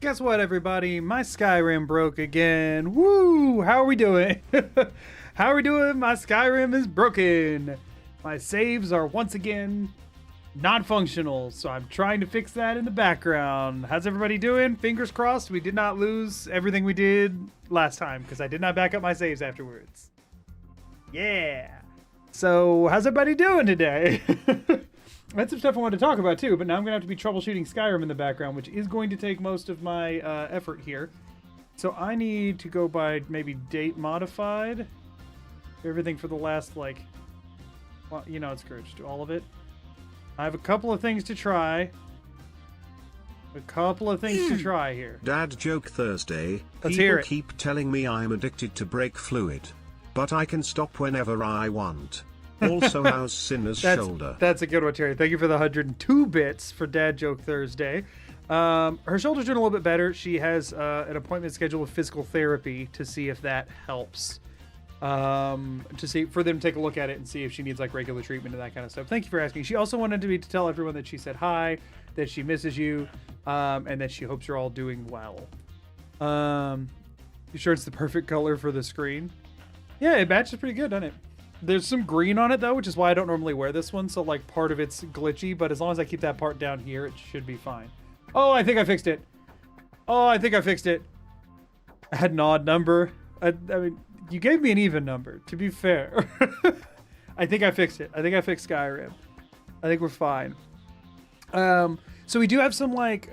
Guess what, everybody? My Skyrim broke again. Woo! How are we doing? How are we doing? My Skyrim is broken. My saves are once again non-functional, so I'm trying to fix that in the background. How's everybody doing? Fingers crossed we did not lose everything we did last time, because I did not back up my saves afterwards. Yeah! So, how's everybody doing today? I had some stuff I wanted to talk about too, but now I'm going to have to be troubleshooting Skyrim in the background, which is going to take most of my effort here. So I need to go by maybe date modified. Everything for the last, like, well, you know, it's screwed. Just do all of it. I have a couple of things to try. Here. Dad joke Thursday. Let's hear it. People keep telling me I'm addicted to brake fluid, but I can stop whenever I want. Also, how's Sinner's shoulder? That's a good one, Terry. Thank you for the 102 bits for Dad Joke Thursday. Her shoulder's doing a little bit better. She has an appointment scheduled with physical therapy to see if that helps. For them to take a look at it and see if she needs like regular treatment and that kind of stuff. Thank you for asking. She also wanted me to tell everyone that she said hi, that she misses you, and that she hopes you're all doing well. You sure it's the perfect color for the screen? Yeah, it matches pretty good, doesn't it? There's some green on it, though, which is why I don't normally wear this one. So, like, part of it's glitchy. But as long as I keep that part down here, it should be fine. Oh, I think I fixed it. I had an odd number. I mean, you gave me an even number, to be fair. I think I fixed it. I think I fixed Skyrim. I think we're fine. So we do have some, like,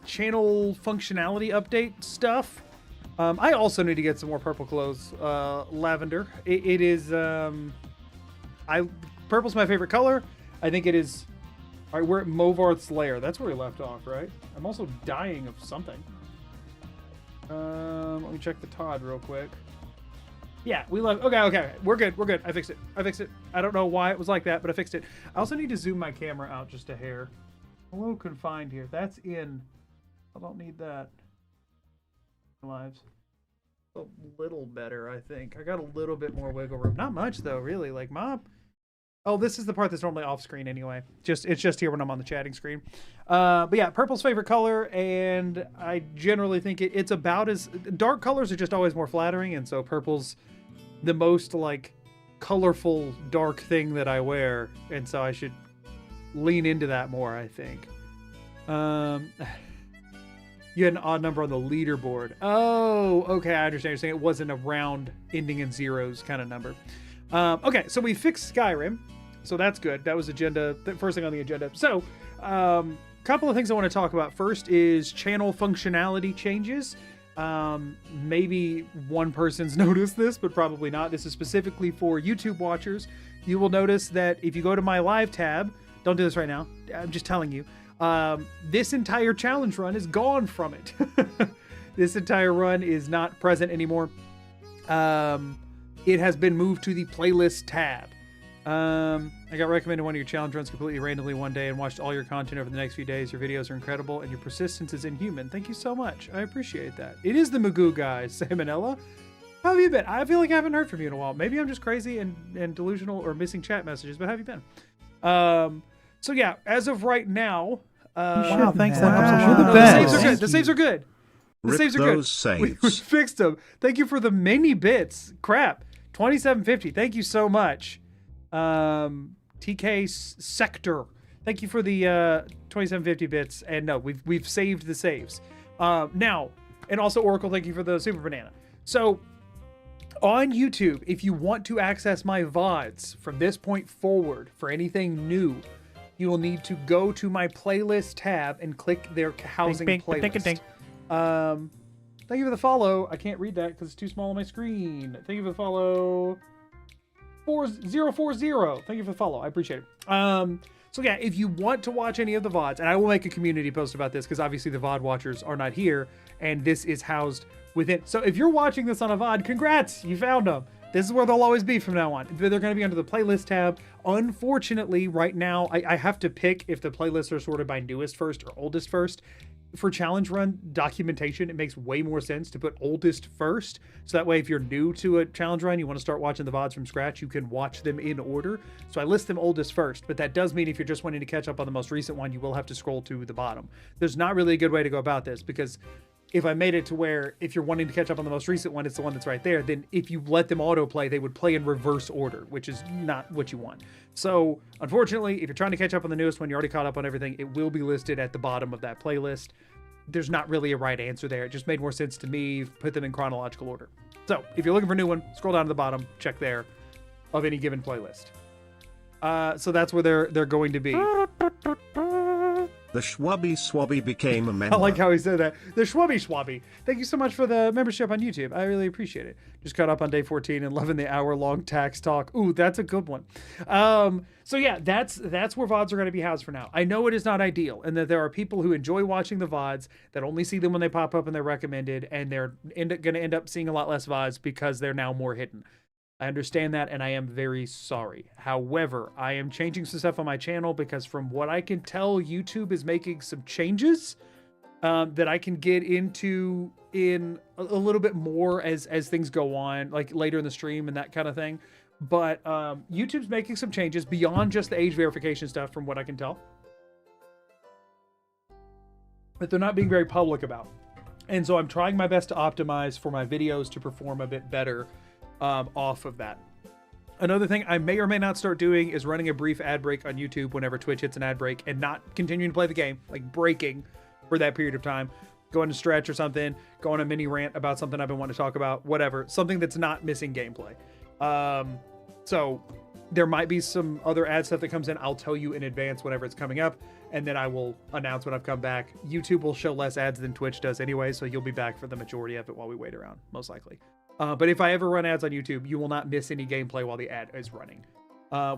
channel functionality update stuff. I also need to get some more purple clothes. Lavender. It is, purple's my favorite color. I think it is. All right, we're at Movarth's lair. That's where we left off, right? I'm also dying of something. Let me check the Todd real quick. Yeah, we left. Okay. We're good. I fixed it. I don't know why it was like that, but I fixed it. I also need to zoom my camera out just a hair. I'm a little confined here. That's in. I don't need that. Lives a little better, I think. I got a little bit more wiggle room. Not much though, really. Like oh, this is the part that's normally off screen anyway. It's just here when I'm on the chatting screen. But yeah, purple's favorite color, and I generally think it's about as dark colors are just always more flattering, and so purple's the most like colorful dark thing that I wear, and so I should lean into that more, I think. You had an odd number on the leaderboard. Oh, okay, I understand. You're saying it wasn't a round ending in zeros kind of number. Okay, so we fixed Skyrim, so that's good. That was the first thing on the agenda. So, couple of things I want to talk about. First is channel functionality changes. Maybe one person's noticed this, but probably not. This is specifically for YouTube watchers. You will notice that if you go to my live tab, don't do this right now. I'm just telling you. This entire challenge run is gone from it. This entire run is not present anymore. It has been moved to the playlist tab. I got recommended one of your challenge runs completely randomly one day and watched all your content over the next few days. Your videos are incredible and your persistence is inhuman. Thank you so much. I appreciate that. It is the Magoo guys. Salmonella, how have you been? I feel like I haven't heard from you in a while. Maybe I'm just crazy and delusional or missing chat messages, but how have you been? So yeah, as of right now, wow, thanks. The saves are good. The saves are good. Those saves. We fixed them. Thank you for the many bits. Crap. 2750. Thank you so much. TK Sector. Thank you for the 2750 bits. And no, we've saved the saves. Now, and also Oracle, thank you for the Super Banana. So on YouTube, if you want to access my VODs from this point forward for anything new, you will need to go to my playlist tab and click their housing playlist. Thank you for the follow. I can't read that because it's too small on my screen. Thank you for the follow. 4040. Thank you for the follow. I appreciate it. So yeah, if you want to watch any of the VODs, and I will make a community post about this because obviously the VOD watchers are not here, and this is housed within. So if you're watching this on a VOD, congrats, you found them. This is where they'll always be from now on. They're going to be under the playlist tab. Unfortunately, right now, I have to pick if the playlists are sorted by newest first or oldest first. for challenge run documentation, it makes way more sense to put oldest first. So that way, if you're new to a challenge run, you want to start watching the VODs from scratch, you can watch them in order. So I list them oldest first, but that does mean if you're just wanting to catch up on the most recent one, you will have to scroll to the bottom. There's not really a good way to go about this, because if I made it to where if you're wanting to catch up on the most recent one, it's the one that's right there, then if you let them autoplay, they would play in reverse order, which is not what you want. So unfortunately, if you're trying to catch up on the newest one, you're already caught up on everything, it will be listed at the bottom of that playlist. There's not really a right answer there. It just made more sense to me, put them in chronological order. So if you're looking for a new one, scroll down to the bottom, check there of any given playlist. So that's where they're going to be. The Schwabby Swabby became a member. I like how he said that. The Schwabby Schwabby. Thank you so much for the membership on YouTube. I really appreciate it. Just caught up on day 14 and loving the hour-long tax talk. Ooh, that's a good one. So yeah, that's where VODs are going to be housed for now. I know it is not ideal, and that there are people who enjoy watching the VODs that only see them when they pop up and they're recommended, and they're going to end up seeing a lot less VODs because they're now more hidden. I understand that, and I am very sorry. However, I am changing some stuff on my channel because from what I can tell, YouTube is making some changes that I can get into in a little bit more as things go on, like later in the stream and that kind of thing. But YouTube's making some changes beyond just the age verification stuff from what I can tell, that they're not being very public about. And so I'm trying my best to optimize for my videos to perform a bit better off of that. Another thing I may or may not start doing is running a brief ad break on YouTube whenever Twitch hits an ad break, and not continuing to play the game, like breaking for that period of time, going to stretch or something, go on a mini rant about something I've been wanting to talk about, whatever, something that's not missing gameplay. So there might be some other ad stuff that comes in. I'll tell you in advance whenever it's coming up, and then I will announce when I've come back. YouTube will show less ads than Twitch does anyway, so you'll be back for the majority of it while we wait around, most likely. But if I ever run ads on YouTube, you will not miss any gameplay while the ad is running,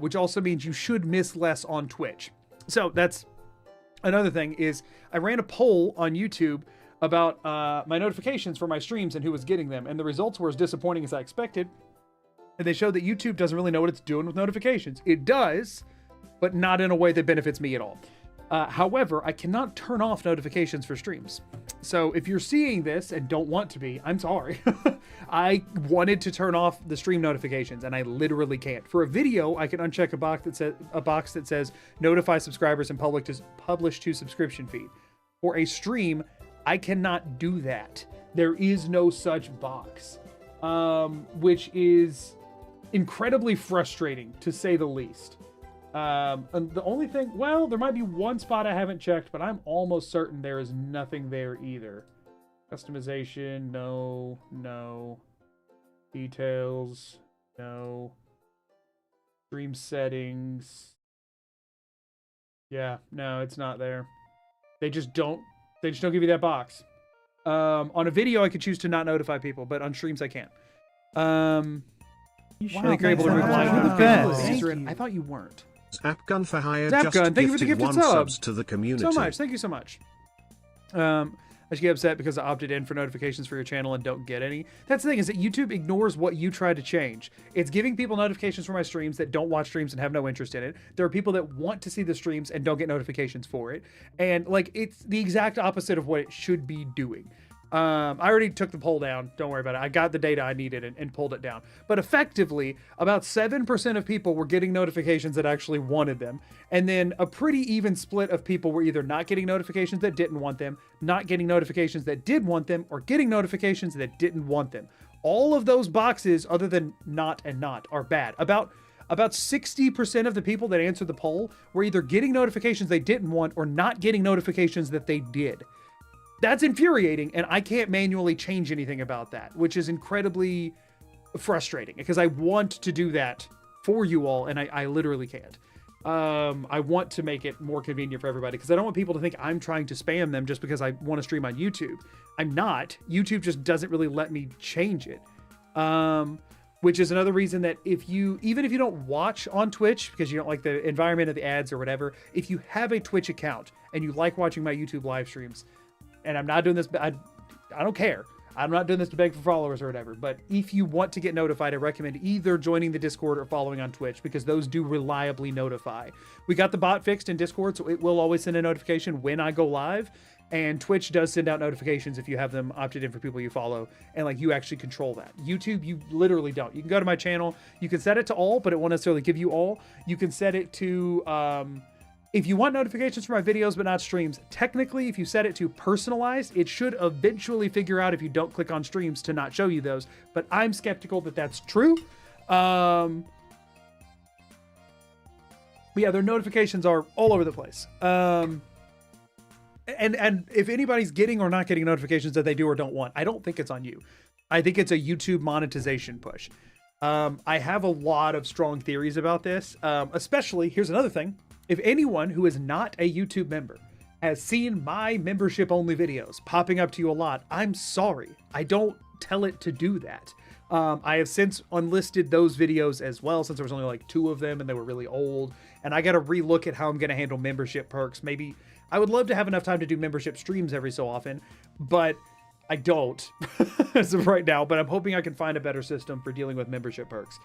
which also means you should miss less on Twitch. So that's another thing. Is I ran a poll on YouTube about my notifications for my streams and who was getting them, and the results were as disappointing as I expected. And they showed that YouTube doesn't really know what it's doing with notifications. It does, but not in a way that benefits me at all. However, I cannot turn off notifications for streams. So if you're seeing this and don't want to be, I'm sorry. I wanted to turn off the stream notifications and I literally can't. For a video, I can uncheck a box that says notify subscribers and publish to subscription feed. For a stream, I cannot do that. There is no such box, which is incredibly frustrating to say the least. And the only thing, well, there might be one spot I haven't checked, but I'm almost certain there is nothing there either. Customization, no. Details, no. Stream settings. Yeah, no, it's not there. They just don't give you that box. On a video, I could choose to not notify people, but on streams, I can't. Wow, you're able to reply notifications. I thought you weren't. Zapgun for hire Zapgun, just thank you for the gifted gifted 1 sub. subs to the community. So much, thank you so much. I just get upset because I opted in for notifications for your channel and don't get any. That's the thing, is that YouTube ignores what you try to change. It's giving people notifications for my streams that don't watch streams and have no interest in it. There are people that want to see the streams and don't get notifications for it. And like, it's the exact opposite of what it should be doing. I already took the poll down. Don't worry about it. I got the data I needed and pulled it down. But effectively, about 7% of people were getting notifications that actually wanted them. And then a pretty even split of people were either not getting notifications that didn't want them, not getting notifications that did want them, or getting notifications that didn't want them. All of those boxes, other than not and not, are bad. About 60% of the people that answered the poll were either getting notifications they didn't want or not getting notifications that they did. That's infuriating, and I can't manually change anything about that, which is incredibly frustrating because I want to do that for you all, and I literally can't. I want to make it more convenient for everybody because I don't want people to think I'm trying to spam them just because I want to stream on YouTube. I'm not. YouTube just doesn't really let me change it. Which is another reason that even if you don't watch on Twitch because you don't like the environment of the ads or whatever, if you have a Twitch account and you like watching my YouTube live streams, and I'm not doing this, I don't care. I'm not doing this to beg for followers or whatever, but if you want to get notified, I recommend either joining the Discord or following on Twitch, because those do reliably notify. We got the bot fixed in Discord, so it will always send a notification when I go live. And Twitch does send out notifications if you have them opted in for people you follow, and like you actually control that. YouTube, you literally don't. You can go to my channel, you can set it to all, but it won't necessarily give you all. You can set it to, if you want notifications for my videos but not streams, technically if you set it to personalized, it should eventually figure out if you don't click on streams to not show you those, but I'm skeptical that that's true. But yeah, their notifications are all over the place. And if anybody's getting or not getting notifications that they do or don't want, I don't think it's on you. I think it's a YouTube monetization push. I have a lot of strong theories about this, especially, here's another thing. If anyone who is not a YouTube member has seen my membership only videos popping up to you a lot, I'm sorry. I don't tell it to do that. I have since unlisted those videos as well, since there was only like 2 of them and they were really old. And I got to relook at how I'm going to handle membership perks. Maybe I would love to have enough time to do membership streams every so often, but I don't as of right now. But I'm hoping I can find a better system for dealing with membership perks.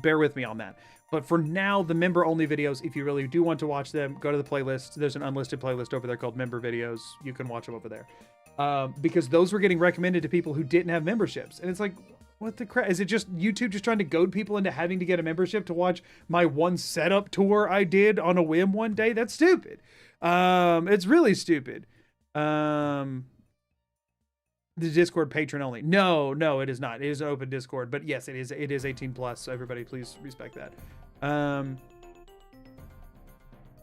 Bear with me on that. But for now, the member only videos, if you really do want to watch them, go to the playlist. There's an unlisted playlist over there called member videos. You can watch them over there. Because those were getting recommended to people who didn't have memberships. And it's like, what the crap? Is it just YouTube just trying to goad people into having to get a membership to watch my one setup tour I did on a whim one day? That's stupid. It's really stupid. The Discord patron only. No, it is not. It is an open Discord, but yes, it is 18 plus. So everybody please respect that.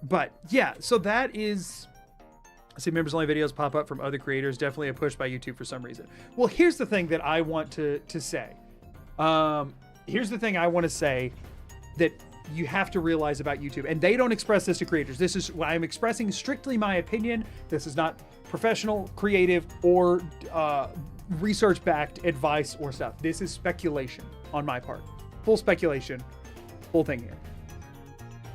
But yeah, so that is, I see members only videos pop up from other creators. Definitely a push by YouTube for some reason. Well, here's the thing that I want to say. Here's the thing I want to say that you have to realize about YouTube, and they don't express this to creators. This is what I'm expressing, strictly my opinion. This is not professional, creative, or research-backed advice or stuff. This is speculation on my part. Full speculation, full thing here.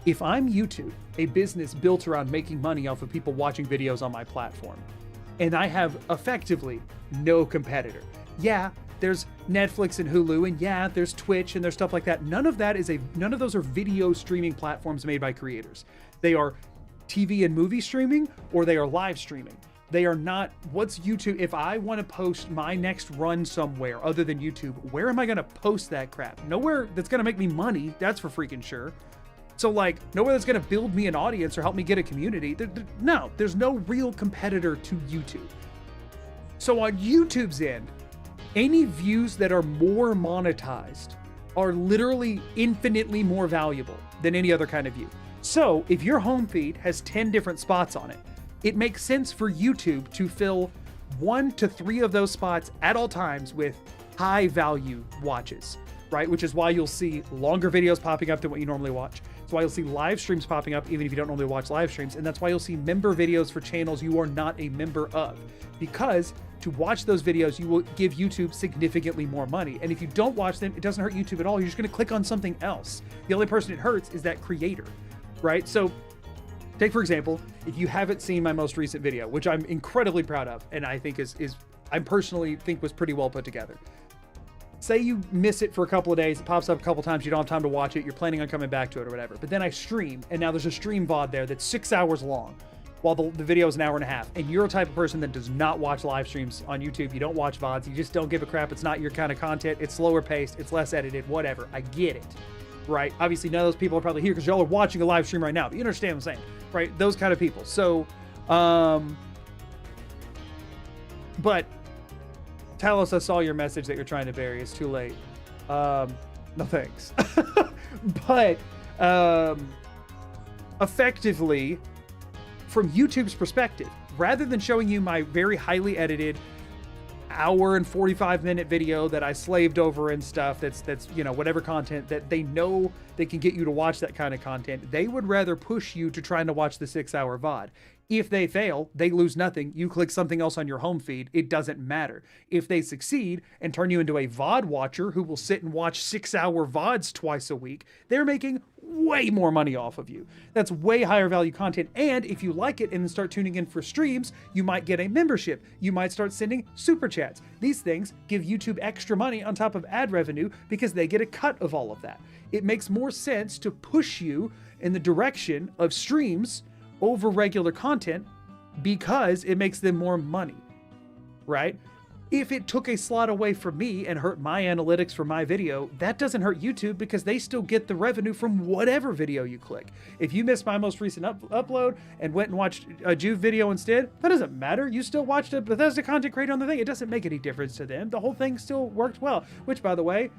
If I'm YouTube, a business built around making money off of people watching videos on my platform, and I have effectively no competitor. Yeah, there's Netflix and Hulu, and yeah, there's Twitch and there's stuff like that. None of those are video streaming platforms made by creators. They are TV and movie streaming, or they are live streaming. They are not, what's YouTube? If I want to post my next run somewhere other than YouTube, where am I going to post that crap? Nowhere that's going to make me money. That's for freaking sure. So like, nowhere that's going to build me an audience or help me get a community. No, there's no real competitor to YouTube. So on YouTube's end, any views that are more monetized are literally infinitely more valuable than any other kind of view. So if your home feed has 10 different spots on it, it makes sense for YouTube to fill 1 to 3 of those spots at all times with high value watches, right? Which is why you'll see longer videos popping up than what you normally watch. That's why you'll see live streams popping up even if you don't normally watch live streams. And that's why you'll see member videos for channels you are not a member of. Because to watch those videos, you will give YouTube significantly more money. And if you don't watch them, it doesn't hurt YouTube at all. You're just gonna click on something else. The only person it hurts is that creator, right? So take, for example, if you haven't seen my most recent video, which I'm incredibly proud of, and I think I personally think was pretty well put together. Say you miss it for a couple of days, it pops up a couple times, you don't have time to watch it, you're planning on coming back to it or whatever. But then I stream, and now there's a stream VOD there that's 6 hours long, while the video is an hour and a half. And you're a type of person that does not watch live streams on YouTube, you don't watch VODs, you just don't give a crap, it's not your kind of content, it's slower paced, it's less edited, whatever, I get it, right? Obviously none of those people are probably here because y'all are watching a live stream right now, but you understand what I'm saying, right? Those kind of people. So, but Talos, I saw your message that you're trying to bury. It's too late. No thanks. But effectively, from YouTube's perspective, rather than showing you my very highly edited hour and 45-minute video that I slaved over and stuff, that's you know, whatever content that they know they can get you to watch that kind of content, they would rather push you to trying to watch the 6-hour VOD. If they fail, they lose nothing. You click something else on your home feed, it doesn't matter. If they succeed and turn you into a VOD watcher who will sit and watch 6-hour VODs twice a week, they're making way more money off of you. That's way higher value content. And if you like it and then start tuning in for streams, you might get a membership. You might start sending super chats. These things give YouTube extra money on top of ad revenue because they get a cut of all of that. It makes more sense to push you in the direction of streams over regular content because it makes them more money, right? If it took a slot away from me and hurt my analytics for my video, that doesn't hurt YouTube because they still get the revenue from whatever video you click. If you missed my most recent upload and went and watched a Juve video instead, that doesn't matter. You still watched a Bethesda content creator on the thing. It doesn't make any difference to them. The whole thing still worked well, which, by the way,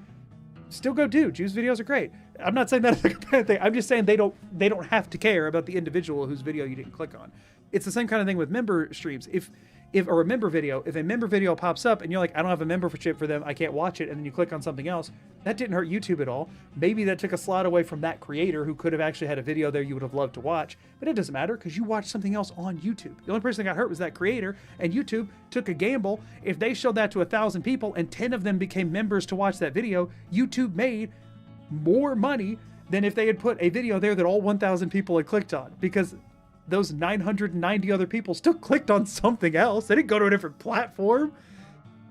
still go do. Juve's videos are great. I'm not saying that's like a bad thing. I'm just saying they don't have to care about the individual whose video you didn't click on. It's the same kind of thing with member streams. If a member video pops up and you're like, I don't have a membership for them, I can't watch it, and then you click on something else, that didn't hurt YouTube at all. Maybe that took a slot away from that creator who could have actually had a video there you would have loved to watch, but it doesn't matter because you watched something else on YouTube. The only person that got hurt was that creator, and YouTube took a gamble. If they showed that to 1,000 people and 10 of them became members to watch that video, YouTube made more money than if they had put a video there that all 1,000 people had clicked on, because those 990 other people still clicked on something else. They didn't go to a different platform.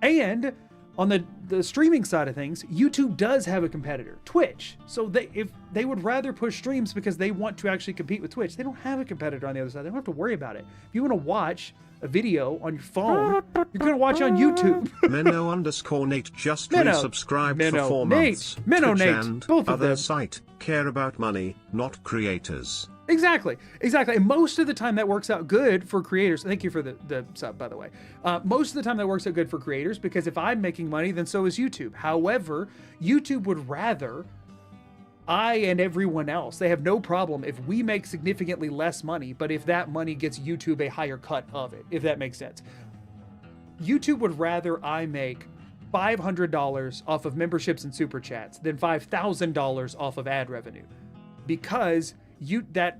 And on the streaming side of things, YouTube does have a competitor, Twitch. So if they would rather push streams because they want to actually compete with Twitch, they don't have a competitor on the other side. They don't have to worry about it. If you want to watch a video on your phone, you're going to watch on YouTube. Menno_Nate just resubscribed for 4 months. Menno Twitch Nate, and both of other them. site care about money, not creators. Exactly. And most of the time that works out good for creators. Thank you for the sub, by the way. Most of the time that works out good for creators because if I'm making money, then so is YouTube. However, YouTube would rather I and everyone else, they have no problem if we make significantly less money, but if that money gets YouTube a higher cut of it, if that makes sense. YouTube would rather I make $500 off of memberships and super chats than $5,000 off of ad revenue, because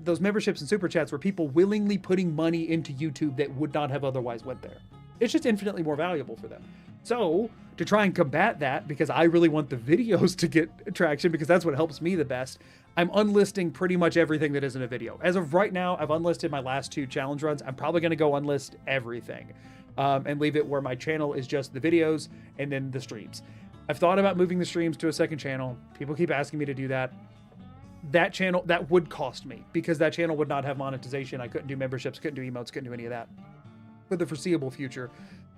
those memberships and super chats were people willingly putting money into YouTube that would not have otherwise went there. It's just infinitely more valuable for them. So to try and combat that, because I really want the videos to get traction, because that's what helps me the best, I'm unlisting pretty much everything that isn't a video. As of right now, I've unlisted my last 2 challenge runs. I'm probably going to go unlist everything and leave it where my channel is just the videos and then the streams. I've thought about moving the streams to a second channel. People keep asking me to do that. That channel, that would cost me because that channel would not have monetization. I couldn't do memberships, couldn't do emotes, couldn't do any of that for the foreseeable future,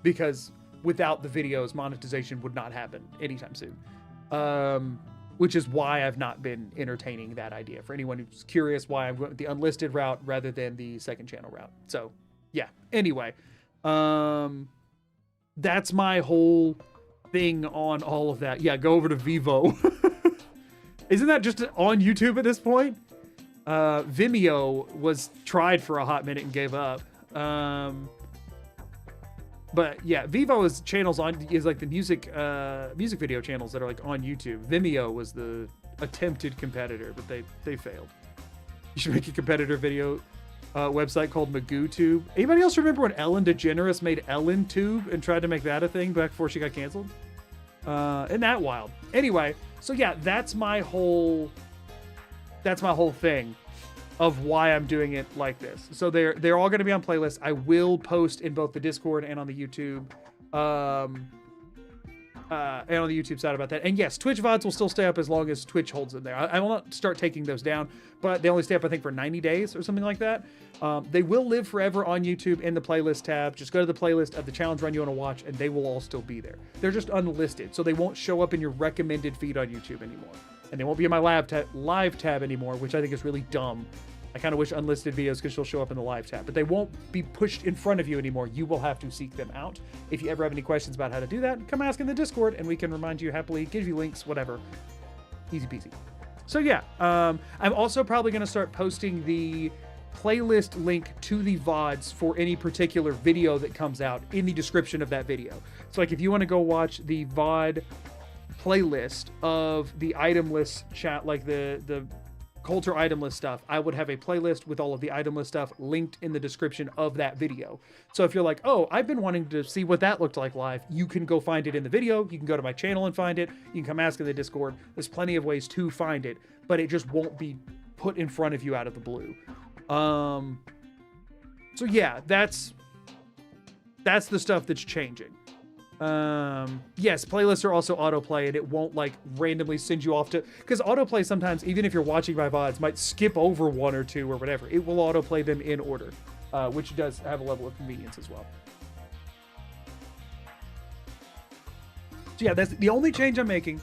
because without the videos, monetization would not happen anytime soon. Which is why I've not been entertaining that idea. For anyone who's curious why I'm going the unlisted route rather than the second channel route. So yeah, anyway, that's my whole thing on all of that. Yeah, go over to Vivo. Isn't that just on YouTube at this point? Vimeo was tried for a hot minute and gave up. But yeah, Vivo's channels is like the music video channels that are like on YouTube. Vimeo was the attempted competitor, but they failed. You should make a competitor video website called MAGOODog. Anybody else remember when Ellen DeGeneres made EllenTube and tried to make that a thing back before she got canceled? Isn't that wild? Anyway, so yeah, that's my whole thing of why I'm doing it like this. So they're all going to be on playlists. I will post in both the Discord and on the YouTube, and on the YouTube side about that. And yes, Twitch VODs will still stay up as long as Twitch holds them there. I will not start taking those down, but they only stay up, I think, for 90 days or something like that. They will live forever on YouTube in the playlist tab. Just go to the playlist of the challenge run you want to watch, and they will all still be there. They're just unlisted, so they won't show up in your recommended feed on YouTube anymore. And they won't be in my live tab anymore, which I think is really dumb. I kind of wish unlisted videos could still show up in the live tab, but they won't be pushed in front of you anymore. You will have to seek them out. If you ever have any questions about how to do that, come ask in the Discord and we can remind you happily, give you links, whatever. Easy peasy. So yeah, I'm also probably going to start posting the playlist link to the VODs for any particular video that comes out in the description of that video. So like if you want to go watch the VOD playlist of the itemless chat, like the culture item list stuff, I would have a playlist with all of the item list stuff linked in the description of that video. So if you're like, oh, I've been wanting to see what that looked like live, you can go find it in the video. You can go to my channel and find it. You can come ask in the Discord. There's plenty of ways to find it, but it just won't be put in front of you out of the blue. So yeah, that's the stuff that's changing. Yes, playlists are also autoplay, and it won't like randomly send you off to, because autoplay sometimes, even if you're watching my VODs, might skip over one or two or whatever. It will autoplay them in order, which does have a level of convenience as well. So yeah, that's the only change I'm making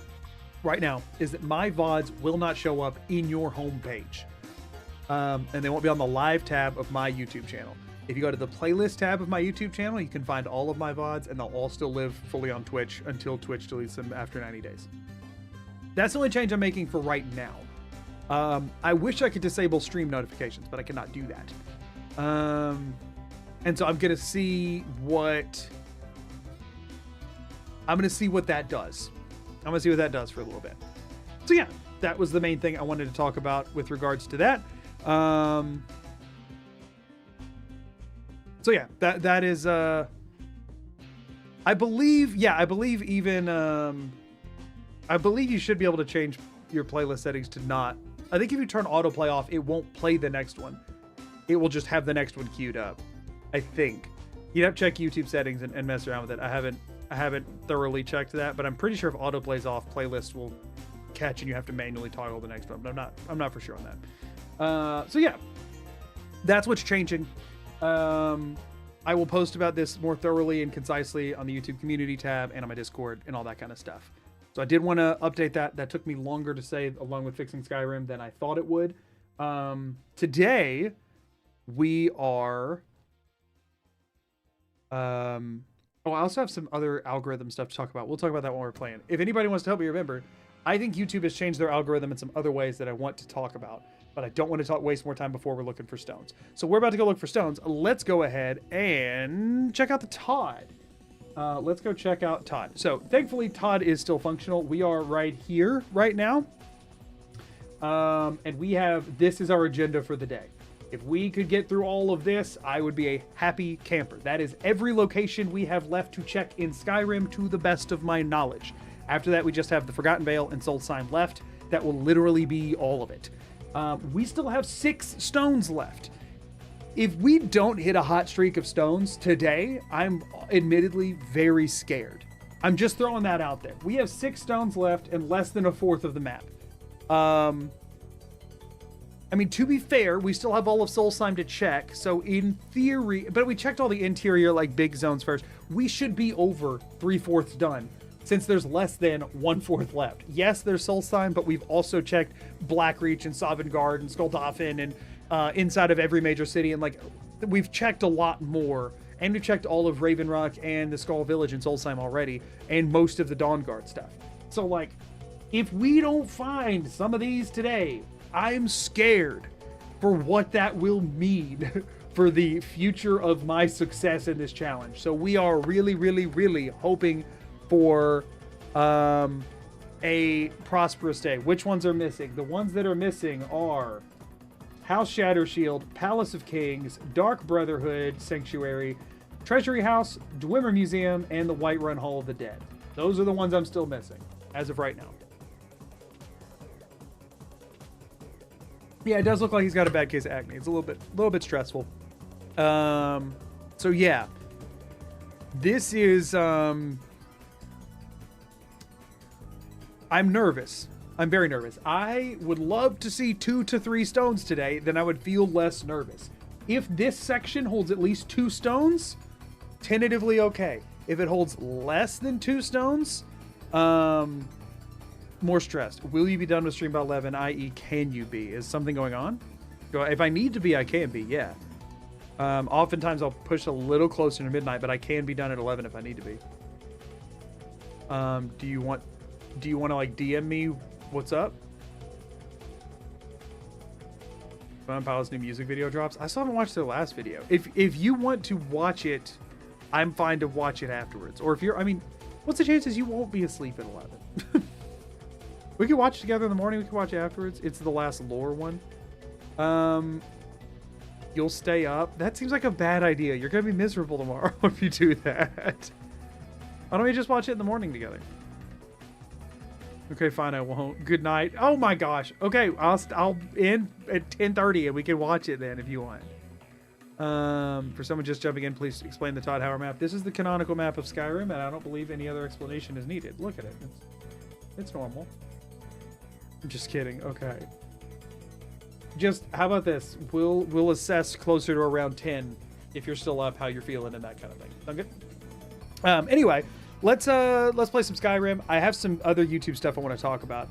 right now, is that my VODs will not show up in your homepage. And they won't be on the live tab of my YouTube channel. If you go to the playlist tab of my YouTube channel, you can find all of my VODs, and they'll all still live fully on Twitch until Twitch deletes them after 90 days. That's the only change I'm making for right now. I wish I could disable stream notifications, but I cannot do that. And so I'm going to see what that does. I'm going to see what that does for a little bit. So yeah, that was the main thing I wanted to talk about with regards to that. So yeah, that is, I believe even, I believe you should be able to change your playlist settings to not, I think if you turn autoplay off, it won't play the next one. It will just have the next one queued up. I think. You'd have to check YouTube settings and mess around with it. I haven't thoroughly checked that, but I'm pretty sure if autoplay's off, playlist will catch and you have to manually toggle the next one, but I'm not for sure on that. So yeah, that's what's changing. I will post about this more thoroughly and concisely on the YouTube community tab and on my Discord and all that kind of stuff. So I did want to update that. That took me longer to say, along with fixing Skyrim, than I thought it would. Today we are, I also have some other algorithm stuff to talk about. We'll talk about that when we're playing. If anybody wants to help me remember, I think YouTube has changed their algorithm in some other ways that I want to talk about, but I don't want to waste more time before we're looking for stones. So we're about to go look for stones. Let's go ahead and check out the Todd. Let's go check out Todd. So thankfully Todd is still functional. We are right here right now. And this is our agenda for the day. If we could get through all of this, I would be a happy camper. That is every location we have left to check in Skyrim to the best of my knowledge. After that, we just have the Forgotten Vale and Soul Sign left. That will literally be all of it. We still have 6 stones left. If we don't hit a hot streak of stones today, I'm admittedly very scared. I'm just throwing that out there. We have 6 stones left and less than a fourth of the map. I mean, to be fair, we still have all of Soul Slime to check. So in theory, but we checked all the interior, like big zones first. We should be over 3/4 done, since there's less than 1/4 left. Yes, there's Soul Slime, but we've also checked Blackreach and Sovngarde and Skuldafn and inside of every major city. And like, we've checked a lot more. And we've checked all of Raven Rock and the Skull Village and Soul Slime already. And most of the Dawnguard stuff. So like, if we don't find some of these today, I'm scared for what that will mean for the future of my success in this challenge. So we are really, really, really hoping for a prosperous day. Which ones are missing? The ones that are missing are House Shadowshield, Palace of Kings, Dark Brotherhood Sanctuary, Treasury House, Dwemer Museum, and the Whiterun Hall of the Dead. Those are the ones I'm still missing as of right now. Yeah, it does look like he's got a bad case of acne. It's a little bit stressful. So yeah, this is, I'm nervous. I'm very nervous. I would love to see 2 to 3 stones today, then I would feel less nervous. If this section holds at least 2 stones, tentatively okay. If it holds less than 2 stones, more stressed. Will you be done with stream by 11, i.e. can you be? Is something going on? If I need to be, I can be, yeah. Oftentimes I'll push a little closer to midnight, but I can be done at 11 if I need to be. Do you want to like DM me what's up? Fun Palace new music video drops. I still haven't watched their last video. If you want to watch it, I'm fine to watch it afterwards. Or if you're, I mean, what's the chances you won't be asleep at 11? We could watch together in the morning. We could watch afterwards. It's the last lore one. You'll stay up. That seems like a bad idea. You're going to be miserable tomorrow if you do that. Why don't we just watch it in the morning together? Okay, fine, I won't. Good night. Oh my gosh. Okay, I'll end at 10:30 and we can watch it then if you want. For someone just jumping in, please explain the Todd Howard map. This is the canonical map of Skyrim, and I don't believe any other explanation is needed. Look at it. It's normal. I'm just kidding. Okay. Just, how about this? We'll assess closer to around 10 if you're still up, how you're feeling and that kind of thing. Sound good? Anyway, let's play some Skyrim. I have some other YouTube stuff I want to talk about.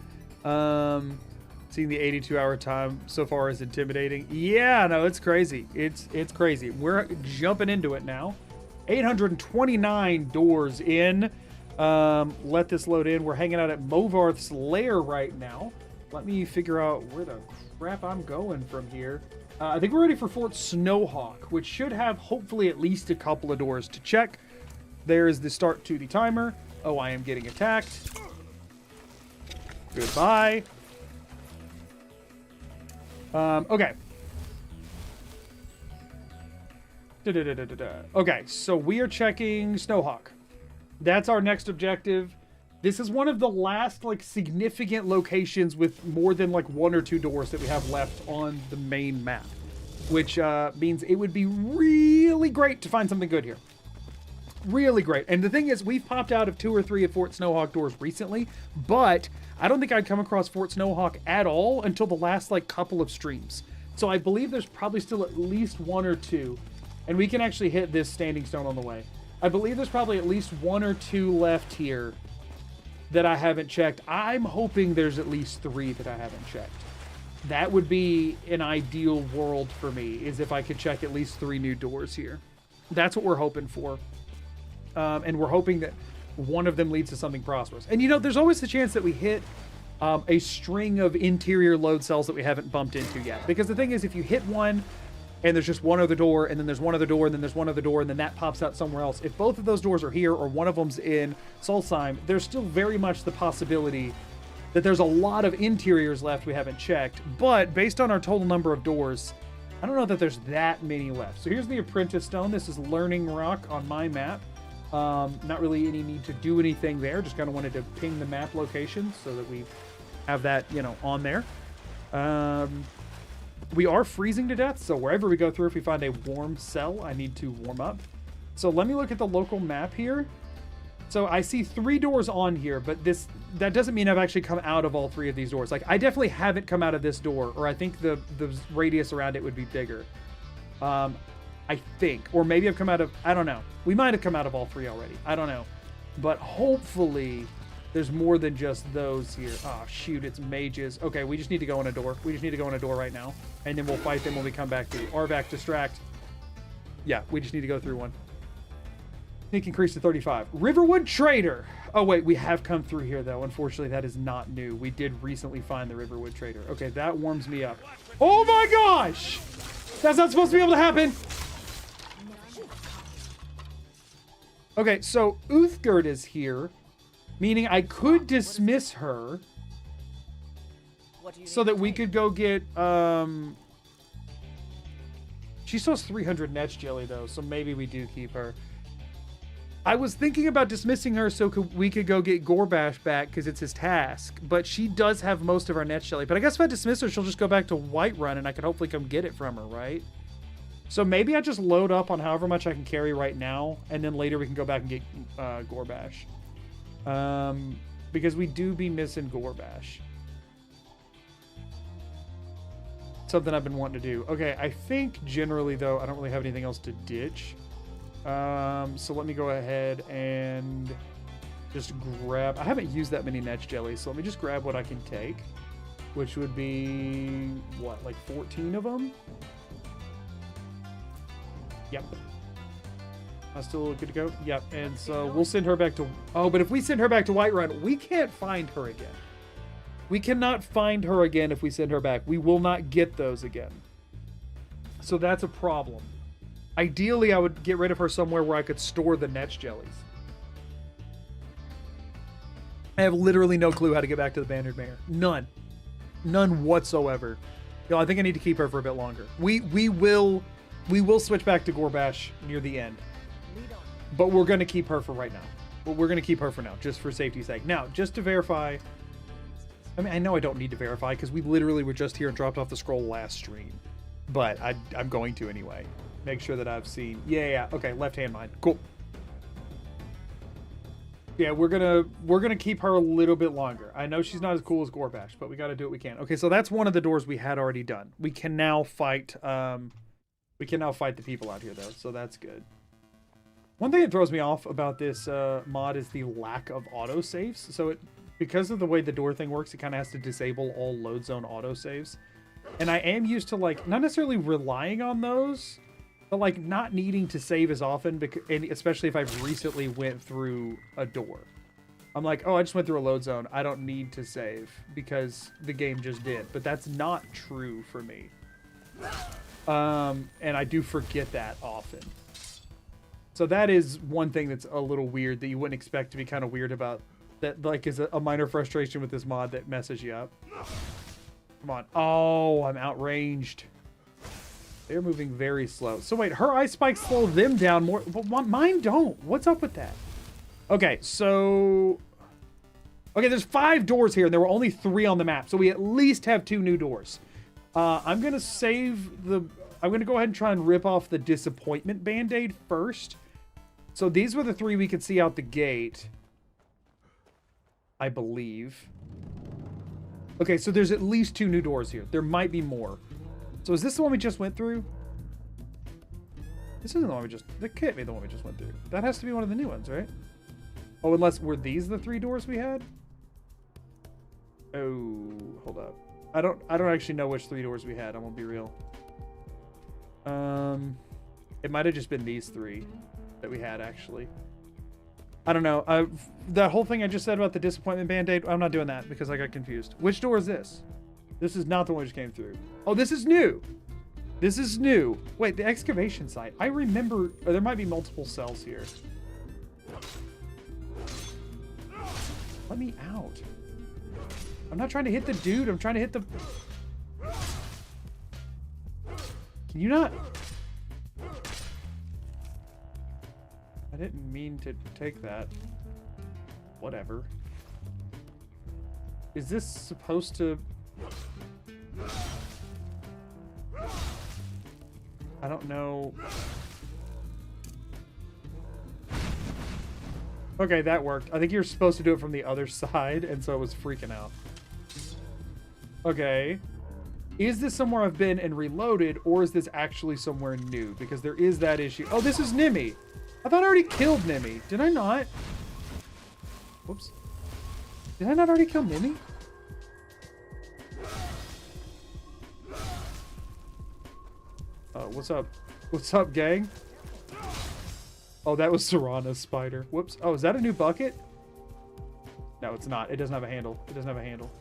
Seeing the 82-hour time so far is intimidating. Yeah, no, it's crazy. It's crazy. We're jumping into it now. 829 doors in. Let this load in. We're hanging out at Movarth's lair right now. Let me figure out where the crap I'm going from here. I think we're ready for Fort Snowhawk, which should have hopefully at least a couple of doors to check. There is the start to the timer. Oh, I am getting attacked. Goodbye. Okay. Okay, so we are checking Snowhawk. That's our next objective. This is one of the last, like, significant locations with more than, like, 1 or 2 doors that we have left on the main map. Which, means it would be really great to find something good here. Really great. And the thing is, we've popped out of 2 or 3 of Fort Snowhawk doors recently, but I don't think I'd come across Fort Snowhawk at all until the last, like, couple of streams. So I believe there's probably still at least 1 or 2, and we can actually hit this standing stone on the way. I believe there's probably at least 1 or 2 left here that I haven't checked. I'm hoping there's at least 3 that I haven't checked. That would be an ideal world for me, is if I could check at least 3 new doors here. That's what we're hoping for. And we're hoping that one of them leads to something prosperous. And, you know, there's always the chance that we hit a string of interior load cells that we haven't bumped into yet. Because the thing is, if you hit one, and there's just one other door, and then there's one other door, and then there's one other door, and then that pops out somewhere else. If both of those doors are here, or one of them's in Solstheim, there's still very much the possibility that there's a lot of interiors left we haven't checked. But based on our total number of doors, I don't know that there's that many left. So here's the Apprentice Stone. This is Learning Rock on my map. Not really any need to do anything there. Just kind of wanted to ping the map location so that we have that, you know, on there. We are freezing to death, so wherever we go through, if we find a warm cell, I need to warm up. So let me look at the local map here. So I see 3 doors on here, but that doesn't mean I've actually come out of all 3 of these doors. Like, I definitely haven't come out of this door, or I think the radius around it would be bigger. I think. Or maybe I've come out of, I don't know. We might have come out of all 3 already. I don't know. But hopefully there's more than just those here. Oh, shoot, it's mages. Okay, we just need to go in a door. We just need to go in a door right now. And then we'll fight them when we come back through. Arvac, distract. Yeah, we just need to go through one. Sneak increase to 35. Riverwood Trader. Oh, wait, we have come through here, though. Unfortunately, that is not new. We did recently find the Riverwood Trader. Okay, that warms me up. Oh, my gosh! That's not supposed to be able to happen! Okay, so Uthgerd is here, meaning I could dismiss her so that we could go get, she still has 300 netch jelly, though, so maybe we do keep her. I was thinking about dismissing her so we could go get Gorbash back because it's his task, but she does have most of our netch jelly. But I guess if I dismiss her, she'll just go back to Whiterun, and I can hopefully come get it from her, right? So maybe I just load up on however much I can carry right now, and then later we can go back and get Gorbash. Because we do be missing Gorbash. Something I've been wanting to do. Okay, I think generally, though, I don't really have anything else to ditch. So let me go ahead and just grab... I haven't used that many netch jellies, so let me just grab what I can take. Which would be, what, like 14 of them? Yep. I'm still good to go? Yep. And so we'll send her back to... Oh, but if we send her back to Whiterun, we can't find her again. We cannot find her again if we send her back. We will not get those again. So that's a problem. Ideally, I would get rid of her somewhere where I could store the netch jellies. I have literally no clue how to get back to the Bannered Mare. None. None whatsoever. You know, I think I need to keep her for a bit longer. We will switch back to Gorbash near the end. But we're going to keep her for right now. Well, we're going to keep her for now, just for safety's sake. Now, just to verify... I mean, I know I don't need to verify, because we literally were just here and dropped off the scroll last stream. But I'm going to anyway. Make sure that I've seen... Yeah. Okay, left-hand mine. Cool. Yeah, we're gonna keep her a little bit longer. I know she's not as cool as Gorbash, but we got to do what we can. Okay, so that's one of the doors we had already done. We can now fight. We can now fight the people out here, though, so that's good. One thing that throws me off about this mod is the lack of autosaves. So because of the way the door thing works, it kind of has to disable all load zone autosaves. And I am used to, like, not necessarily relying on those, but, like, not needing to save as often, and especially if I've recently went through a door. I'm like, oh, I just went through a load zone. I don't need to save because the game just did. But that's not true for me. And I do forget that often. So that is one thing that's a little weird that you wouldn't expect to be kind of weird about. That, like, is a minor frustration with this mod that messes you up. Come on. Oh, I'm outranged. They're moving very slow. So wait, her ice spikes slow them down more, but mine don't. What's up with that? Okay, so... Okay, there's 5 doors here, and there were only 3 on the map, so we at least have 2 new doors. I'm going to save the... I'm going to go ahead and try and rip off the disappointment band-aid first. So these were the 3 we could see out the gate, I believe. Okay, so there's at least 2 new doors here. There might be more. So is this the one we just went through? This isn't the one we just... That can't be the one we just went through. That has to be one of the new ones, right? Oh, unless... Were these the 3 doors we had? Oh, hold up. I don't actually know which 3 doors we had. I won't be real. It might have just been these 3 that we had, actually. I don't know. That whole thing I just said about the disappointment band-aid, I'm not doing that because I got confused. Which door is this? This is not the one we just came through. Oh, this is new. This is new. Wait, the excavation site. I remember... Oh, there might be multiple cells here. Let me out. I'm not trying to hit the dude. I'm trying to hit the... Can you not... I didn't mean to take that. Whatever. Is this supposed to... I don't know. Okay, that worked. I think you're supposed to do it from the other side, and so it was freaking out. Okay. Is this somewhere I've been and reloaded, or is this actually somewhere new? Because there is that issue. Oh, this is Nimi. I thought I already killed Nimi. Did I not? Whoops. Did I not already kill Nimi? What's up? What's up, gang? Oh, that was Serana's spider. Whoops. Oh, is that a new bucket? No, it's not. It doesn't have a handle. It doesn't have a handle.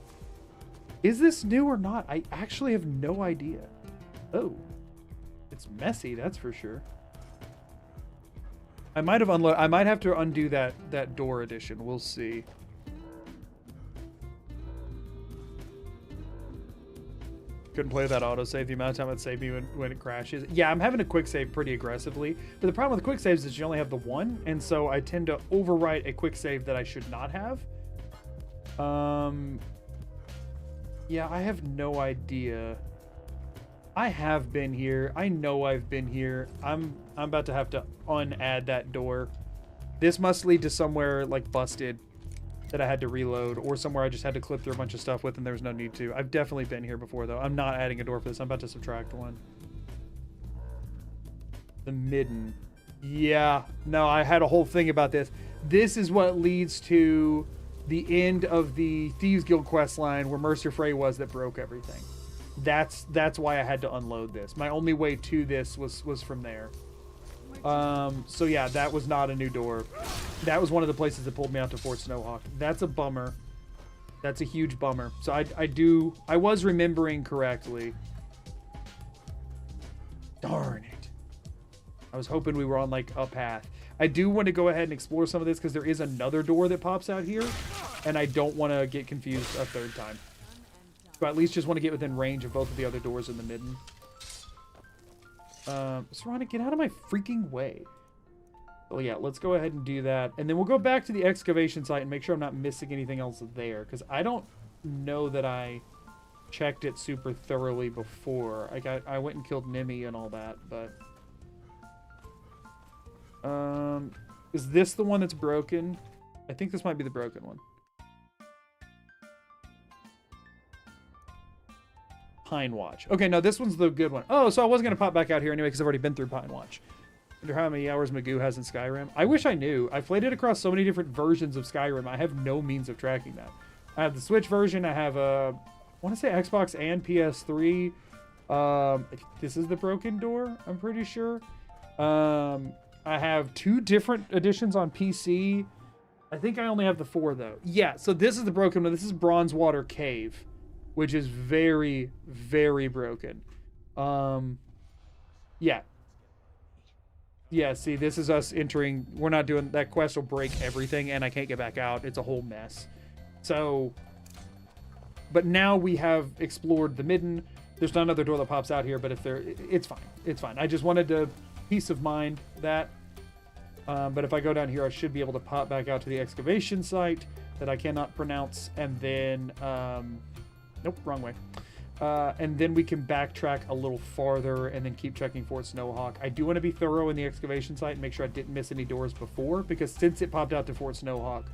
Is this new or not? I actually have no idea. Oh. It's messy, that's for sure. I might have unloaded. I might have to undo that door edition. We'll see. Couldn't play that autosave. The amount of time it saved me when it crashes. Yeah, I'm having a quick save pretty aggressively. But the problem with quick saves is you only have the one, and so I tend to overwrite a quick save that I should not have. Yeah, I have no idea. I have been here. I know I've been here. I'm about to have to unadd that door. This must lead to somewhere like busted that I had to reload, or somewhere I just had to clip through a bunch of stuff with and there was no need to. I've definitely been here before, though. I'm not adding a door for this. I'm about to subtract one. The midden. Yeah. No, I had a whole thing about this. This is what leads to the end of the Thieves Guild quest line where Mercer Frey was that broke everything. That's why I had to unload this. My only way to this was from there. So yeah, that was not a new door. That was one of the places that pulled me out to Fort Snowhawk. That's a bummer. That's a huge bummer. So I was remembering correctly. Darn it. I was hoping we were on like a path. I do want to go ahead and explore some of this because there is another door that pops out here. and I don't want to get confused a third time. So I at least just want to get within range of both of the other doors in the midden. Serana, get out of my freaking way. Well, yeah, let's go ahead and do that. And then we'll go back to the excavation site and make sure I'm not missing anything else there. Because I don't know that I checked it super thoroughly before. I went and killed Nimi and all that, but... is this the one that's broken? I think this might be the broken one. Pine Watch. Okay, no, this one's the good one. Oh, so I wasn't going to pop back out here anyway because I've already been through Pine Watch. I wonder how many hours Magoo has in Skyrim. I wish I knew. I've played it across so many different versions of Skyrim. I have no means of tracking that. I have the Switch version. I have I want to say Xbox and PS3. This is the broken door, I'm pretty sure. I have 2 different editions on PC. I think I only have the 4 though. Yeah, so this is the broken one. This is Bronzewater Cave, which is very, very broken. Yeah. Yeah, see, this is us entering. We're not doing that. Quest will break everything, and I can't get back out. It's a whole mess. So, but now we have explored the midden. There's not another door that pops out here, but if there, it's fine. It's fine. I just wanted to peace of mind that. But if I go down here, I should be able to pop back out to the excavation site that I cannot pronounce, and then, nope, wrong way. And then we can backtrack a little farther and then keep checking Fort Snowhawk. I do want to be thorough in the excavation site and make sure I didn't miss any doors before, because since it popped out to Fort Snowhawk,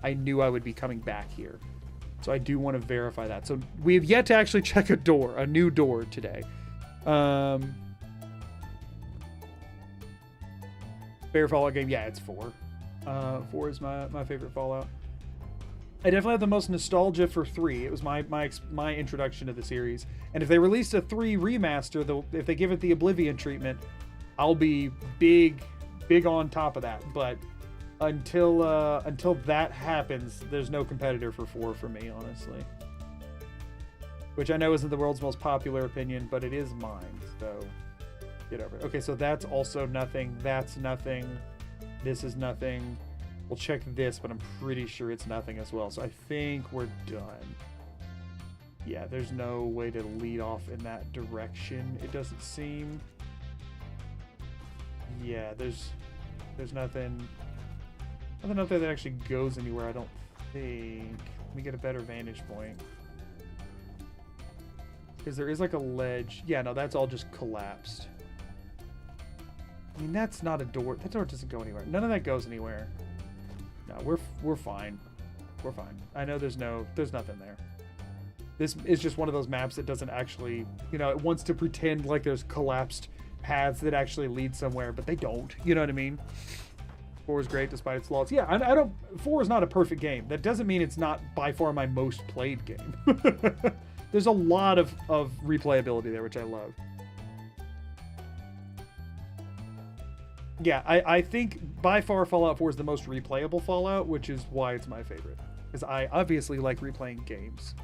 I knew I would be coming back here. So I do want to verify that. So we have yet to actually check a door, a new door today. Favorite Fallout game? Yeah, it's 4. 4 is my favorite Fallout. I definitely have the most nostalgia for 3. It was my introduction to the series. And if they released a 3 remaster, if they give it the Oblivion treatment, I'll be big on top of that. But until that happens, there's no competitor for 4 for me, honestly. Which I know isn't the world's most popular opinion, but it is mine. So get over it. Okay, so that's also nothing. That's nothing. This is nothing. We'll check this, but I'm pretty sure it's nothing as well. So I think we're done. Yeah, there's no way to lead off in that direction, it doesn't seem. Yeah, there's nothing up there that actually goes anywhere, I don't think. Let me get a better vantage point. Because there is like a ledge. Yeah, no, that's all just collapsed. I mean, that's not a door. That door doesn't go anywhere. None of that goes anywhere. No, we're fine. We're fine. I know there's nothing there. This is just one of those maps that doesn't actually, you know, it wants to pretend like there's collapsed paths that actually lead somewhere, but they don't. You know what I mean? 4 is great despite its flaws. Yeah, I don't. 4 is not a perfect game. That doesn't mean it's not by far my most played game. There's a lot of replayability there, which I love. Yeah, I think by far Fallout 4 is the most replayable Fallout, which is why it's my favorite. Because I obviously like replaying games.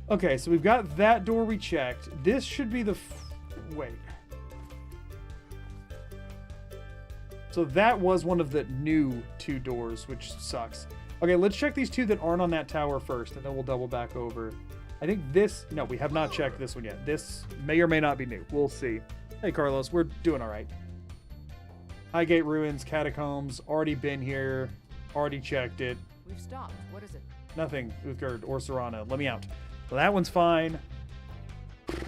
Okay, so we've got that door we checked. This should be the... wait. So that was one of the new 2 doors, which sucks. Okay, let's check these 2 that aren't on that tower first, and then we'll double back over. I think this... no, we have not checked this one yet. This may or may not be new. We'll see. Hey, Carlos, we're doing all right. Highgate Ruins, Catacombs, already been here, already checked it. We've stopped. What is it? Nothing, Uthgard or Serana. Let me out. Well, that one's fine.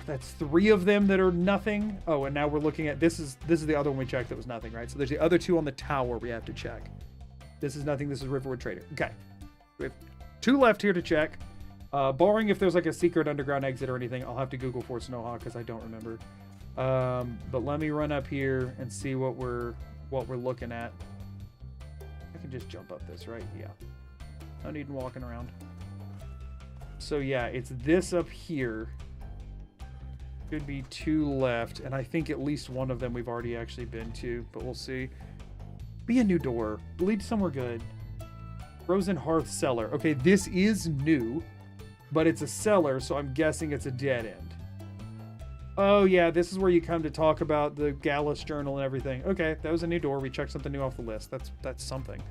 That's 3 of them that are nothing. Oh, and now we're looking at... This is the other one we checked that was nothing, right? So there's the other 2 on the tower we have to check. This is nothing. This is Riverwood Trader. Okay. We have 2 left here to check. Barring if there's like a secret underground exit or anything, I'll have to Google Fort Snowhawk because I don't remember. But let me run up here and see what we're looking at. I can just jump up this, right? Yeah. No need in walking around. So yeah, it's this up here. Could be 2 left, and I think at least one of them we've already actually been to, but we'll see. Be a new door. Lead somewhere good. Frozen Hearth Cellar. Okay, this is new, but it's a cellar, so I'm guessing it's a dead end. Oh yeah, this is where you come to talk about the Gallus Journal and everything. Okay, that was a new door. We checked something new off the list. That's something.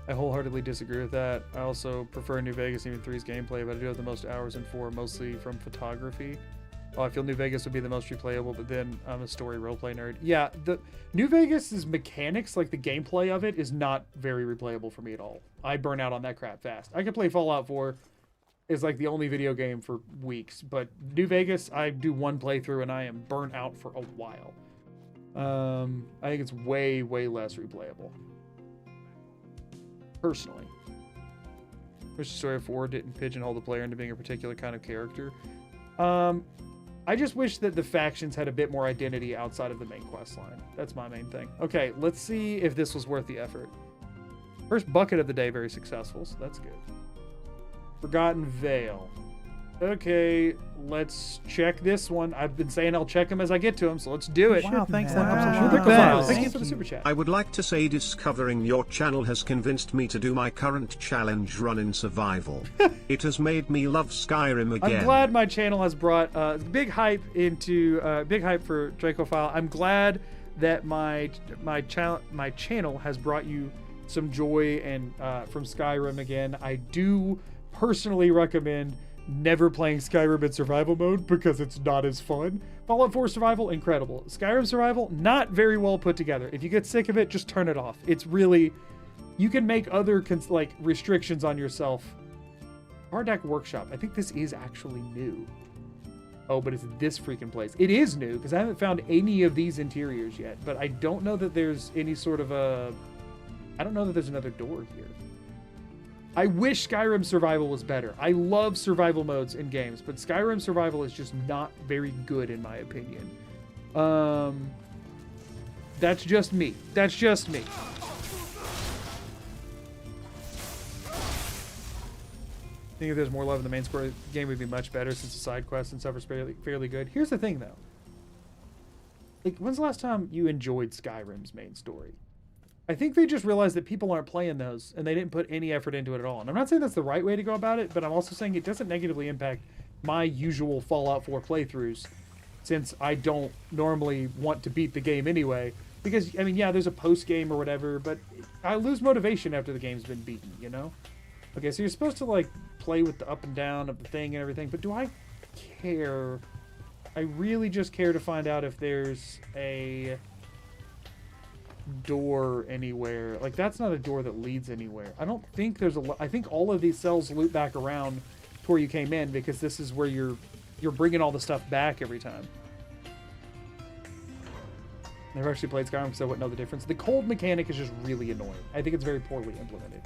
I wholeheartedly disagree with that. I also prefer New Vegas even 3's gameplay, but I do have the most hours in 4, mostly from photography. Oh, I feel New Vegas would be the most replayable, but then I'm a story roleplay nerd. Yeah, the New Vegas's mechanics, like the gameplay of it, is not very replayable for me at all. I burn out on that crap fast. I could play Fallout 4. It's like the only video game for weeks, but New Vegas, I do one playthrough and I am burnt out for a while. I think it's way, way less replayable. Personally. Wish the story of 4 didn't pigeonhole the player into being a particular kind of character. I just wish that the factions had a bit more identity outside of the main quest line. That's my main thing. Okay, let's see if this was worth the effort. First bucket of the day, very successful, so that's good. Forgotten Veil. Okay, let's check this one. I've been saying I'll check them as I get to them, so let's do it. Wow, thanks. That Wow. helps a lot. Wow. Thank you for the super chat. I would like to say discovering your channel has convinced me to do my current challenge run in survival. It has made me love Skyrim again. I'm glad my channel has brought big hype for Dracophile. I'm glad that my channel has brought you some joy and from Skyrim again. I do personally recommend never playing Skyrim in survival mode because it's not as fun. Fallout 4 survival, incredible. Skyrim survival, not very well put together. If you get sick of it, just turn it off. It's really, you can make other restrictions on yourself. Hardak Workshop, I think this is actually new. Oh, but it's this freaking place. It is new because I haven't found any of these interiors yet, but I don't know that there's any sort of I don't know that there's another door here. I wish Skyrim Survival was better. I love survival modes in games, but Skyrim Survival is just not very good in my opinion. That's just me. That's just me. I think if there's more love in the main story, the game would be much better since the side quests and stuff are fairly good. Here's the thing though. Like, when's the last time you enjoyed Skyrim's main story? I think they just realized that people aren't playing those, and they didn't put any effort into it at all. And I'm not saying that's the right way to go about it, but I'm also saying it doesn't negatively impact my usual Fallout 4 playthroughs, since I don't normally want to beat the game anyway. Because, I mean, yeah, there's a post-game or whatever, but I lose motivation after the game's been beaten, you know? Okay, so you're supposed to, like, play with the up and down of the thing and everything, but do I care? I really just care to find out if there's a door anywhere. Like, that's not a door that leads anywhere. I don't think there's I think all of these cells loop back around to where you came in, because this is where you're bringing all the stuff back every time. Never actually played Skyrim, so I wouldn't know the difference. The cold mechanic is just really annoying. I think it's very poorly implemented.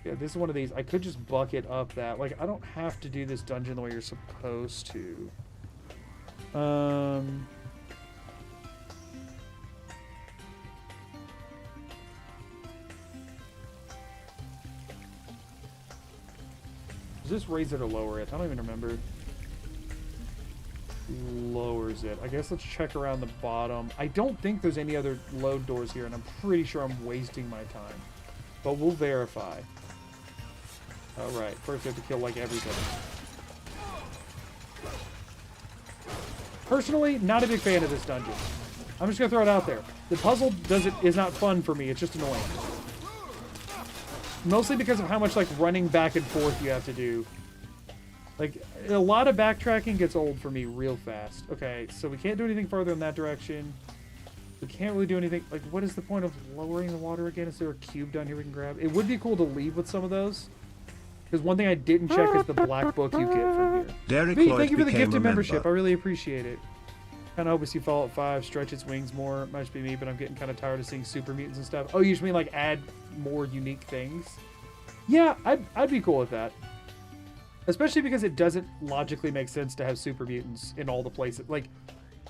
Yeah, this is one of these. I could just bucket up that. Like, I don't have to do this dungeon the way you're supposed to. Does this raise it or lower it? I don't even remember. Lowers it. I guess let's check around the bottom. I don't think there's any other load doors here, and I'm pretty sure I'm wasting my time. But we'll verify. Alright, first we have to kill, like, everything. Personally, not a big fan of this dungeon. I'm just gonna throw it out there. The puzzle is not fun for me, it's just annoying. Mostly because of how much, like, running back and forth you have to do. Like, a lot of backtracking gets old for me real fast. Okay, so we can't do anything further in that direction. We can't really do anything. Like, what is the point of lowering the water again? Is there a cube down here we can grab? It would be cool to leave with some of those. Because one thing I didn't check is the black book you get from here. Derek V, Lloyd thank you for the became gifted a membership. member. I really appreciate it. Kind of hope we see Fallout 5 stretch its wings more. It might just be me, but I'm getting kind of tired of seeing super mutants and stuff. Oh, you just mean like add more unique things? Yeah, I'd be cool with that. Especially because it doesn't logically make sense to have super mutants in all the places. Like,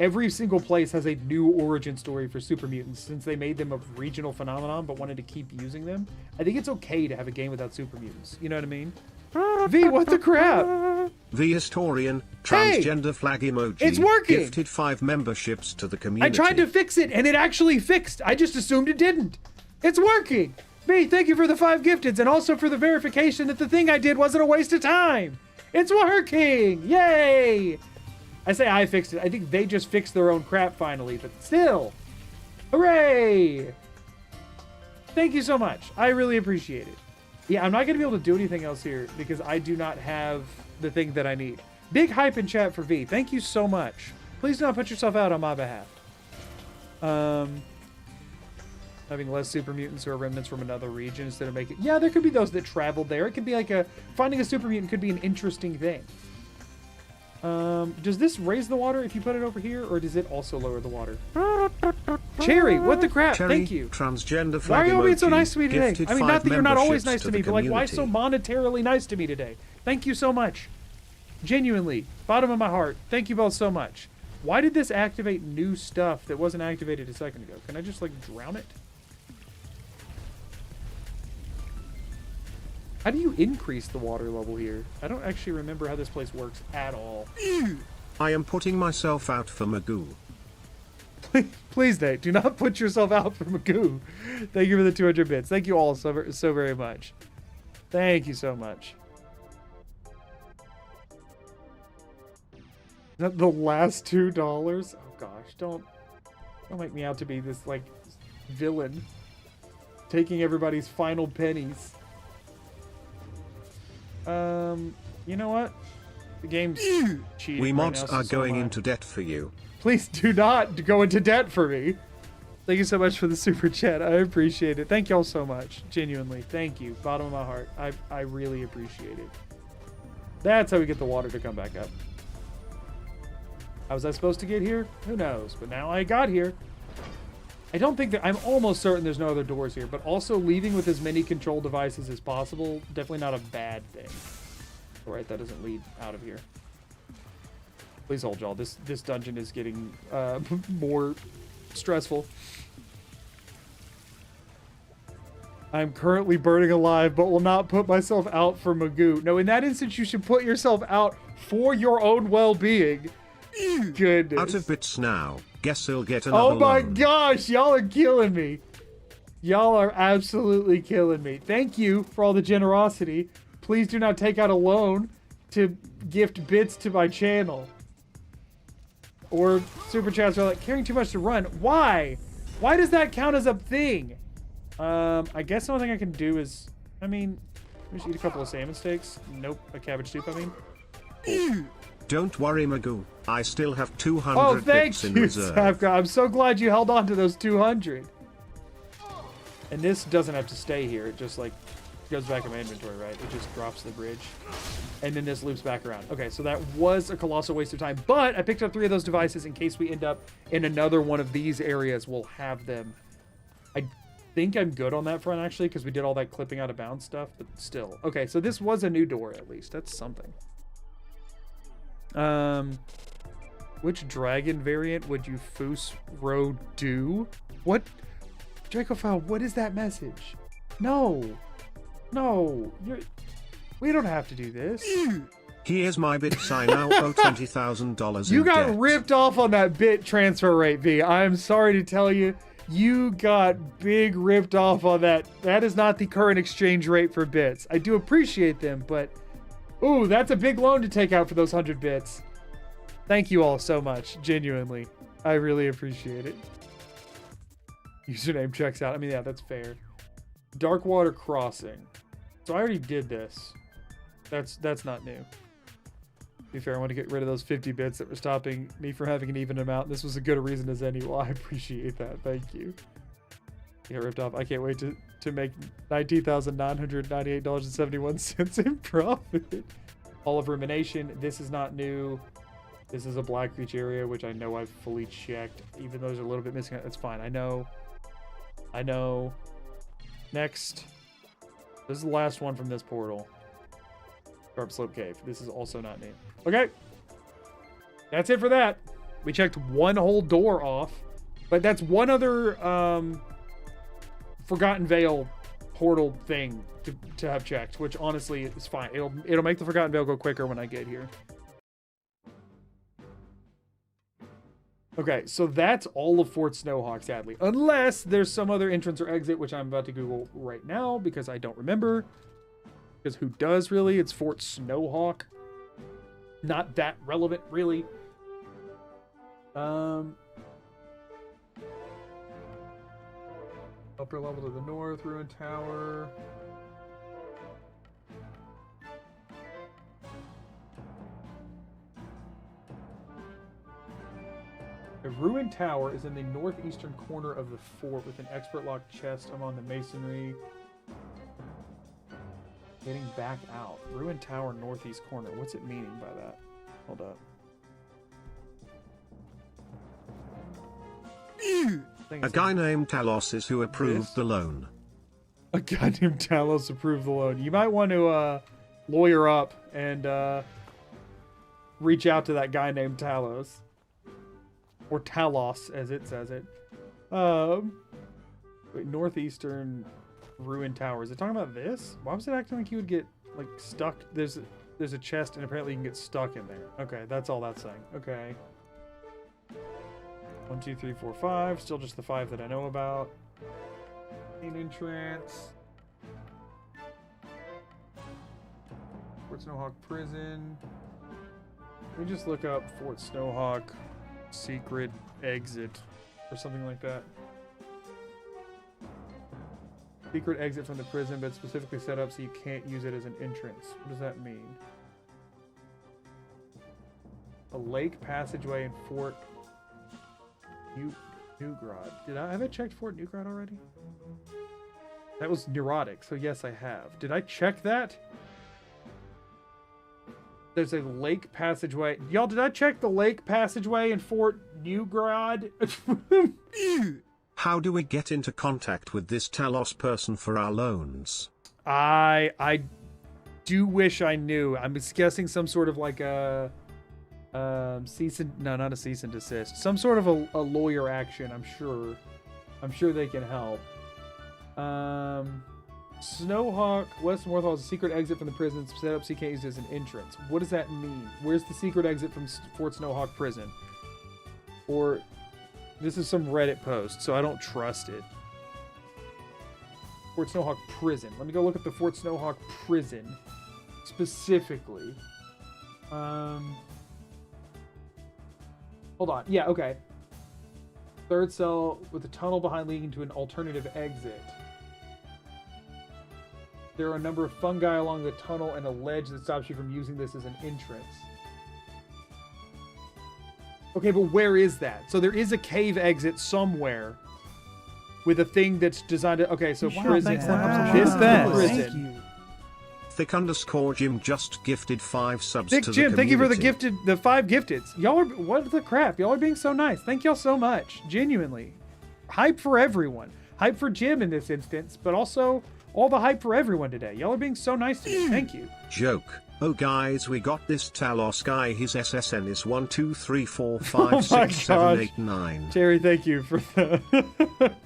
every single place has a new origin story for super mutants since they made them a regional phenomenon but wanted to keep using them. I think it's okay to have a game without super mutants. You know what I mean? V, what the crap? The Historian, transgender flag emoji, it's working! gifted 5 memberships to the community. I tried to fix it and it actually fixed. I just assumed it didn't. It's working. V, thank you for the 5 gifteds and also for the verification that the thing I did wasn't a waste of time. It's working! Yay! I say I fixed it. I think they just fixed their own crap finally, but still. Hooray! Thank you so much. I really appreciate it. Yeah, I'm not going to be able to do anything else here because I do not have the thing that I need. Big hype in chat for V. Thank you so much. Please do not put yourself out on my behalf. Having less super mutants or remnants from another region instead of making... Yeah, there could be those that traveled there. It could be like a... Finding a super mutant could be an interesting thing. Does this raise the water if you put it over here, or does it also lower the water? Cherry, what the crap? Cherry, Thank you. Transgender Why are you all being so emoji, nice to me today? gifted I mean, not that you're not always nice to me, but like, why community. so monetarily nice to me today? Thank you so much. Genuinely, bottom of my heart, thank you both so much. Why did this activate new stuff that wasn't activated a second ago? Can I just, like, drown it? How do you increase the water level here? I don't actually remember how this place works at all. I am putting myself out for Magoo. Please, Nate, do not put yourself out for Magoo. Thank you for the 200 bits. Thank you all so very much. Thank you so much. The last $2? Oh gosh, don't make me out to be this like villain taking everybody's final pennies. You know what? The game's cheating. We mods right now, are so going am I. into debt for you. Please do not go into debt for me. Thank you so much for the super chat. I appreciate it. Thank y'all so much. Genuinely. Thank you. Bottom of my heart. I really appreciate it. That's how we get the water to come back up. How was I supposed to get here? Who knows? But now I got here. I don't think that... I'm almost certain there's no other doors here, but also leaving with as many control devices as possible, definitely not a bad thing. All right, that doesn't lead out of here. Please hold, y'all. This dungeon is getting more stressful. I'm currently burning alive, but will not put myself out for Magoo. No, in that instance, you should put yourself out for your own well-being. Goodness. Out of bits now. Guess he'll get another Oh my loan. gosh, y'all are killing me. Y'all are absolutely killing me. Thank you for all the generosity. Please do not take out a loan to gift bits to my channel. Or super chats are like, carrying too much to run. Why? Why does that count as a thing? I guess the only thing I can do is, I mean, just eat a couple of salmon steaks. Nope, a cabbage soup, I mean. Don't worry, Magoo. I still have 200 bits in reserve. Sapka. I'm so glad you held on to those 200. And this doesn't have to stay here. It just, like, goes back in my inventory, right? It just drops the bridge. And then this loops back around. Okay, so that was a colossal waste of time. But I picked up 3 of those devices in case we end up in another one of these areas. We'll have them. I think I'm good on that front, actually, because we did all that clipping out of bounds stuff. But still. Okay, so this was a new door, at least. That's something. Which dragon variant would you Foos Row do? What? Dracophile, what is that message? No. No. We don't have to do this. Here's my bits. I now owe $20,000 You in got debt. ripped off on that bit transfer rate, V. I'm sorry to tell you. You got big ripped off on that. That is not the current exchange rate for bits. I do appreciate them, but... Ooh, that's a big loan to take out for those 100 bits. Thank you all so much. Genuinely. I really appreciate it. Username checks out. I mean, yeah, that's fair. Darkwater Crossing. So I already did this. That's not new. To be fair, I want to get rid of those 50 bits that were stopping me from having an even amount. This was as good a reason as any. Well, I appreciate that. Thank you. Get ripped off. I can't wait to make $19,998.71 in profit. Hall of Rumination. This is not new. This is a Black Reach area, which I know I've fully checked. Even though there's a little bit missing. That's fine. I know. Next. This is the last one from this portal. Sharp Slope Cave. This is also not new. Okay. That's it for that. We checked one whole door off. But that's one other Forgotten Vale portal thing to have checked, which honestly is fine. It'll make the Forgotten Vale go quicker when I get here. Okay, so that's all of Fort Snowhawk, sadly. Unless there's some other entrance or exit, which I'm about to Google right now because I don't remember. Because who does, really? It's Fort Snowhawk. Not that relevant, really. Upper level to the north, ruined tower. The ruined tower is in the northeastern corner of the fort with an expert lock chest among the masonry. Getting back out. Ruined tower, northeast corner. What's it meaning by that? Hold up. A guy named Talos is who approved the loan. A guy named Talos approved the loan. You might want to lawyer up and reach out to that guy named Talos. Or Talos, as it says it. Wait, northeastern ruined tower. Is it talking about this? Why was it acting like you would get, like, stuck? There's a chest, and apparently you can get stuck in there. Okay, that's all that's saying. Okay. 1, 2, 3, 4, 5. Still just the 5 that I know about. Main entrance. Fort Snowhawk Prison. Let me just look up Fort Snowhawk secret exit or something like that. Secret exit from the prison, but specifically set up so you can't use it as an entrance. What does that mean? A lake passageway in Fort Newgrad. Have I checked Fort Newgrad already? That was neurotic, so yes, I have. Did I check that? There's a lake passageway. Y'all, did I check the lake passageway in Fort Newgrad? How do we get into contact with this Talos person for our loans? I do wish I knew. I'm guessing some sort of like a cease and no, not a cease and desist. Some sort of a lawyer action. I'm sure they can help. Snowhawk West Northall is a secret exit from the prison set up so you can't use it as an entrance. What does that mean? Where's the secret exit from Fort Snowhawk Prison? Or this is some Reddit post, so I don't trust it. Fort Snowhawk Prison. Let me go look at the Fort Snowhawk Prison specifically. Hold on. Yeah, okay. Third cell with a tunnel behind leading to an alternative exit. There are a number of fungi along the tunnel and a ledge that stops you from using this as an entrance. Okay, but where is that? So there is a cave exit somewhere with a thing that's designed to... Okay, so prison. This Thank you. Thick_Jim just gifted 5 subs Thick to Jim, the thank you for community. the 5 gifteds. Y'all are... What the crap? Y'all are being so nice. Thank y'all so much. Genuinely. Hype for everyone. Hype for Jim in this instance, but also... all the hype for everyone today. Y'all are being so nice to me. Thank you. Joke. Oh guys, we got this Talos guy. His SSN is 1, 2, 3, 4, 5, 6, 7, 8, 9. Jerry, thank you for the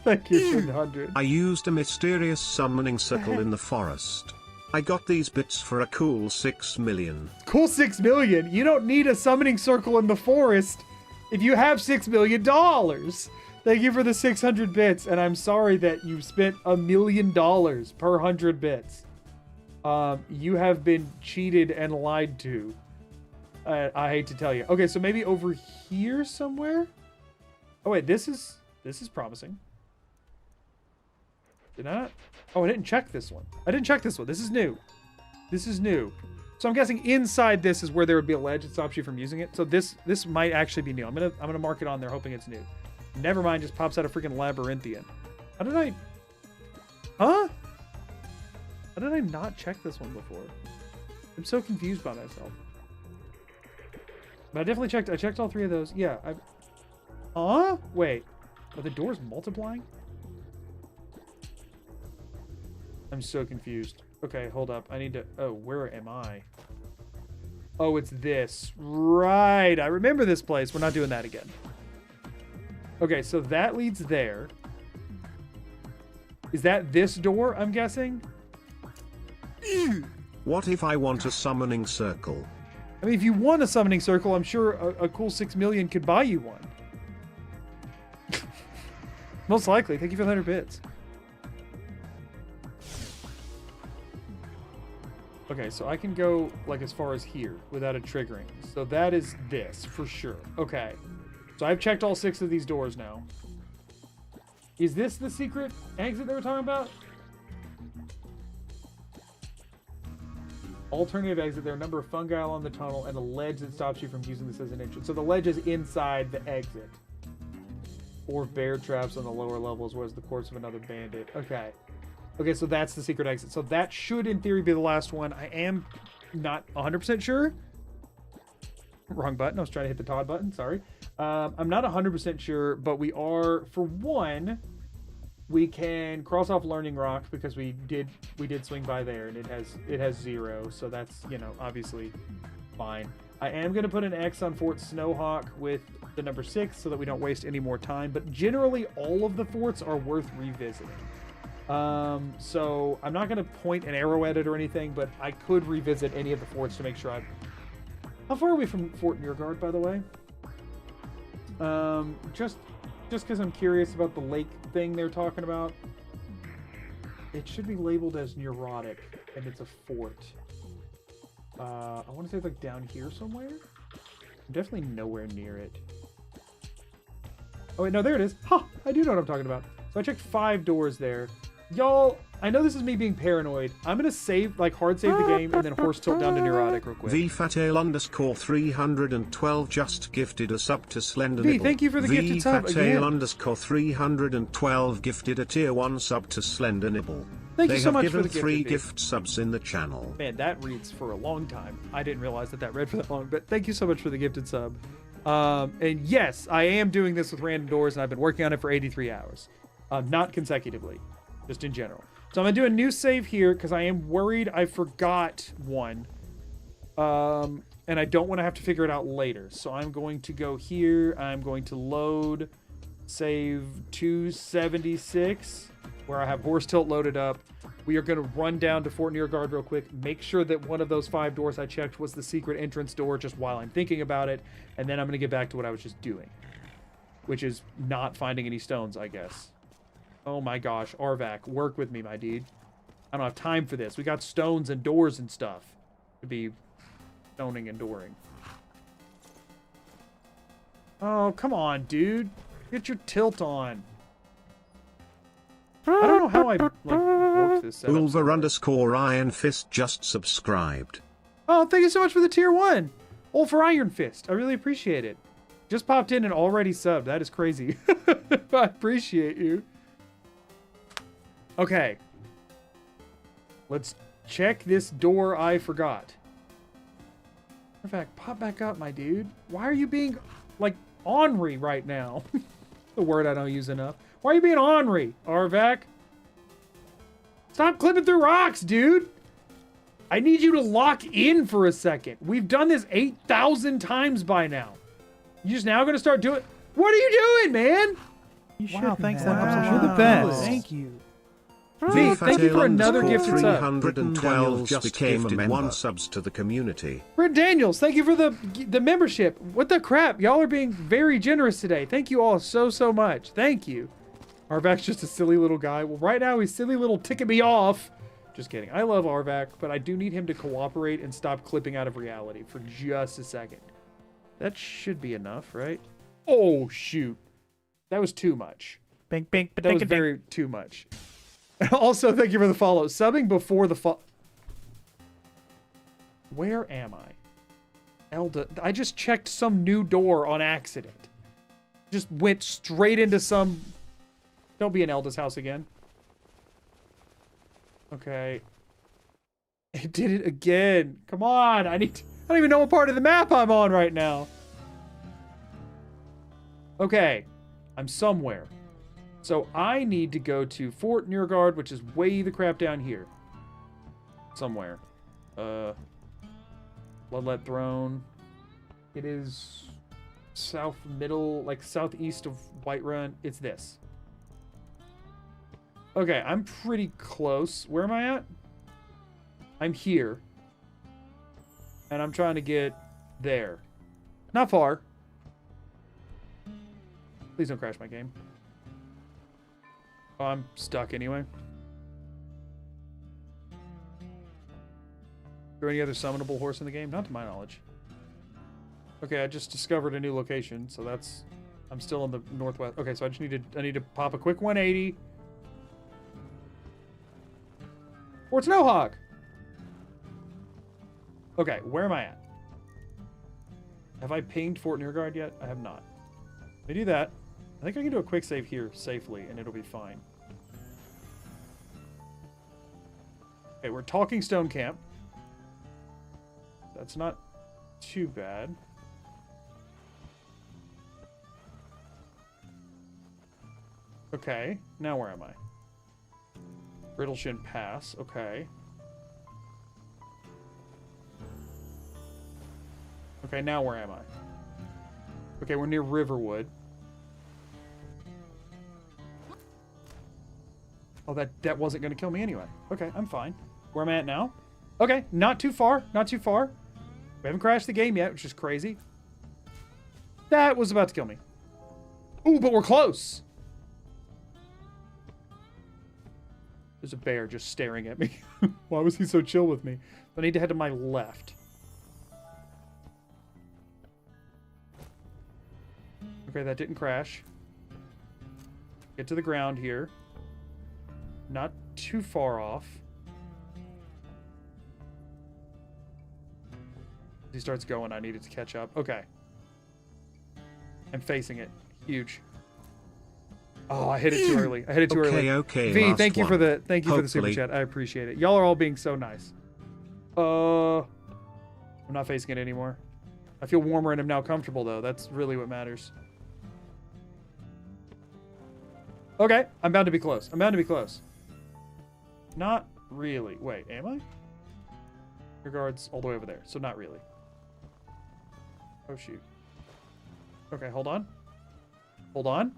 thank you for the 100. I used a mysterious summoning circle in the forest. I got these bits for a cool 6 million. Cool 6 million. You don't need a summoning circle in the forest if you have $6 million. Thank you for the 600 bits, and I'm sorry that you spent $1 million per 100 bits. You have been cheated and lied to. I hate to tell you. Okay, so maybe over here somewhere? Oh wait, this is promising. Did I not? Oh, I didn't check this one. I didn't check this one. This is new. This is new. So I'm guessing inside this is where there would be a ledge that stops you from using it. So this might actually be new. I'm gonna mark it on there hoping it's new. Never mind, just pops out a freaking labyrinthian. How did I... Huh? How did I not check this one before? I'm so confused by myself. But I definitely checked. I checked all 3 of those. Yeah. Huh? Wait. Are the doors multiplying? I'm so confused. Okay, hold up. I need to... Oh, where am I? Oh, it's this. Right. I remember this place. We're not doing that again. Okay, so that leads there. Is that this door, I'm guessing? What if I want a summoning circle? I mean, if you want a summoning circle, I'm sure a cool 6 million could buy you one. Most likely. Thank you for the 100 bits. Okay, so I can go, like, as far as here without it triggering. So that is this, for sure. Okay. So I've checked all 6 of these doors now. Is this the secret exit they were talking about? Alternative exit. There are a number of fungi along the tunnel and a ledge that stops you from using this as an entrance. So the ledge is inside the exit. Or bear traps on the lower level as well as the corpse of another bandit. Okay. Okay, so that's the secret exit. So that should, in theory, be the last one. I am not 100% sure. Wrong button. I was trying to hit the Todd button. Sorry. I'm not 100% sure, but we are, for one, we can cross off Learning Rock because we did swing by there and it has 0, so that's, you know, obviously fine. I am going to put an X on Fort Snowhawk with the number 6 so that we don't waste any more time, but generally all of the forts are worth revisiting. So I'm not going to point an arrow at it or anything, but I could revisit any of the forts to make sure I've... How far are we from Fort Nearguard, by the way? Just because I'm curious about the lake thing they're talking about. It should be labeled as neurotic, and it's a fort. I want to say it's like down here somewhere. I'm definitely nowhere near it. Oh wait, no, there it is. Ha! I do know what I'm talking about. So I checked 5 doors there. Y'all, I know this is me being paranoid. I'm gonna save, like, hard save the game and then horse tilt down to neurotic real quick. VFatale_312 just gifted a sub to Slender Nibble. Thank you for the gifted sub again. VFatale_312 gifted a tier 1 sub to Slender Nibble. Thank you so much for the given 3 gift subs in the channel. Man, that reads for a long time. I didn't realize that read for that long, but thank you so much for the gifted sub. And yes, I am doing this with random doors, and I've been working on it for 83 hours. Not consecutively, just in general. So I'm going to do a new save here because I am worried I forgot one. And I don't want to have to figure it out later. So I'm going to go here. I'm going to load save 276 where I have horse tilt loaded up. We are going to run down to Fort Nearguard real quick. Make sure that one of those 5 doors I checked was the secret entrance door just while I'm thinking about it. And then I'm going to get back to what I was just doing, which is not finding any stones, I guess. Oh my gosh, Arvac, work with me, my dude. I don't have time for this. We got stones and doors and stuff to be stoning and dooring. Oh, come on, dude. Get your tilt on. I don't know how I, like, worked this setup. Ulver_Iron Fist just subscribed. Oh, thank you so much for the tier 1. All for Iron Fist. I really appreciate it. Just popped in and already subbed. That is crazy. I appreciate you. Okay. Let's check this door I forgot. In fact, pop back up, my dude. Why are you being, like, ornery right now? The word I don't use enough. Why are you being ornery, Arvac? Stop clipping through rocks, dude. I need you to lock in for a second. We've done this 8,000 times by now. You just now gonna start doing... What are you doing, man? Wow, thanks. That helps a lot. You're the best. Thank you. V, thank you for another gifted sub. 312 just gifted 1 subs to the community. Britt Daniels, thank you for the membership. What the crap? Y'all are being very generous today. Thank you all so much. Thank you. Arvac's just a silly little guy. Well, right now he's silly little ticking me off. Just kidding. I love Arvac, but I do need him to cooperate and stop clipping out of reality for just a second. That should be enough, right? Oh, shoot. That was too much. Bink, bink, That was very too much. Also, thank you for the follow. Subbing before the Where am I? Elda. I just checked some new door on accident. Just went straight into some... Don't be in Elda's house again. Okay. It did it again. Come on. I don't even know what part of the map I'm on right now. Okay. I'm somewhere. So I need to go to Fort Nearguard, which is way the crap down here. Somewhere. Bloodlet Throne. It is south middle, like southeast of Whiterun. It's this. Okay, I'm pretty close. Where am I at? I'm here. And I'm trying to get there. Not far. Please don't crash my game. Oh, I'm stuck anyway. Are there any other summonable horse in the game? Not to my knowledge. Okay, I just discovered a new location, so that's I'm still in the northwest. Okay, so I need to pop a quick 180. Fort Snowhawk. Okay, where am I at? Have I pinged Fort Nearguard yet? I have not. Let me do that. I think I can do a quick save here safely, and it'll be fine. Okay, we're Talking Stone Camp. That's not too bad. Okay, now where am I? Brittleshin Pass, okay. Okay, now where am I? Okay, we're near Riverwood. Oh, that wasn't going to kill me anyway. Okay, I'm fine. Where am I at now? Okay, not too far. Not too far. We haven't crashed the game yet, which is crazy. That was about to kill me. Ooh, but we're close. There's a bear just staring at me. Why was he so chill with me? I need to head to my left. Okay, that didn't crash. Get to the ground here. Not too far off. He starts going, I needed to catch up. Okay. I'm facing it. Huge. Oh, I hit it too early. I hit it too early. Okay, V, thank you for the super Hopefully. chat. I appreciate it. Y'all are all being so nice. I'm not facing it anymore. I feel warmer and I'm now comfortable though. That's really what matters. Okay, I'm bound to be close. I'm bound to be close. Not really. Wait, am I? Regards all the way over there. So not really. Oh shoot. Okay, hold on. Hold on.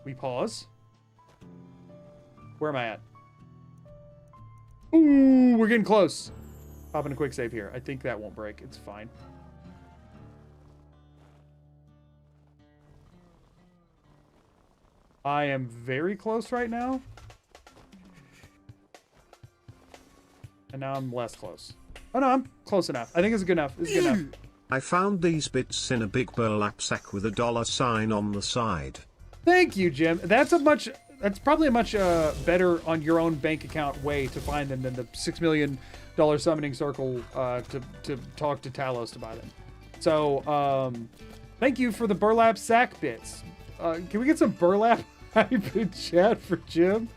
We pause. Where am I at? Ooh, we're getting close. Popping a quick save here. I think that won't break. It's fine. I am very close right now. And now I'm less close. Oh no, I'm close enough. I think it's good enough. It's good enough. I found these bits in a big burlap sack with a $sign on the side. Thank you, Jim. That's probably a much better on your own bank account way to find them than the $6 million summoning circle to talk to Talos to buy them. So, thank you for the burlap sack bits. Can we get some burlap hype in chat for Jim?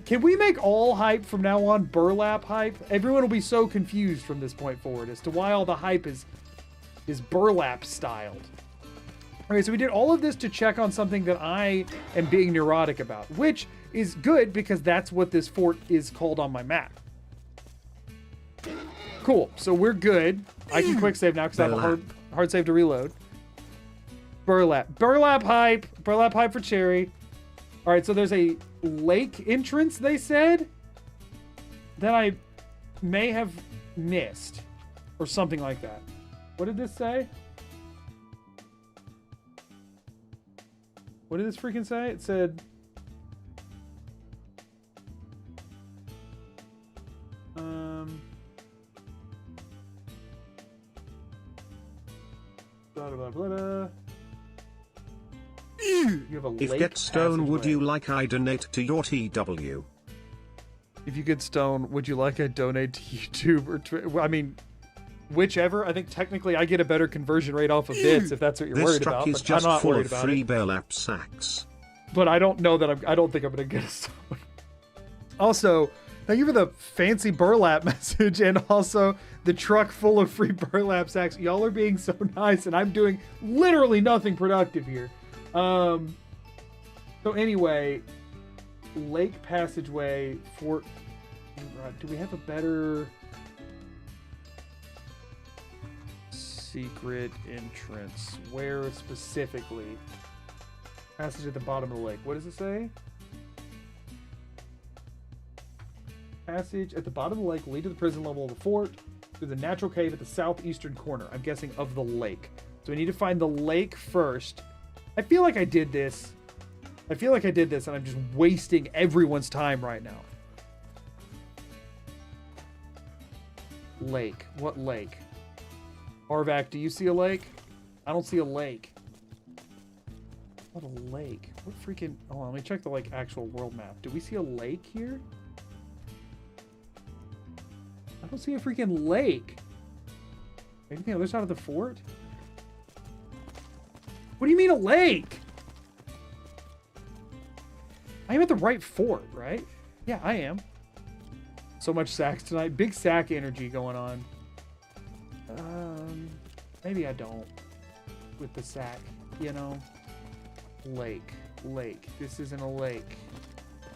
Can we make all hype from now on burlap hype? Everyone will be so confused from this point forward as to why all the hype is burlap styled. Okay, so we did all of this to check on something that I am being neurotic about, which is good because that's what this fort is called on my map. Cool, so we're good. I can quick save now because I have a hard save to reload. Burlap hype for Cherry. All right, so there's a lake entrance, they said, that I may have missed or something like that. What did this say? What did this freaking say? It said... Blah, blah, blah, blah. You have a If lake get stone, would passageway. you like I donate to your TW? If you get stone, would you like I donate to YouTube or well, I mean, whichever. I think technically I get a better conversion rate off of bits if that's what you're This worried truck about. is But just I'm not full worried of about free it. burlap sacks. But I don't know that I don't think I'm gonna get a stone. Also, thank you for the fancy burlap message and also the truck full of free burlap sacks. Y'all are being so nice, and I'm doing literally nothing productive here. So anyway, lake passageway for. Do we have a better secret entrance? Where specifically? Passage at the bottom of the lake. What does it say? Passage at the bottom of the lake lead to the prison level of the fort through the natural cave at the southeastern corner. I'm guessing of the lake. So we need to find the lake first. I feel like I did this. And I'm just wasting everyone's time right now. Lake. What lake? Arvac, do you see a lake? I don't see a lake. What a lake? What freaking... Hold on, let me check the, like, actual world map. Do we see a lake here? I don't see a freaking lake. Maybe the other side of the fort? What do you mean a lake? I am at the right fort, right? Yeah, I am. So much sacks tonight. Big sack energy going on. Maybe I don't. With the sack, you know? Lake. This isn't a lake.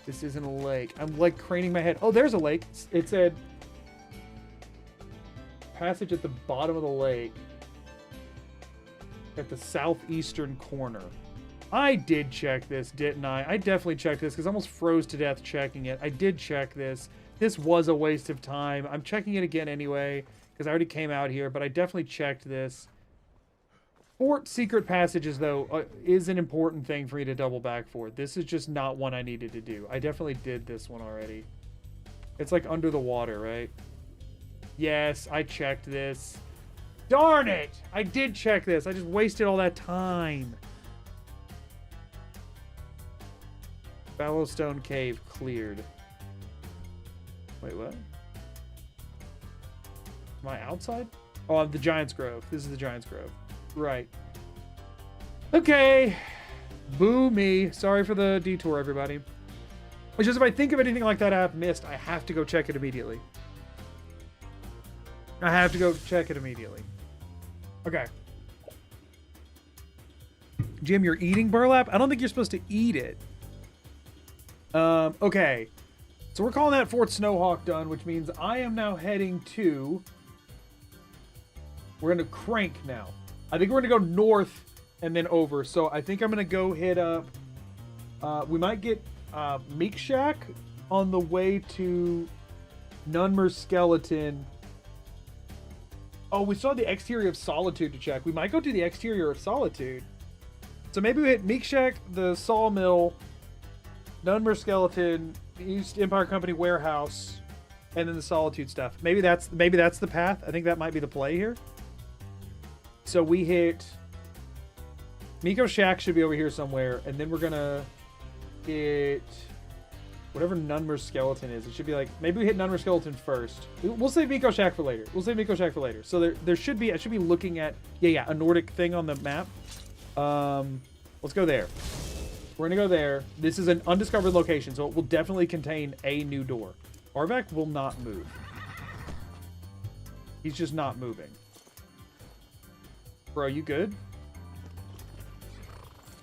This isn't a lake. I'm like craning my head. Oh, there's a lake. It said passage at the bottom of the lake at the southeastern corner. I did check this, didn't I? I definitely checked this because I almost froze to death checking it. I did check this. This was a waste of time. I'm checking it again anyway because I already came out here, but I definitely checked this. Fort secret passages, though, is an important thing for me to double back for. This is just not one I needed to do. I definitely did this one already. It's like under the water, right? Yes, I checked this. Darn it! I did check this. I just wasted all that time. Ballowstone Cave cleared. Wait, what? Am I outside? Oh, I'm the Giant's Grove. This is the Giant's Grove. Right. Okay. Boo me. Sorry for the detour, everybody. It's just if I think of anything like that I've missed, I have to go check it immediately. I have to go check it immediately. Okay. Jim, you're eating burlap? I don't think you're supposed to eat it. Okay. So we're calling that Fort Snowhawk done, which means I am now heading to... We're going to crank now. I think we're going to go north and then over. So I think I'm going to go hit up... we might get Meek Shack on the way to Nunmer Skeleton. Oh, we saw the exterior of Solitude to check. We might go to the exterior of Solitude. So maybe we hit Meek Shack, the Sawmill, Nunmer Skeleton, East Empire Company Warehouse, and then the Solitude stuff. Maybe that's the path. I think that might be the play here. So we hit Miko Shack should be over here somewhere, and then we're gonna hit whatever Nunmer Skeleton is. It should be like, maybe we hit Nunmer Skeleton first. We'll save Miko Shack for later. So there should be, I should be looking at, a Nordic thing on the map. Let's go there. We're gonna go there. This is an undiscovered location, so it will definitely contain a new door. Arvak will not move. He's just not moving. Bro, you good?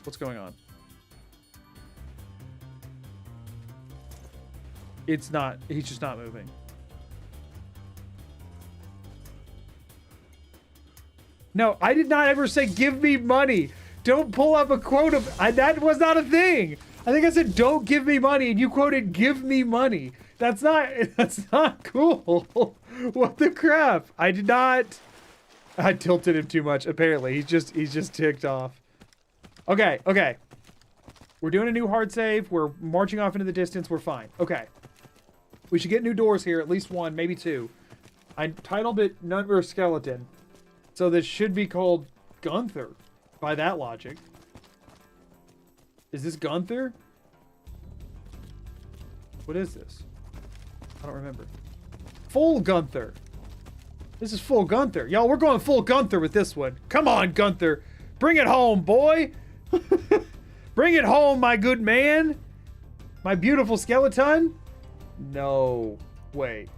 What's going on? It's not, he's just not moving. No, I did not ever say give me money. Don't pull up a quote of, that was not a thing. I think I said don't give me money and you quoted give me money. That's not cool. What the crap? I did not. I tilted him too much. Apparently, he's just ticked off. Okay. We're doing a new hard save. We're marching off into the distance. We're fine. Okay. We should get new doors here, at least one, maybe two. I titled it Nunmer Skeleton. So this should be called Gunther, by that logic. Is this Gunther? What is this? I don't remember. Full Gunther. This is full Gunther. Y'all, we're going full Gunther with this one. Come on, Gunther. Bring it home, boy. Bring it home, my good man. My beautiful skeleton. No. Wait.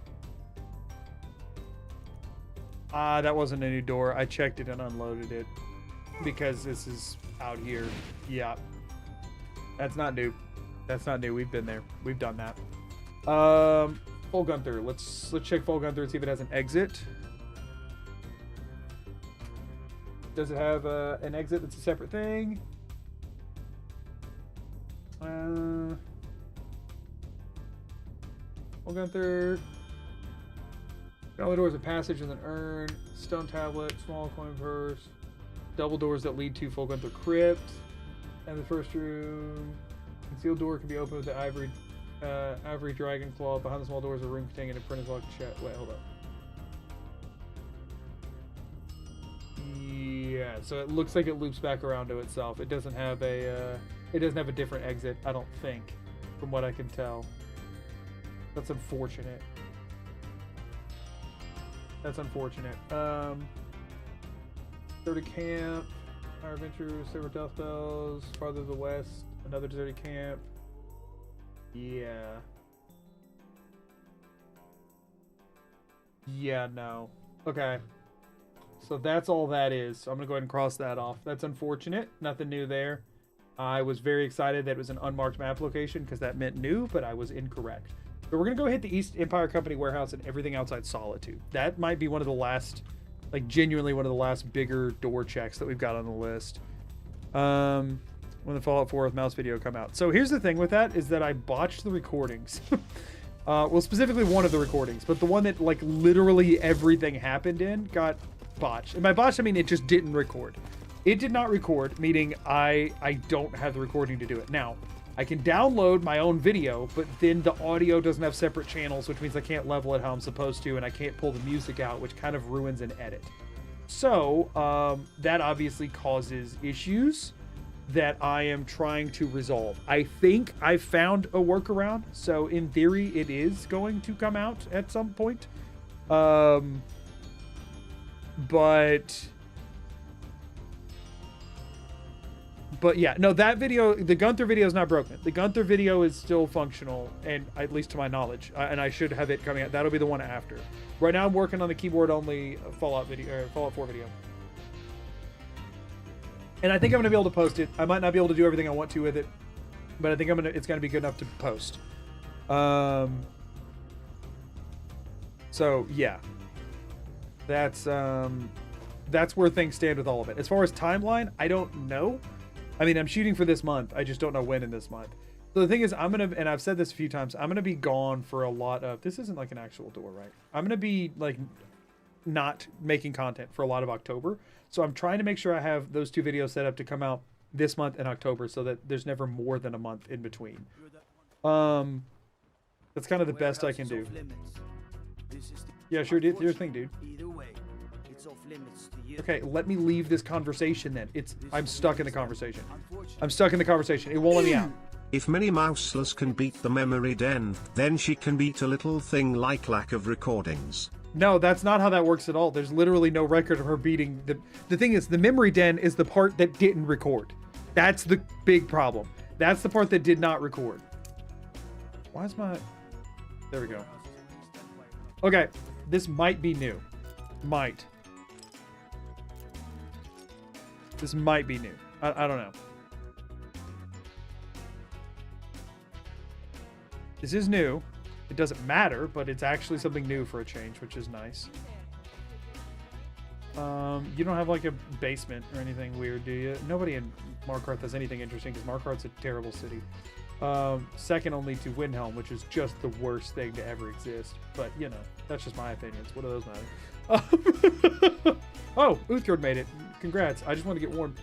That wasn't a new door. I checked it and unloaded it. Because this is out here. Yeah. That's not new. That's not new. We've been there. We've done that. Full Gunther. Let's check Full Gunther and see if it has an exit. Does it have an exit that's a separate thing? Full Gunther. All the doors, a passage and an urn, stone tablet, small coin purse, double doors that lead to Full Gunther crypt, and the first room. Concealed door can be opened with the ivory dragon claw. Behind the small door is a room containing a printed locked chest. Wait, hold up. Yeah. Yeah, so it looks like it loops back around to itself. It doesn't have a different exit, I don't think, from what I can tell. That's unfortunate. That's unfortunate. Go to camp. Our adventures, silver death bells, farther to the west, another deserted camp. Yeah. Yeah, no. Okay. So that's all that is. So I'm going to go ahead and cross that off. That's unfortunate. Nothing new there. I was very excited that it was an unmarked map location because that meant new, but I was incorrect. So we're going to go hit the East Empire Company warehouse and everything outside Solitude. That might be one of the last, like genuinely one of the last bigger door checks that we've got on the list. When the Fallout 4 mouse video come out. So here's the thing with that is that I botched the recordings. Well, specifically one of the recordings, but the one that like literally everything happened in got botched. And by botched, I mean it just didn't record. It did not record, meaning I don't have the recording to do it. Now, I can download my own video, but then the audio doesn't have separate channels, which means I can't level it how I'm supposed to, and I can't pull the music out, which kind of ruins an edit. So, that obviously causes issues that I am trying to resolve. I think I found a workaround, so in theory it is going to come out at some point. But yeah, no, that video, the Gunther video is not broken. The Gunther video is still functional, and at least to my knowledge, and I should have it coming out. That'll be the one after. Right now I'm working on the keyboard-only Fallout 4 video. And I think I'm going to be able to post it. I might not be able to do everything I want to with it, but I think it's going to be good enough to post. So yeah, that's where things stand with all of it. As far as timeline, I don't know. I mean, I'm shooting for this month. I just don't know when in this month. So the thing is, and I've said this a few times, I'm going to be gone for a lot of, this isn't like an actual door, right? I'm going to be like not making content for a lot of October. So I'm trying to make sure I have those two videos set up to come out this month in October so that there's never more than a month in between. That's kind of the best I can do. Yeah, sure, do your thing, dude. Okay, let me leave this conversation then. I'm stuck in the conversation. I'm stuck in the conversation. It won't let me out. If Minnie Mouseless can beat the memory den, then she can beat a little thing like lack of recordings. No, that's not how that works at all. There's literally no record of her beating the thing is, the memory den is the part that didn't record. That's the big problem. That's the part that did not record. Why is my... There we go. Okay, this might be new. Might. This might be new. I don't know. This is new. It doesn't matter, but it's actually something new for a change, which is nice. You don't have like a basement or anything weird, do you? Nobody in Markarth has anything interesting because Markarth's a terrible city. Second only to Windhelm, which is just the worst thing to ever exist. But, you know, that's just my opinions. What do those matter? Oh, Uthgard made it. Congrats. I just want to get warm.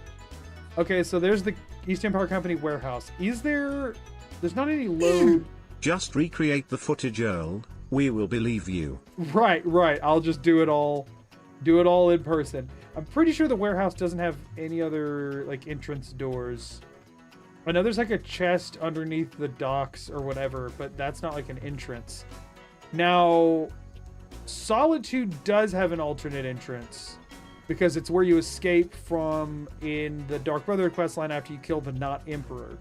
Okay, so there's the East Empire Company warehouse. There's not any load... Just recreate the footage, Earl. We will believe you. Right. I'll just do it all in person. I'm pretty sure the warehouse doesn't have any other like entrance doors. I know there's like a chest underneath the docks or whatever, but that's not like an entrance. Now, Solitude does have an alternate entrance because it's where you escape from in the Dark Brotherhood questline after you kill the Not Emperor.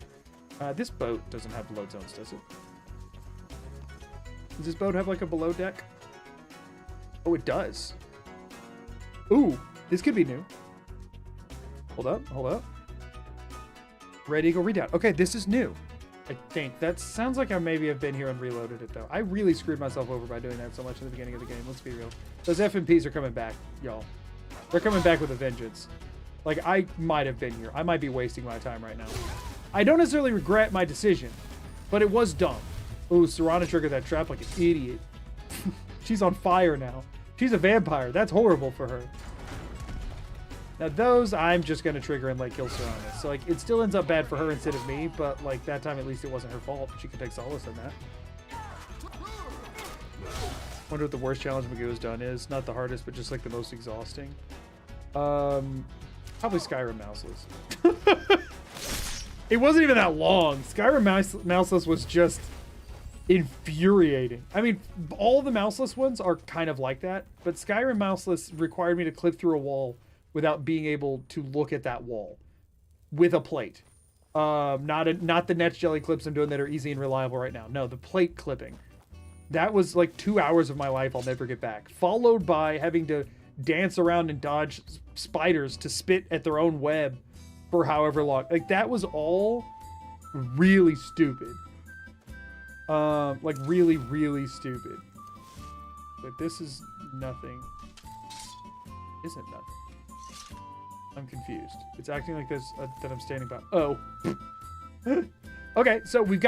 This boat doesn't have load zones, does it? Does this boat have like a below deck? Oh, it does. Ooh, this could be new. Hold up. Red Eagle Redoubt. Okay, this is new. I think. That sounds like I maybe have been here and reloaded it, though. I really screwed myself over by doing that so much at the beginning of the game. Let's be real. Those FMPs are coming back, y'all. They're coming back with a vengeance. Like, I might have been here. I might be wasting my time right now. I don't necessarily regret my decision, but it was dumb. Ooh, Serana triggered that trap like an idiot. She's on fire now. She's a vampire. That's horrible for her. Now those, I'm just going to trigger and like kill Serana. So like, it still ends up bad for her instead of me, but like that time at least it wasn't her fault. She can take solace in that. Wonder what the worst challenge MAGOO's done is. Not the hardest, but just like the most exhausting. Probably Skyrim Mouseless. It wasn't even that long. Skyrim Mouseless was just infuriating. I mean, all the Mouseless ones are kind of like that, but Skyrim Mouseless required me to clip through a wall without being able to look at that wall with a plate. Not the netch jelly clips I'm doing that are easy and reliable right now. No, the plate clipping. That was like 2 hours of my life I'll never get back. Followed by having to dance around and dodge spiders to spit at their own web for however long. Like, that was all really stupid. Like, really, really stupid. But this is nothing. Isn't nothing. I'm confused. It's acting like this, that I'm standing by. Oh. Okay, so we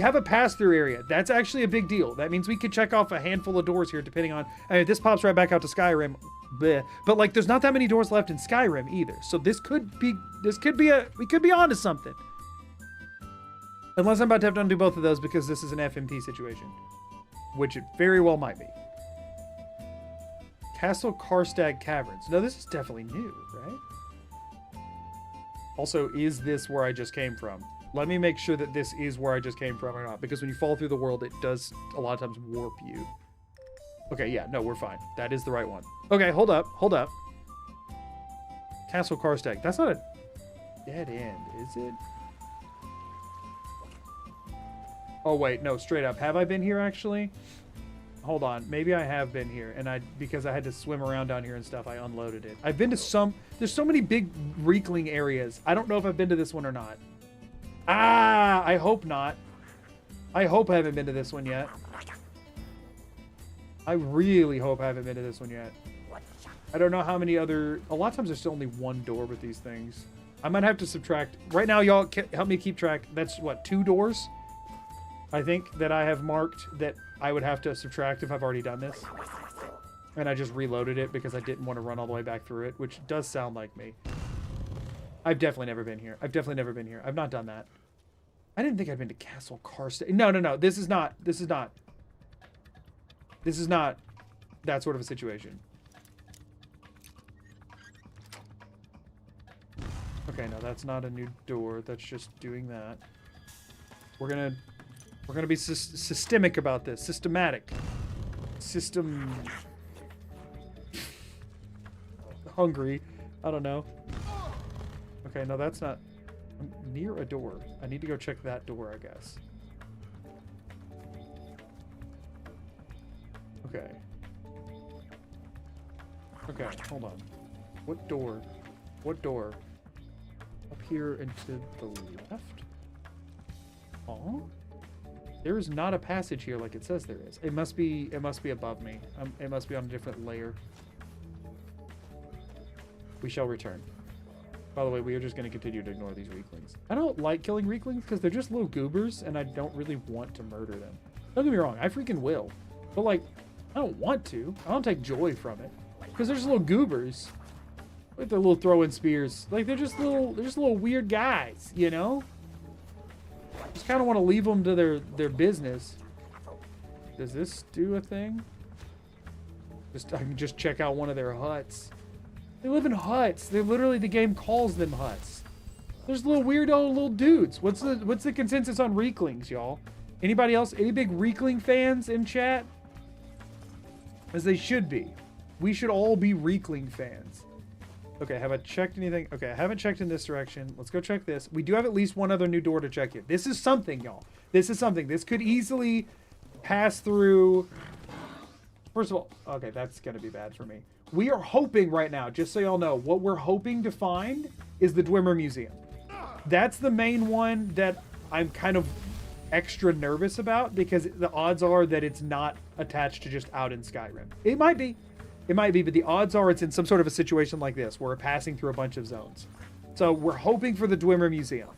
have a pass-through area. That's actually a big deal. That means we could check off a handful of doors here, depending on... I mean, this pops right back out to Skyrim. Bleh. But, like, there's not that many doors left in Skyrim, either. So we could be onto something. Unless I'm about to have to undo both of those because this is an FMP situation. Which it very well might be. Castle Karstag Caverns. No, this is definitely new, right? Also, is this where I just came from? Let me make sure that this is where I just came from or not, because when you fall through the world, it does a lot of times warp you. Okay, yeah, no, we're fine. That is the right one. Okay, hold up. Castle Karstag. That's not a dead end, is it? Oh, wait, no, straight up. Have I been here, actually? Hold on. Maybe I have been here, and because I had to swim around down here and stuff, I unloaded it. I've been to there's so many big Reekling areas. I don't know if I've been to this one or not. Ah, I hope not. I hope I haven't been to this one yet. I really hope I haven't been to this one yet. I don't know how many other... A lot of times there's still only one door with these things. I might have to subtract... Right now, y'all help me keep track. That's, what, 2 doors? I think that I have marked that I would have to subtract if I've already done this. And I just reloaded it because I didn't want to run all the way back through it, which does sound like me. I've definitely never been here. I've not done that. I didn't think I'd been to Castle Karstag. No. This is not that sort of a situation. Okay, no, that's not a new door. That's just doing that. We're gonna be systemic about this. Systematic. Hungry. I don't know. Okay, no, that's not... I'm near a door. I need to go check that door, I guess. Okay. Okay, hold on. What door? Up here and to the left? Oh? There is not a passage here like it says there is. It must be above me. It must be on a different layer. We shall return. By the way, we are just going to continue to ignore these Reeklings. I don't like killing Reeklings because they're just little goobers and I don't really want to murder them. Don't get me wrong, I freaking will. But, like, I don't want to. I don't take joy from it. Because they're just little goobers. With their little throwing spears. Like, they're just little weird guys, you know? Just kind of want to leave them to their business. Does this do a thing? I can just check out one of their huts. They live in huts. They're literally, the game calls them huts. There's little weirdo little dudes. What's the consensus on Reeklings, y'all? Anybody else? Any big Reekling fans in chat? As they should be. We should all be Reekling fans. Okay, have I checked anything? Okay, I haven't checked in this direction. Let's go check this. We do have at least one other new door to check here. This is something, y'all. This is something. This could easily pass through... First of all, okay, that's going to be bad for me. We are hoping right now, just so y'all know, what we're hoping to find is the Dwemer Museum. That's the main one that I'm kind of extra nervous about because the odds are that it's not attached to just out in Skyrim. It might be, but the odds are it's in some sort of a situation like this where we're passing through a bunch of zones. So we're hoping for the Dwemer Museum.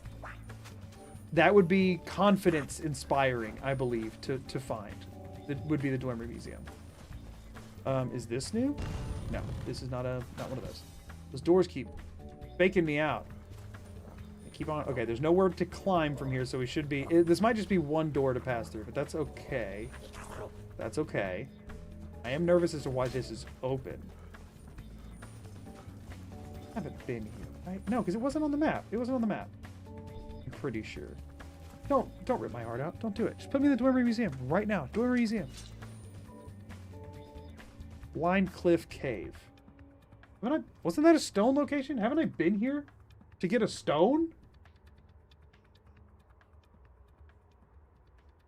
That would be confidence inspiring, I believe, to find. That would be the Dwemer Museum. Is this new? No, this is not one of those. Those doors keep faking me out. They keep on. Okay, there's nowhere to climb from here, so we should be. This might just be one door to pass through, but that's okay. That's okay. I am nervous as to why this is open. I haven't been here right? No, because it wasn't on the map. It wasn't on the map. I'm pretty sure. Don't rip my heart out. Don't do it. Just put me in the Dwemer Museum right now. Dwemer Museum. Blind Cliff Cave. Wasn't that a stone location? Haven't I been here to get a stone?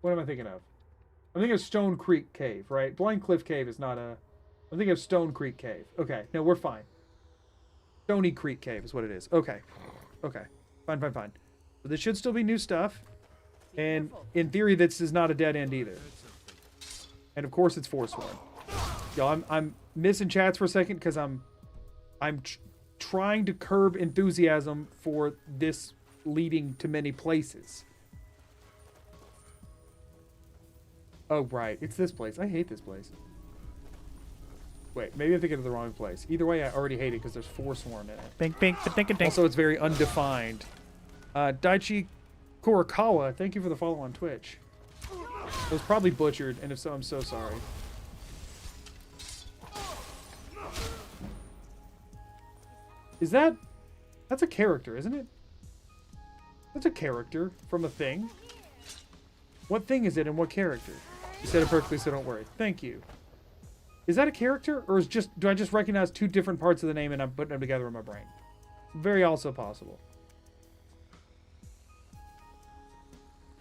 What am I thinking of? I'm thinking of Stone Creek Cave, right? Blind Cliff Cave is not a... I'm thinking of Stone Creek Cave. Okay, no, we're fine. Stony Creek Cave is what it is. Okay. Okay. Fine. But there should still be new stuff. And in theory, this is not a dead end either. And of course, it's Forsworn. Y'all, I'm missing chats for a second because I'm trying to curb enthusiasm for this leading to many places. Oh, right. It's this place. I hate this place. Wait, maybe I'm thinking of the wrong place. Either way, I already hate it because there's Forsworn in it. Bink, bink, dink, dink. Also, it's very undefined. Daichi Kurakawa, thank you for the follow on Twitch. It was probably butchered, and if so, I'm so sorry. Is that... That's a character, isn't it? That's a character from a thing. What thing is it and what character? You said it perfectly, so don't worry. Thank you. Is that a character, or is do I just recognize two different parts of the name and I'm putting them together in my brain? Very also possible.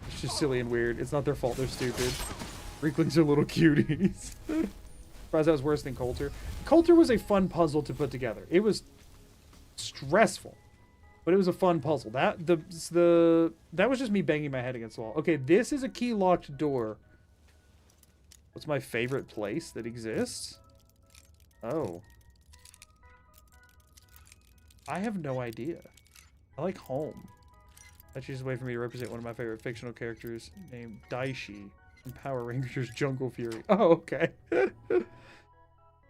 It's just silly and weird. It's not their fault they're stupid. Freaklings are little cuties. Surprised that was worse than Coulter. Coulter was a fun puzzle to put together. It was stressful, but it was a fun puzzle. That was just me banging my head against the wall. Okay, this is a key locked door. What's my favorite place that exists? Oh. I have no idea. I like home. That's just a way for me to represent one of my favorite fictional characters named Daishi from Power Rangers Jungle Fury. Oh, okay.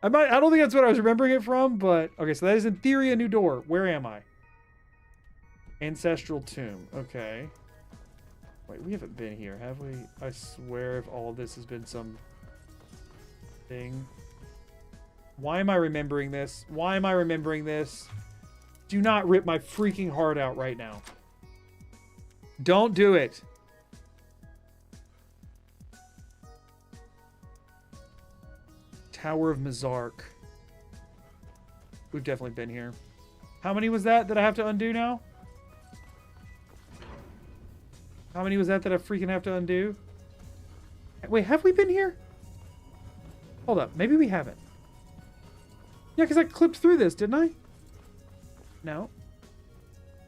I don't think that's what I was remembering it from, but... Okay, so that is in theory a new door. Where am I? Ancestral Tomb. Okay. Wait, we haven't been here, have we? I swear if all this has been some... thing. Why am I remembering this? Why am I remembering this? Do not rip my freaking heart out right now. Don't do it. Tower of Mizark. We've definitely been here. How many was that I have to undo now? How many was that I freaking have to undo? Wait, have we been here? Hold up. Maybe we haven't. Yeah, because I clipped through this, didn't I? No.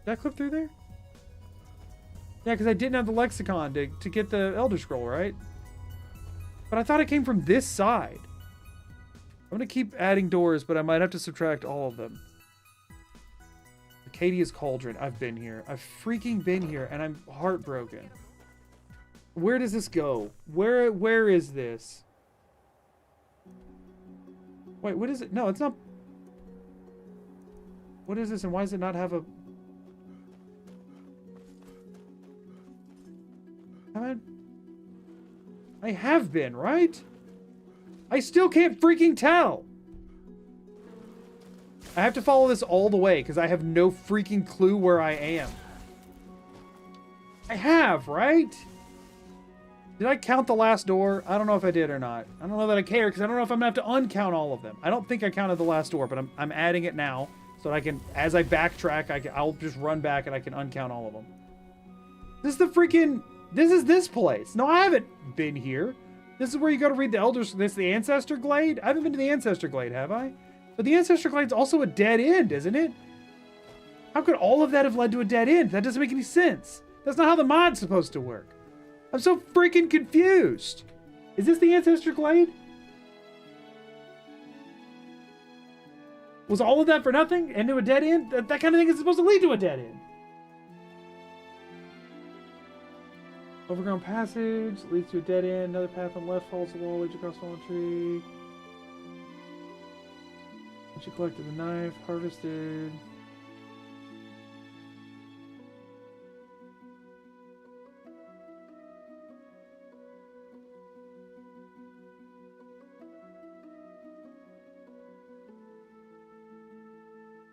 Did I clip through there? Yeah, because I didn't have the lexicon to get the Elder Scroll, right? But I thought it came from this side. I'm going to keep adding doors, but I might have to subtract all of them. Arcadia's Cauldron. I've been here. I've freaking been here, and I'm heartbroken. Where does this go? Where is this? Wait, what is it? No, it's not... What is this, and why does it not have a... I have been, right? I still can't freaking tell. I have to follow this all the way because I have no freaking clue where I am. I have, right? Did I count the last door? I don't know if I did or not. I don't know that I care because I don't know if I'm going to have to uncount all of them. I don't think I counted the last door, but I'm adding it now so that I can, as I backtrack, I'll just run back and I can uncount all of them. This is the freaking... This is this place. No, I haven't been here. This is where you go to read the Elders. This is the Ancestor Glade? I haven't been to the Ancestor Glade, have I? But the Ancestor Glade's also a dead end, isn't it? How could all of that have led to a dead end? That doesn't make any sense. That's not how the mod's supposed to work. I'm so freaking confused. Is this the Ancestor Glade? Was all of that for nothing? And to a dead end? That kind of thing is supposed to lead to a dead end. Overgrown passage leads to a dead end. Another path on the left follows the wall, leads across a fallen tree. Once you collected the knife, harvested.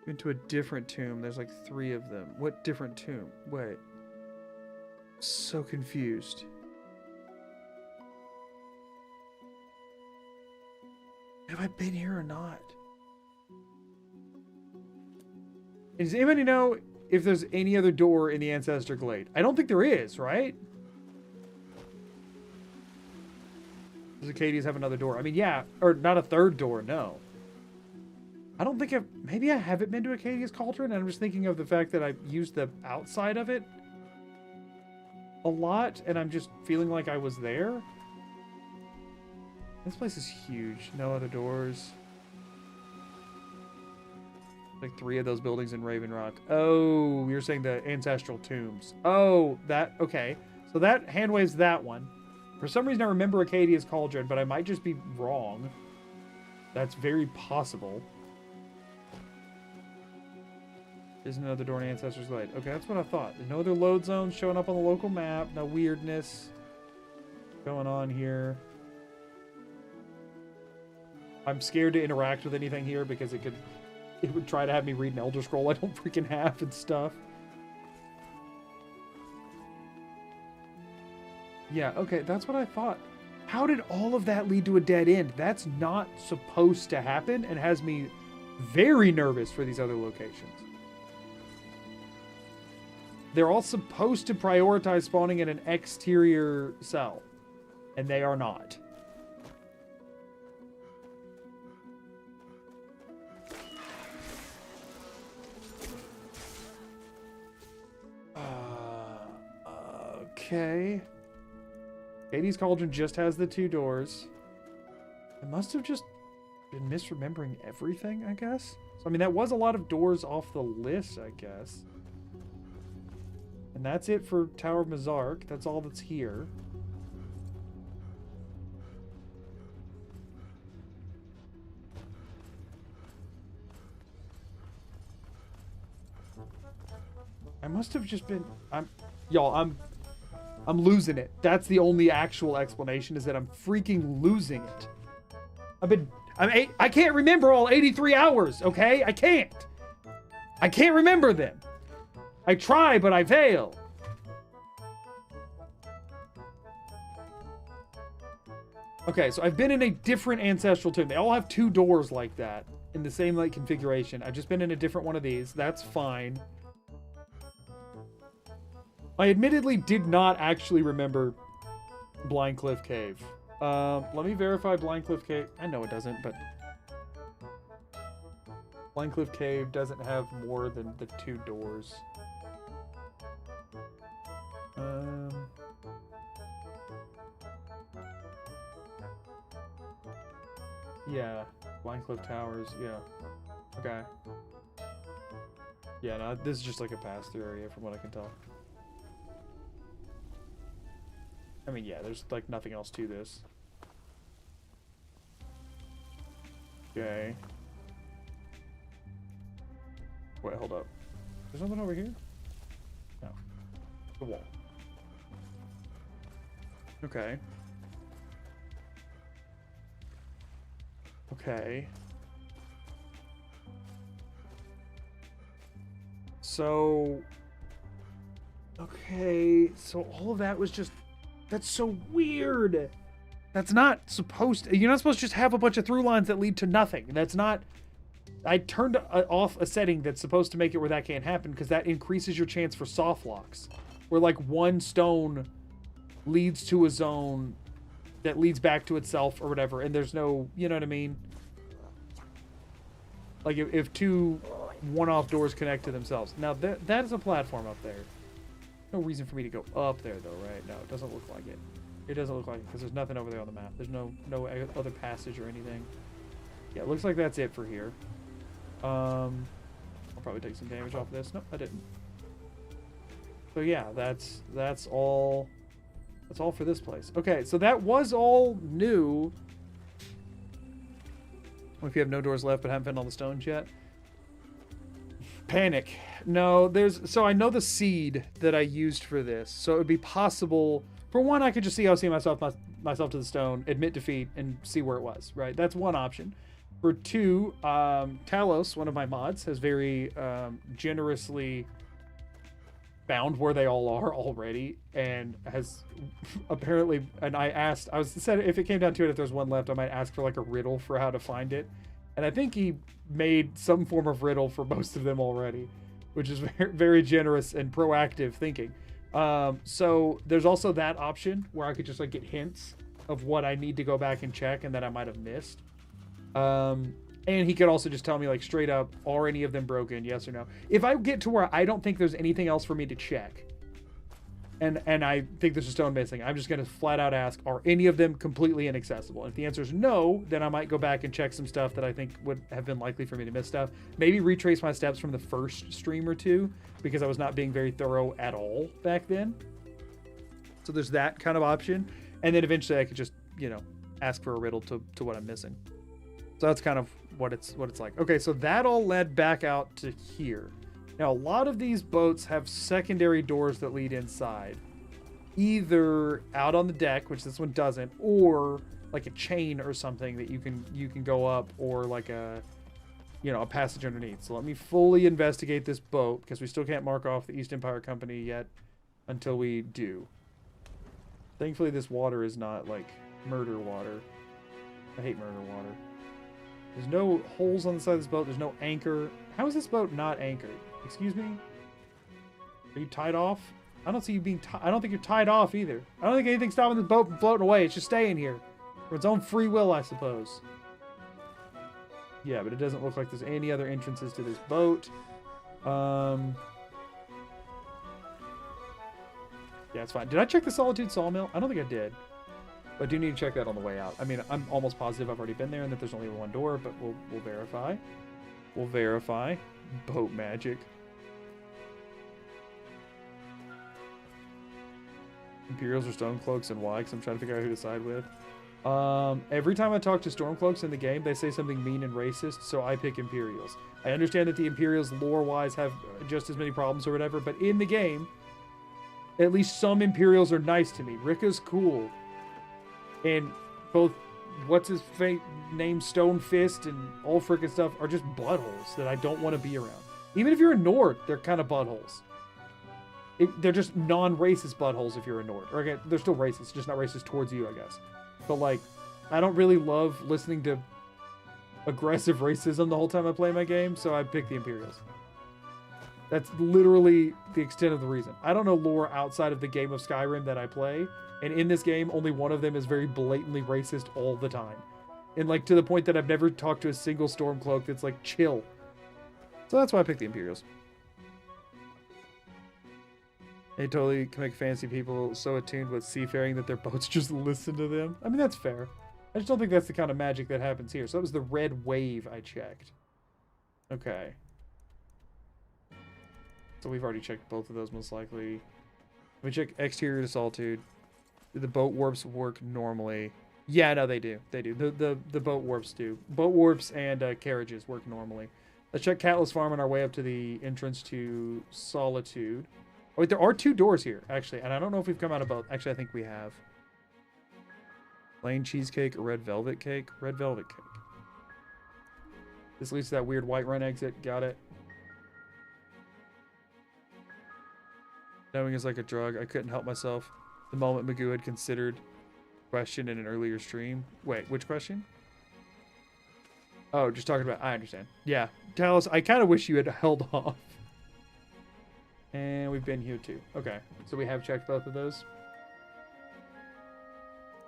Into a different tomb. There's like 3 of them. What different tomb? Wait. So confused. Have I been here or not? Does anybody know if there's any other door in the Ancestor Glade? I don't think there is, right? Does Acadius have another door? I mean, yeah. Or not a third door, no. I don't think maybe I haven't been to Acadius Cauldron, and I'm just thinking of the fact that I used the outside of it a lot, and I'm just feeling like I was there. This place is huge. No other doors. Like 3 of those buildings in Raven Rock. Oh, you're saying the ancestral tombs. Oh, that, okay. So that hand waves that one. For some reason I remember Acadius Cauldron, but I might just be wrong. That's very possible. Isn't another door in Ancestor's Glade. Okay, that's what I thought. There's no other load zones showing up on the local map. No weirdness going on here. I'm scared to interact with anything here because it would try to have me read an Elder Scroll I don't freaking have and stuff. Yeah, okay, that's what I thought. How did all of that lead to a dead end? That's not supposed to happen and has me very nervous for these other locations. They're all supposed to prioritize spawning in an exterior cell, and they are not. Okay. Hades Cauldron just has the 2 doors. I must have just been misremembering everything, I guess. So, I mean, that was a lot of doors off the list, I guess. And that's it for Tower of Mazark. That's all that's here. I must have just been... I'm losing it. That's the only actual explanation, is that I'm freaking losing it. I can't remember all 83 hours, okay? I can't remember them. I try, but I fail. Okay, so I've been in a different ancestral tomb. They all have 2 doors like that in the same like configuration. I've just been in a different one of these. That's fine. I admittedly did not actually remember Blind Cliff Cave. Let me verify Blind Cliff Cave. I know it doesn't, but Blind Cliff Cave doesn't have more than the 2 doors. Yeah, Blind Cliff Towers, yeah. Okay. Yeah, no, this is just like a pass-through area from what I can tell. I mean, yeah, there's like nothing else to this. Okay. Wait, hold up. There's something over here? No. The wall. Okay. Okay. So... Okay, so all of that was just... That's so weird. That's not supposed to... You're not supposed to just have a bunch of through lines that lead to nothing. That's not... I turned off a setting that's supposed to make it where that can't happen, because that increases your chance for soft locks. Where like one stone leads to a zone that leads back to itself or whatever, and there's no... You know what I mean? Like if 2 one-off doors connect to themselves. Now that is a platform up there. No reason for me to go up there though, right? No, it doesn't look like it. It doesn't look like it because there's nothing over there on the map. There's no other passage or anything. Yeah, it looks like that's it for here. I'll probably take some damage off this. Nope, I didn't. So yeah, that's all. That's all for this place. Okay, so that was all new. If you have no doors left but haven't found all the stones yet. Panic. No, so I know the seed that I used for this. So it would be possible, for one, I could just see myself to the stone, admit defeat, and see where it was, right? That's one option. For 2, Talos, one of my mods, has very generously found where they all are already, and has apparently, and I said if it came down to it, if there's one left, I might ask for like a riddle for how to find it. And I think he made some form of riddle for most of them already, which is very, very generous and proactive thinking. So there's also that option where I could just like get hints of what I need to go back and check and that I might have missed. And he could also just tell me like straight up, are any of them broken? Yes or no. If I get to where I don't think there's anything else for me to check, and I think there's a stone missing, I'm just going to flat out ask, are any of them completely inaccessible? And if the answer is no, then I might go back and check some stuff that I think would have been likely for me to miss stuff. Maybe retrace my steps from the first stream or two, because I was not being very thorough at all back then. So there's that kind of option. And then eventually I could just, you know, ask for a riddle to what I'm missing. So that's kind of what it's like. Okay, so that all led back out to here. Now, a lot of these boats have secondary doors that lead inside. Either out on the deck, which this one doesn't, or like a chain or something that you can go up, or like a, you know, a passage underneath. So let me fully investigate this boat, because we still can't mark off the East Empire Company yet until we do. Thankfully, this water is not like murder water. I hate murder water. There's no holes on the side of this boat. There's no anchor. How is this boat not anchored? Excuse me? Are you tied off? I don't see you being I don't think you're tied off either. I don't think anything's stopping this boat from floating away. It's just staying here. For its own free will, I suppose. Yeah, but it doesn't look like there's any other entrances to this boat. Yeah, it's fine. Did I check the Solitude Sawmill? I don't think I did. But I do need to check that on the way out. I mean, I'm almost positive I've already been there and that there's only one door, but we'll verify. We'll verify. Boat magic. Imperials or Stormcloaks, and why? Because I'm trying to figure out who to side with. Every time I talk to Stormcloaks in the game, they say something mean and racist, so I pick Imperials. I understand that the Imperials, lore-wise, have just as many problems or whatever, but in the game, at least some Imperials are nice to me. Rika's cool. And both, what's his name, Stone Fist, and all frickin' stuff are just buttholes that I don't want to be around. Even if you're a Nord, they're kind of buttholes. They're just non-racist buttholes if you're a Nord. Or again, they're still racist, just not racist towards you, I guess. But like, I don't really love listening to aggressive racism the whole time I play my game, so I pick the Imperials. That's literally the extent of the reason. I don't know lore outside of the game of Skyrim that I play. And in this game, only one of them is very blatantly racist all the time. And like to the point that I've never talked to a single Stormcloak that's like chill. So that's why I picked the Imperials. They totally can make fancy people so attuned with seafaring that their boats just listen to them. I mean, that's fair. I just don't think that's the kind of magic that happens here. So that was the red wave I checked. Okay. So we've already checked both of those most likely. Let me check exterior to Solitude. Do the boat warps work normally? Yeah, no, they do. They do. The boat warps do. Boat warps and carriages work normally. Let's check Catless Farm on our way up to the entrance to Solitude. Oh, wait, there are 2 doors here, actually. And I don't know if we've come out of both. Actually, I think we have. Plain cheesecake or red velvet cake? Red velvet cake. This leads to that weird Whiterun exit. Got it. Knowing is like a drug. I couldn't help myself. The moment Magoo had considered question in an earlier stream. Wait, which question? Oh, just talking about... I understand. Yeah. Talos, I kind of wish you had held off. And we've been here too. Okay. So we have checked both of those.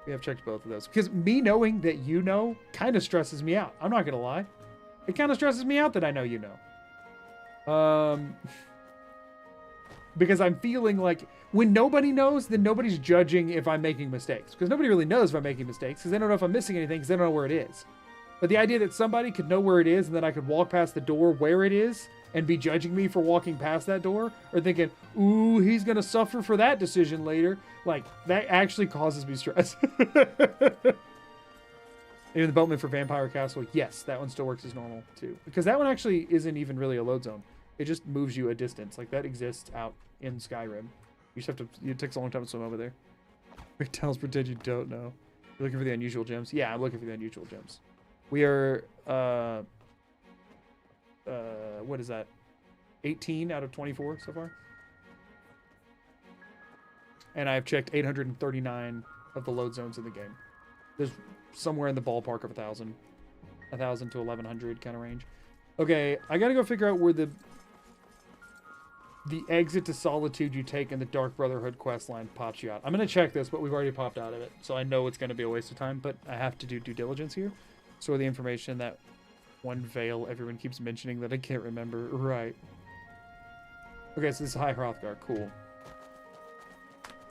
We have checked both of those. Because me knowing that you know kind of stresses me out. I'm not going to lie. It kind of stresses me out that I know you know. Because I'm feeling like when nobody knows, then nobody's judging if I'm making mistakes. Because nobody really knows if I'm making mistakes because they don't know if I'm missing anything because they don't know where it is. But the idea that somebody could know where it is and then I could walk past the door where it is and be judging me for walking past that door or thinking, ooh, he's going to suffer for that decision later. Like, that actually causes me stress. Even the boatman for Vampire Castle, yes, that one still works as normal too. Because that one actually isn't even really a load zone. It just moves you a distance. Like, that exists out in Skyrim. You just have to, it takes a long time to swim over there. Big Towels pretend you don't know. You're looking for the unusual gems? Yeah, I'm looking for the unusual gems. We are, what is that? 18 out of 24 so far. And I've checked 839 of the load zones in the game. There's somewhere in the ballpark of 1,000 to 1,100 kind of range. Okay, I gotta go figure out where the exit to Solitude you take in the Dark Brotherhood questline pops you out. I'm gonna check this, but we've already popped out of it, so I know it's gonna be a waste of time, but I have to do due diligence here. So the information that one veil everyone keeps mentioning that I can't remember. Right. Okay, so this is High Hrothgar. Cool.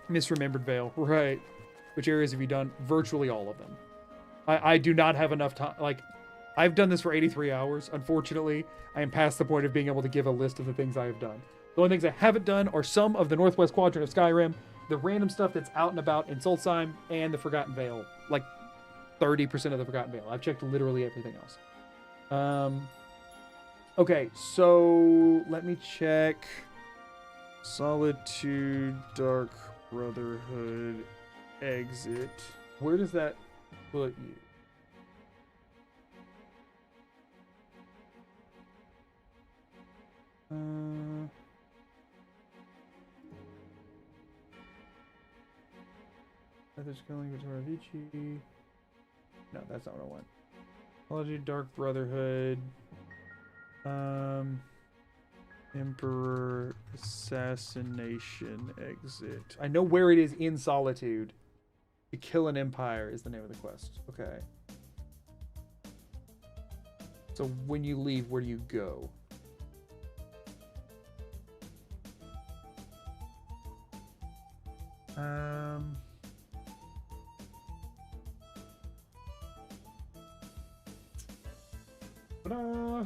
Misremembered veil. Right. Which areas have you done? Virtually all of them. I do not have enough time. Like, I've done this for 83 hours. Unfortunately, I am past the point of being able to give a list of the things I have done. The only things I haven't done are some of the Northwest Quadrant of Skyrim, the random stuff that's out and about in Solstheim, and the Forgotten Vale. Like, 30% of the Forgotten Vale. I've checked literally everything else. Okay, so let me check. Solitude, Dark Brotherhood, exit. Where does that put you? Method's killing Vittoria Vici. No, that's not what I want. Solitude, Dark Brotherhood. Emperor assassination exit. I know where it is in Solitude. To kill an empire is the name of the quest. Okay. So when you leave, where do you go?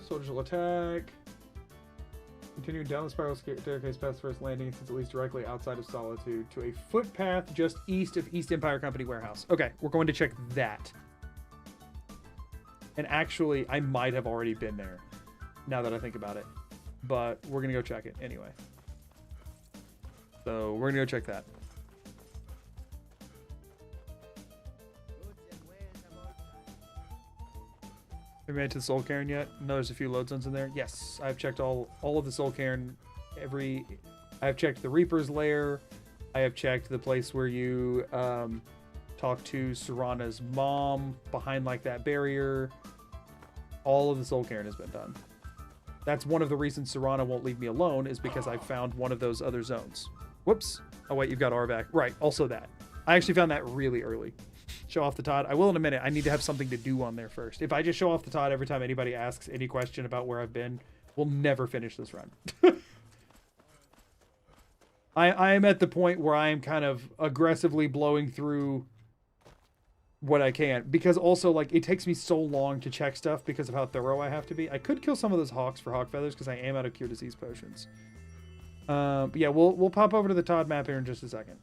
Soldiers will attack. Continuing down the spiral staircase past first landing, since it leads directly outside of Solitude to a footpath just east of East Empire Company warehouse. Okay, we're going to check that. And actually, I might have already been there, now that I think about it. But we're going to go check it anyway. So we're going to go check that. Have you made it to the Soul Cairn yet? No, there's a few load zones in there. Yes, I've checked all of the Soul Cairn. I've checked the Reaper's Lair. I have checked the place where you talk to Serana's mom behind like that barrier. All of the Soul Cairn has been done. That's one of the reasons Serana won't leave me alone, is because I found one of those other zones. Whoops. Oh wait, you've got Arvac. Right, also that. I actually found that really early. Show off the Todd. I will in a minute. I need to have something to do on there first. If I just show off the Todd every time anybody asks any question about where I've been, we'll never finish this run. I am at the point where I am kind of aggressively blowing through what I can. Because also, like, it takes me so long to check stuff because of how thorough I have to be. I could kill some of those hawks for hawk feathers because I am out of cure disease potions. But yeah, we'll pop over to the Todd map here in just a second.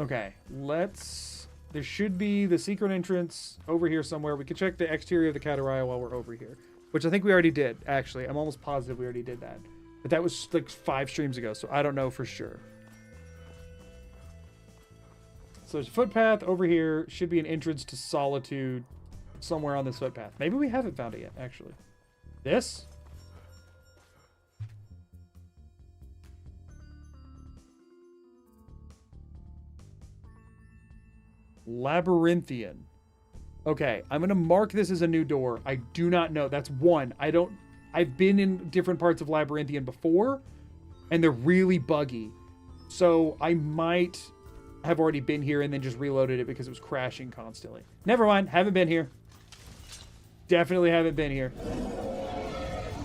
Okay, there should be the secret entrance over here somewhere. We can check the exterior of the Kataraya while we're over here, which I think we already did, actually. I'm almost positive we already did that. But that was like 5 streams ago, so I don't know for sure. So there's a footpath over here. Should be an entrance to Solitude somewhere on this footpath. Maybe we haven't found it yet, actually. This? Labyrinthian. Okay, I'm gonna mark this as a new door. I do not know. That's one. I've been in different parts of Labyrinthian before, and they're really buggy. So I might have already been here and then just reloaded it because it was crashing constantly. Never mind. Haven't been here. Definitely haven't been here.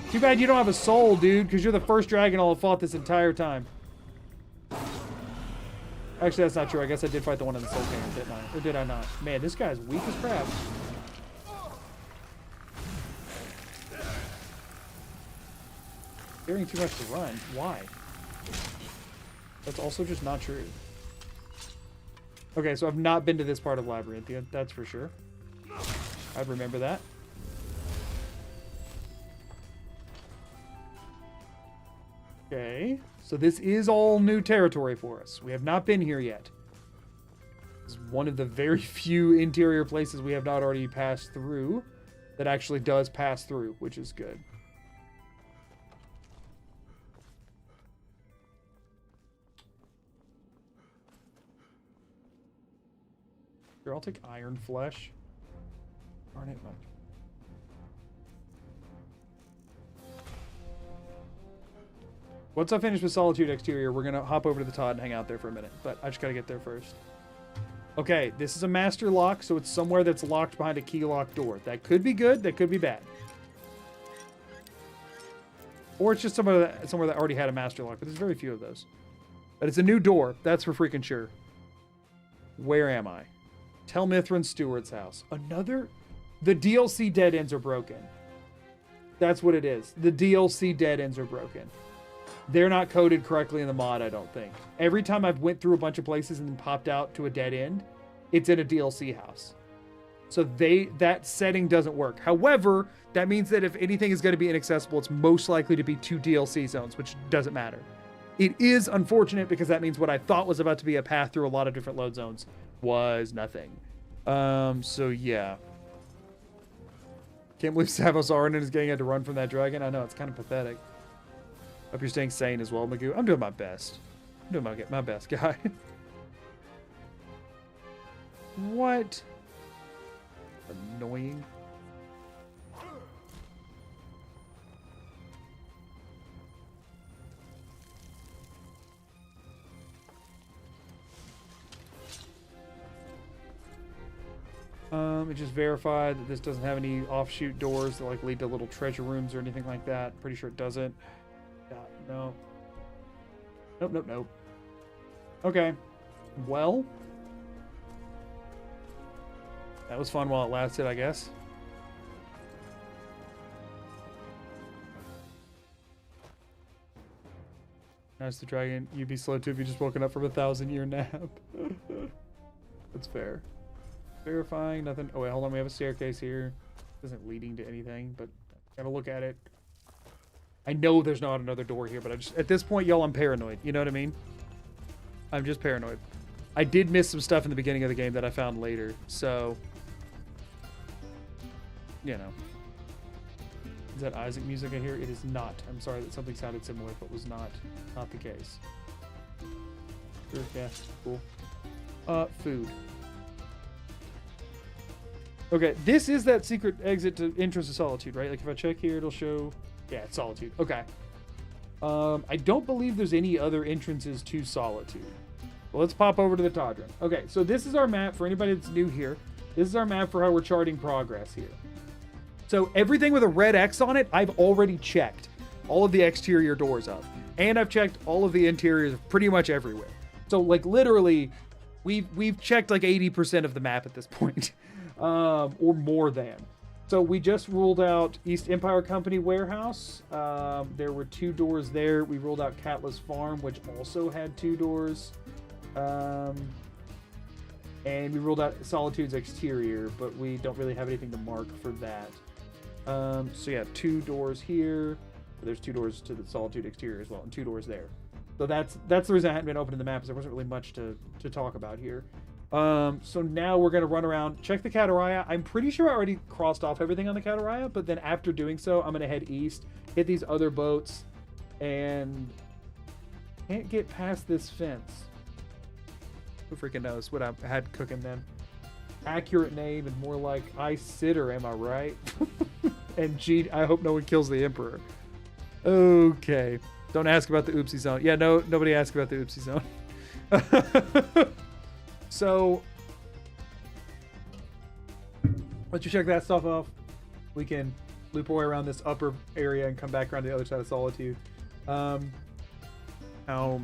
Too bad you don't have a soul, dude, because you're the first dragon I'll have fought this entire time. Actually, that's not true. I guess I did fight the one in the Soul Cairn, didn't I? Or did I not? Man, this guy's weak as crap. Carrying too much to run. Why? That's also just not true. Okay, so I've not been to this part of Labyrinthia, that's for sure. I remember that. Okay, so this is all new territory for us. We have not been here yet. It's one of the very few interior places we have not already passed through that actually does pass through, which is good. Here, I'll take iron flesh. Darn it, much. Once I finish with Solitude Exterior, we're going to hop over to the Todd and hang out there for a minute. But I just got to get there first. Okay, this is a master lock, so it's somewhere that's locked behind a key lock door. That could be good, that could be bad. Or it's just somewhere that already had a master lock, but there's very few of those. But it's a new door, that's for freaking sure. Where am I? Tell Mithrin Stewart's house. Another? The DLC dead ends are broken. That's what it is. The DLC dead ends are broken. They're not coded correctly in the mod, I don't think. Every time I've went through a bunch of places and then popped out to a dead end, it's in a DLC house. So that setting doesn't work. However, that means that if anything is going to be inaccessible, it's most likely to be 2 DLC zones, which doesn't matter. It is unfortunate because that means what I thought was about to be a path through a lot of different load zones was nothing. So yeah. Can't believe Savos Arden is getting had to run from that dragon. I know, it's kind of pathetic. Hope you're staying sane as well, Magoo. I'm doing my best. I'm doing my best, guy. What? Annoying. It just verified that this doesn't have any offshoot doors that like lead to little treasure rooms or anything like that. Pretty sure it doesn't. No. Nope. Okay. Well. That was fun while it lasted, I guess. Nice the dragon. You'd be slow too if you just woken up from a 1,000-year nap. That's fair. Verifying, nothing. Oh wait, hold on. We have a staircase here. This isn't leading to anything, but gotta look at it. I know there's not another door here, but I just, at this point, y'all, I'm paranoid. You know what I mean? I'm just paranoid. I did miss some stuff in the beginning of the game that I found later, so, you know. Is that Isaac music I hear? It is not. I'm sorry that something sounded similar, but was not the case. Sure, yeah, cool. Food. Okay, this is that secret exit to Entrance to Solitude, right? Like if I check here, it'll show... Yeah, it's Solitude. Okay. I don't believe there's any other entrances to Solitude. Well, let's pop over to the Todron. Okay, so this is our map for anybody that's new here. This is our map for how we're charting progress here. So everything with a red X on it, I've already checked all of the exterior doors of. And I've checked all of the interiors of pretty much everywhere. So like literally, we've checked like 80% of the map at this point. Or more than. So we just ruled out East Empire Company warehouse. There were 2 doors there. We ruled out Catla's Farm, which also had 2 doors. And we ruled out Solitude's exterior, but we don't really have anything to mark for that. So yeah, 2 doors here. There's 2 doors to the Solitude exterior as well, and 2 doors there. So that's the reason I hadn't been opening the map, is there wasn't really much to talk about here. So now we're going to run around, check the Kataraya. I'm pretty sure I already crossed off everything on the Kataraya, but then after doing so, I'm going to head east, hit these other boats, and can't get past this fence. Who freaking knows what I had cooking then? Accurate name and more like I Sitter, am I right? And gee, I hope no one kills the Emperor. Okay. Don't ask about the oopsie zone. Yeah, no, nobody asked about the oopsie zone. So, once you check that stuff off, we can loop our way around this upper area and come back around the other side of Solitude. How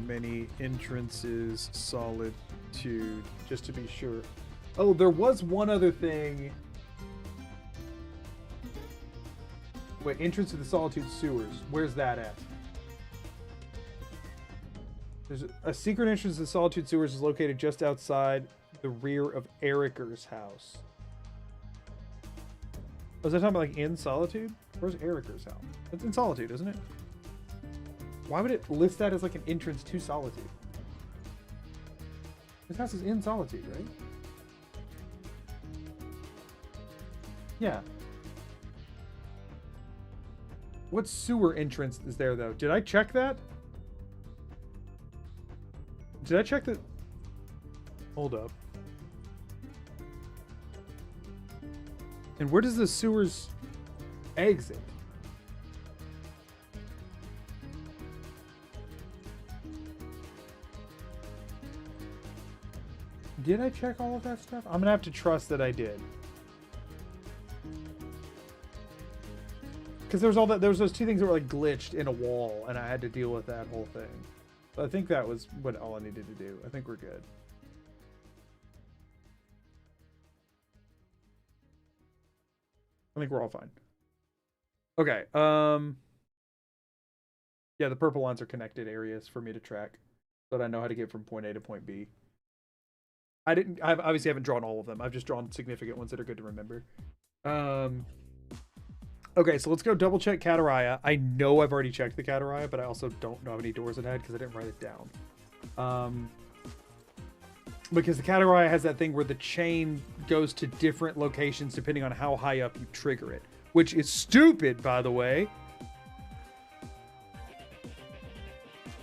many entrances Solitude, just to be sure. Oh, there was one other thing. Wait, entrance to the Solitude sewers. Where's that at? There's a secret entrance to the Solitude sewers is located just outside the rear of Eriker's house. Was I talking about like in Solitude? Where's Eriker's house? It's in Solitude, isn't it? Why would it list that as like an entrance to Solitude? His house is in Solitude, right? Yeah. What sewer entrance is there, though? Did I check that? Did I check the... Hold up. And where does the sewers exit? Did I check all of that stuff? I'm gonna have to trust that I did. Because there was all that, there was those two things that were like glitched in a wall, and I had to deal with that whole thing. So I think that was what all I needed to do. I think we're good. I think we're all fine. Okay. Yeah, the purple lines are connected areas for me to track, so that I know how to get from point A to point B. I obviously haven't drawn all of them. I've just drawn significant ones that are good to remember. Okay, so let's go double check Barenziah. I know I've already checked the Barenziah, but I also don't know how many doors it had because I didn't write it down. Because the Barenziah has that thing where the chain goes to different locations depending on how high up you trigger it, which is stupid, by the way.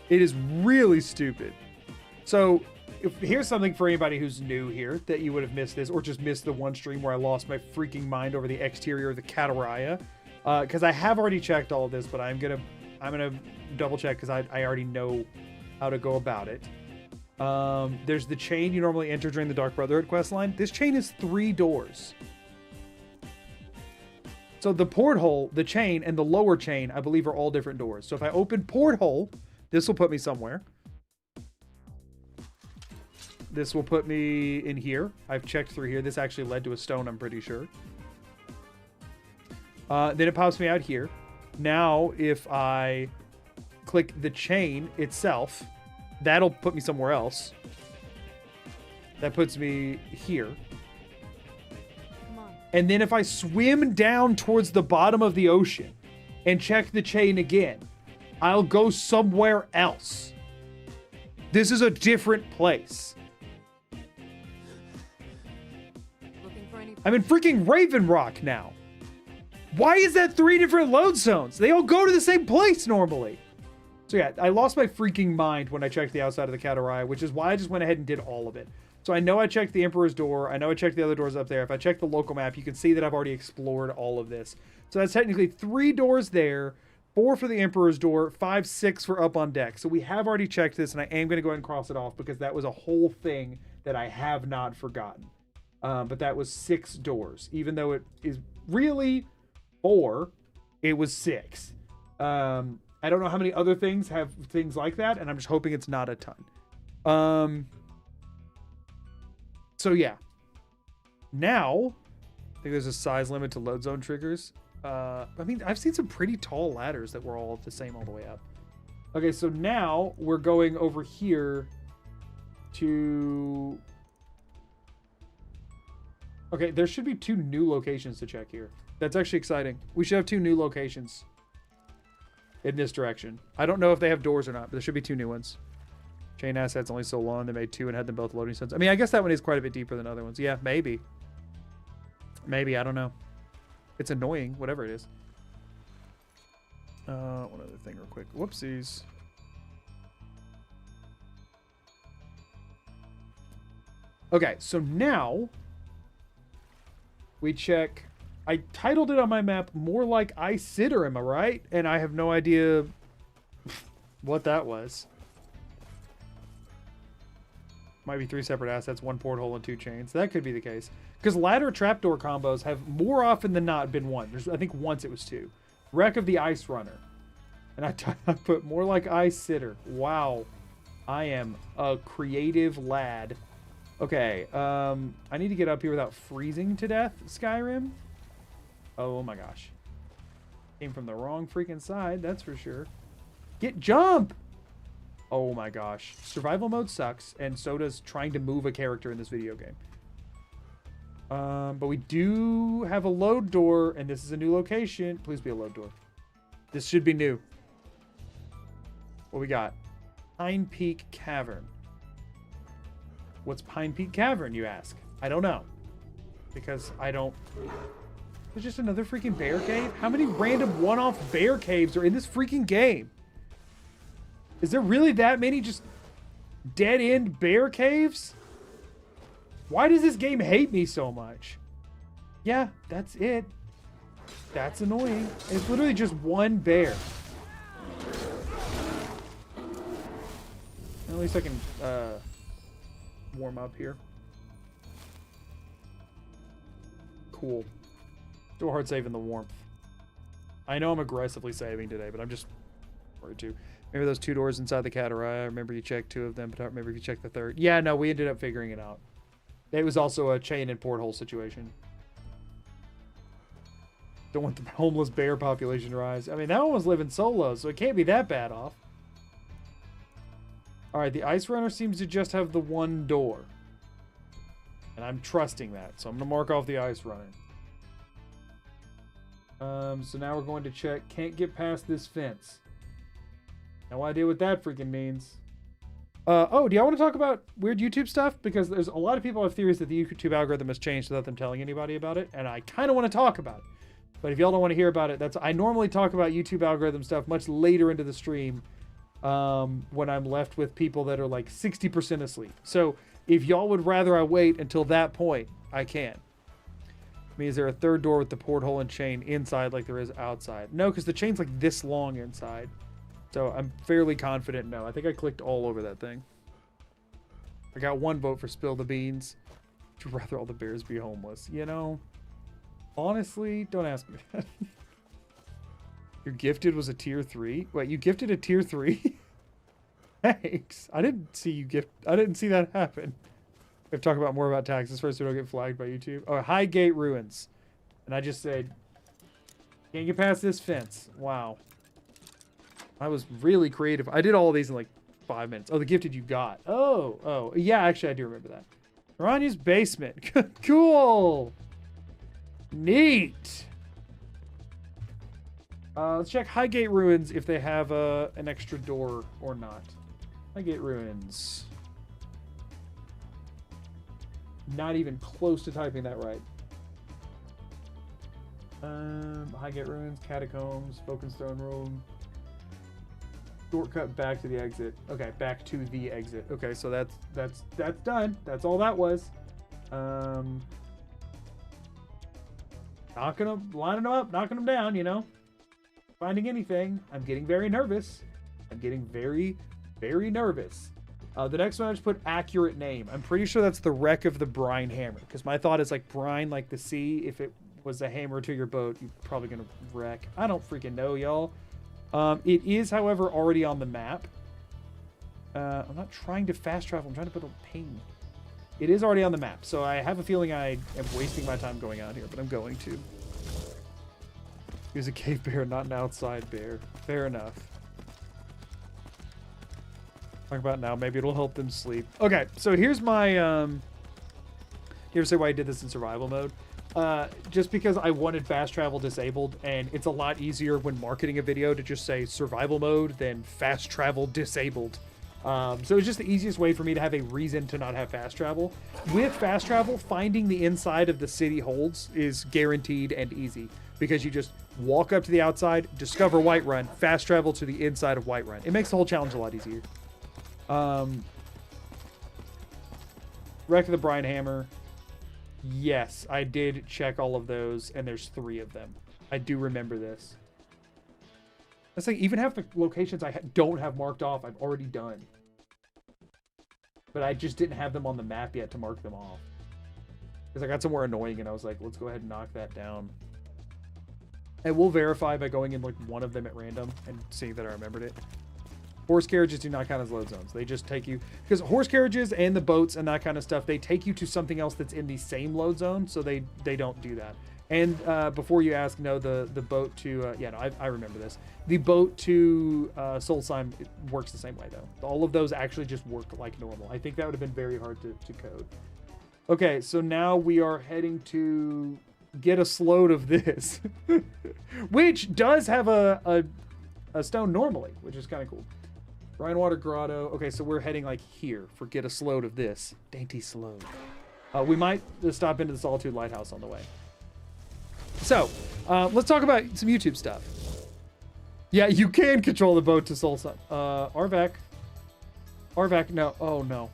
It is really stupid. So here's something for anybody who's new here that you would have missed this, or just missed the one stream where I lost my freaking mind over the exterior of the Barenziah. Because I have already checked all of this, but I'm gonna double check because I already know how to go about it. There's the chain you normally enter during the Dark Brotherhood questline. This chain is 3 doors. So the porthole, the chain, and the lower chain, I believe, are all different doors. So if I open porthole, this will put me somewhere. This will put me in here. I've checked through here. This actually led to a stone, I'm pretty sure. Then it pops me out here. Now, if I click the chain itself, that'll put me somewhere else. That puts me here. And then if I swim down towards the bottom of the ocean and check the chain again, I'll go somewhere else. This is a different place. I'm in freaking Raven Rock now. Why is that 3 different load zones? They all go to the same place normally. So yeah, I lost my freaking mind when I checked the outside of the Barenziah, which is why I just went ahead and did all of it. So I know I checked the Emperor's Door. I know I checked the other doors up there. If I check the local map, you can see that I've already explored all of this. So that's technically 3 doors there, 4 for the Emperor's Door, 5, 6 for up on deck. So we have already checked this, and I am going to go ahead and cross it off because that was a whole thing that I have not forgotten. But that was 6 doors. Even though it is really 4, it was 6. I don't know how many other things have things like that, and I'm just hoping it's not a ton. So yeah. Now, I think there's a size limit to load zone triggers. I mean, I've seen some pretty tall ladders that were all the same all the way up. Okay, so now we're going over here to... Okay, there should be 2 new locations to check here. That's actually exciting. We should have 2 new locations in this direction. I don't know if they have doors or not, but there should be 2 new ones. Chain assets only so long. They made 2 and had them both loading zones. I mean, I guess that one is quite a bit deeper than other ones. Yeah, maybe. Maybe, I don't know. It's annoying, whatever it is. One other thing real quick. Whoopsies. Okay, so now we check. I titled it on my map more like I Sitter, am I right? And I have no idea what that was. Might be 3 separate assets, 1 porthole, and 2 chains. That could be the case. Because ladder trapdoor combos have more often than not been 1. I think once it was 2. Wreck of the Ice Runner. And I put more like I Sitter. Wow. I am a creative lad. Okay, I need to get up here without freezing to death, Skyrim. Oh my gosh. Came from the wrong freaking side, that's for sure. Jump! Oh my gosh. Survival mode sucks, and so does trying to move a character in this video game. But we do have a load door, and this is a new location. Please be a load door. This should be new. What we got? Pine Peak Cavern. What's Pine Peak Cavern, you ask? I don't know. Because I don't There's just another freaking bear cave? How many random one-off bear caves are in this freaking game? Is there really that many just dead-end bear caves? Why does this game hate me so much? Yeah, that's it. That's annoying. And it's literally just one bear. At least I can warm up here. Cool. Do a hard save in the warmth. I know I'm aggressively saving today, but I'm just worried too. Remember those 2 doors inside the cataract? I remember you checked 2 of them, but I don't remember if you checked the 3rd. Yeah, no, we ended up figuring it out. It was also a chain and porthole situation. Don't want the homeless bear population to rise. I mean, that one was living solo, so it can't be that bad off. Alright, the ice runner seems to just have the 1 door. And I'm trusting that, so I'm going to mark off the ice runner. So now we're going to check, can't get past this fence. No idea what that freaking means. Oh, do y'all want to talk about weird YouTube stuff? Because there's a lot of people have theories that the YouTube algorithm has changed without them telling anybody about it, and I kind of want to talk about it. But if y'all don't want to hear about it, I normally talk about YouTube algorithm stuff much later into the stream, when I'm left with people that are like 60% asleep. So if y'all would rather I wait until that point, I can. I mean, is there a 3rd door with the porthole and chain inside like there is outside? No, because the chain's like this long inside. So I'm fairly confident no. I think I clicked all over that thing. I got 1 vote for spill the beans. Would you rather all the bears be homeless? You know, honestly, don't ask me that. Your gifted was a tier 3? Wait, you gifted a tier 3? Thanks. I didn't see you gift. I didn't see that happen. We have to talk about more about taxes first so we don't get flagged by YouTube. Oh, Highgate Ruins. And I just said, can't get past this fence. Wow. I was really creative. I did all of these in like 5 minutes. Oh, the gifted you got. Oh. Yeah, actually, I do remember that. Ranya's basement. Cool. Neat. Let's check Highgate Ruins if they have an extra door or not. Highgate Ruins. Not even close to typing that right. Highgate Ruins, Catacombs, Stone Road. Shortcut back to the exit. Okay, back to the exit. Okay, so that's done. That's all that was. Lining them up, knocking them down, you know. Finding anything. I'm getting very nervous. I'm getting very, very nervous. The next one I just put accurate name. I'm pretty sure that's the wreck of the brine hammer. Because my thought is like brine, like the sea. If it was a hammer to your boat, you're probably going to wreck. I don't freaking know, y'all. It is, however, already on the map. I'm not trying to fast travel. I'm trying to put a ping. It is already on the map. So I have a feeling I am wasting my time going out here. But I'm going to. He was a cave bear, not an outside bear. Fair enough. Talk about now. Maybe it'll help them sleep. Okay, so here's my... Here's why I did this in survival mode. Just because I wanted fast travel disabled, and it's a lot easier when marketing a video to just say survival mode than fast travel disabled. So it's just the easiest way for me to have a reason to not have fast travel. With fast travel, finding the inside of the city holds is guaranteed and easy. Because you just walk up to the outside, discover Whiterun, fast travel to the inside of Whiterun. It makes the whole challenge a lot easier. Wreck of the Brine Hammer. Yes, I did check all of those, and there's 3 of them. I do remember this. That's like, even half the locations I don't have marked off, I've already done. But I just didn't have them on the map yet to mark them off. Because I got somewhere annoying, and I was like, let's go ahead and knock that down. And we'll verify by going in like one of them at random and seeing that I remembered it. Horse carriages do not count as load zones. They just take you, because horse carriages and the boats and that kind of stuff, they take you to something else that's in the same load zone, so they don't do that. And before you ask, no, the boat to, yeah, no, I remember this. The boat to Solstheim works the same way, though. All of those actually just work like normal. I think that would have been very hard to code. Okay, so now we are heading to get a sload of this, which does have a stone normally, which is kind of cool. Rhinewater Grotto. Okay, so we're heading like here for get a sload of this. Dainty sload. We might stop into the Solitude Lighthouse on the way. So, let's talk about some YouTube stuff. Yeah, you can control the boat to Soul Sun. Arvac, no. Oh, no.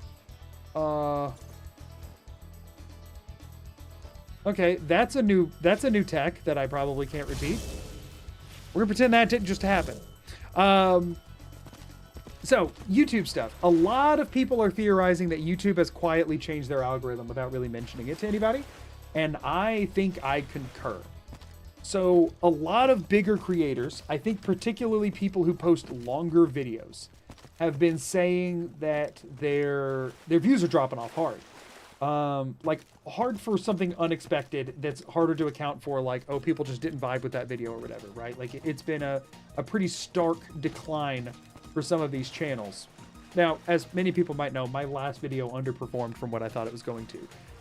Okay, that's a new tech that I probably can't repeat. We're gonna pretend that didn't just happen. So, YouTube stuff. A lot of people are theorizing that YouTube has quietly changed their algorithm without really mentioning it to anybody. And I think I concur. So, a lot of bigger creators, I think particularly people who post longer videos, have been saying that their views are dropping off hard. Like, hard for something unexpected that's harder to account for, like, oh, people just didn't vibe with that video or whatever, right? Like, it's been a pretty stark decline for some of these channels. Now, as many people might know, my last video underperformed from what I thought it was going to.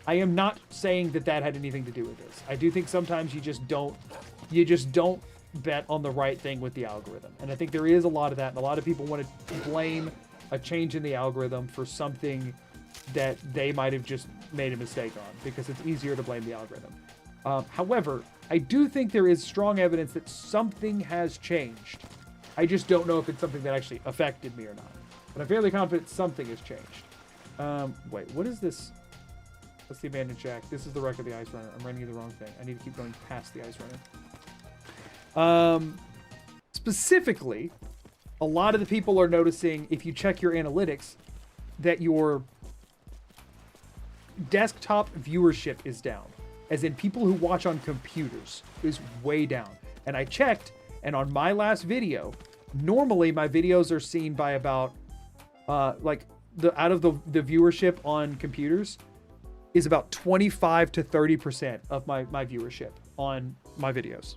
I am not saying that that had anything to do with this. I do think sometimes you just don't bet on the right thing with the algorithm. And I think there is a lot of that, and a lot of people want to blame a change in the algorithm for something that they might have just made a mistake on, because it's easier to blame the algorithm. However, I do think there is strong evidence that something has changed. I just don't know if it's something that actually affected me or not. But I'm fairly confident something has changed. Wait, what is this? That's the abandoned shack. This is the wreck of the ice runner. I'm running the wrong thing. I need to keep going past the ice runner. Specifically, a lot of the people are noticing, if you check your analytics, that your desktop viewership is down. As in, people who watch on computers is way down. And I checked, and on my last video, normally my videos are seen by about, out of the viewership on computers is about 25 to 30% of my viewership on my videos,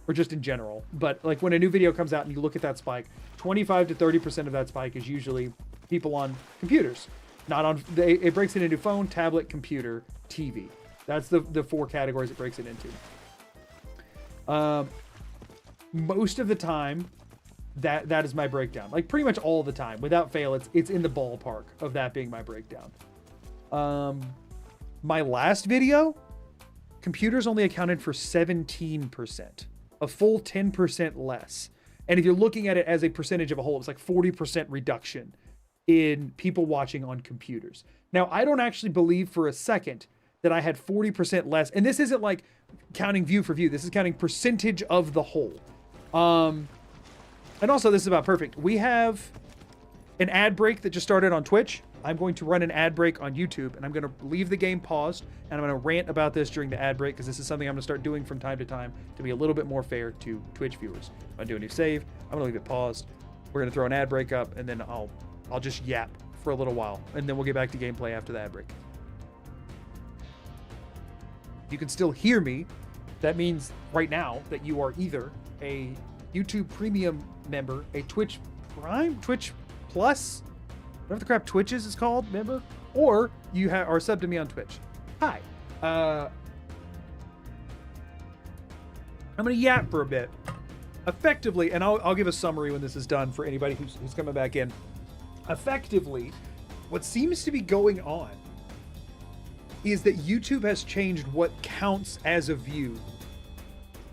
or just in general. But like when a new video comes out and you look at that spike, 25 to 30% of that spike is usually people on computers, not on, it breaks it into phone, tablet, computer, TV. That's the four categories it breaks it into. Most of the time, that is my breakdown. Like pretty much all the time, without fail, it's in the ballpark of that being my breakdown. My last video, computers only accounted for 17%, a full 10% less. And if you're looking at it as a percentage of a whole, it's like 40% reduction in people watching on computers. Now, I don't actually believe for a second that I had 40% less. And this isn't like counting view for view. This is counting percentage of the whole. And also, this is about perfect. We have an ad break that just started on Twitch. I'm going to run an ad break on YouTube, and I'm going to leave the game paused, and I'm going to rant about this during the ad break, because this is something I'm going to start doing from time to time to be a little bit more fair to Twitch viewers. I'm going to do a new save. I'm going to leave it paused. We're going to throw an ad break up, and then I'll just yap for a little while, and then we'll get back to gameplay after the ad break. You can still hear me. That means right now that you are either a YouTube Premium member, a Twitch Prime, Twitch Plus, whatever the crap Twitch is called, member, or you are subbed to me on Twitch. Hi. I'm going to yap for a bit. Effectively, and I'll give a summary when this is done for anybody who's coming back in. Effectively, what seems to be going on is that YouTube has changed what counts as a view,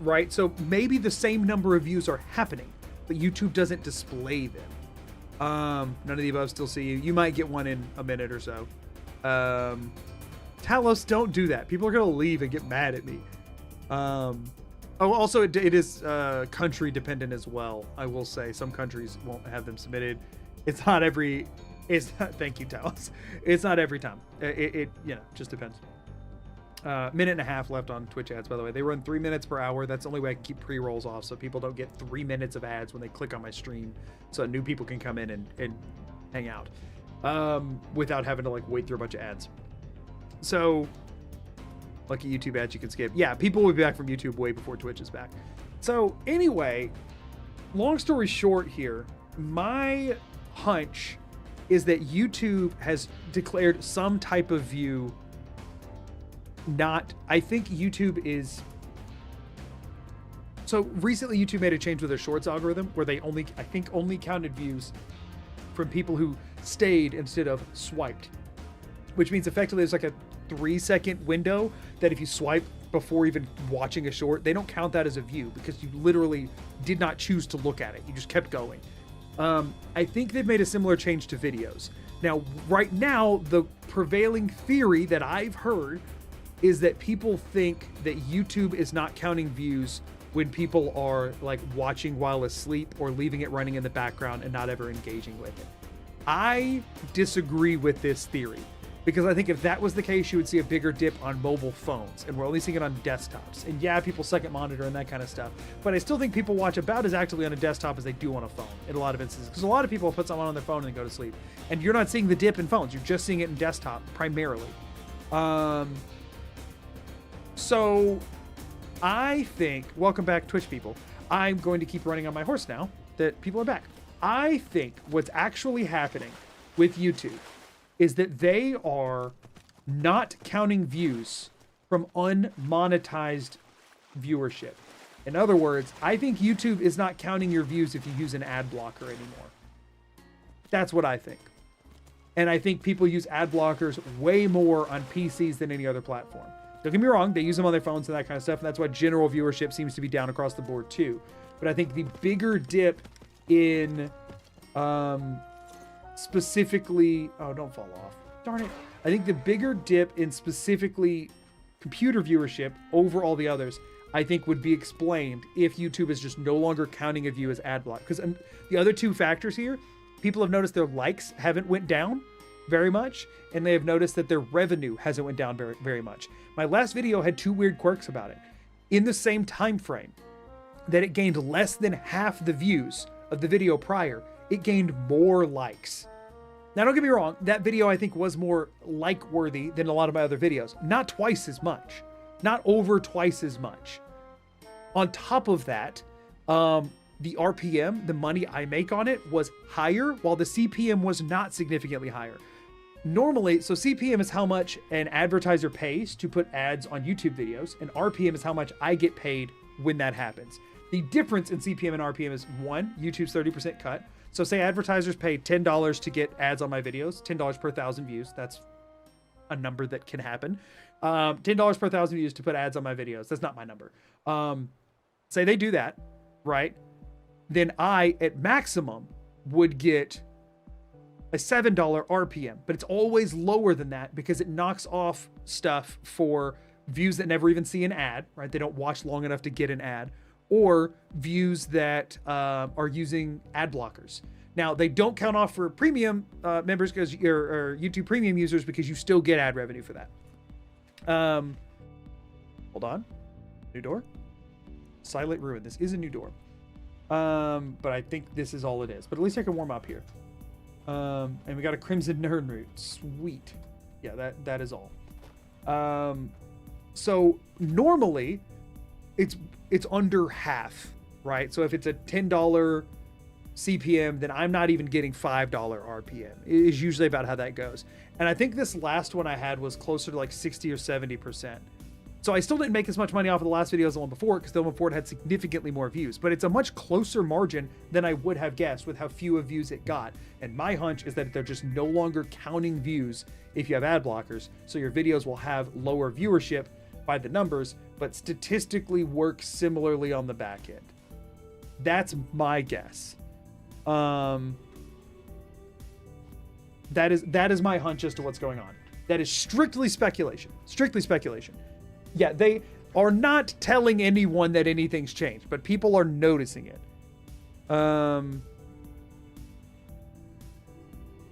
right? So maybe the same number of views are happening, but YouTube doesn't display them. None of the above still see you. You might get one in a minute or so. Talos, don't do that. People are going to leave and get mad at me. Also, it is country dependent as well. I will say some countries won't have them submitted. It's not, thank you, Talos. It's not every time. It just depends. Minute and a half left on Twitch ads, by the way. They run 3 minutes per hour. That's the only way I can keep pre-rolls off, so people don't get 3 minutes of ads when they click on my stream, so new people can come in and hang out without having to like wait through a bunch of ads. So lucky YouTube ads you can skip. Yeah, people will be back from YouTube way before Twitch is back. So anyway, long story short here, my hunch is that YouTube has declared some type of view. I think YouTube is. So recently YouTube made a change with their shorts algorithm where they only counted views from people who stayed instead of swiped, which means effectively there's like a 3-second window that if you swipe before even watching a short, they don't count that as a view because you literally did not choose to look at it. You just kept going. I think they've made a similar change to videos. Now, right now, the prevailing theory that I've heard is that people think that YouTube is not counting views when people are like watching while asleep or leaving it running in the background and not ever engaging with it. I disagree with this theory because I think if that was the case, you would see a bigger dip on mobile phones, and we're only seeing it on desktops. And yeah, people second monitor and that kind of stuff, but I still think people watch about as actively on a desktop as they do on a phone in a lot of instances, because a lot of people put something on their phone and then go to sleep, and you're not seeing the dip in phones. You're just seeing it in desktop primarily. So I think, welcome back Twitch people. I'm going to keep running on my horse now that people are back. I think what's actually happening with YouTube is that they are not counting views from unmonetized viewership. In other words, I think YouTube is not counting your views if you use an ad blocker anymore. That's what I think. And I think people use ad blockers way more on PCs than any other platform. Don't get me wrong, they use them on their phones and that kind of stuff, and that's why general viewership seems to be down across the board too. But I think the bigger dip in specifically, oh, don't fall off. Darn it. I think the bigger dip in specifically computer viewership over all the others, I think would be explained if YouTube is just no longer counting a view as ad block. Because the other two factors here, people have noticed their likes haven't went down very much, and they have noticed that their revenue hasn't went down very, very much. My last video had two weird quirks about it. In the same time frame that it gained less than half the views of the video prior, it gained more likes. Now, don't get me wrong, that video I think was more like-worthy than a lot of my other videos. Not twice as much. Not over twice as much. On top of that, the RPM, the money I make on it, was higher, while the CPM was not significantly higher. Normally, so CPM is how much an advertiser pays to put ads on YouTube videos, and RPM is how much I get paid when that happens. The difference in CPM and RPM is, one, YouTube's 30% cut. So say advertisers pay $10 to get ads on my videos, $10 per 1,000 views. That's a number that can happen. $10 per 1,000 views to put ads on my videos. That's not my number. Say they do that, right? Then I, at maximum, would get a $7 RPM, but it's always lower than that because it knocks off stuff for views that never even see an ad, right? They don't watch long enough to get an ad, or views that are using ad blockers. Now, they don't count off for premium members because or YouTube premium users, because you still get ad revenue for that. Hold on. New door? Silent Ruin. This is a new door. But I think this is all it is. But at least I can warm up here. And we got a Crimson Nern root. Sweet. Yeah, that is all. So normally it's under half, right? So if it's a $10 CPM, then I'm not even getting $5 RPM. It is usually about how that goes. And I think this last one I had was closer to like 60 or 70%. So I still didn't make as much money off of the last video as the one before, because the one before it had significantly more views, but it's a much closer margin than I would have guessed with how few views it got. And my hunch is that they're just no longer counting views if you have ad blockers. So your videos will have lower viewership by the numbers, but statistically work similarly on the back end. That's my guess. That is my hunch as to what's going on. That is strictly speculation. Strictly speculation. Yeah, they are not telling anyone that anything's changed, but people are noticing it.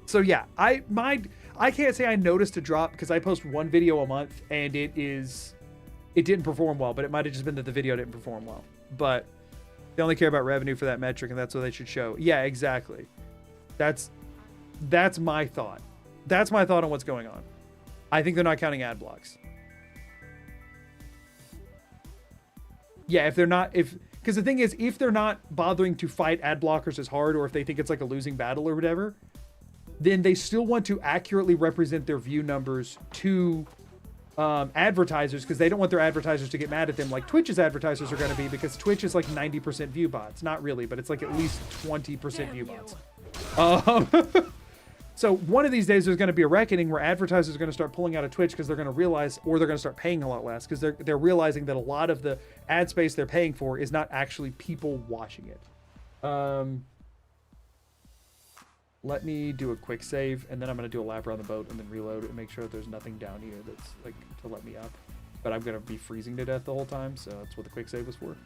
So yeah, I can't say I noticed a drop because I post one video a month and it didn't perform well, but it might have just been that the video didn't perform well. But they only care about revenue for that metric, and that's what they should show. Yeah, exactly. That's my thought. That's my thought on what's going on. I think they're not counting ad blocks. Yeah, because the thing is, if they're not bothering to fight ad blockers as hard, or if they think it's like a losing battle or whatever, then they still want to accurately represent their view numbers to advertisers, because they don't want their advertisers to get mad at them like Twitch's advertisers are going to be, because Twitch is like 90% view bots. Not really, but it's like at least 20% view bots. So one of these days there's going to be a reckoning where advertisers are going to start pulling out of Twitch because they're going to realize, or they're going to start paying a lot less because they're realizing that a lot of the ad space they're paying for is not actually people watching it. Let me do a quick save, and then I'm going to do a lap around the boat and then reload and make sure that there's nothing down here that's like to let me up. But I'm going to be freezing to death the whole time, so that's what the quick save was for.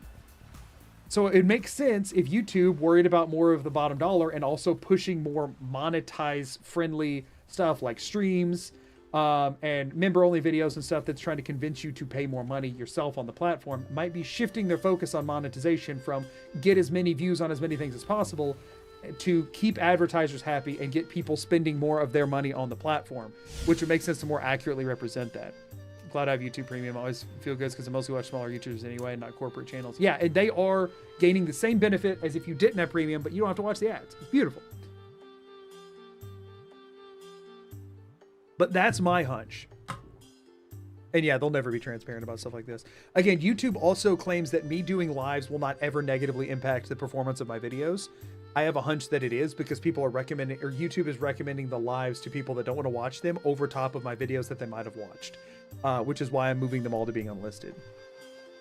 So it makes sense if YouTube worried about more of the bottom dollar and also pushing more monetize-friendly stuff like streams and member-only videos and stuff that's trying to convince you to pay more money yourself on the platform, might be shifting their focus on monetization from get as many views on as many things as possible to keep advertisers happy and get people spending more of their money on the platform, which would make sense to more accurately represent that. Glad I have YouTube Premium. I always feel good because I mostly watch smaller YouTubers anyway, not corporate channels. Yeah, and they are gaining the same benefit as if you didn't have Premium, but you don't have to watch the ads. It's beautiful. But that's my hunch. And yeah, they'll never be transparent about stuff like this. Again, YouTube also claims that me doing lives will not ever negatively impact the performance of my videos. I have a hunch that it is because people are recommending, or YouTube is recommending the lives to people that don't want to watch them over top of my videos that they might have watched, which is why I'm moving them all to being unlisted.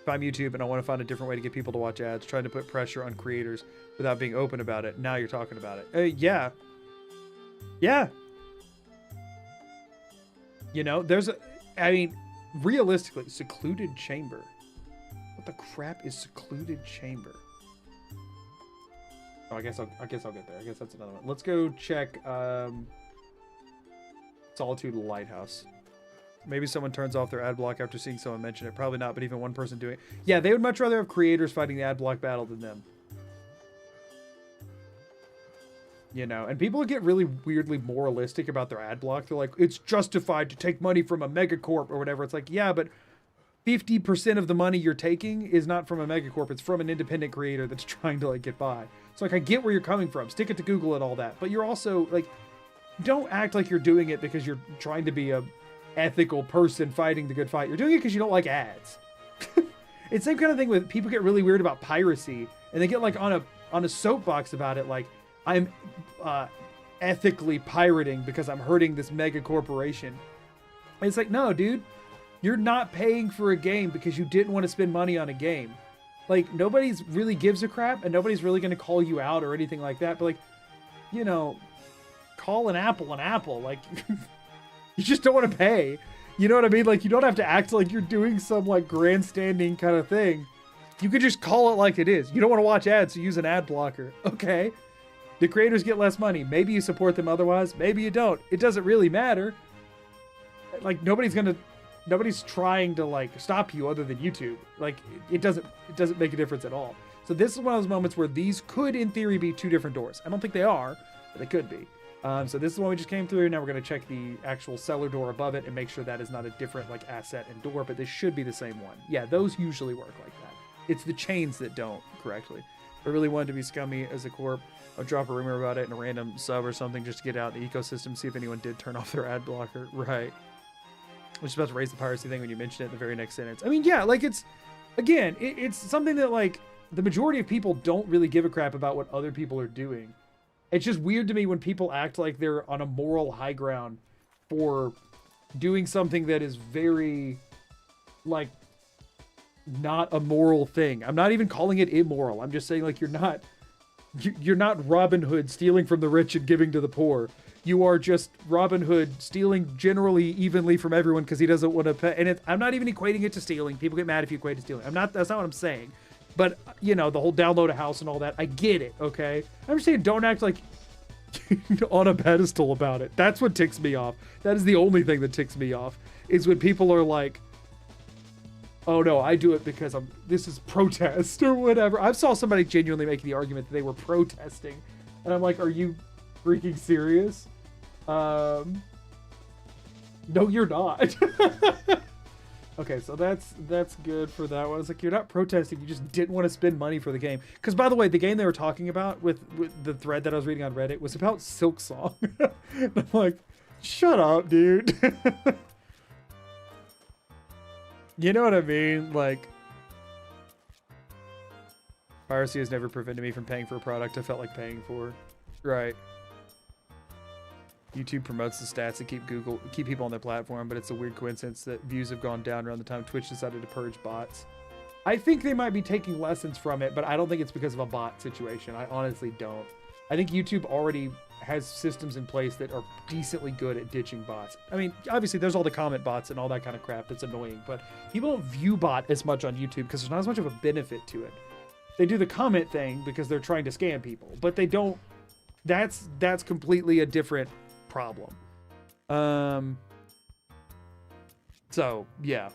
If I'm YouTube and I want to find a different way to get people to watch ads, trying to put pressure on creators without being open about it. Now you're talking about it. Yeah. Yeah. You know, I mean, realistically, secluded chamber. What the crap is secluded chamber? Oh, I guess I'll get there. I guess that's another one. Let's go check Solitude Lighthouse. Maybe someone turns off their ad block after seeing someone mention it. Probably not, but even one person doing it. Yeah, they would much rather have creators fighting the ad block battle than them. You know, and people get really weirdly moralistic about their ad block. They're like, it's justified to take money from a megacorp or whatever. It's like, yeah, but 50% of the money you're taking is not from a megacorp. It's from an independent creator that's trying to like get by. So like, I get where you're coming from. Stick it to Google and all that. But you're also like, don't act like you're doing it because you're trying to be a ethical person fighting the good fight. You're doing it because you don't like ads. It's the same kind of thing with people get really weird about piracy and they get like on a soapbox about it. Like, I'm ethically pirating because I'm hurting this mega corporation. And it's like, no, dude, you're not paying for a game because you didn't want to spend money on a game. Like, nobody's really gives a crap and nobody's really going to call you out or anything like that. But like, you know, call an apple an apple. Like, you just don't want to pay. You know what I mean? Like, you don't have to act like you're doing some like grandstanding kind of thing. You could just call it like it is. You don't want to watch ads, so use an ad blocker. Okay. The creators get less money. Maybe you support them otherwise. Maybe you don't. It doesn't really matter. Like, nobody's trying to like stop you other than YouTube. Like, it doesn't make a difference at all. So this is one of those moments where these could in theory be two different doors. I don't think they are, but they could be. So this is the one we just came through. Now we're going to check the actual cellar door above it and make sure that is not a different like asset and door, but this should be the same one. Yeah, those usually work like that. It's the chains that don't correctly. If I really wanted to be scummy as a corp, I'll drop a rumor about it in a random sub or something just to get out the ecosystem, see if anyone did turn off their ad blocker. Right. I was about to raise the piracy thing when you mentioned it in the very next sentence. I mean, yeah, like it's something that like the majority of people don't really give a crap about what other people are doing. It's just weird to me when people act like they're on a moral high ground for doing something that is very like not a moral thing. I'm not even calling it immoral. I'm just saying like you're not Robin Hood stealing from the rich and giving to the poor. You are just Robin Hood stealing generally evenly from everyone because he doesn't want to pay. And I'm not even equating it to stealing. People get mad if you equate it to stealing. That's not what I'm saying. But, you know, the whole download a house and all that, I get it, okay? I'm just saying don't act like on a pedestal about it. That's what ticks me off. That is the only thing that ticks me off, is when people are like, oh no, I do it because this is protest or whatever. I saw somebody genuinely make the argument that they were protesting. And I'm like, are you freaking serious? No, you're not. Okay, so that's good for that one. It's like, you're not protesting, you just didn't want to spend money for the game. Because, by the way, the game they were talking about with the thread that I was reading on Reddit was about Silksong. I'm like, shut up, dude. You know what I mean? Like, piracy has never prevented me from paying for a product I felt like paying for. Right. YouTube promotes the stats to keep people on their platform, but it's a weird coincidence that views have gone down around the time Twitch decided to purge bots. I think they might be taking lessons from it, but I don't think it's because of a bot situation. I honestly don't. I think YouTube already has systems in place that are decently good at ditching bots. I mean, obviously there's all the comment bots and all that kind of crap that's annoying, but people don't view bot as much on YouTube because there's not as much of a benefit to it. They do the comment thing because they're trying to scam people, but they don't. That's completely a different problem. So yeah.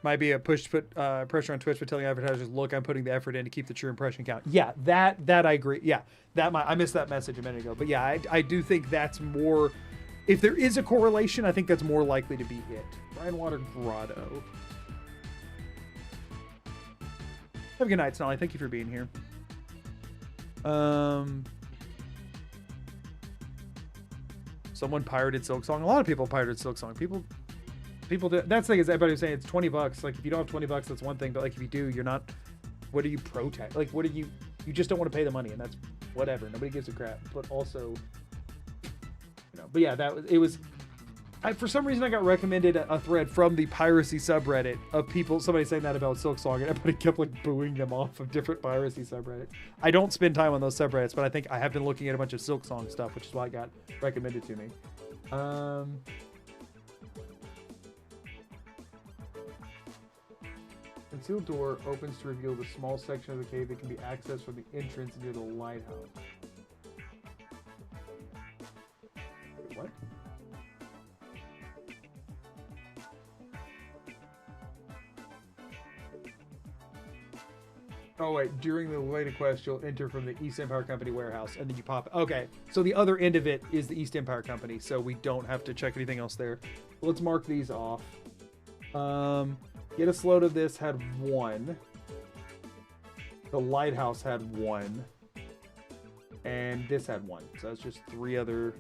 Might be a push to put pressure on Twitch for telling advertisers, look, I'm putting the effort in to keep the true impression count. Yeah, that I agree. Yeah, I missed that message a minute ago. But yeah, I do think that's more, if there is a correlation, I think that's more likely to be it. Brian Water Grotto. Have a good night, Snolly. Thank you for being here. Someone pirated Silksong. A lot of people pirated Silksong. People do. That's the thing, is everybody was saying it's $20. Like, if you don't have $20, that's one thing. But like, if you do, you're not. What do you protest? Like, what do you? You just don't want to pay the money, and that's whatever. Nobody gives a crap. But also, you know. But yeah, it was. For some reason, I got recommended a thread from the piracy subreddit of somebody saying that about Silksong, and everybody kept like booing them off of different piracy subreddits. I don't spend time on those subreddits, but I think I have been looking at a bunch of Silksong stuff, which is why it got recommended to me. Concealed door opens to reveal the small section of the cave that can be accessed from the entrance near the lighthouse. Wait, what? Oh wait, during the later quest, you'll enter from the East Empire Company warehouse, and then you pop. Okay, so the other end of it is the East Empire Company, so we don't have to check anything else there. Let's mark these off. Get a load of this had 1. The lighthouse had 1, and this had 1. So that's just three other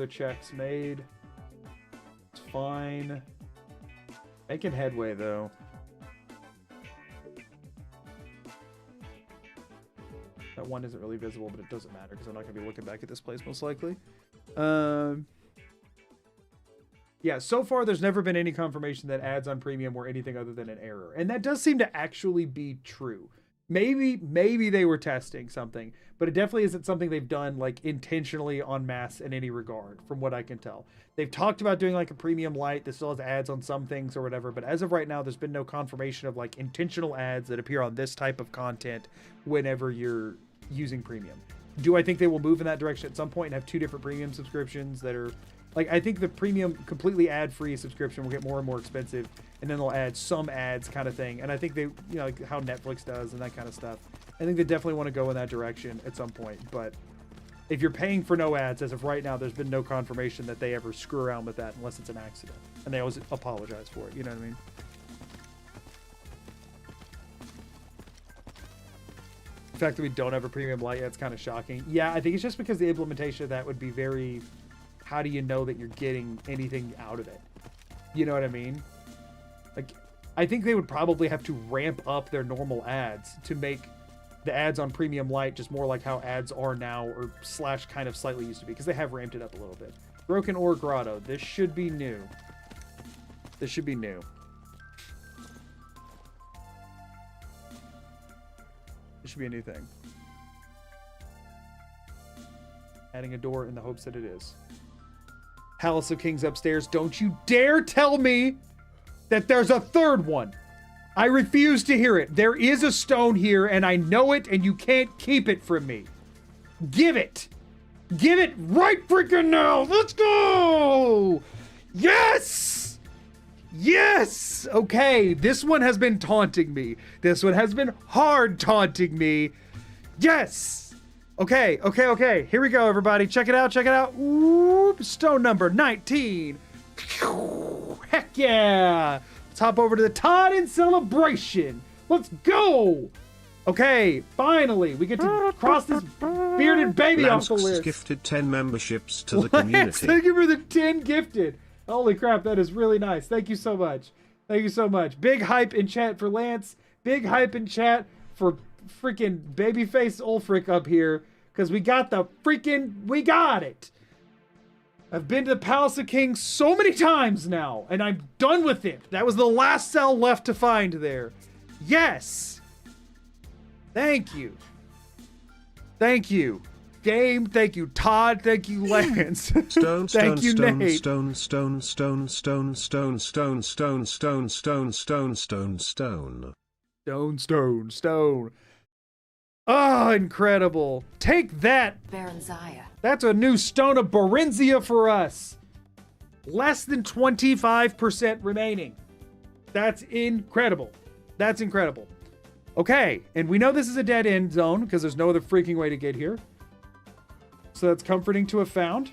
checks made. It's fine. Making headway though. That 1 isn't really visible, but it doesn't matter because I'm not going to be looking back at this place most likely. Yeah, so far there's never been any confirmation that ads on premium were anything other than an error. And that does seem to actually be true. Maybe they were testing something, but it definitely isn't something they've done like intentionally en masse in any regard, from what I can tell. They've talked about doing like a premium light that still has ads on some things or whatever, but as of right now, there's been no confirmation of like intentional ads that appear on this type of content whenever you're using premium. Do I think they will move in that direction at some point and have 2 different premium subscriptions that are like, I think the premium completely ad-free subscription will get more and more expensive, and then they'll add some ads kind of thing. And I think they, you know, like how Netflix does and that kind of stuff. I think they definitely want to go in that direction at some point. But if you're paying for no ads, as of right now, there's been no confirmation that they ever screw around with that unless it's an accident. And they always apologize for it, you know what I mean? The fact that we don't have a premium light yet, it's kind of shocking. Yeah, I think it's just because the implementation of that would be very... How do you know that you're getting anything out of it? You know what I mean? Like, I think they would probably have to ramp up their normal ads to make the ads on Premium Light just more like how ads are now, or slash kind of slightly used to be, because they have ramped it up a little bit. Broken Ore Grotto. This should be new. This should be new. This should be a new thing. Adding a door in the hopes that it is. Palace of Kings upstairs. Don't you dare tell me that there's a third one. I refuse to hear it. There is a stone here, and I know it, and you can't keep it from me. Give it. Give it right freaking now. Let's go. Yes. Yes. Okay, this one has been taunting me. This one has been hard taunting me. Yes. Okay. Here we go, everybody. Check it out. Whoop, stone number 19. Heck yeah. Let's hop over to the Todd in celebration. Let's go. Okay, finally, we get to cross this bearded baby off the list. Gifted 10 memberships to the community. Thank you for the 10 gifted. Holy crap, that is really nice. Thank you so much. Big hype in chat for Lance. Big hype in chat for freaking babyface Ulfric up here because we got it. I've been to the Palace of Kings so many times now, and I'm done with it. That was the last cell left to find there. Yes. Thank you. Thank you. Game, thank you. Todd, thank you. Lance. Thank you, Nate. Stone. Oh, incredible. Take that. Barenziah. That's a new stone of Barenziah for us. Less than 25% remaining. That's incredible. That's incredible. Okay, and we know this is a dead end zone because there's no other freaking way to get here. So that's comforting to have found.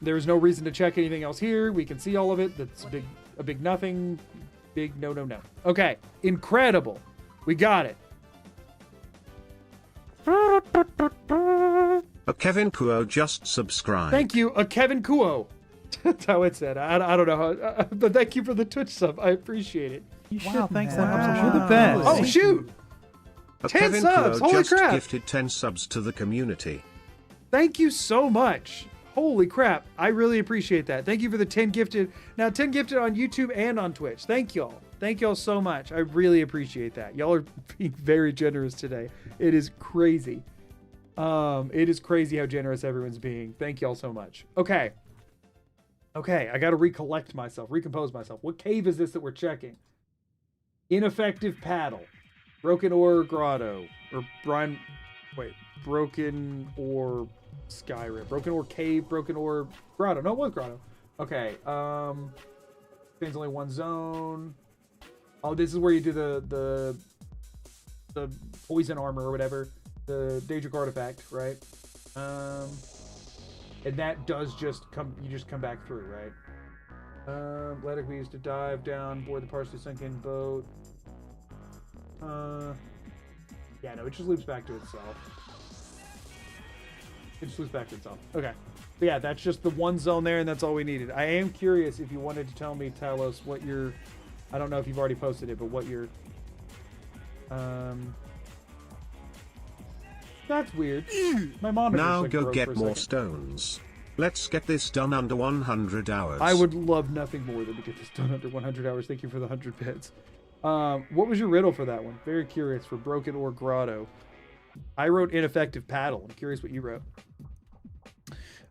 There is no reason to check anything else here. We can see all of it. That's a big nothing. Big no. Okay, incredible. We got it. A Kevin Kuo just subscribed. Thank you, a Kevin Kuo. That's how it said. I don't know how, but thank you for the Twitch sub. I appreciate it. Wow, thanks. You're the best. Oh, shoot. A 10 Kevin subs. Kuo Holy just crap. gifted 10 subs to the community. Thank you so much. Holy crap. I really appreciate that. Thank you for the 10 gifted. Now 10 gifted on YouTube and on Twitch. Thank y'all. Thank y'all so much. I really appreciate that. Y'all are being very generous today. It is crazy. It is crazy how generous everyone's being. Thank y'all so much. Okay. I got to recompose myself. What cave is this that we're checking? Ineffective paddle. Broken ore grotto. Or broken ore Skyrim. Broken ore cave, broken ore grotto. No, it was grotto. Okay. There's only one zone. Oh, this is where you do the poison armor or whatever. The Daedric artifact, right? And that does just come, you just come back through, right? Letic we used to dive down, board the partially sunken boat. Yeah, no, it just loops back to itself. Okay. But yeah, that's just the one zone there, and that's all we needed. I am curious if you wanted to tell me, Talos, what your... I don't know if you've already posted it, but what your... That's weird. My monitor Now like go broke get for a more second. stones. Let's get this done under 100 hours. I would love nothing more than to get this done under 100 hours. Thank you for the 100 bits. What was your riddle for that one? Very curious. For broken ore grotto. I wrote ineffective paddle. I'm curious what you wrote.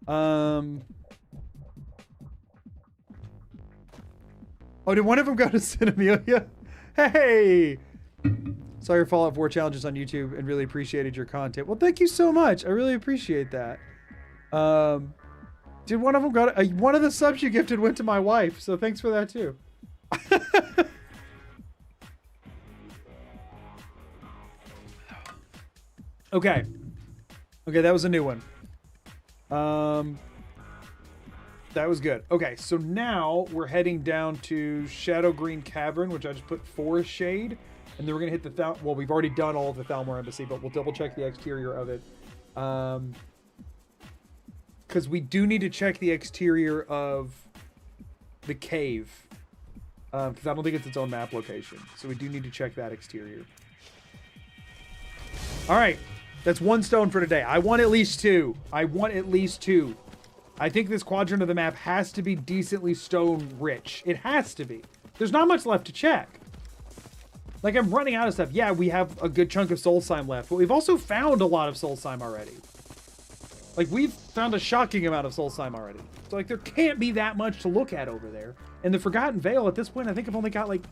Oh, did one of them go to Cinemelia? Hey! Saw your Fallout 4 challenges on YouTube and really appreciated your content. Well, thank you so much. I really appreciate that. Did one of them go to... one of the subs you gifted went to my wife, so thanks for that too. Okay, that was a new one. That was good. Okay, so now we're heading down to Shadow Green Cavern, which I just put Forest Shade. And then we're going to hit the... well, we've already done all of the Thalmor Embassy, but we'll double check the exterior of it. Because we do need to check the exterior of the cave. Because I don't think it's its own map location. So we do need to check that exterior. All right. That's one stone for today. I want at least two. I think this quadrant of the map has to be decently stone rich. It has to be. There's not much left to check. Like, I'm running out of stuff. Yeah, we have a good chunk of Soul Slime left, but we've also found a lot of Soul Slime already. Like, we've found a shocking amount of Soul Slime already. So, like, there can't be that much to look at over there. And the Forgotten Vale, at this point, I think I've only got, like,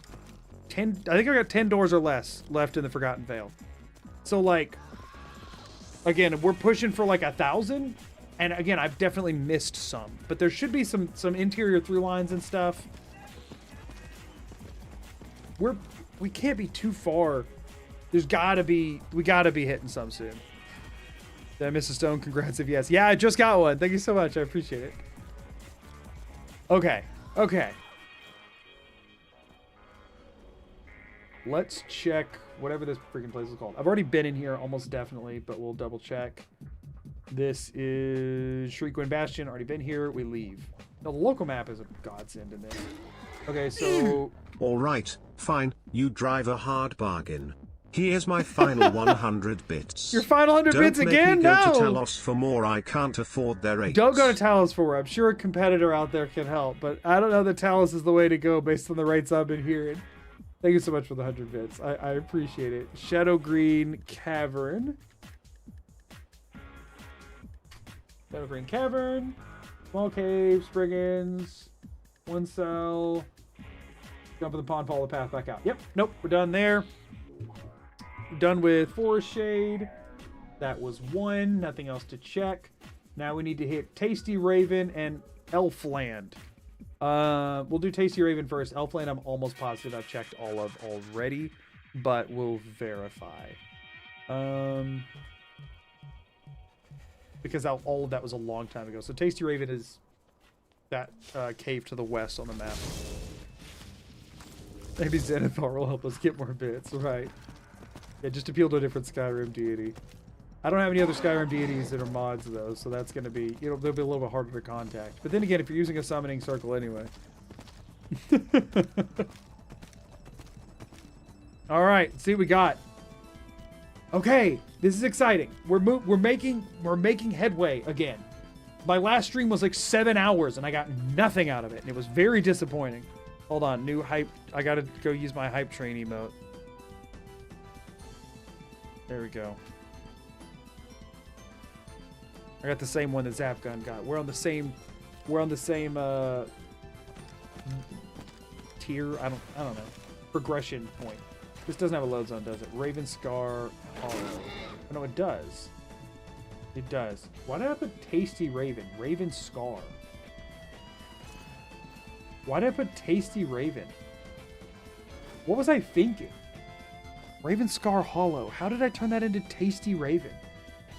10... I think I got 10 doors or less left in the Forgotten Vale. So, like... Again, we're pushing for, like, 1,000. And, again, I've definitely missed some. But there should be some interior through lines and stuff. We can't be too far. We gotta be hitting some soon. Did I miss a stone? Congrats if yes. Yeah, I just got one. Thank you so much. I appreciate it. Okay. Let's check whatever this freaking place is called. I've already been in here almost definitely, but we'll double check. This is Shriekwind Bastion. Already been here. We leave. Now, the local map is a godsend in this. Okay, so... Alright, fine, you drive a hard bargain. Here's my final 100 bits. Your final 100 bits again? Don't make me go No! to Talos for more, I can't afford their rates. Don't go to Talos for more. I'm sure a competitor out there can help, but I don't know that Talos is the way to go based on the rates I've been hearing. Thank you so much for the 100 bits. I appreciate it. Shadow Green Cavern. Shadow Green Cavern. Small cave, Spriggans. One cell. Jump in the pond, follow the path back out. Yep, nope, we're done there. Done with Forest Shade. That was one. Nothing else to check. Now we need to hit Tasty Raven and Elfland. We'll do Tasty Raven first. Elfland, I'm almost positive I've checked all of already, but we'll verify. Because all of that was a long time ago. So Tasty Raven is that cave to the west on the map. Maybe Xanathar will help us get more bits, right? Yeah, just appeal to a different Skyrim deity. I don't have any other Skyrim deities that are mods, though, so that's going to be, they'll be a little bit harder to contact. But then again, if you're using a summoning circle anyway. All right, let's see what we got. Okay, this is exciting. We're making headway again. My last stream was like 7 hours, and I got nothing out of it, and it was very disappointing. Hold on, new hype. I got to go use my hype train emote. There we go. I got the same one that Zapgun got. We're on the same tier. I don't know. Progression point. This doesn't have a load zone, does it? Raven Scar Hollow. Oh, no, it does. It does. Why did I put Tasty Raven? Raven Scar. Why did I put Tasty Raven? What was I thinking? Raven Scar Hollow. How did I turn that into Tasty Raven?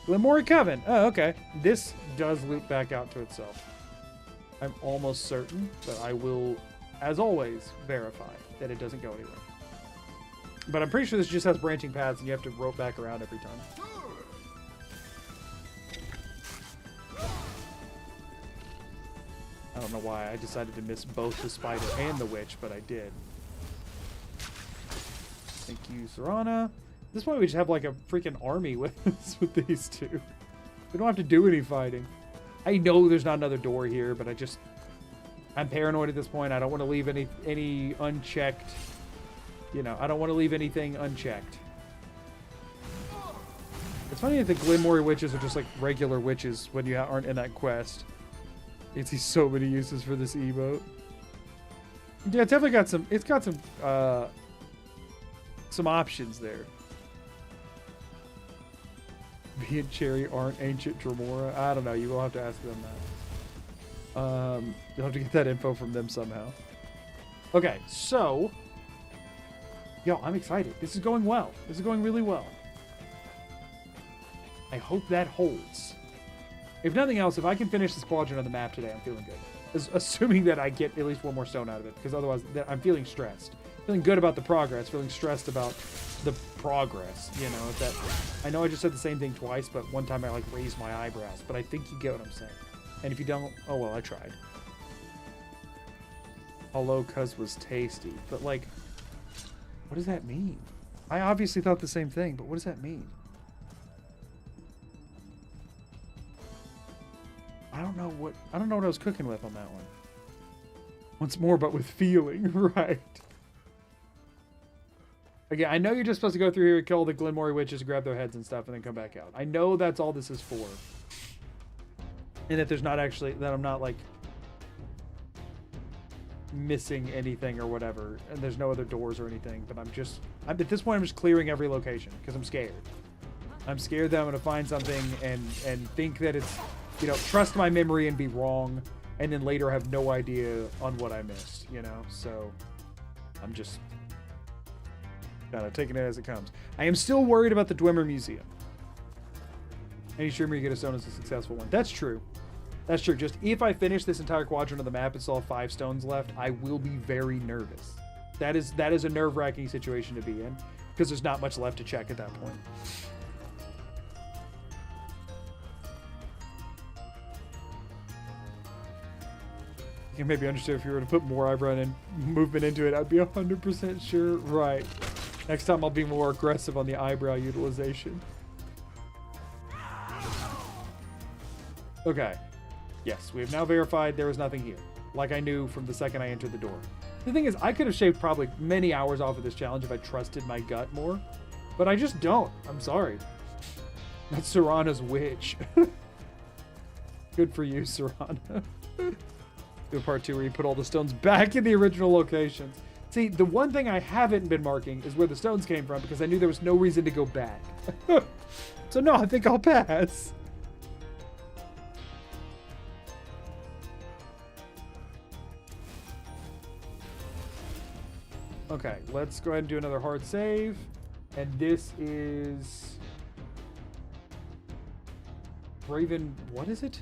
Glenmore Coven. Oh, okay. This does loop back out to itself. I'm almost certain, but I will, as always, verify that it doesn't go anywhere. But I'm pretty sure this just has branching paths and you have to rope back around every time. I don't know why I decided to miss both the spider and the witch, but I did. Thank you, Serana. At this point, we just have like a freaking army with these two. We don't have to do any fighting. I know there's not another door here, but I'm paranoid at this point. I don't want to leave any unchecked. I don't want to leave anything unchecked. It's funny that the Glenmore witches are just like regular witches when you aren't in that quest. You see so many uses for this emote. Yeah, it's definitely got some. It's got some options there. Me and Cherry aren't ancient Dremora. I don't know. You will have to ask them that. You'll have to get that info from them somehow. Okay, so. Yo, I'm excited. This is going well. This is going really well. I hope that holds. If nothing else, if I can finish this quadrant of the map today, I'm feeling good. Assuming that I get at least one more stone out of it, because otherwise I'm feeling stressed. Feeling good about the progress, feeling stressed about the progress, that I know I just said the same thing twice, but one time I like raised my eyebrows, but I think you get what I'm saying. And if you don't, oh well, I tried. Although cuz was tasty, but like, what does that mean? I obviously thought the same thing, but what does that mean? I don't know what I was cooking with on that one. Once more, but with feeling, right? Again, I know you're just supposed to go through here and kill the Glenmore witches, grab their heads and stuff, and then come back out. I know that's all this is for. And that there's not actually, that I'm not like missing anything or whatever, and there's no other doors or anything, but at this point I'm just clearing every location because I'm scared. I'm scared that I'm gonna find something and think that it's, trust my memory and be wrong, and then later have no idea on what I missed, so I'm just kind of taking it as it comes. I am still worried about the Dwemer Museum. Any streamer you get a stone is a successful one. That's true. That's true. Just if I finish this entire quadrant of the map and still have 5 stones left, I will be very nervous. That is a nerve-wracking situation to be in, because there's not much left to check at that point. You can maybe understand if you were to put more eyebrow and movement into it, I'd be 100% sure. Right. Next time I'll be more aggressive on the eyebrow utilization. Okay. Yes, we have now verified there was nothing here. Like I knew from the second I entered the door. The thing is, I could have shaved probably many hours off of this challenge if I trusted my gut more. But I just don't. I'm sorry. That's Serana's witch. Good for you, Serana. Do a part 2 where you put all the stones back in the original locations. See, the one thing I haven't been marking is where the stones came from because I knew there was no reason to go back. So no, I think I'll pass. Okay, let's go ahead and do another hard save. And this is... Raven... What is it?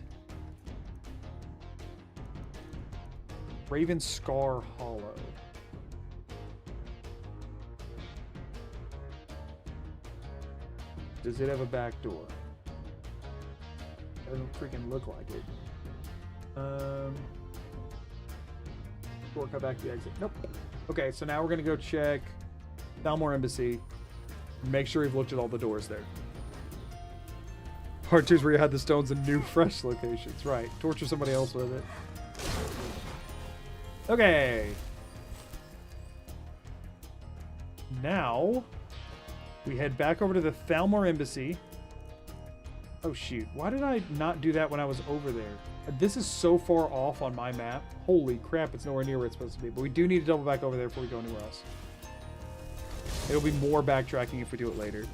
Raven Scar Hollow. Does it have a back door? Doesn't freaking look like it. Shortcut back to the exit. Nope. Okay, so now we're gonna go check Thalmor Embassy. Make sure we've looked at all the doors there. Part 2 is where you had the stones in new, fresh locations. Right. Torture somebody else with it. Okay. Now, we head back over to the Thalmor Embassy. Oh, shoot. Why did I not do that when I was over there? This is so far off on my map. Holy crap, it's nowhere near where it's supposed to be. But we do need to double back over there before we go anywhere else. It'll be more backtracking if we do it later.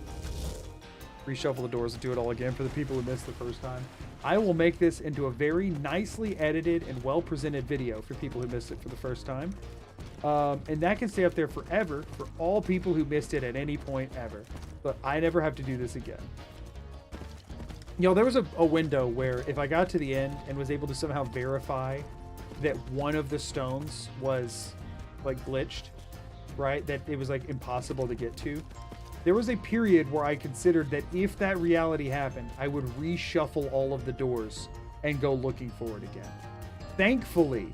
Reshuffle the doors and do it all again for the people who missed the first time. I will make this into a very nicely edited and well-presented video for people who missed it for the first time. And that can stay up there forever for all people who missed it at any point ever. But I never have to do this again. You know, there was a window where if I got to the end and was able to somehow verify that one of the stones was, like, glitched, right? That it was, like, impossible to get to. There was a period where I considered that if that reality happened, I would reshuffle all of the doors and go looking for it again. Thankfully,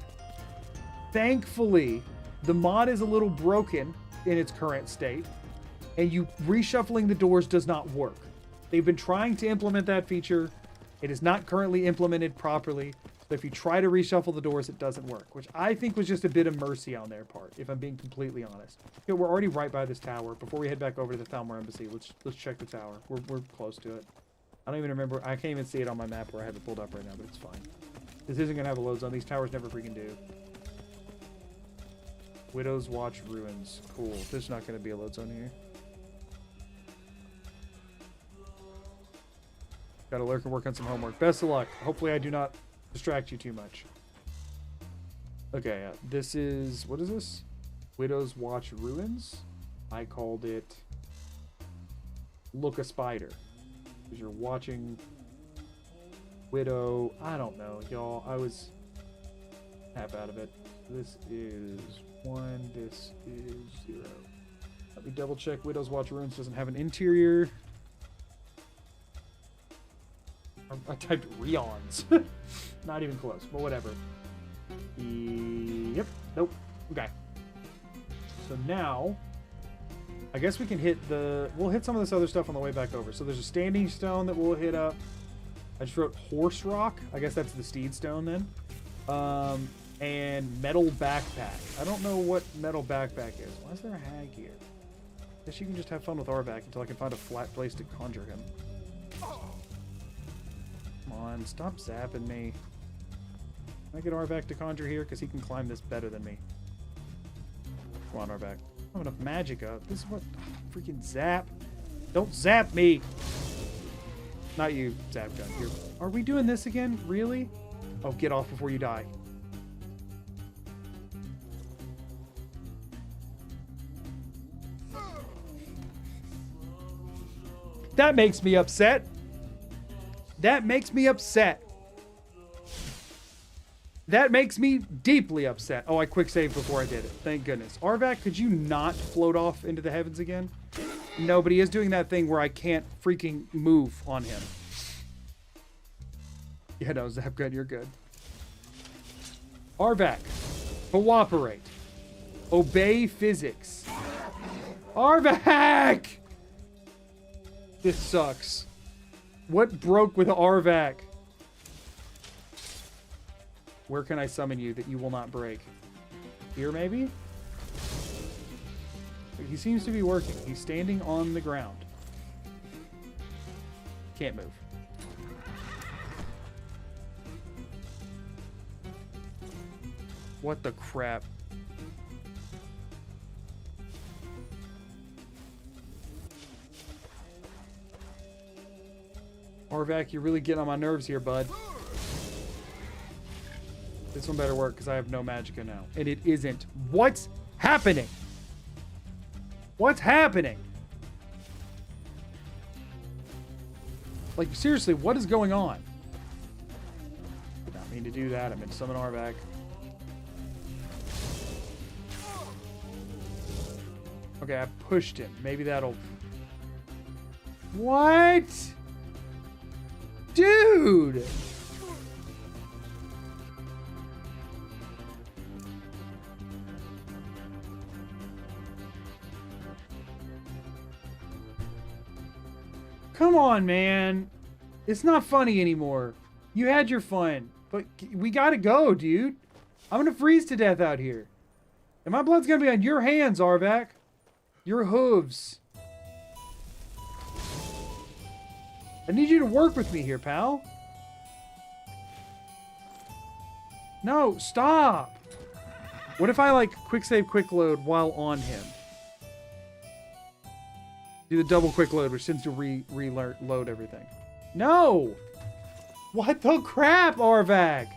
the mod is a little broken in its current state, and reshuffling the doors does not work. They've been trying to implement that feature. It is not currently implemented properly. So if you try to reshuffle the doors, it doesn't work, which I think was just a bit of mercy on their part, if I'm being completely honest. Okay, we're already right by this tower. Before we head back over to the Thalmor Embassy, let's check the tower. We're close to it. I don't even remember. I can't even see it on my map where I have it pulled up right now, but it's fine. This isn't going to have a load zone. These towers never freaking do. Widow's Watch Ruins. Cool. There's not going to be a load zone here. Gotta lurk and work on some homework. Best of luck. Hopefully I do not distract you too much. Okay, this is... What is this? Widow's Watch Ruins? I called it... Look a Spider. Because you're watching... Widow... I don't know, y'all. I was... half out of it. This is 1. This is 0. Let me double check. Widow's Watch Ruins doesn't have an interior. I typed Reons. Not even close, but whatever. Yep. Nope. Okay. So now, I guess we can hit the... We'll hit some of this other stuff on the way back over. So there's a standing stone that we'll hit up. I just wrote Horse Rock. I guess that's the steed stone then. And Metal Backpack. I don't know what Metal Backpack is. Why is there a hag here? I guess you can just have fun with Arvac until I can find a flat place to conjure him. Come on, stop zapping me. Can I get Arvac to conjure here? Because he can climb this better than me. Come on, Arvac. I don't have enough magic up. This is what... freaking zap. Don't zap me! Not you, Zap Gun. Here. Are we doing this again? Really? Oh, get off before you die. That makes me upset. That makes me upset. That makes me deeply upset. Oh, I quick saved before I did it. Thank goodness. Arvac, could you not float off into the heavens again? No, but he is doing that thing where I can't freaking move on him. Yeah, no, Zapgun, you're good. Arvac, cooperate. Obey physics. Arvac! This sucks. What broke with Arvac? Where can I summon you that you will not break? Here, maybe? He seems to be working. He's standing on the ground. Can't move. What the crap? Arvac, you're really getting on my nerves here, bud. This one better work because I have no magicka now. And it isn't. What's happening? What's happening? Like, seriously, what is going on? Did not mean to do that. I meant to summon Arvac. Okay, I pushed him. Maybe that'll... What? Dude! Come on, man. It's not funny anymore. You had your fun, but we gotta go, dude. I'm gonna freeze to death out here. And my blood's gonna be on your hands, Arvac. Your hooves. I need you to work with me here, pal. No, stop. What if I, like, quick save, quick load while on him? Do the double quick load, which tends to reload everything. No! What the crap, Arvac?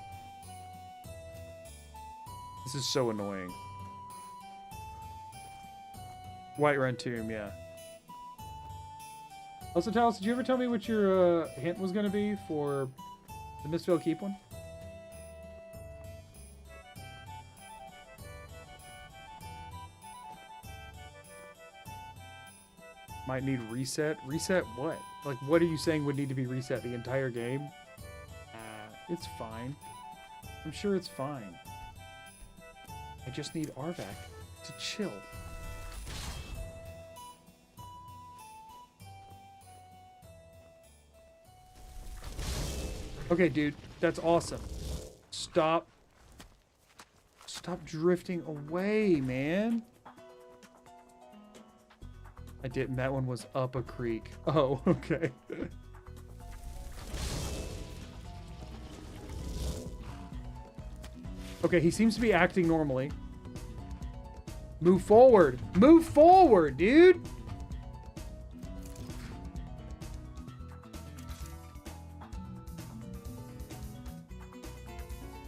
This is so annoying. Whiterun Tomb, yeah. Also, Talos, did you ever tell me what your hint was going to be for the Mistveil Keep one? Might need reset. Reset what? Like, what are you saying would need to be reset? The entire game? It's fine. I'm sure it's fine. I just need Arvac to chill. Okay, dude. That's awesome. Stop. Stop drifting away, man. I didn't. That one was up a creek. Oh, okay. Okay, he seems to be acting normally. Move forward. Move forward, dude.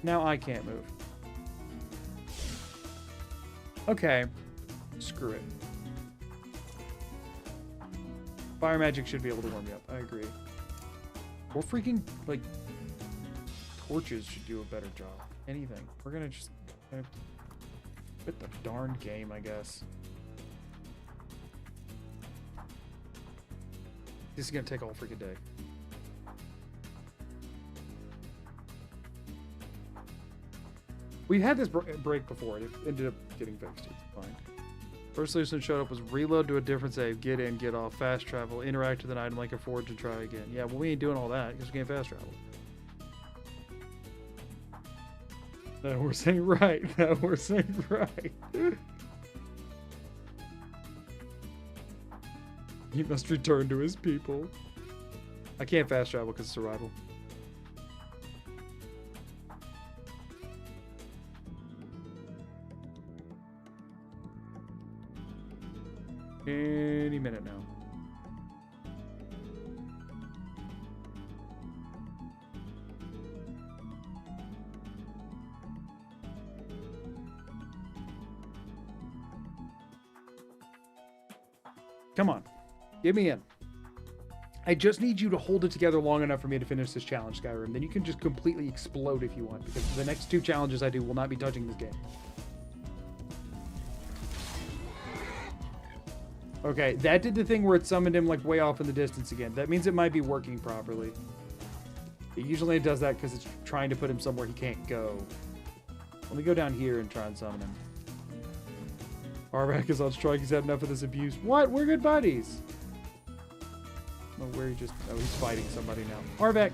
Now I can't move. Okay. Screw it. Fire magic should be able to warm you up. I agree. Or freaking, like, torches should do a better job. Anything. We're gonna just quit the darn game, I guess. This is gonna take all freaking day. We've had this break before. It ended up getting fixed. It's fine. First solution that showed up was reload to a different save, get in, get off, fast travel, interact with an item like a forge, and try again. Yeah, well, we ain't doing all that because we can't fast travel. That we're saying right. That we're saying right. He must return to his people. I can't fast travel because it's survival. Any minute now. Come on. Get me in. I just need you to hold it together long enough for me to finish this challenge, Skyrim. Then you can just completely explode if you want, because the next 2 challenges I do will not be touching this game. Okay, that did the thing where it summoned him like way off in the distance again. That means it might be working properly. It usually does that because it's trying to put him somewhere he can't go. Let me go down here and try and summon him. Arvac is on strike. He's had enough of this abuse. What? We're good buddies. Oh, where he just... Oh, he's fighting somebody now. Arvac,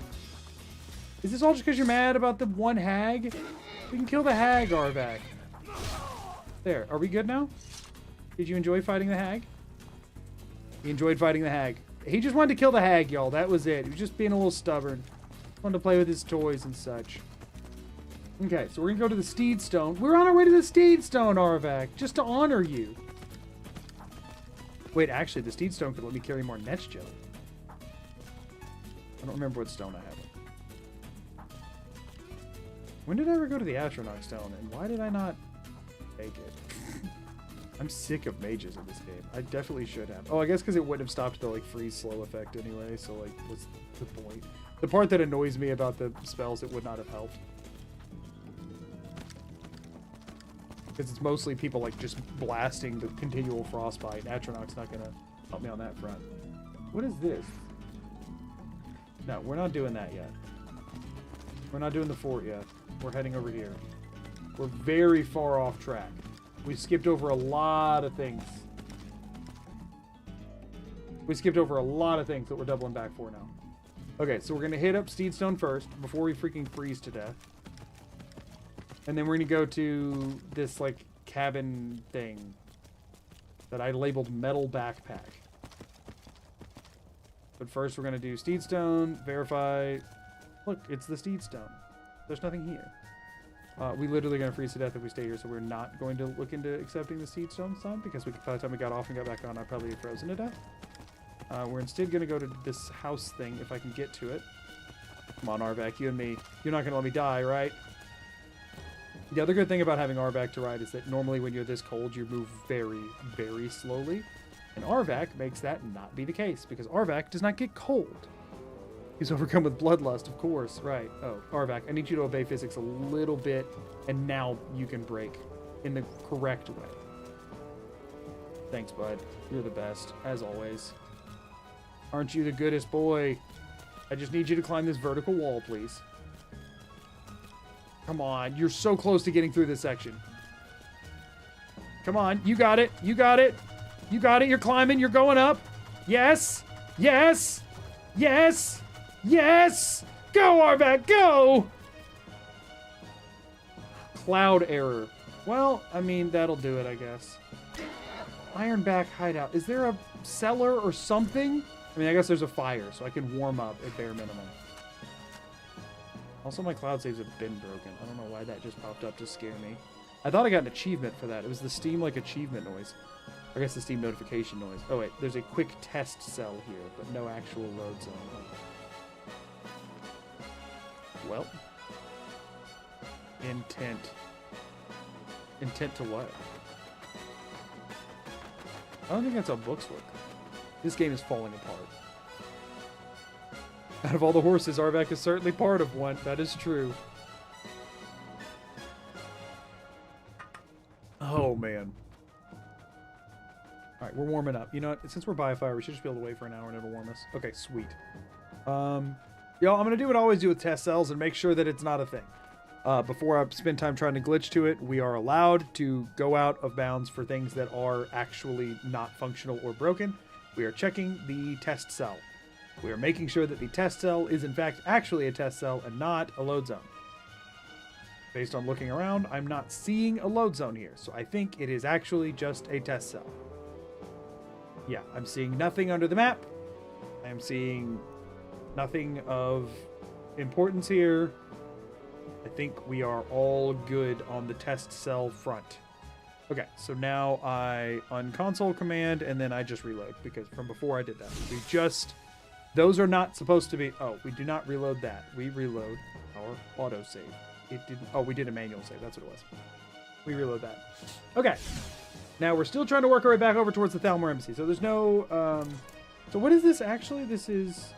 is this all just because you're mad about the one hag? We can kill the hag, Arvac. There. Are we good now? Did you enjoy fighting the hag? He enjoyed fighting the hag. He just wanted to kill the hag, y'all. That was it. He was just being a little stubborn. Wanted to play with his toys and such. Okay, so we're going to go to the Steed Stone. We're on our way to the Steed Stone, Arvac, just to honor you. Wait, actually, the Steed Stone could let me carry more netch jelly. I don't remember what stone I have. When did I ever go to the Astronaut Stone, and why did I not take it? I'm sick of mages in this game. I definitely should have. Oh, I guess because it wouldn't have stopped the like freeze slow effect anyway, so like, what's the point? The part that annoys me about the spells, it would not have helped. Because it's mostly people like just blasting the continual frostbite. Atronach's not gonna help me on that front. What is this? No, we're not doing that yet. We're not doing the fort yet. We're heading over here. We're very far off track. We skipped over a lot of things. We skipped over a lot of things that we're doubling back for now. Okay, so we're going to hit up Steedstone first before we freaking freeze to death. And then we're going to go to this, like, cabin thing that I labeled Metal Backpack. But first we're going to do Steedstone, verify. Look, it's the Steedstone. There's nothing here. We literally going to freeze to death if we stay here, so we're not going to look into accepting the Steedstone this time, because by the time we got off and got back on, I'd probably have frozen to death. We're instead going to go to this house thing, if I can get to it. Come on, Arvac, you and me. You're not going to let me die, right? The other good thing about having Arvac to ride is that normally when you're this cold, you move very, very slowly. And Arvac makes that not be the case, because Arvac does not get cold. He's overcome with bloodlust, of course. Right. Oh, Arvac, I need you to obey physics a little bit, and now you can break in the correct way. Thanks, bud. You're the best, as always. Aren't you the goodest boy? I just need you to climb this vertical wall, please. Come on. You're so close to getting through this section. Come on. You got it. You got it. You got it. You're climbing. You're going up. Yes. Yes. Yes. Yes. Go, Arvac. Go. Cloud error. Well, I mean, that'll do it, I guess. Ironback hideout. Is there a cellar or something? I mean, I guess there's a fire, so I can warm up at bare minimum. Also, my cloud saves have been broken. I don't know why that just popped up to scare me. I thought I got an achievement for that. It was the Steam, like, achievement noise. I guess the Steam notification noise. Oh, wait. There's a quick test cell here, but no actual load zone. Well. Intent. Intent to what? I don't think that's how books work. This game is falling apart. Out of all the horses, Arvac is certainly part of one. That is true. Oh, man. Alright, we're warming up. You know what? Since we're by a fire, we should just be able to wait for an hour and it'll warm us. Okay, sweet. Y'all, I'm going to do what I always do with test cells and make sure that it's not a thing. Before I spend time trying to glitch to it, we are allowed to go out of bounds for things that are actually not functional or broken. We are checking the test cell. We are making sure that the test cell is in fact actually a test cell and not a load zone. Based on looking around, I'm not seeing a load zone here, so I think it is actually just a test cell. Yeah, I'm seeing nothing under the map. I am seeing nothing of importance here. I think we are all good on the test cell front. Okay, so now I unconsole command and then I just reload because from before I did that. Those are not supposed to be, oh, we do not reload that. We reload our autosave. It didn't, oh, we did a manual save, that's what it was. We reload that. Okay, now we're still trying to work our way back over towards the Thalmor Embassy. So there's no, so what is this actually? This is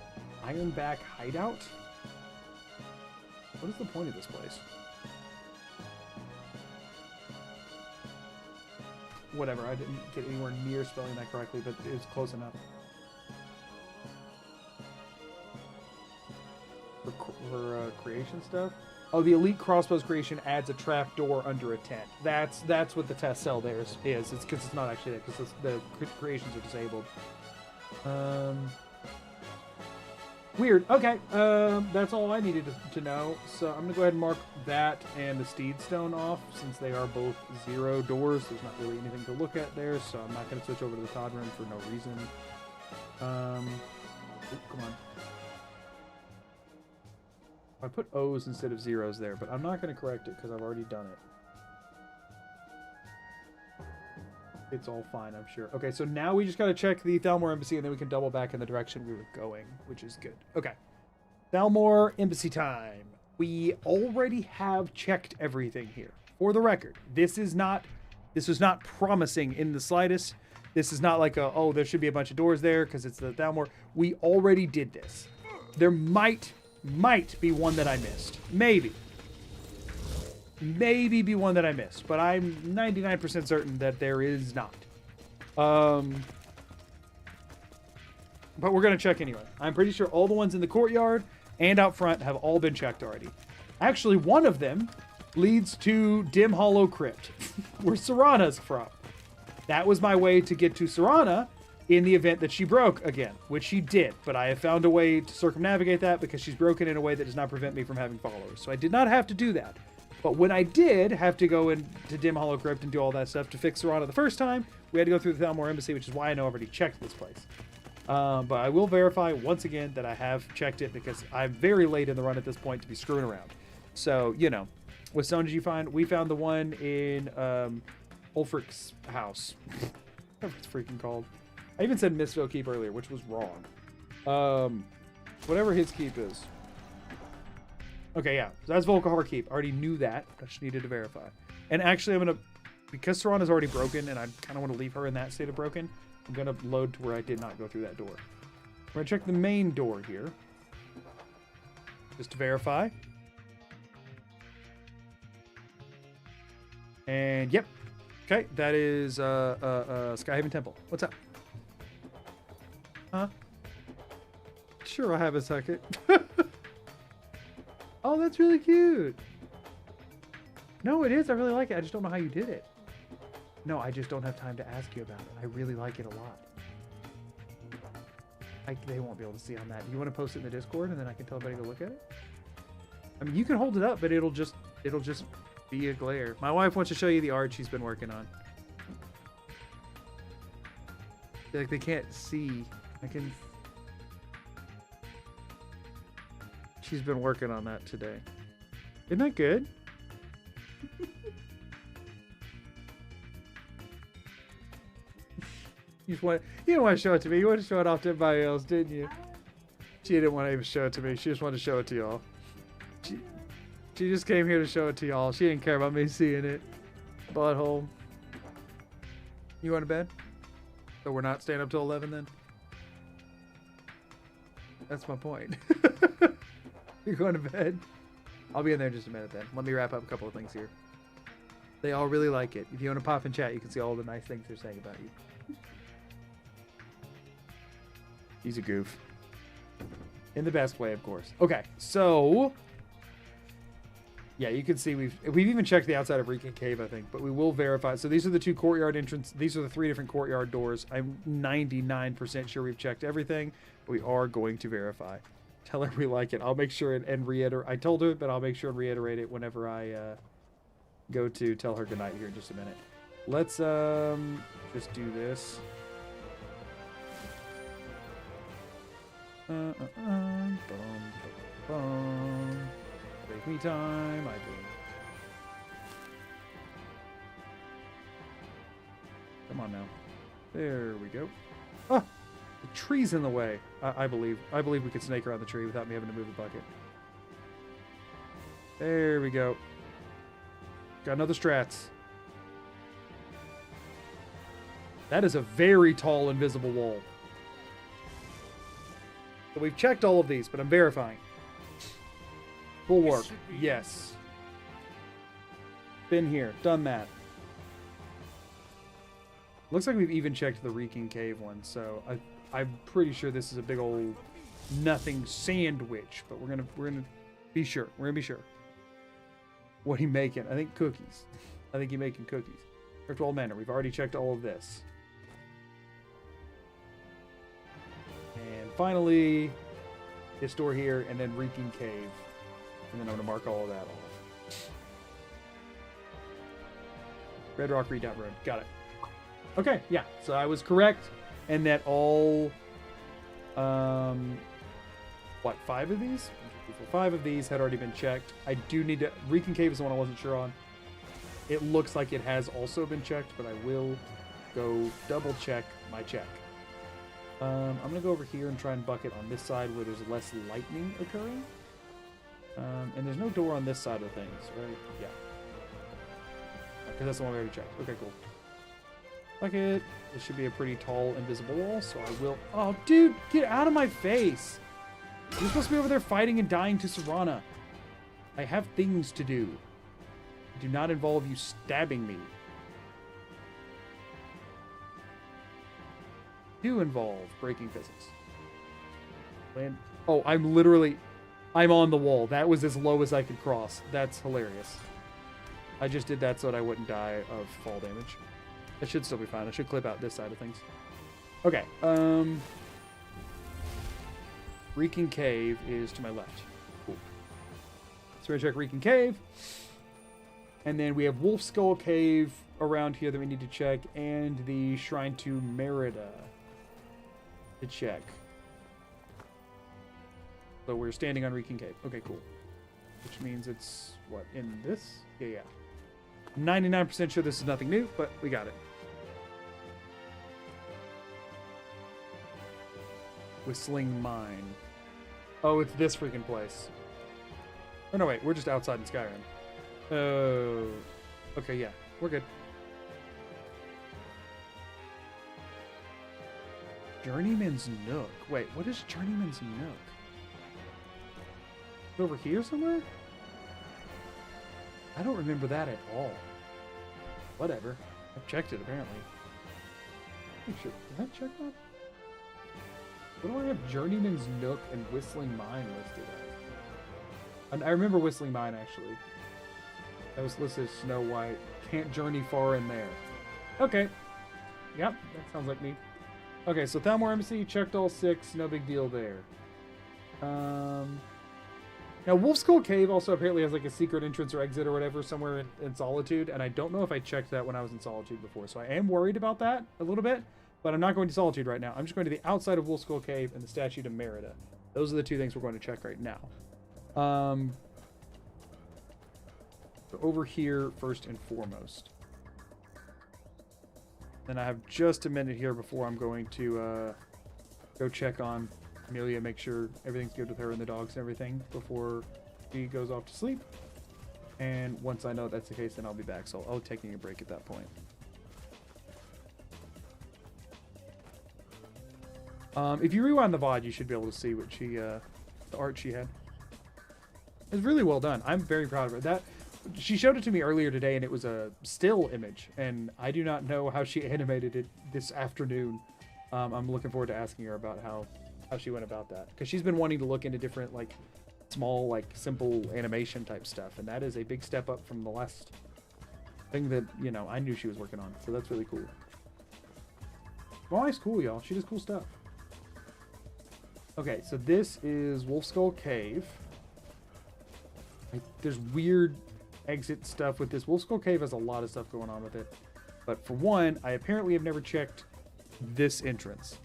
Ironback Hideout? What is the point of this place? Whatever, I didn't get anywhere near spelling that correctly, but it was close enough. For creation stuff? Oh, the elite crossbows creation adds a trap door under a tent. That's what the test cell there is. It's because it's not actually there because the creations are disabled. Weird. Okay. That's all I needed to know. So I'm gonna go ahead and mark that and the steed stone off since they are both 0 doors. There's not really anything to look at there, so I'm not gonna switch over to the Todd room for no reason. Come on. I put O's instead of zeros there, but I'm not going to correct it because I've already done it. It's all fine, I'm sure. Okay, so now we just got to check the Thalmor Embassy, and then we can double back in the direction we were going, which is good. Okay. Thalmor Embassy time. We already have checked everything here. For the record, this was not promising in the slightest. This is not like oh, there should be a bunch of doors there because it's the Thalmor. We already did this. There might be one that I missed. Maybe be one that I missed, but I'm 99% certain that there is not. But we're going to check anyway. I'm pretty sure all the ones in the courtyard and out front have all been checked already. Actually, one of them leads to Dim Hollow Crypt, where Serana's from. That was my way to get to Serana in the event that she broke again, which she did, but I have found a way to circumnavigate that because she's broken in a way that does not prevent me from having followers. So I did not have to do that. But when I did have to go into Dim Hollow Crypt and do all that stuff to fix Serana the first time, we had to go through the Thalmor Embassy, which is why I know I've already checked this place. But I will verify once again that I have checked it because I'm very late in the run at this point to be screwing around. So, you know, what stone did you find? We found the one in Ulfric's house. Whatever it's freaking called. I even said Mistville Keep earlier, which was wrong. Whatever his keep is. Okay, yeah. So that's Volkahar Keep. I already knew that. I just needed to verify. And actually, I'm going to... Because Serana's already broken, and I kind of want to leave her in that state of broken, I'm going to load to where I did not go through that door. We're going to check the main door here. Just to verify. And, yep. Okay, that is Skyhaven Temple. What's up? Huh? Sure, I'll have a second. Oh, that's really cute. No, it is. I really like it. I just don't know how you did it. No, I just don't have time to ask you about it. I really like it a lot. They won't be able to see on that. You want to post it in the Discord and then I can tell everybody to look at it? I mean, you can hold it up, but it'll just be a glare. My wife wants to show you the art she's been working on. Like, they can't see. I can... She's been working on that today. Isn't that good? You didn't want to show it to me. You wanted to show it off to everybody else, didn't you? She didn't want to even show it to me. She just wanted to show it to y'all. She just came here to show it to y'all. She didn't care about me seeing it. Butthole. You going to bed? So we're not staying up till 11 then? That's my point. You're going to bed? I'll be in there in just a minute then. Let me wrap up a couple of things here. They all really like it. If you want to pop in chat, you can see all the nice things they're saying about you. He's a goof. In the best way, of course. Okay, so... Yeah, you can see we've even checked the outside of Reeking Cave, I think, but we will verify. So these are the 2 courtyard entrances. These are the 3 different courtyard doors. I'm 99% sure we've checked everything. But we are going to verify. Tell her we like it. I'll make sure and reiterate. I told her, but I'll make sure and reiterate it whenever I go to tell her goodnight here in just a minute. Let's just do this. Take me time, I think. Come on now. There we go. Ah! The tree's in the way. I believe we could snake around the tree without me having to move the bucket. There we go. Got another strats. That is a very tall invisible wall. So we've checked all of these, but I'm verifying. Full work. Yes. Been here. Done that. Looks like we've even checked the Reeking Cave one, so I'm pretty sure this is a big old nothing sandwich, but we're gonna be sure. We're gonna be sure. What he making? I think cookies. I think he making cookies. Virtual Manor. We've already checked all of this. And finally, his store here, and then Reeking Cave. And then I'm going to mark all of that off. Red Rock Redoubt Road. Got it. Okay, yeah. So I was correct. And that all... what, 5 of these? 5 of these had already been checked. I do need to... Reeking Cave is the one I wasn't sure on. It looks like it has also been checked, but I will go double check my check. I'm going to go over here and try and bucket on this side where there's less lightning occurring. And there's no door on this side of things, right? Yeah. Because that's the one we already checked. Okay, cool. Bucket. This should be a pretty tall, invisible wall, so I will... Oh, dude, get out of my face! You're supposed to be over there fighting and dying to Serana. I have things to do. Do not involve you stabbing me. Do involve breaking physics. Land. Oh, I'm on the wall. That was as low as I could cross. That's hilarious. I just did that so that I wouldn't die of fall damage. That should still be fine. I should clip out this side of things. Okay. Reeking Cave is to my left. Cool. So we're gonna check Reeking Cave. And then we have Wolf Skull Cave around here that we need to check, and the Shrine to Merida to check. So we're standing on Reeking Cave. Okay, cool. Which means it's, what, in this? Yeah. 99% sure this is nothing new, but we got it. Whistling Mine. Oh, it's this freaking place. Oh, no, wait. We're just outside in Skyrim. Oh. Okay, yeah. We're good. Journeyman's Nook. Wait, what is Journeyman's Nook? Over here somewhere? I don't remember that at all. Whatever. I've checked it, apparently. Did I check that? What do I have Journeyman's Nook and Whistling Mine listed as? And I remember Whistling Mine, actually. That was listed as Snow White. Can't journey far in there. Okay. Yep, that sounds like me. Okay, so Thalmor Embassy, checked all 6. No big deal there. Now, Wolf Skull Cave also apparently has like a secret entrance or exit or whatever somewhere in Solitude, and I don't know if I checked that when I was in Solitude before, so I am worried about that a little bit, but I'm not going to Solitude right now. I'm just going to the outside of Wolf Skull Cave and the Statue to Merida. Those are the 2 things we're going to check right now. So over here, first and foremost. Then I have just a minute here before I'm going to go check on Amelia, make sure everything's good with her and the dogs and everything before she goes off to sleep. And once I know that's the case, then I'll be back. So I'll be taking a break at that point. If you rewind the VOD, you should be able to see what she, the art she had. It's really well done. I'm very proud of her. She showed it to me earlier today, and it was a still image, and I do not know how she animated it this afternoon. I'm looking forward to asking her about how she went about that, because she's been wanting to look into different like small like simple animation type stuff, and that is a big step up from the last thing that I knew she was working on. So that's really cool. Molly's cool, y'all. She does cool stuff. Okay, so this is Wolf Skull Cave. There's weird exit stuff with this. Wolf Skull Cave has a lot of stuff going on with it, but for one, I apparently have never checked this entrance.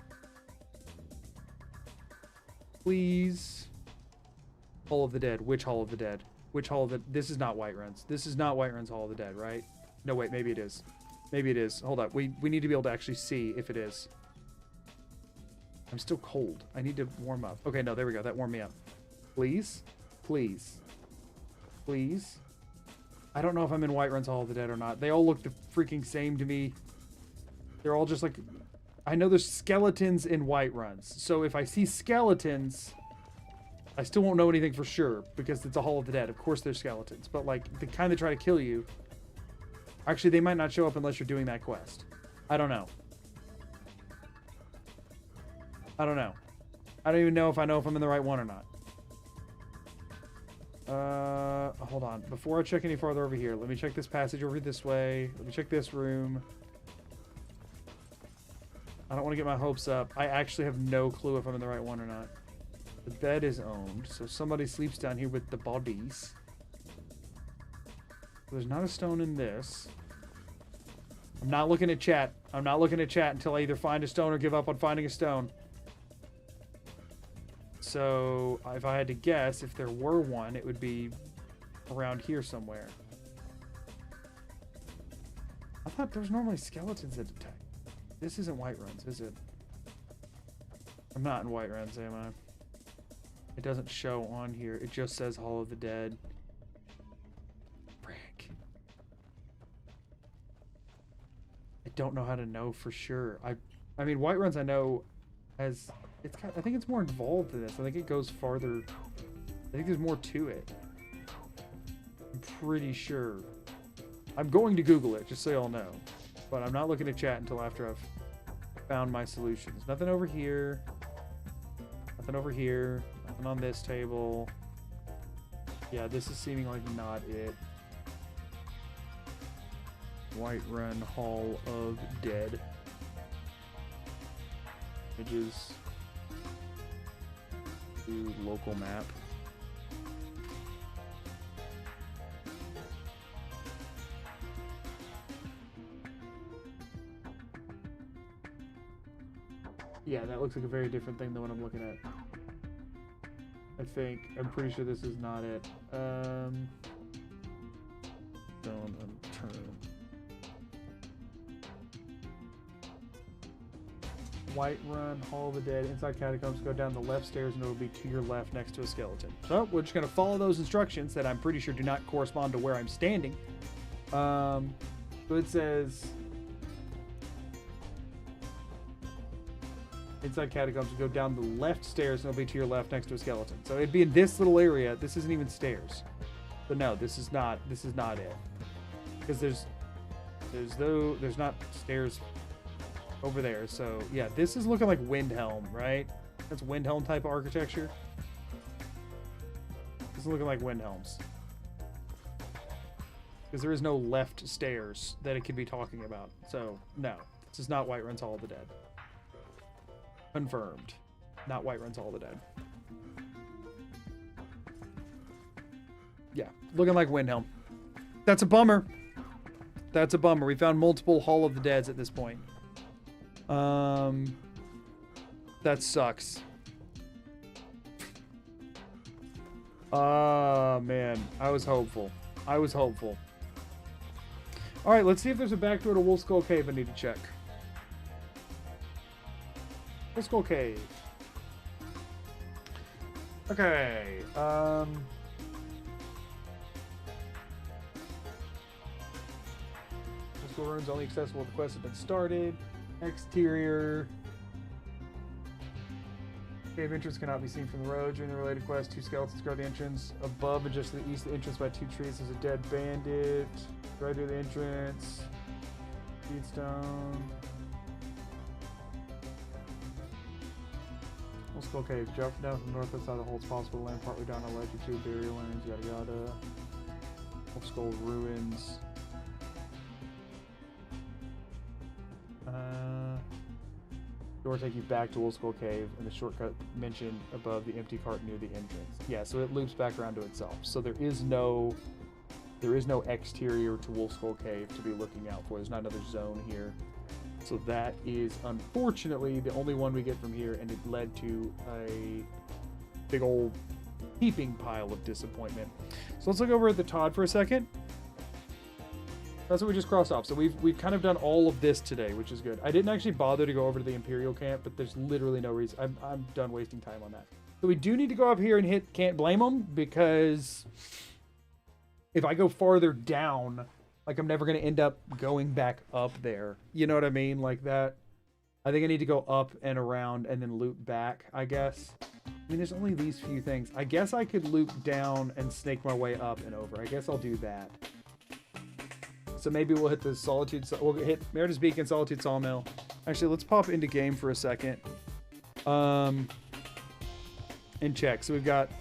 Please. Hall of the Dead. Which Hall of the Dead? Which Hall of the... This is not Whiterun's. This is not Whiterun's Hall of the Dead, right? No, wait. Maybe it is. Maybe it is. Hold up. We need to be able to actually see if it is. I'm still cold. I need to warm up. Okay, no. There we go. That warmed me up. Please. Please. Please. I don't know if I'm in Whiterun's Hall of the Dead or not. They all look the freaking same to me. They're all just like... I know there's skeletons in Whiterun's, so if I see skeletons, I still won't know anything for sure, because it's a Hall of the Dead. Of course there's skeletons, but like, the kind that try to kill you, actually they might not show up unless you're doing that quest. I don't know. I don't know. I don't even know if I'm in the right one or not. Hold on. Before I check any farther over here, let me check this passage over this way. Let me check this room. I don't want to get my hopes up. I actually have no clue if I'm in the right one or not. The bed is owned, so somebody sleeps down here with the bodies. There's not a stone in this. I'm not looking at chat. I'm not looking at chat until I either find a stone or give up on finding a stone. So, if I had to guess, if there were one, it would be around here somewhere. I thought there's normally skeletons that detect. This isn't Whiteruns, is it? I'm not in Whiteruns, am I? It doesn't show on here. It just says Hall of the Dead. Frick. I don't know how to know for sure. I mean, Whiteruns I know has... I think it's more involved than this. I think it goes farther. I think there's more to it. I'm pretty sure. I'm going to Google it, just so y'all know. But I'm not looking at chat until after I've found my solutions. Nothing over here. Nothing over here. Nothing on this table. Yeah, this is seeming like not it. Whiterun Hall of Dead. Images. Local map. Yeah, that looks like a very different thing than what I'm looking at. I'm pretty sure this is not it. Stone Unturned. Whiterun, Hall of the Dead, inside catacombs, go down the left stairs and it'll be to your left next to a skeleton. So we're just going to follow those instructions that I'm pretty sure do not correspond to where I'm standing. So it says inside catacombs, go down the left stairs and it'll be to your left next to a skeleton. So it'd be in this little area. This isn't even stairs. But no, this is not it. Because there's not stairs over there. So yeah, this is looking like Windhelm, right? That's Windhelm type of architecture. This is looking like Windhelms. Because there is no left stairs that it could be talking about. So no, this is not Whiterun's Hall of the Dead. Confirmed. Not Whiterun's Hall of the Dead. Yeah, looking like Windhelm. That's a bummer. That's a bummer. We found multiple Hall of the Deads at this point. That sucks. Man, I was hopeful. All right, let's see if there's a back door to Wolf Skull Cave I need to check. Wolf Skull Cave. Okay, Wolf Skull Ruins only accessible if the quest has been started. Exterior. Cave entrance cannot be seen from the road. During the related quest, 2 skeletons guard the entrance. Above and just to the east of the entrance by 2 trees is a dead bandit. Right near the entrance. Speedstone. Wolf Skull Cave. Drop down from the northwest side of the hole. It's possible to land partly down a ledge or 2 burial lands. Yada yada. Wolf Skull Ruins. Door take you back to Wolf Skull Cave and the shortcut mentioned above the empty cart near the entrance. Yeah, so it loops back around to itself. So there is no exterior to Wolf Skull Cave to be looking out for. There's not another zone here. So that is unfortunately the only one we get from here, and it led to a big old heaping pile of disappointment. So let's look over at the Todd for a second. That's what we just crossed off. So we've kind of done all of this today, which is good. I didn't actually bother to go over to the Imperial camp, but there's literally no reason. I'm done wasting time on that. So we do need to go up here and hit Can't Blame Them, because if I go farther down, like I'm never going to end up going back up there. You know what I mean? Like that. I think I need to go up and around and then loop back, I guess. I mean, there's only these few things. I guess I could loop down and snake my way up and over. I guess I'll do that. So maybe we'll hit the Solitude... We'll hit Merida's Beacon, Solitude Sawmill. Actually, let's pop into game for a second. And check. So we've got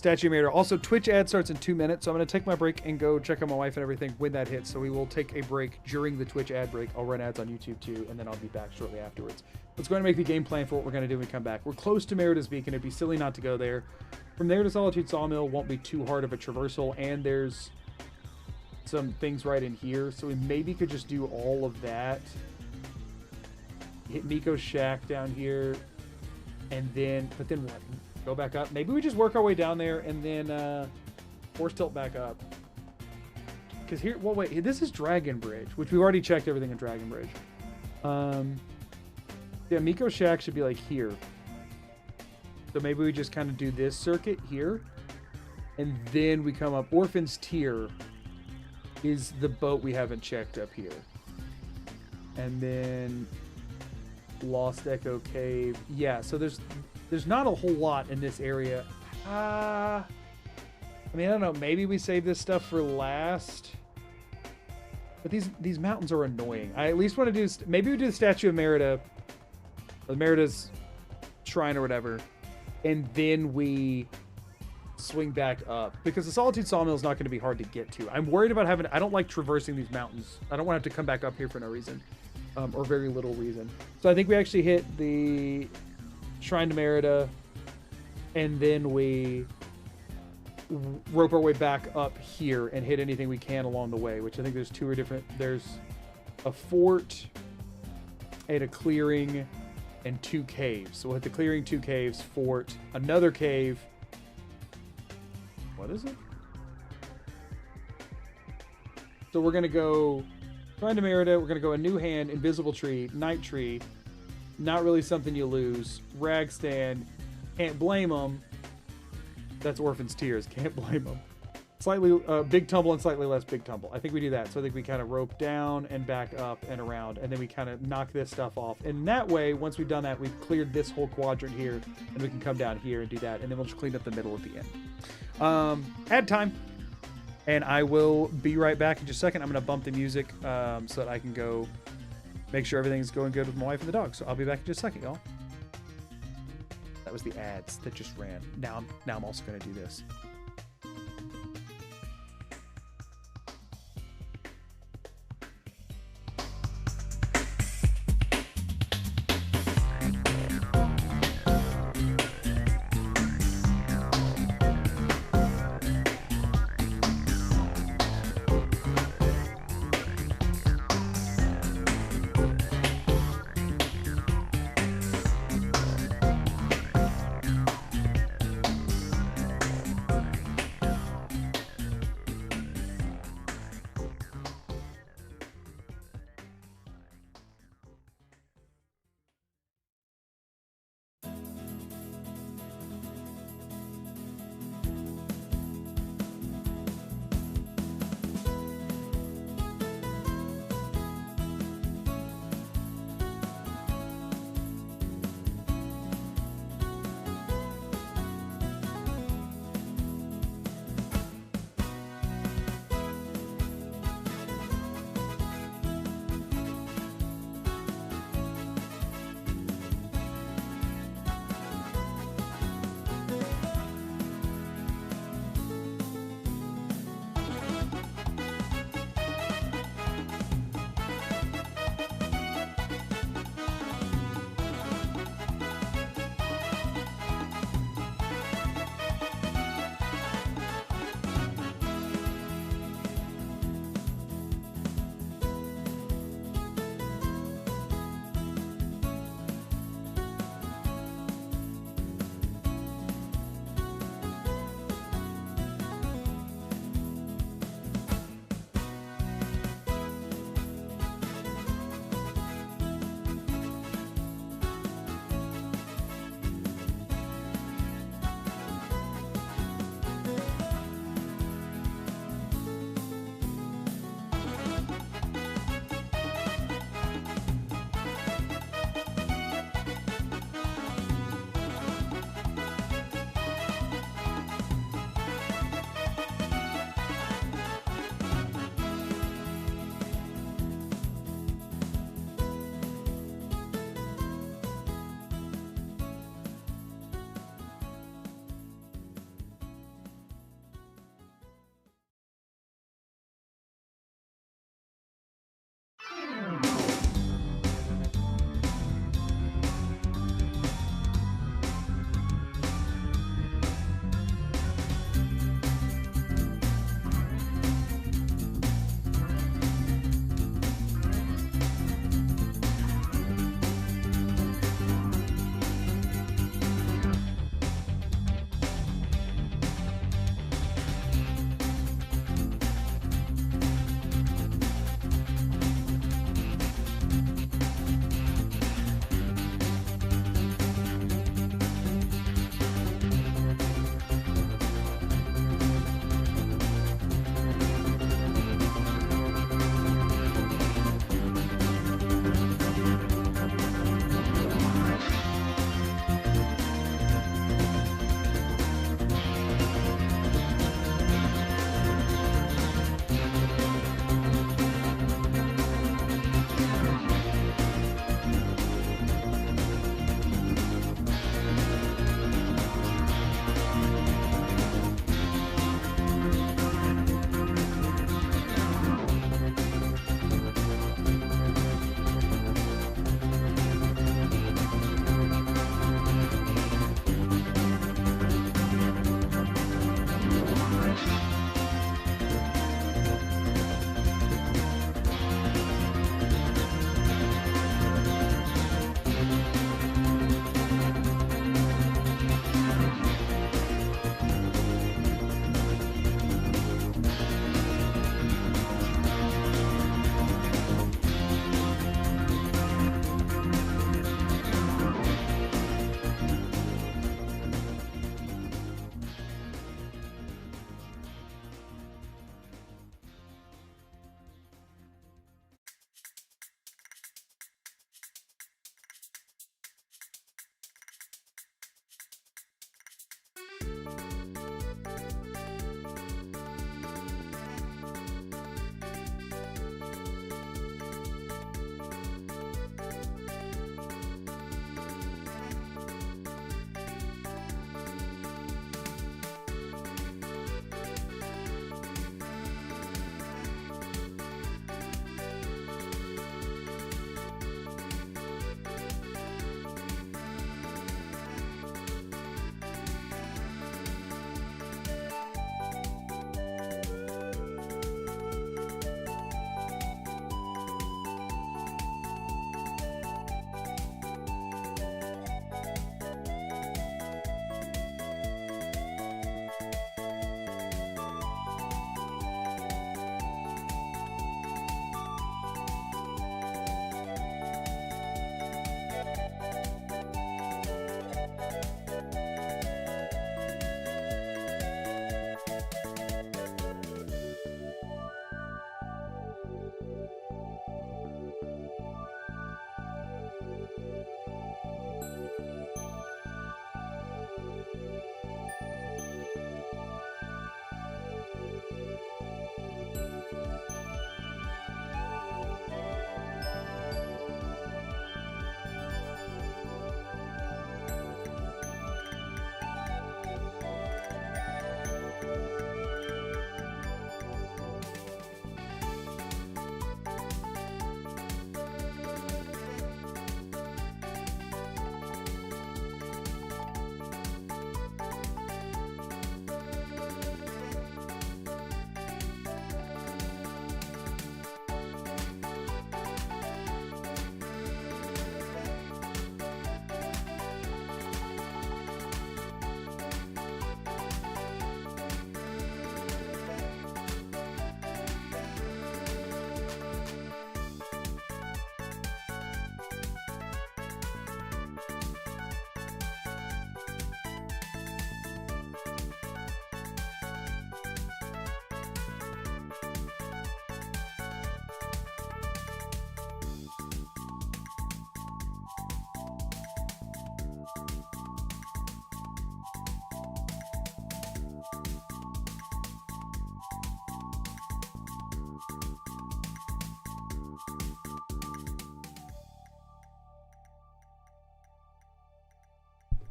statue of Merida. Also, Twitch ad starts in 2 minutes, so I'm going to take my break and go check on my wife and everything when that hits. So we will take a break during the Twitch ad break. I'll run ads on YouTube too, and then I'll be back shortly afterwards. Let's go ahead and make the game plan for what we're going to do when we come back. We're close to Merida's Beacon. It'd be silly not to go there. From there to Solitude Sawmill won't be too hard of a traversal, and there's some things right in here, so we maybe could just do all of that. Hit Miko's shack down here, and then, but then what? Go back up. Maybe we just work our way down there and then force tilt back up. Because here, well, wait, this is Dragon Bridge, which we've already checked everything in Dragon Bridge. Yeah, Miko's shack should be like here. So maybe we just kind of do this circuit here, and then we come up. Orphan's Tier is the boat we haven't checked up here. And then Lost Echo Cave. Yeah, so there's not a whole lot in this area. I mean, I don't know. Maybe we save this stuff for last. But these mountains are annoying. I at least want to do... Maybe we do the Statue of Merida. Or Merida's Shrine or whatever. And then we swing back up. Because the Solitude Sawmill is not going to be hard to get to. I'm worried about having... I don't like traversing these mountains. I don't want to have to come back up here for no reason. Or very little reason. So I think we actually hit the Shrine to Merida, and then we rope our way back up here and hit anything we can along the way, which I think there's two or different. There's a fort and a clearing and 2 caves. So we'll hit the clearing, 2 caves, fort, another cave. What is it? So we're going to go Shrine to Merida. We're going to go a New Hand, Invisible Tree, Night Tree. Not really something you lose. Rag Stand. Can't blame them. That's Orphan's Tears. Can't blame them. Slightly Big Tumble and slightly less Big Tumble. I think we do that. So I think we kind of rope down and back up and around, and then we kind of knock this stuff off. And that way, once we've done that, we've cleared this whole quadrant here, and we can come down here and do that, and then we'll just clean up the middle at the end. Ad time. And I will be right back in just a second. I'm going to bump the music so that I can go make sure everything's going good with my wife and the dog. So I'll be back in just a second, y'all. That was the ads that just ran. Now I'm also going to do this.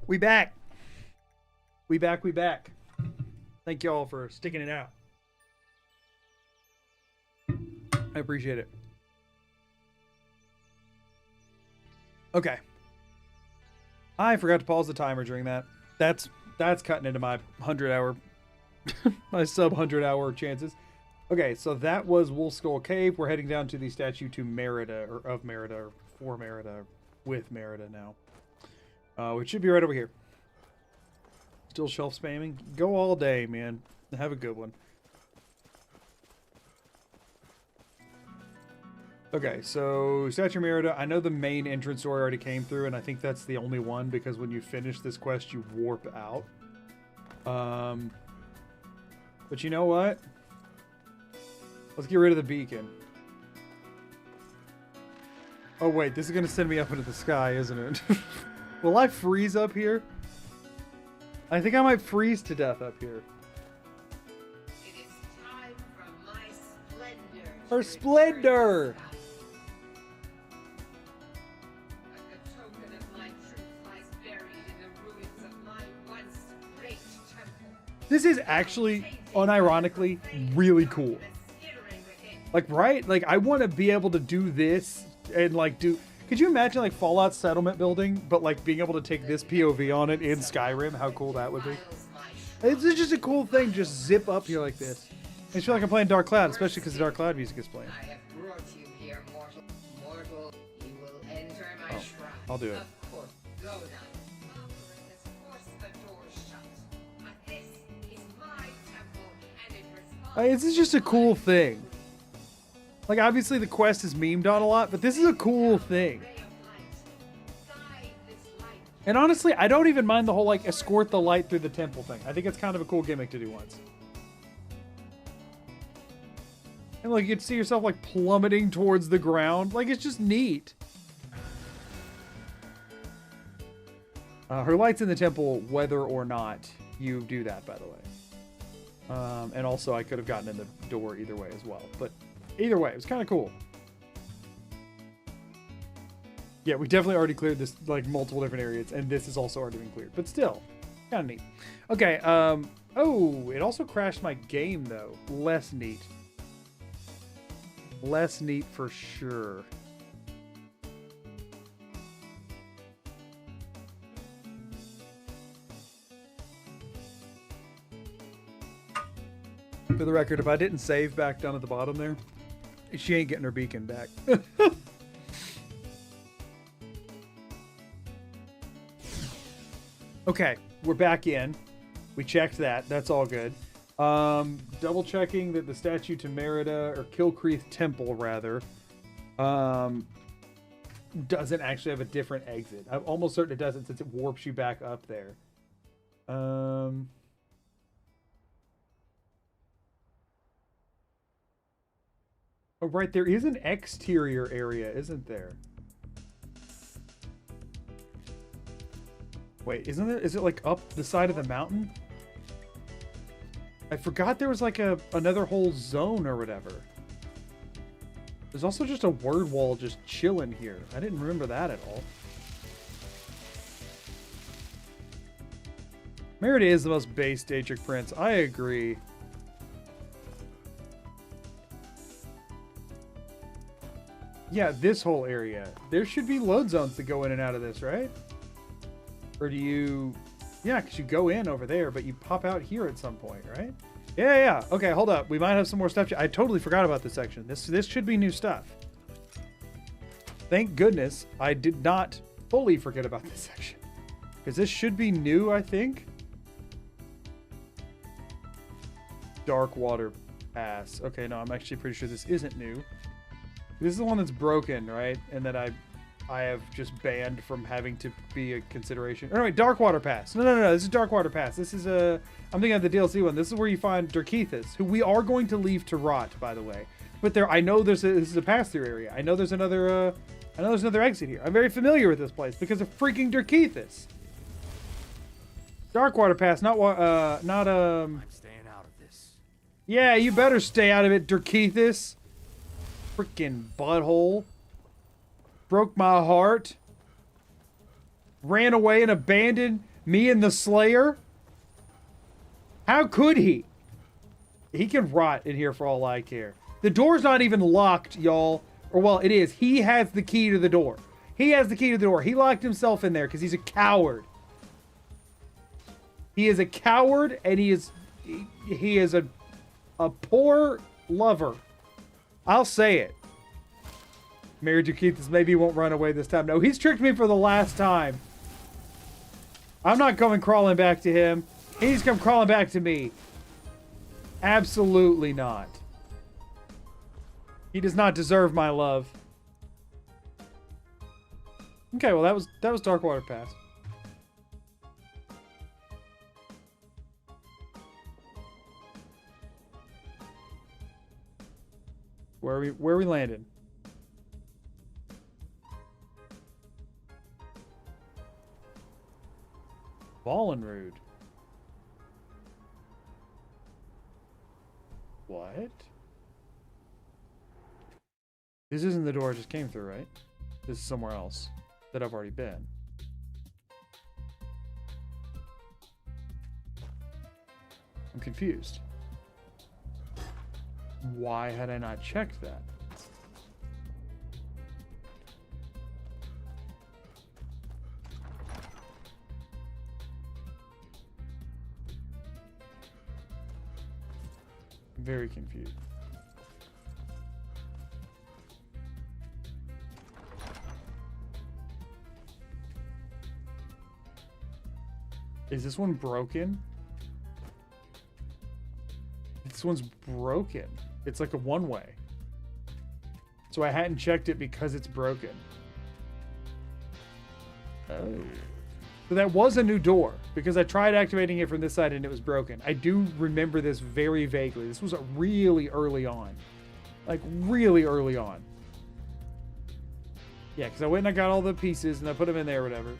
We back. We back. Thank y'all for sticking it out. I appreciate it. Okay. I forgot to pause the timer during that. That's cutting into my 100-hour, my sub 100-hour chances. Okay, so that was Wolf Skull Cave. We're heading down to the statue to Merida, or of Merida, or for Merida, with Merida now. Which should be right over here. Still shelf spamming? Go all day, man. Have a good one. Okay, so Statue of Merida. I know the main entrance door already came through, and I think that's the only one, because when you finish this quest, you warp out. But you know what? Let's get rid of the beacon. Oh wait, this is going to send me up into the sky, isn't it? Will I freeze up here? I think I might freeze to death up here. It is time for my splendor. Her splendor! A token of my truth lies buried in the ruins of my once great temple. This is actually, unironically, really cool. Like, right? Like, I want to be able to do this and, like, do... Could you imagine, like, Fallout settlement building, but, like, being able to take this POV on it in Skyrim? How cool that would be. It's just a cool thing. Just zip up here like this. I feel like I'm playing Dark Cloud, especially because the Dark Cloud music is playing. I have brought you here, mortal. Mortal, you will enter my shrine. I'll do it. Of course, go now. Conqueror has forced the door shut. But this is my temple, and it responds. This is just a cool thing. Like, obviously the quest is memed on a lot, but this is a cool thing. And honestly, I don't even mind the whole, like, escort the light through the temple thing. I think it's kind of a cool gimmick to do once. And, like, you'd see yourself, like, plummeting towards the ground. Like, it's just neat. Her light's in the temple, whether or not you do that, by the way. And also, I could have gotten in the door either way as well. But either way, it was kind of cool. Yeah, we definitely already cleared this, like, multiple different areas, and this has also already been cleared. But still, kind of neat. Okay, oh, it also crashed my game, though. Less neat. Less neat for sure. For the record, if I didn't save back down at the bottom there, she ain't getting her beacon back. Okay, we're back in. We checked that. That's all good. Double checking that the statue to Merida, or Kilcreath Temple, rather, doesn't actually have a different exit. I'm almost certain it doesn't, since it warps you back up there. Oh, right, there is an exterior area, isn't there? Wait, isn't there? Is it like up the side of the mountain? I forgot there was like another whole zone or whatever. There's also just a word wall just chilling here. I didn't remember that at all. Merida is the most base Daedric Prince. I agree. Yeah, this whole area. There should be load zones that go in and out of this, right? Or do you... Yeah, because you go in over there, but you pop out here at some point, right? Yeah. Okay, hold up. We might have some more stuff. I totally forgot about this section. This should be new stuff. Thank goodness I did not fully forget about this section. Because this should be new, I think. Dark Water Pass. Okay, no, I'm actually pretty sure this isn't new. This is the one that's broken, right? And that I have just banned from having to be a consideration. Oh, no, wait, Dark Water Pass. No, this is Dark Water Pass. This is I'm thinking of the DLC one. This is where you find Dirkethis, who we are going to leave to rot, by the way. But I know this is a pass-through area. I know there's another exit here. I'm very familiar with this place because of freaking Dirkethis. Dark Water Pass, not I'm staying out of this. Yeah, you better stay out of it, Dirkethis. Freaking butthole. Broke my heart. Ran away and abandoned Me and the Slayer? How could he? He can rot in here for all I care. The door's not even locked, y'all. Or, well, it is. He has the key to the door. He has the key to the door. He locked himself in there because he's a coward. He is a coward, and he is a poor lover. I'll say it. Married to Keith, maybe he won't run away this time. No, he's tricked me for the last time. I'm not going crawling back to him. He's come crawling back to me. Absolutely not. He does not deserve my love. Okay, well that was Darkwater Pass. Where are we landing? Fallenrood. What? This isn't the door I just came through, right? This is somewhere else that I've already been. I'm confused. Why had I not checked that? I'm very confused. Is this one broken? This one's broken. It's like a one-way. So I hadn't checked it because it's broken. Oh. So that was a new door because I tried activating it from this side and it was broken. I do remember this very vaguely. This was really early on. Like really early on. Yeah, because I went and I got all the pieces and I put them in there or whatever.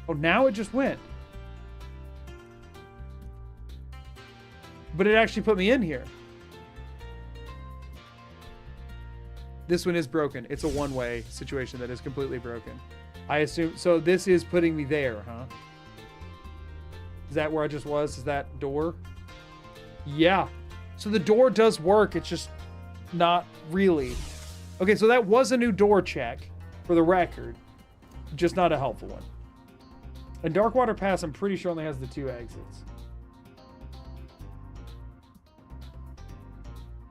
Oh, now it just went. But it actually put me in here. This one is broken. It's a one-way situation that is completely broken. I assume... So this is putting me there, huh? Is that where I just was? Is that door? Yeah. So the door does work. It's just not really. Okay, so that was a new door check for the record. Just not a helpful one. And Darkwater Pass, I'm pretty sure only has the 2 exits.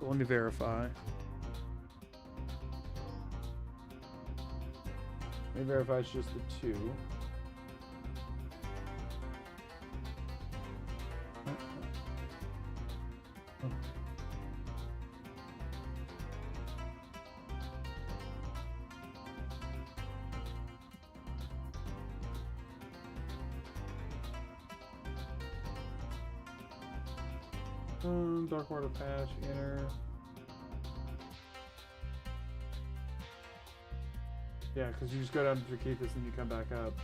Let me verify. Let me verify it's just the 2. Darkwater Pass, enter. Yeah, because you just go down to Keith's and you come back up.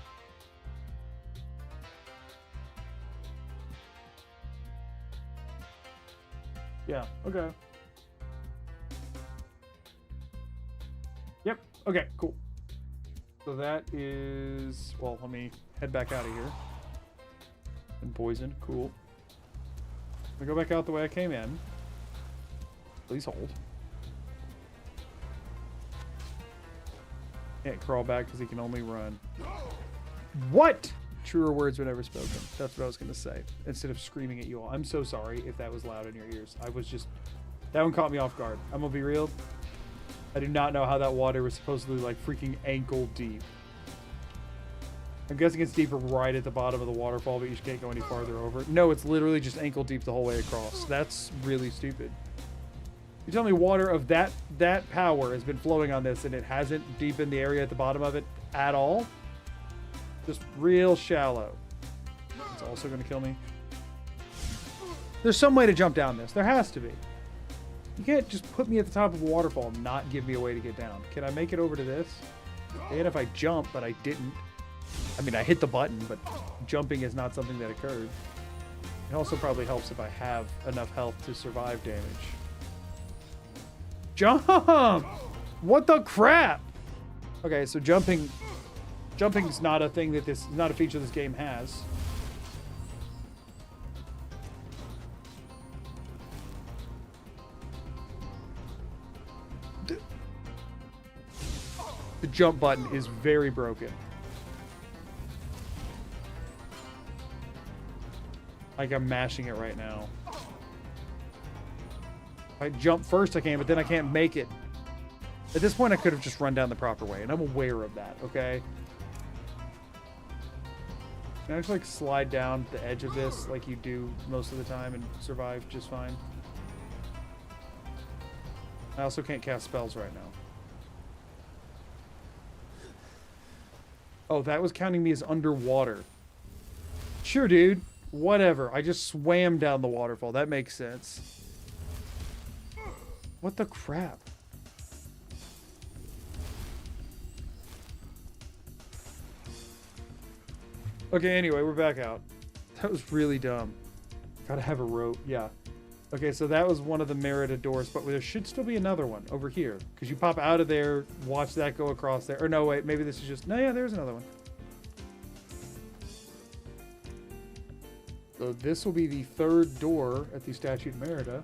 Yeah, okay. Yep, okay, cool. So that is... Well, let me head back out of here. And poison, cool. I go back out the way I came in. Please hold. Can't crawl back because he can only run. What? Truer words were never spoken. That's what I was going to say. Instead of screaming at you all. I'm so sorry if that was loud in your ears. I was just... That one caught me off guard. I'm going to be real. I do not know how that water was supposedly like freaking ankle deep. I'm guessing it's deeper right at the bottom of the waterfall, but you just can't go any farther over. No, it's literally just ankle deep the whole way across. That's really stupid. You tell me water of that power has been flowing on this and it hasn't deepened the area at the bottom of it at all? Just real shallow. It's also going to kill me. There's some way to jump down this. There has to be. You can't just put me at the top of a waterfall and not give me a way to get down. Can I make it over to this? And if I jump, but I didn't. I mean, I hit the button, but jumping is not something that occurred. It also probably helps if I have enough health to survive damage. Jump! What the crap? Okay, so jumping's not a thing that not a feature this game has. The jump button is very broken. Like I'm mashing it right now. If I jump first I can, but then I can't make it. At this point I could have just run down the proper way, and I'm aware of that, okay? Can I just like slide down the edge of this like you do most of the time and survive just fine? I also can't cast spells right now. Oh, that was counting me as underwater. Sure, dude. Whatever. I just swam down the waterfall. That makes sense. What the crap? Okay, anyway, we're back out. That was really dumb. Gotta have a rope. Yeah. Okay, so that was one of the Merida doors, but there should still be another one over here. Because you pop out of there, watch that go across there. Or no, wait, maybe this is just... No, yeah, there's another one. So this will be the third door at the Statue of Merida.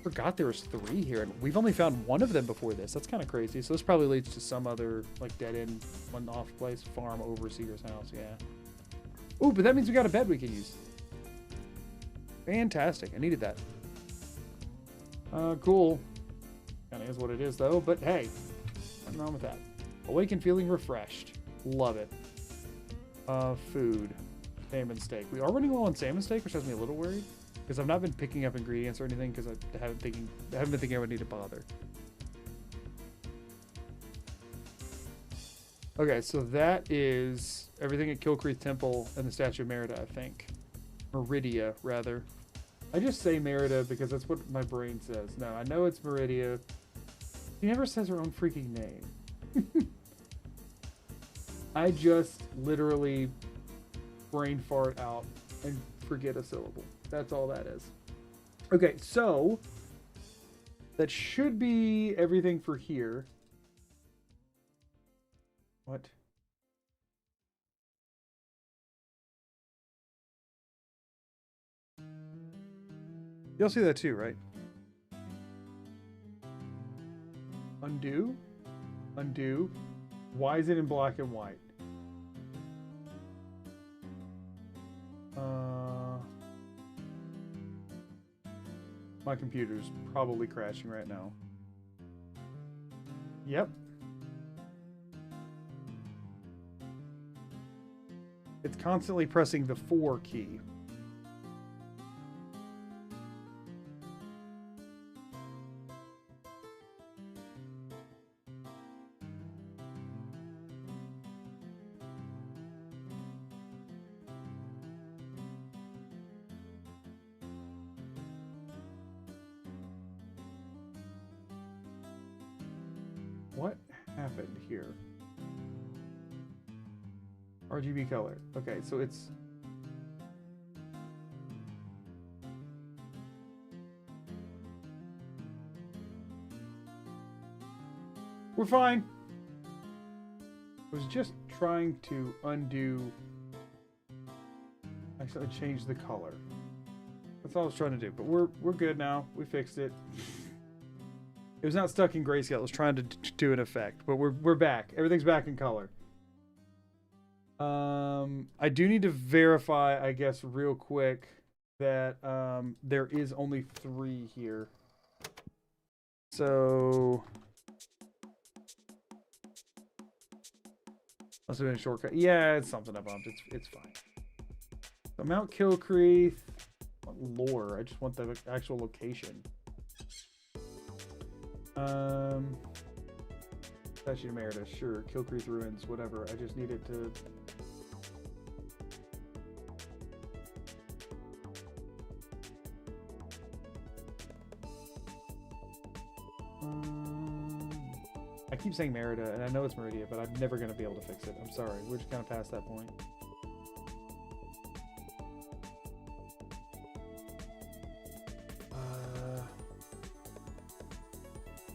Forgot there was 3 here, and we've only found one of them before this. That's kind of crazy. So this probably leads to some other, like, dead-end, one-off place. Farm overseer's house, yeah. Ooh, but that means we got a bed we can use. Fantastic. I needed that. Cool. Kinda is what it is, though. But hey, nothing wrong with that. Awaken feeling refreshed. Love it. Food. Salmon steak. We are running low on salmon steak, which has me a little worried. Because I've not been picking up ingredients or anything because I haven't been thinking I would need to bother. Okay, so that is everything at Kilcreath Temple and the Statue of Merida, I think. Meridia, rather. I just say Merida because that's what my brain says. No, I know it's Meridia. She never says her own freaking name. I just literally brain fart out and forget a syllable. That's all that is. Okay, so that should be everything for here. What? You'll see that too, right? Undo. Undo. Why is it in black and white? My computer's probably crashing right now. Yep. It's constantly pressing the 4 key. What happened here? RGB color. Okay, so it's... We're fine. I was just trying to undo... Actually, I changed the color. That's all I was trying to do. But we're good now. We fixed it. It was not stuck in grayscale. It was trying to do an effect, but we're back. Everything's back in color. I do need to verify, I guess, real quick that there is only 3 here. So must have been a shortcut. Yeah, it's something I bumped. It's fine. So Mount Kilcreath. Lore. I just want the actual location. Statue of Merida, sure. Kilcreath Ruins, whatever. I just needed to... I keep saying Merida, and I know it's Meridia, but I'm never going to be able to fix it. I'm sorry. We're just kind of past that point.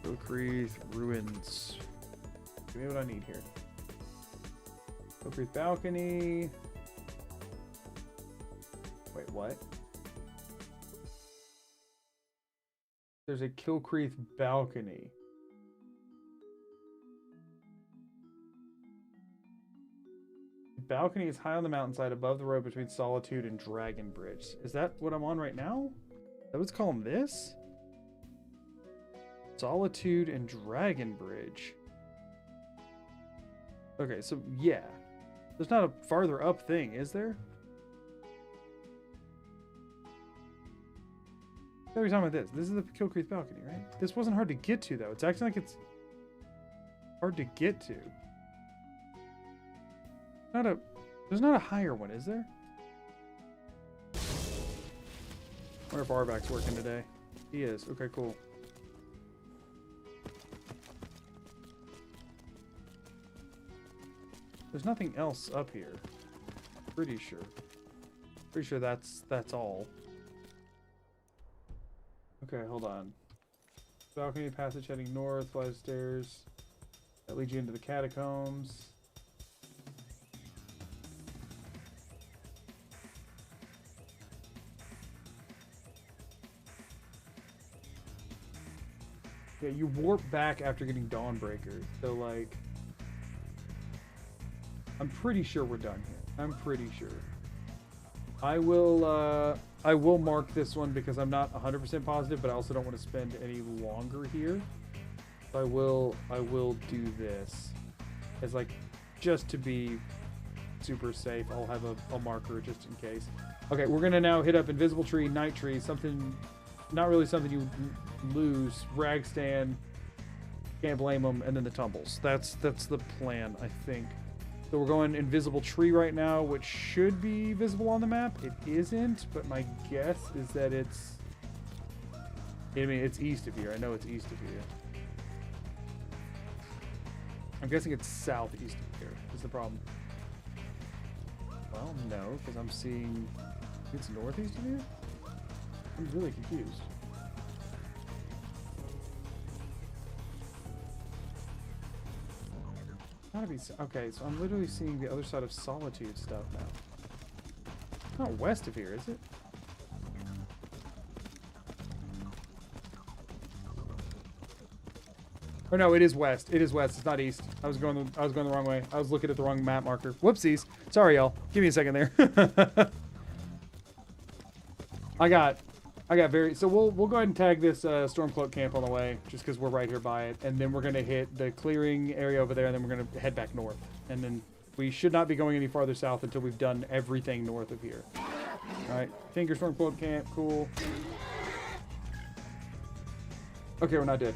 Kilcreath Ruins. Give me what I need here. Kilcreath Balcony. Wait, what? There's a Kilcreath Balcony. balcony is high on the mountainside above the road between Solitude and Dragon Bridge. Is that what I'm on right now? That was calling this? Solitude and Dragon Bridge. Okay, so yeah. There's not a farther up thing, is there? Every time with this. This is the Kill Creek balcony, right? This wasn't hard to get to, though. It's acting like it's hard to get to. There's not a higher one, is there? I wonder if Arvak's working today. He is. Okay, cool. There's nothing else up here. Pretty sure. Pretty sure that's all. Okay, hold on. Balcony passage heading north, flight of stairs. That leads you into the catacombs. Yeah, you warp back after getting Dawnbreaker. So, like... I'm pretty sure we're done here. I'm pretty sure. I will mark this one because I'm not 100% positive, but I also don't want to spend any longer here. So I will do this as like just to be super safe. I'll have a marker just in case. Okay, we're gonna now hit up Invisible Tree, Night Tree, something not really something you lose. Ragstand, can't blame them, and then the tumbles. That's the plan, I think. So we're going Invisible Tree right now, which should be visible on the map. It isn't, but my guess is that it's... I mean, it's east of here. I know it's east of here. I'm guessing it's southeast of here is the problem. Well, no, because I'm seeing... It's northeast of here? I'm really confused. Gotta be... Okay, so I'm literally seeing the other side of Solitude stuff now. It's not west of here, is it? Or no, it is west. It is west. It's not east. I was going the wrong way. I was looking at the wrong map marker. Whoopsies. Sorry, y'all. Give me a second there. I got very... So we'll go ahead and tag this Stormcloak camp on the way, just because we're right here by it. And then we're going to hit the clearing area over there, and then we're going to head back north. And then we should not be going any farther south until we've done everything north of here. Alright, Finger Stormcloak camp, cool. Okay, we're not dead.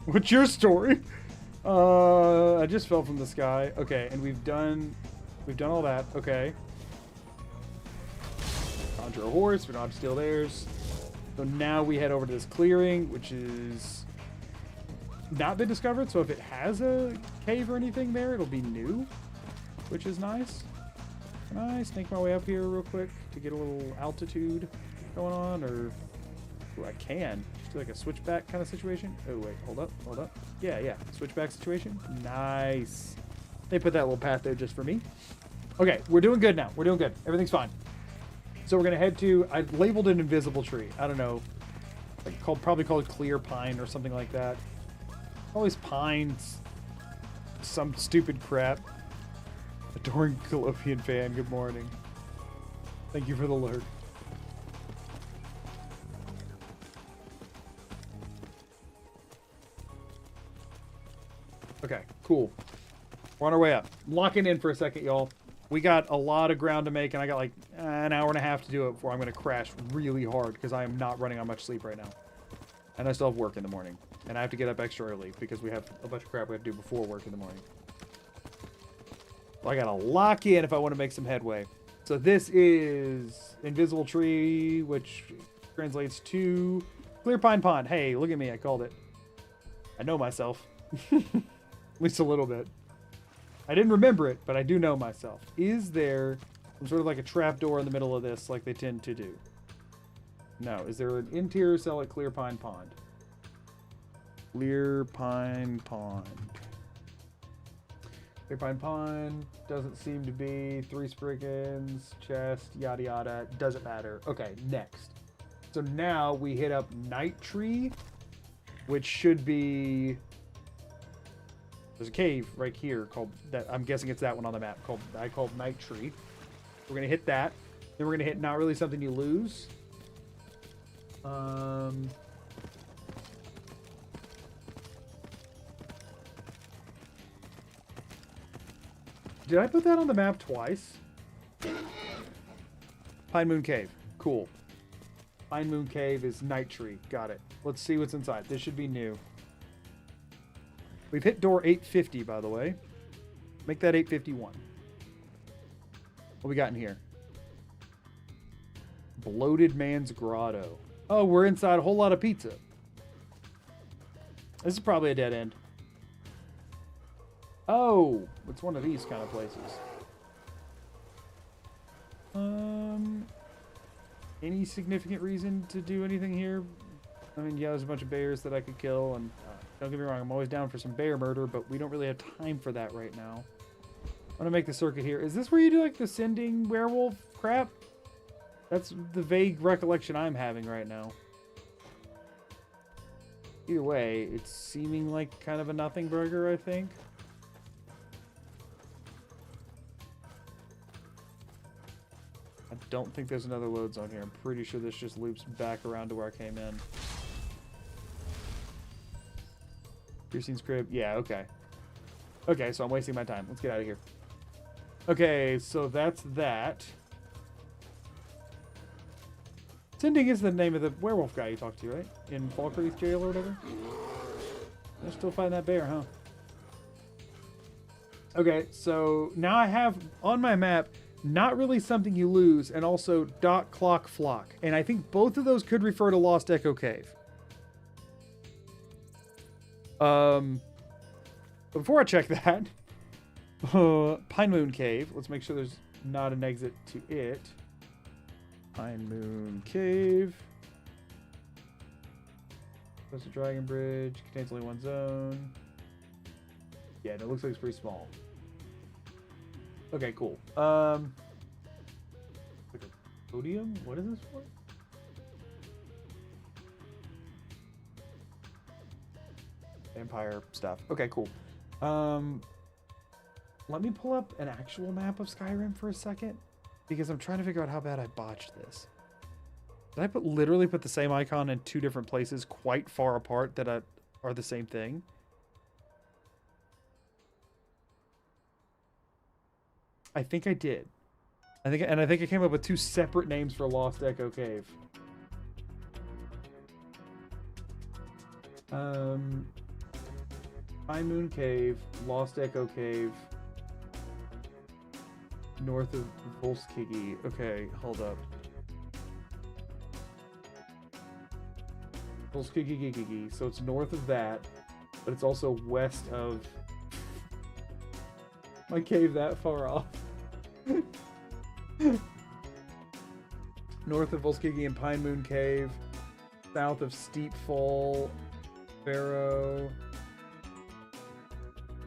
What's your story? I just fell from the sky. Okay, and we've done all that. Okay. Conjure a horse. We don't have to steal theirs. So now we head over to this clearing, which is not been discovered. So if it has a cave or anything there, it'll be new, which is nice. Can I snake my way up here real quick to get a little altitude going on, or... Ooh, I can. Just do like a switchback kind of situation. Oh, wait. Hold up. Yeah. Switchback situation. Nice. They put that little path there just for me. Okay, we're doing good now. We're doing good. Everything's fine. So we're going to head to... I labeled an Invisible Tree. I don't know. Like probably called Clear Pine or something like that. Always pines. Some stupid crap. Adoring Colopian fan. Good morning. Thank you for the alert. Okay, cool. We're on our way up. Locking in for a second, y'all. We got a lot of ground to make, and I got like an hour and a half to do it before I'm going to crash really hard because I am not running on much sleep right now. And I still have work in the morning. And I have to get up extra early because we have a bunch of crap we have to do before work in the morning. So I got to lock in if I want to make some headway. So this is Invisible Tree, which translates to Clear Pine Pond. Hey, look at me. I called it. I know myself. At least a little bit. I didn't remember it, but I do know myself. Is there some sort of like a trapdoor in the middle of this like they tend to do? No. Is there an interior cell at Clear Pine Pond? Clear Pine Pond. Clear Pine Pond doesn't seem to be. 3 Spriggans, chest, yada yada. Doesn't matter. Okay, next. So now we hit up Night Tree, which should be... There's a cave right here called that. I'm guessing it's that one on the map called Night Tree. We're gonna hit that. Then we're gonna hit not really something you lose. Did I put that on the map twice? Pine Moon Cave. Cool. Pine Moon Cave is Night Tree. Got it. Let's see what's inside. This should be new. We've hit door 850, by the way. Make that 851. What we got in here? Bloated Man's Grotto. Oh, we're inside a whole lot of pizza. This is probably a dead end. Oh, it's one of these kind of places. Any significant reason to do anything here? I mean, yeah, there's a bunch of bears that I could kill, and don't get me wrong, I'm always down for some bear murder, but we don't really have time for that right now. I'm gonna make the circuit here. Is this where you do like the sending werewolf crap? That's the vague recollection I'm having right now. Either way, it's seeming like kind of a nothing burger, I think. I don't think there's another load zone here. I'm pretty sure this just loops back around to where I came in. Piercing's crib. Yeah, okay. Okay, so I'm wasting my time. Let's get out of here. Okay, so that's that. Sending is the name of the werewolf guy you talked to, right? In Falkreath jail or whatever? They're still fighting that bear, huh? Okay, so now I have on my map not really something you lose, and also dot clock flock. And I think both of those could refer to Lost Echo Cave. Before I check that, Pine Moon Cave. Let's make sure there's not an exit to it. Pine Moon Cave. There's a dragon bridge. Contains only one zone. Yeah, and it looks like it's pretty small. Okay, cool. Like a podium? What is this for? Vampire stuff. Okay, cool. Let me pull up an actual map of Skyrim for a second, because I'm trying to figure out how bad I botched this. Did I literally put the same icon in two different places quite far apart that are the same thing? I think I did. I think I came up with two separate names for Lost Echo Cave. High Moon Cave, Lost Echo Cave, north of Volskigi. Okay, hold up. Volskigi, so it's north of that, but it's also west of my cave that far off. North of Volskigi and Pine Moon Cave, south of Steep Fall, Barrow,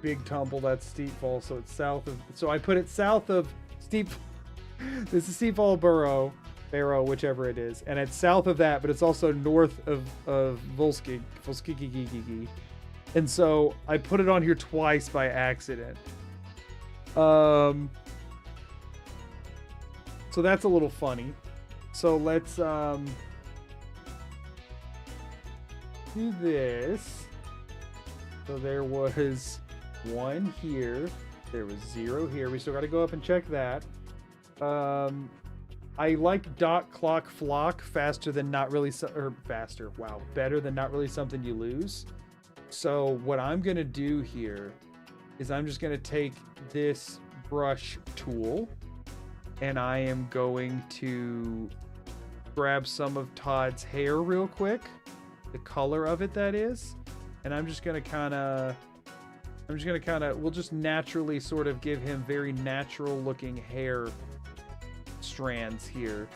Big Tumble, that's Steep Fall, so it's south of, so I put it south of Steep, this is Steep Fall Barrow, whichever it is, and it's south of that, but it's also north of Volskigi, and so I put it on here twice by accident. So that's a little funny. So let's do this. So there was 1 here. There was 0 here. We still got to go up and check that. I like dot clock flock faster than not really or faster. Wow, better than not really something you lose. So what I'm gonna do here is I'm just gonna take this brush tool and I am going to grab some of Todd's hair real quick, the color of it that is, and I'm just gonna kind of we'll just naturally sort of give him very natural looking hair strands here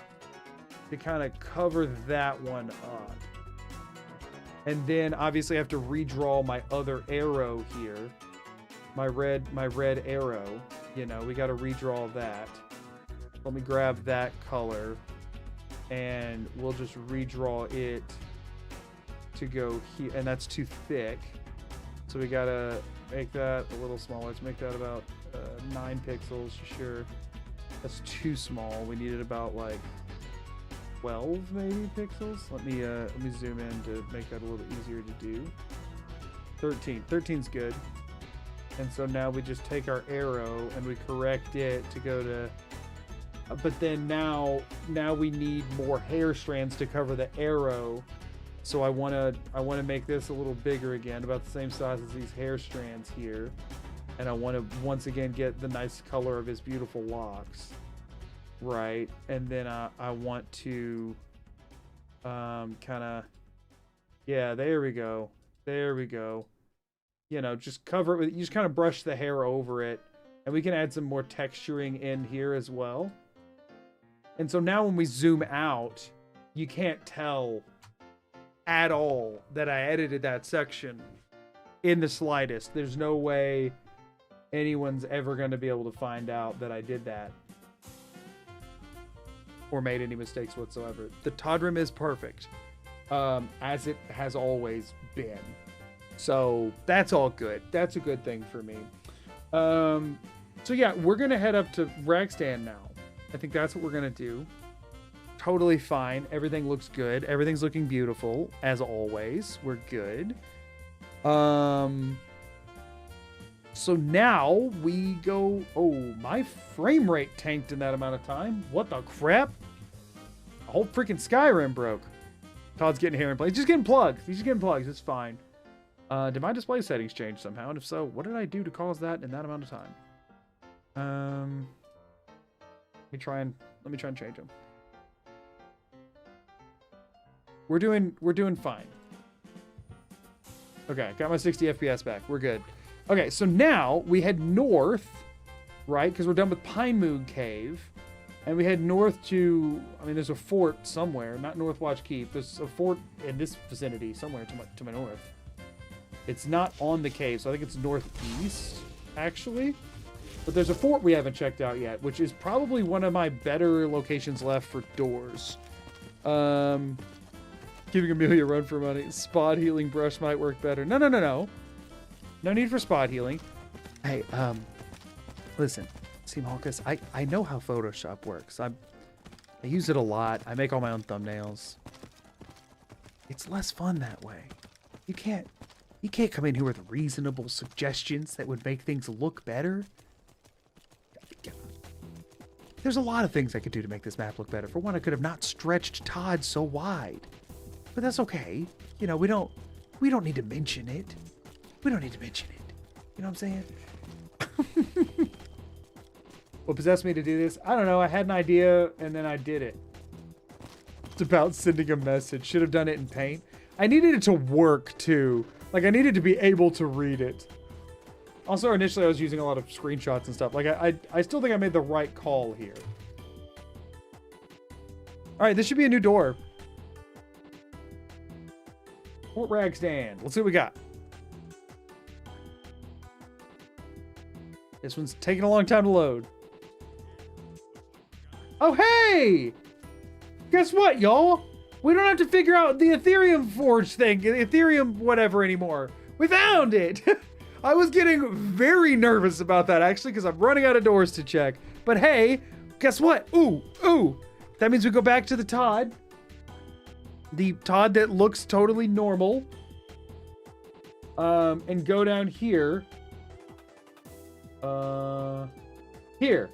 to kind of cover that one up. And then obviously I have to redraw my other arrow here, my red arrow, you know, we got to redraw that. Let me grab that color and we'll just redraw it to go here, and that's too thick. So we gotta make that a little smaller. Let's make that about 9 pixels, sure. That's too small. We needed about like 12 maybe pixels. Let me zoom in to make that a little easier to do. 13. 13's good. And so now we just take our arrow and we correct it to go to. But then now we need more hair strands to cover the arrow. So I wanna make this a little bigger again, about the same size as these hair strands here. And I want to once again get the nice color of his beautiful locks. Right. And then I want to kind of, yeah, there we go. There we go. You know, just cover it with, you just kind of brush the hair over it. And we can add some more texturing in here as well. And so now when we zoom out, you can't tell at all that I edited that section in the slightest. There's no way anyone's ever going to be able to find out that I did that or made any mistakes whatsoever. The Todd rim is perfect, as it has always been. So that's all good. That's a good thing for me. So yeah, we're going to head up to Ragstand now. I think that's what we're going to do. Totally fine. Everything looks good. Everything's looking beautiful, as always. We're good. So now we go. Oh, my frame rate tanked in that amount of time. What the crap? The whole freaking Skyrim broke. Todd's getting here and play. He's just getting plugged. He's just getting plugs. It's fine. Did my display settings change somehow? And if so, what did I do to cause that in that amount of time? Let me try and change them. We're doing fine. Okay, got my 60 FPS back. We're good. Okay, so now we head north, right? Because we're done with Pine Moon Cave. And we head north to, I mean, there's a fort somewhere, not Northwatch Keep. There's a fort in this vicinity somewhere to my north. It's not on the cave, so I think it's northeast, actually. But there's a fort we haven't checked out yet, which is probably one of my better locations left for doors. Giving Amelia a run for money. Spot healing brush might work better. No. No need for spot healing. Hey, listen, Seam Hawkus, I know how Photoshop works. I use it a lot. I make all my own thumbnails. It's less fun that way. You can't come in here with reasonable suggestions that would make things look better. There's a lot of things I could do to make this map look better. For one, I could have not stretched Todd so wide. But that's okay. You know, we don't need to mention it. We don't need to mention it. You know what I'm saying? What possessed me to do this? I don't know. I had an idea and then I did it. It's about sending a message. Should have done it in Paint. I needed it to work too. Like I needed to be able to read it. Also, initially I was using a lot of screenshots and stuff. Like I still think I made the right call here. All right, this should be a new door. Fort Ragstand. Let's see what we got. This one's taking a long time to load. Oh, hey! Guess what, y'all? We don't have to figure out the Ethereum Forge thing, Ethereum whatever anymore. We found it! I was getting very nervous about that, actually, because I'm running out of doors to check. But hey, guess what? Ooh. That means we go back to the Todd. The Todd that looks totally normal. And go down here. Here.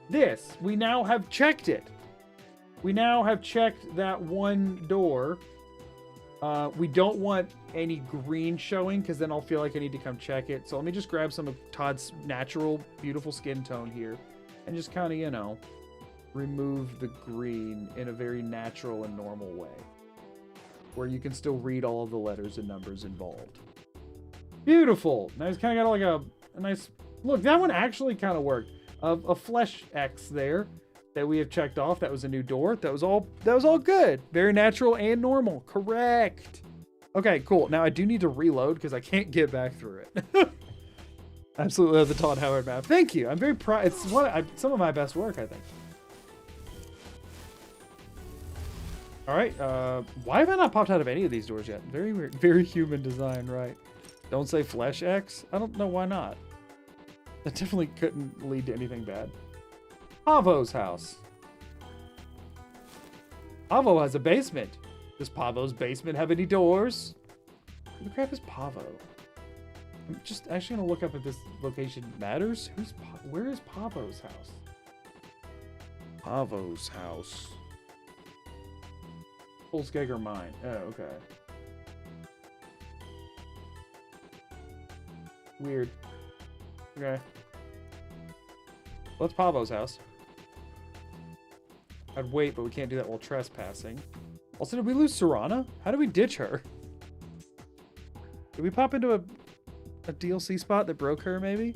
This. We now have checked it. We now have checked that one door. We don't want any green showing because then I'll feel like I need to come check it. So let me just grab some of Todd's natural, beautiful skin tone here. And just kind of, you know, remove the green in a very natural and normal way. Where you can still read all of the letters and numbers involved. Beautiful. Now he's kind of got like a nice... Look, that one actually kind of worked. A flesh X there that we have checked off. That was a new door. That was all good. Very natural and normal. Correct. Okay, cool. Now I do need to reload because I can't get back through it. Absolutely love the Todd Howard map. Thank you. I'm very proud. It's some of my best work, I think. All right. Why have I not popped out of any of these doors yet? Very weird. Very human design, right? Don't say Flesh X? I don't know why not. That definitely couldn't lead to anything bad. Pavo's house. Pavo has a basement. Does Pavo's basement have any doors? Who the crap is Pavo? I'm just actually gonna look up if this location matters. Where is Pavo's house? Pavo's house. Fullskegger Mine. Oh, okay. Weird. Okay. Well, that's Pavo's house. I'd wait, but we can't do that while trespassing. Also, did we lose Serana? How did we ditch her? Did we pop into a DLC spot that broke her, maybe?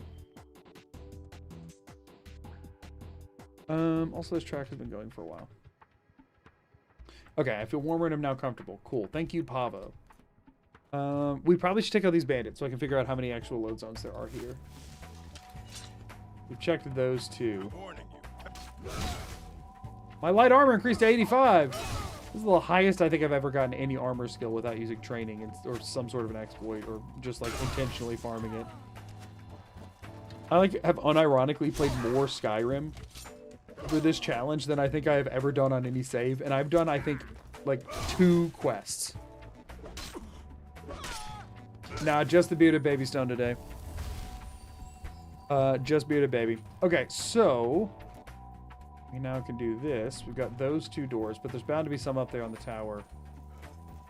Also, this track has been going for a while. Okay, I feel warmer and I'm now comfortable. Cool. Thank you, Pavo. We probably should take out these bandits so I can figure out how many actual load zones there are here. We've checked those too. My light armor increased to 85. This is the highest I think I've ever gotten any armor skill without using training or some sort of an exploit or just like intentionally farming it. I like have unironically played more Skyrim for this challenge than I think I have ever done on any save, and I've done I think like 2 quests. Nah, just the bearded baby stone today. Just bearded baby. Okay, so we now can do this. We've got those 2 doors, but there's bound to be some up there on the tower.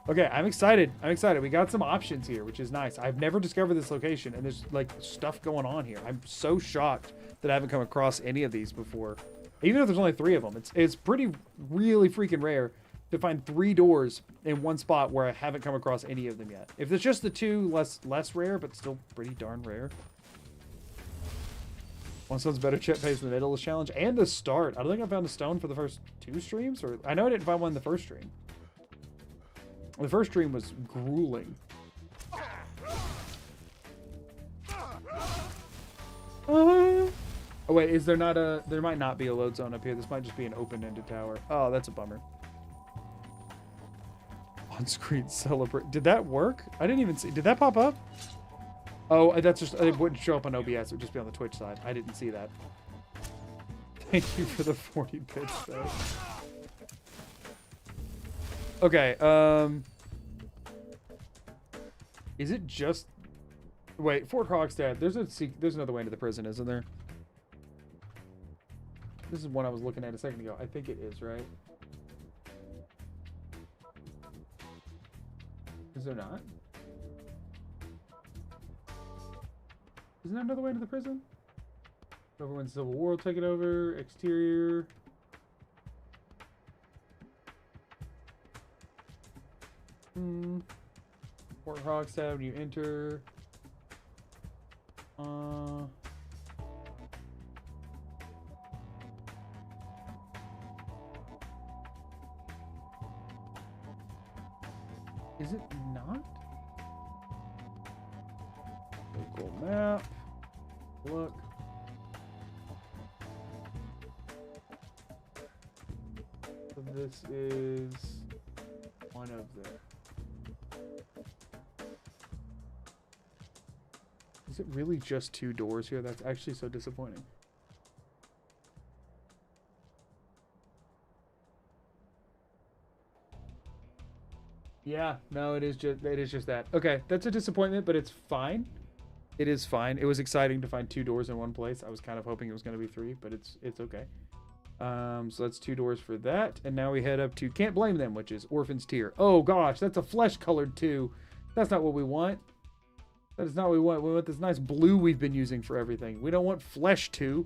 Okay, I'm excited. I'm excited. We got some options here, which is nice. I've never discovered this location, and there's like stuff going on here. I'm so shocked that I haven't come across any of these before. Even if there's only 3 of them, it's really freaking rare to find 3 doors in one spot where I haven't come across any of them yet. If there's just the 2, less rare, but still pretty darn rare. One stone's better chip pace in the middle of the challenge and the start. I don't think I found a stone for the first 2 streams, or I know I didn't find one in the first stream. The first stream was grueling. Oh wait, is there not a... There might not be a load zone up here. This might just be an open-ended tower. Oh, that's a bummer. On-screen celebrate. Did that work? I didn't even see. Did that pop up? Oh, that's just... It wouldn't show up on OBS. It would just be on the Twitch side. I didn't see that. Thank you for the 40 bits, though. Okay, is it just... Wait, Fort Krogstad. There's another way into the prison, isn't there? This is one I was looking at a second ago. I think it is, right? Is there not? Isn't there another way into the prison? Over when Civil War will take it over. Exterior. Fort Krogstad when you enter. Is it not? Local map. Look. So this is one of them. Is it really just 2 doors here? That's actually so disappointing. Yeah, no, it is just that. Okay, that's a disappointment, but it's fine. It is fine. It was exciting to find 2 doors in one place. I was kind of hoping it was going to be 3, but it's okay. So that's 2 doors for that, and now we head up to Can't Blame Them, which is Orphan's Tier. Oh gosh, that's a flesh-colored 2. That's not what we want. That is not what we want. We want this nice blue we've been using for everything. We don't want flesh 2.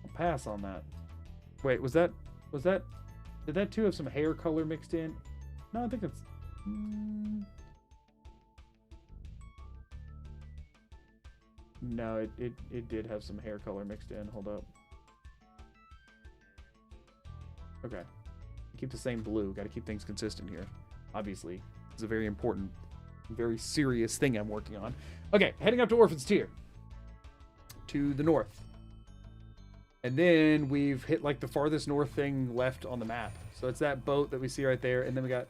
I'll pass on that. Wait, did that 2 have some hair color mixed in? No, I think it's... No, it did have some hair color mixed in. Hold up. Okay. Keep the same blue. Got to keep things consistent here. Obviously. It's a very important, very serious thing I'm working on. Okay, heading up to Orphan's Tier. To the north. And then we've hit like the farthest north thing left on the map. So it's that boat that we see right there. And then we got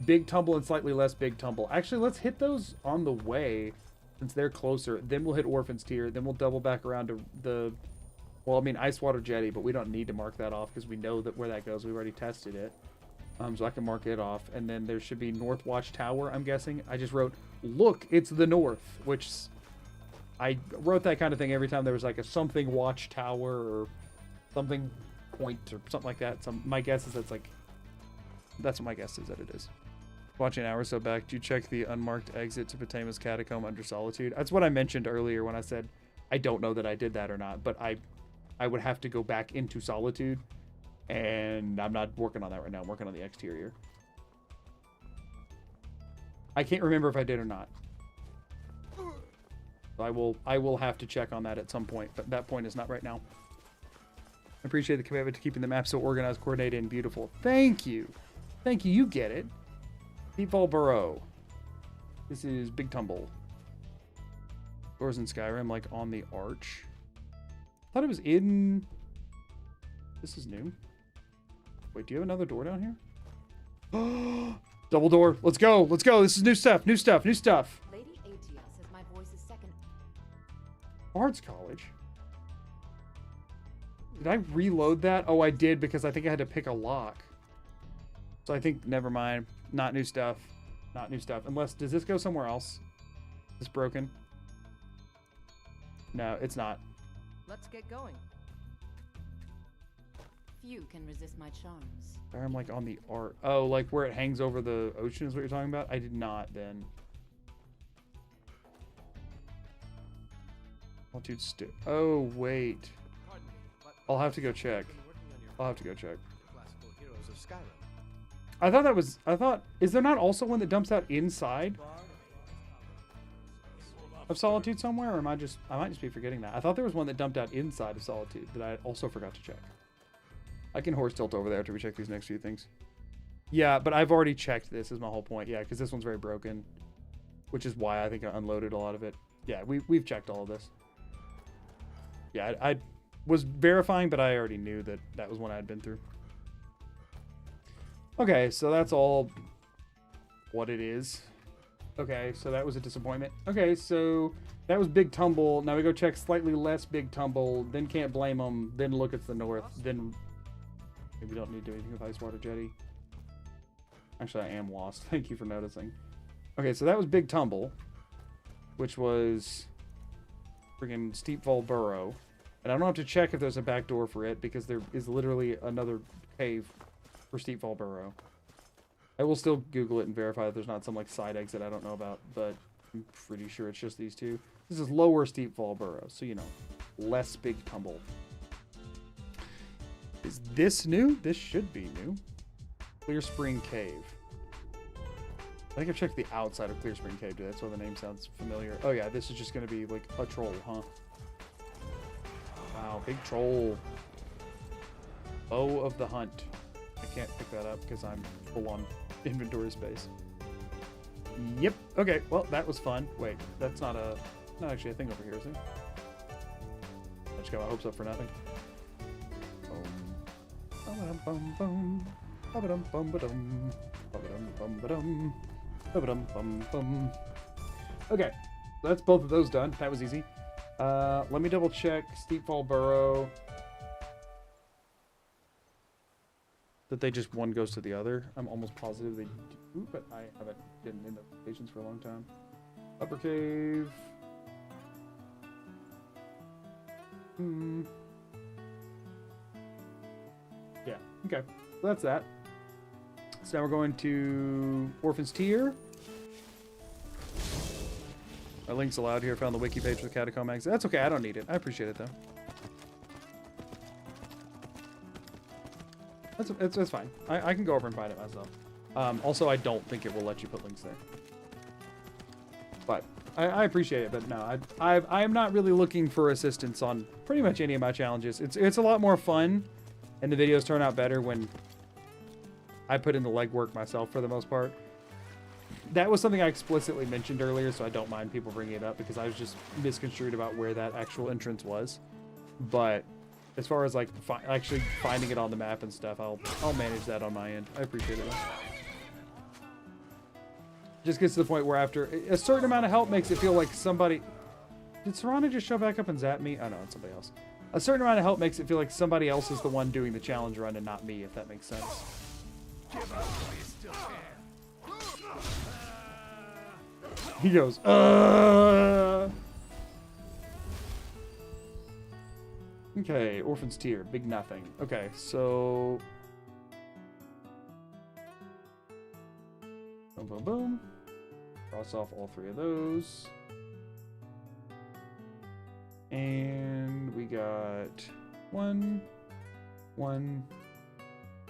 Big Tumble and slightly less Big Tumble. Actually, let's hit those on the way since they're closer. Then we'll hit Orphan's Tier. Then we'll double back around to the, well, I mean, Ice Water Jetty, but we don't need to mark that off because we know that where that goes. We've already tested it. So I can mark it off. And then there should be North Watch Tower, I'm guessing. I just wrote, look, it's the North, which I wrote that kind of thing every time there was like a something watch tower or something point or something like that. My guess is that's what my guess is that it is. Watching an hour or so back, do you check the unmarked exit to Potama's Catacomb under Solitude? That's what I mentioned earlier when I said I don't know that I did that or not, but I would have to go back into Solitude, and I'm not working on that right now. I'm working on the exterior. I can't remember if I did or not. So I will have to check on that at some point, but that point is not right now. I appreciate the commitment to keeping the map so organized, coordinated, and beautiful. Thank you. Thank you. You get it. Deepfall Burrow. This is Big Tumble. Doors in Skyrim, like on the arch. I thought it was in... This is new. Wait, do you have another door down here? Double door. Let's go. Let's go. This is new stuff. New stuff. New stuff. Lady Atia says my voice is second. Arts College. Did I reload that? Oh, I did because I think I had to pick a lock. So I think, never mind. Not new stuff. Not new stuff. Unless, does this go somewhere else? Is this broken? No, it's not. Let's get going. Few can resist my charms. I'm like on the art. Oh, like where it hangs over the ocean is what you're talking about? I did not then. Altitude oh, wait. I'll have to go check. I'll have to go check. I thought, is there not also one that dumps out inside of Solitude somewhere? Or I might just be forgetting that. I thought there was one that dumped out inside of Solitude that I also forgot to check. I can horse tilt over there after we check these next few things. Yeah, but I've already checked this is my whole point. Yeah, because this one's very broken, which is why I think I unloaded a lot of it. Yeah, we've checked all of this. Yeah, I was verifying, but I already knew that that was one I had been through. Okay, so that's all what it is. Okay, so that was a disappointment. Okay, so that was Big Tumble. Now we go check slightly less Big Tumble, then can't blame them, then look at the north, then maybe we don't need to do anything with Ice Water Jetty. Actually, I am lost. Thank you for noticing. Okay, so that was Big Tumble, which was friggin' Steep Fall Burrow. And I don't have to check if there's a back door for it because there is literally another cave for Steep Fall Burrow. I will still Google it and verify that there's not some like side exit I don't know about, but I'm pretty sure it's just these two. This is lower Steep Fall Burrow, so you know, less Big Tumble. Is this new? This should be new. Clear Spring Cave. I think I've checked the outside of Clear Spring Cave too. That's why the name sounds familiar. Oh yeah, this is just going to be like a troll, huh? Wow, big troll. Bow of the Hunt. I can't pick that up because I'm full on inventory space. Yep. Okay, well, that was fun. Wait, that's not actually a thing over here, is it? I just got my hopes up for nothing. Okay, so that's both of those done. That was easy. Let me double check Steep Fall Burrow. That they just one goes to the other. I'm almost positive they do, but I haven't been in notifications for a long time. Upper Cave. Yeah, okay. So that's that. So now we're going to Orphan's Tier. My link's allowed here. Found the wiki page for the Catacomb exit. That's okay. I don't need it. I appreciate it, though. That's fine. I can go over and find it myself. Also, I don't think it will let you put links there. But I appreciate it. But no, I am not really looking for assistance on pretty much any of my challenges. It's a lot more fun, and the videos turn out better when I put in the legwork myself for the most part. That was something I explicitly mentioned earlier, so I don't mind people bringing it up because I was just misconstrued about where that actual entrance was. But as far as like actually finding it on the map and stuff, I'll manage that on my end. I appreciate it. Just gets to the point where after a certain amount of help makes it feel like somebody... Did Serana just show back up and zap me? Oh no, it's somebody else. A certain amount of help makes it feel like somebody else is the one doing the challenge run and not me, if that makes sense. He goes, Okay, Orphan's Tear, big nothing. Okay, so... Boom, boom, boom. Cross off all 3 of those. And we got 1, 1,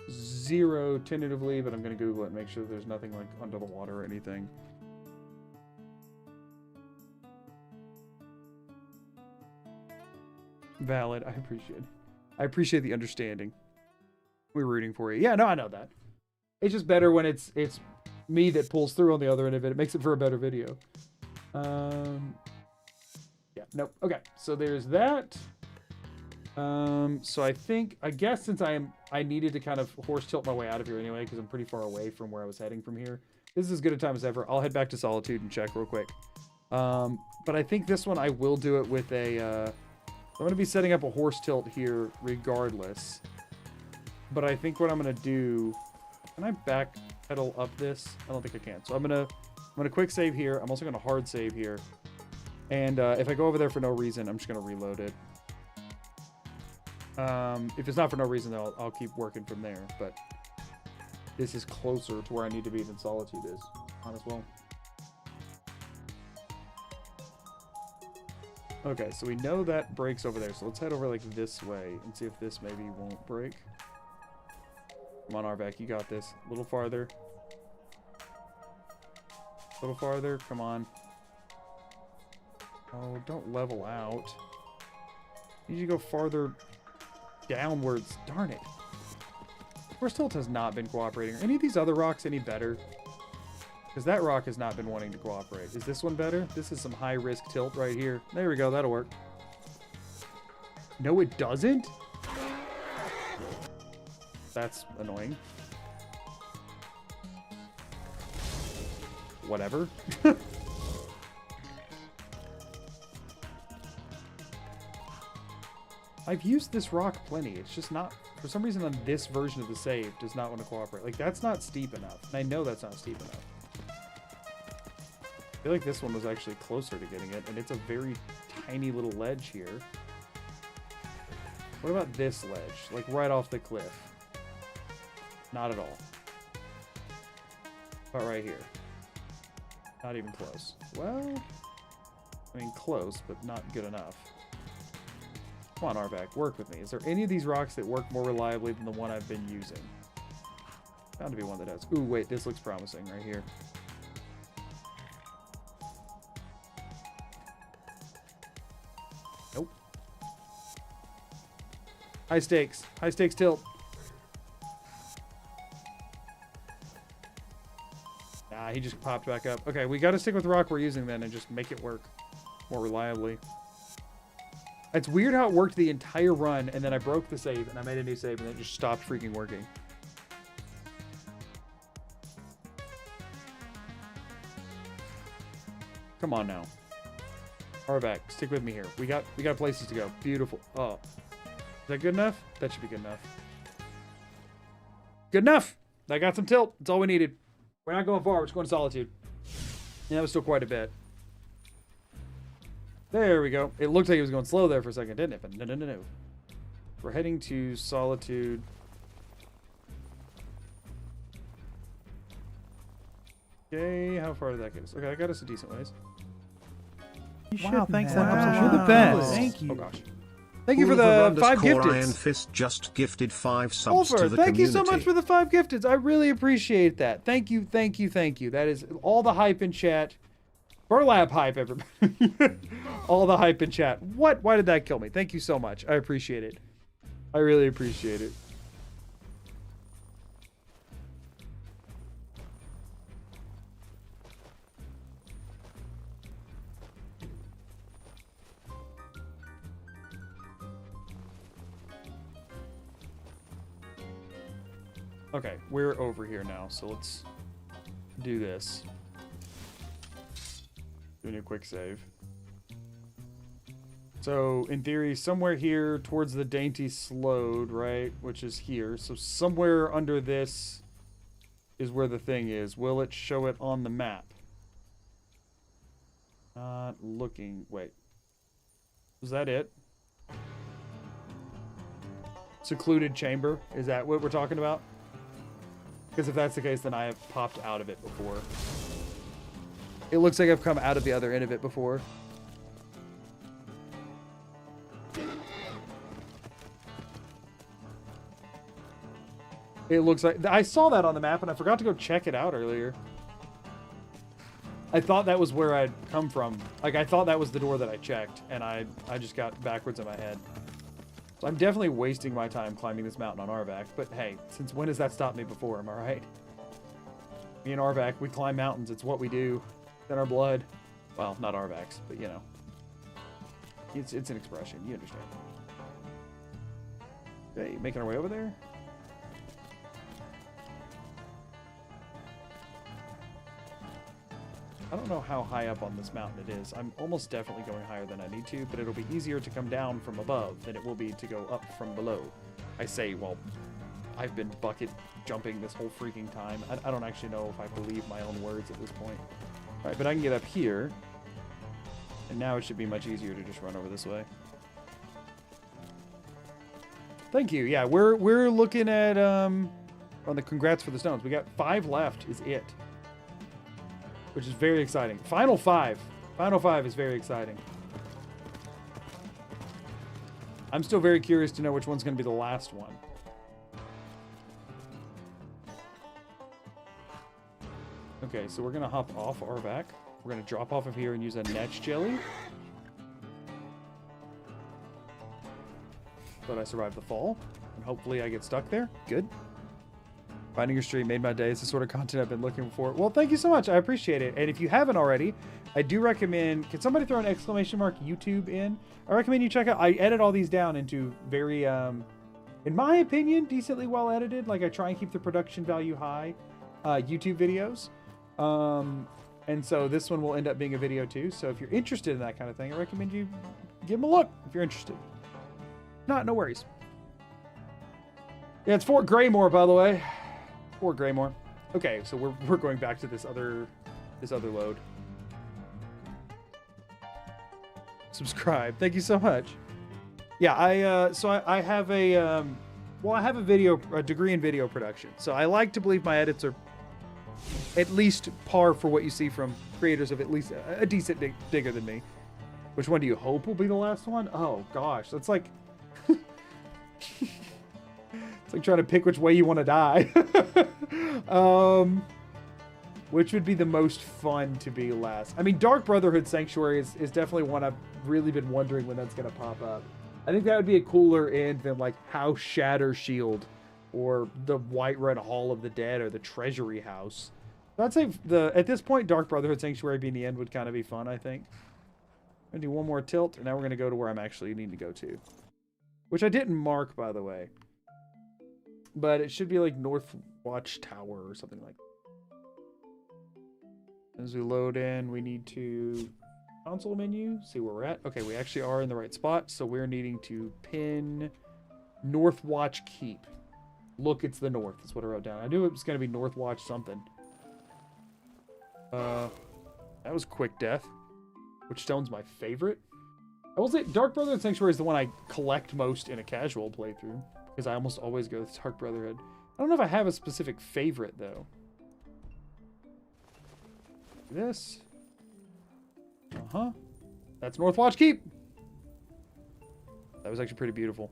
0 tentatively, but I'm going to Google it and make sure there's nothing like under the water or anything. Valid. I appreciate the understanding. We're rooting for you. Yeah, no, I know that. It's just better when it's me that pulls through on the other end of it. It makes it for a better video. Yeah, nope. Okay, so there's that. So I guess since I needed to kind of horse tilt my way out of here anyway, because I'm pretty far away from where I was heading from here. This is as good a time as ever. I'll head back to Solitude and check real quick. But I think this one I will do it with a, I'm going to be setting up a horse tilt here regardless. But I think what I'm going to do, can I back pedal up this? I don't think I can. So I'm going to quick save here. I'm also going to hard save here. And if I go over there for no reason, I'm just going to reload it. If it's not for no reason, though, I'll keep working from there. But this is closer to where I need to be than Solitude is. Might as well. Okay, so we know that breaks over there. So let's head over like this way and see if this maybe won't break. Come on, Arvak, you got this. A little farther. A little farther. Come on. Oh, don't level out. You need to go farther downwards. Darn it. Horse tilt has not been cooperating. Are any of these other rocks any better? Because that rock has not been wanting to cooperate. Is this one better? This is some high-risk tilt right here. There we go. That'll work. No, it doesn't? That's annoying. Whatever. I've used this rock plenty. It's just not... For some reason on this version of the save does not want to cooperate. Like, that's not steep enough. And I know that's not steep enough. I feel like this one was actually closer to getting it, and it's a very tiny little ledge here. What about this ledge? Like, right off the cliff. Not at all. About right here. Not even close. Well, I mean, close, but not good enough. Come on, Arvak, work with me. Is there any of these rocks that work more reliably than the one I've been using? Bound to be one that does. Ooh, wait, this looks promising right here. Nope. High stakes. High stakes tilt. Nah, he just popped back up. Okay, we got to stick with the rock we're using then and just make it work more reliably. It's weird how it worked the entire run, and then I broke the save, and I made a new save, and it just stopped freaking working. Come on now. Arvak, stick with me here. We got places to go. Beautiful. Oh. Is that good enough? That should be good enough. Good enough! I got some tilt. That's all we needed. We're not going far. We're just going to Solitude. Yeah, that was still quite a bit. There we go. It looked like it was going slow there for a second, didn't it? But no. We're heading to Solitude. Okay, how far did that get us? Okay, I got us a decent ways. Wow, thanks. Wow. You're the best. Thank you. Oh gosh. Thank you for the 5 gifteds. Iron Fist just gifted 5 subs to the community. Thank you so much for the 5 gifteds. I really appreciate that. Thank you. That is all the hype in chat. Burlap hype, everybody. All the hype in chat. What? Why did that kill me? Thank you so much. I appreciate it. I really appreciate it. Okay, we're over here now, so let's do this. Doing a quick save. So, in theory, somewhere here towards the Dainty Slode, right? Which is here. So, somewhere under this is where the thing is. Will it show it on the map? Not looking. Wait. Was that it? Secluded chamber? Is that what we're talking about? Because if that's the case, then I have popped out of it before. It looks like I've come out of the other end of it before. It looks like... I saw that on the map, and I forgot to go check it out earlier. I thought that was where I'd come from. Like, I thought that was the door that I checked, and I just got backwards in my head. So I'm definitely wasting my time climbing this mountain on Arvac, but hey, since when has that stopped me before, am I right? Me and Arvac, we climb mountains. It's what we do. It's in our blood. Well, not Arvac's, but you know. It's an expression. You understand. Okay, making our way over there. I don't know how high up on this mountain it is. I'm almost definitely going higher than I need to, but it'll be easier to come down from above than it will be to go up from below. I say, well, I've been bucket jumping this whole freaking time. I don't actually know if I believe my own words at this point. All right, but I can get up here, and now it should be much easier to just run over this way. Thank you. Yeah, we're looking at on the congrats for the stones. We got 5 left. Is it? Which is very exciting. Final 5. Final 5 is very exciting. I'm still very curious to know which one's going to be the last one. Okay, so we're going to hop off Arvac. We're going to drop off of here and use a netch jelly. But I survived the fall. And hopefully I get stuck there. Good. Finding your stream made my day. It's the sort of content I've been looking for. Well, thank you so much. I appreciate it. And if you haven't already, I do recommend... Can somebody throw an exclamation mark YouTube in? I recommend you check out... I edit all these down into very, in my opinion, decently well edited. Like, I try and keep the production value high. YouTube videos. And so this one will end up being a video too. So if you're interested in that kind of thing, I recommend you give them a look if you're interested. No worries. Yeah, it's Fort Graymore, by the way. Fort Graymore. Okay, so we're going back to this other load. Subscribe. Thank you so much. Yeah, I have a well, I have a degree in video production. So I like to believe my edits are at least par for what you see from creators of at least a decent digger than me. Which one do you hope will be the last one? Oh gosh, that's like it's like trying to pick which way you want to die. Which would be the most fun to be last? I mean, Dark Brotherhood Sanctuary is definitely one I've really been wondering when that's going to pop up. I think that would be a cooler end than like House Shatter Shield or the Whiterun Hall of the Dead or the Treasury House. So I'd say at this point, Dark Brotherhood Sanctuary being the end would kind of be fun, I think. I'm going to do one more tilt, and now we're going to go to where I'm actually needing to go to. Which I didn't mark, by the way. But it should be like North Watchtower or something like that. As we load in, we need to console menu, see where we're at. Okay, we actually are in the right spot, so we're needing to pin North Watch Keep. Look, it's the north. That's what I wrote down. I knew it was going to be North Watch something. That was quick death. Which stone's my favorite? I will say Dark Brotherhood Sanctuary is the one I collect most in a casual playthrough. Because I almost always go with Dark Brotherhood. I don't know if I have a specific favorite, though. This. Uh-huh. That's Northwatch Keep. That was actually pretty beautiful.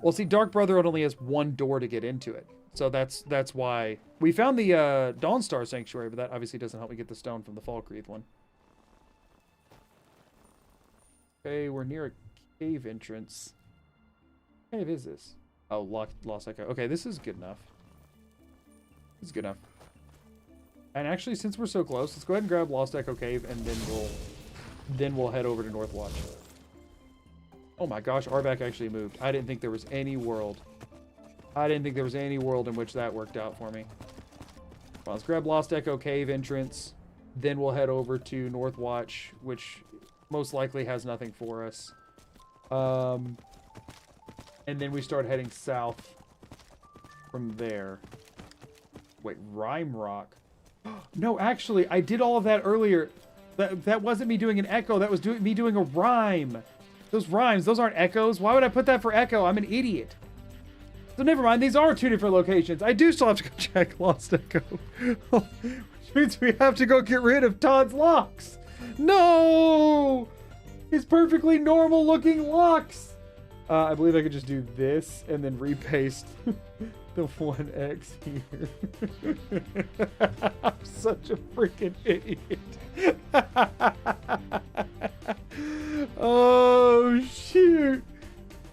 Well, see, Dark Brotherhood only has one door to get into it. So that's why. We found the Dawnstar Sanctuary, but that obviously doesn't help me get the stone from the Falkreath one. Okay, we're near a cave entrance. What cave is this? Oh, Lost Echo. Okay, this is good enough. This is good enough. And actually, since we're so close, let's go ahead and grab Lost Echo Cave, and then we'll head over to Northwatch. Oh my gosh, Arvac actually moved. I didn't think there was any world. I didn't think there was any world in which that worked out for me. Well, let's grab Lost Echo Cave entrance. Then we'll head over to Northwatch, which most likely has nothing for us. And then we start heading south from there. Wait, Rime Rock. No, actually, I did all of that earlier. That wasn't me doing an echo. That was me doing a rhyme. Those rhymes, those aren't echoes. Why would I put that for echo? I'm an idiot. So never mind. These are 2 different locations. I do still have to go check Lost Echo. Which means we have to go get rid of Todd's locks. No! His perfectly normal looking locks. I believe I could just do this and then repaste the 1X here. I'm such a freaking idiot. Oh, shoot.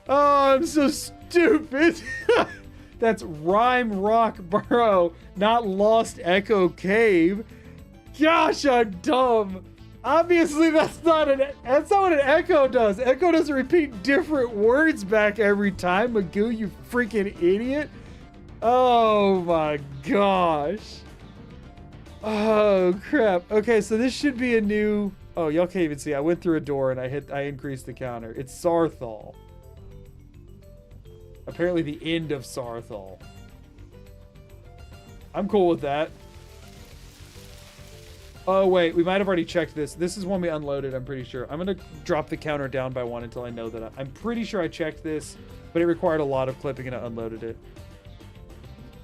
Oh, I'm so stupid. That's Rime Rock Burrow, not Lost Echo Cave. Gosh, I'm dumb. Obviously, that's not what an echo does. Echo doesn't repeat different words back every time. Magoo, you freaking idiot. Oh my gosh. Oh crap. Okay, so this should be a new. Oh, y'all can't even see. I went through a door and I increased the counter. It's Sarthal. Apparently the end of Sarthal. I'm cool with that. Oh, wait. We might have already checked this. This is one we unloaded, I'm pretty sure. I'm going to drop the counter down by 1 until I know that I'm pretty sure I checked this, but it required a lot of clipping and I unloaded it.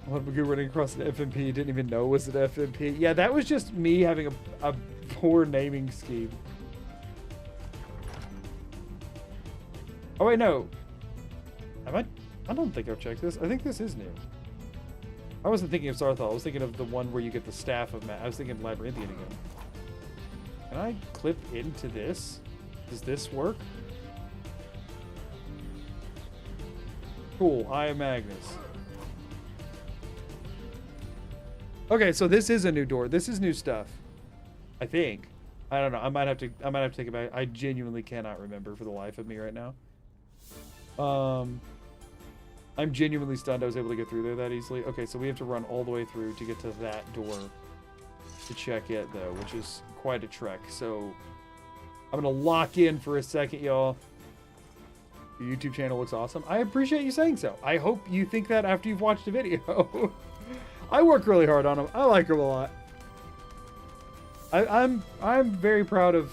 Magoo running across an FMP. Didn't even know it was an FMP. Yeah, that was just me having a poor naming scheme. Oh, wait, no. I don't think I've checked this. I think this is new. I wasn't thinking of Sarthal. I was thinking of the one where you get the staff of I was thinking Labyrinthian again. Can I clip into this? Does this work? Cool. I am Magnus. Okay, so this is a new door. This is new stuff. I think. I don't know. I might have to take it back. I genuinely cannot remember for the life of me right now. I'm genuinely stunned I was able to get through there that easily. Okay, so we have to run all the way through to get to that door to check it, though, which is quite a trek. So I'm going to lock in for a second, y'all. Your YouTube channel looks awesome. I appreciate you saying so. I hope you think that after you've watched the video. I work really hard on them. I like them a lot. I'm very proud of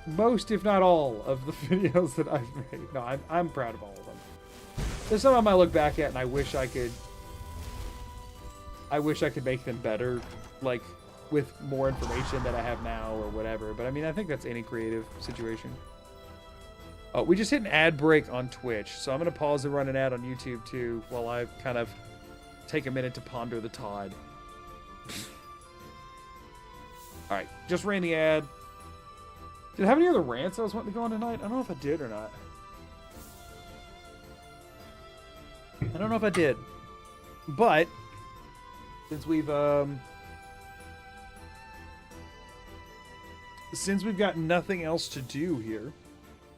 most, if not all, of the videos that I've made. No, I'm proud of all of them. There's some of them I look back at and I wish I could make them better, like with more information that I have now or whatever. But I mean, I think that's any creative situation. Oh, we just hit an ad break on Twitch, so I'm gonna pause and run an ad on YouTube too while I kind of take a minute to ponder the Todd. All right, just ran the ad. Did I have any other rants I was wanting to go on tonight? I don't know if I did or not. I don't know if I did, but since we've got nothing else to do here,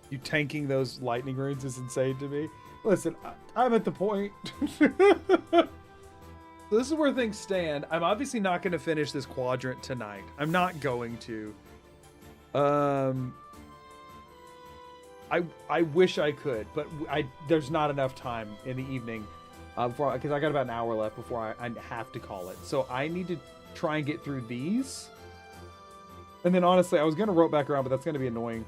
you tanking those lightning runes is insane to me. Listen, I'm at the point. So this is where things stand. I'm obviously not going to finish this quadrant tonight. I'm not going to. I wish I could, but there's not enough time in the evening because I got about an hour left before I have to call it. So I need to try and get through these. And then honestly, I was going to rope back around, but that's going to be annoying.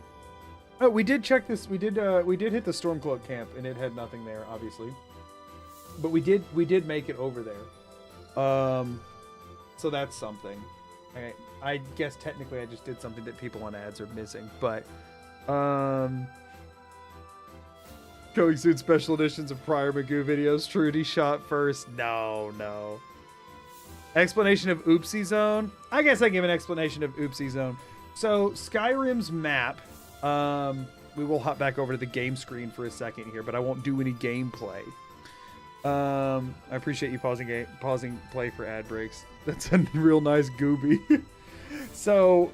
Oh, we did check this. We did hit the Stormcloak camp, and it had nothing there, obviously. But we did make it over there. So that's something. I guess technically I just did something that people on ads are missing, but going soon special editions of prior Magoo videos. Trudy shot first. No. Explanation of Oopsie Zone. I guess I give an explanation of Oopsie Zone. So Skyrim's map. We will hop back over to the game screen for a second here, but I won't do any gameplay. I appreciate you pausing play for ad breaks. That's a real nice gooby. So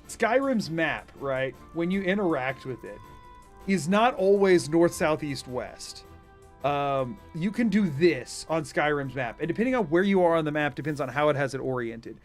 Skyrim's map, right, when you interact with it, is not always north, south, east, west. You can do this on Skyrim's map, and depending on where you are on the map depends on how it has it oriented.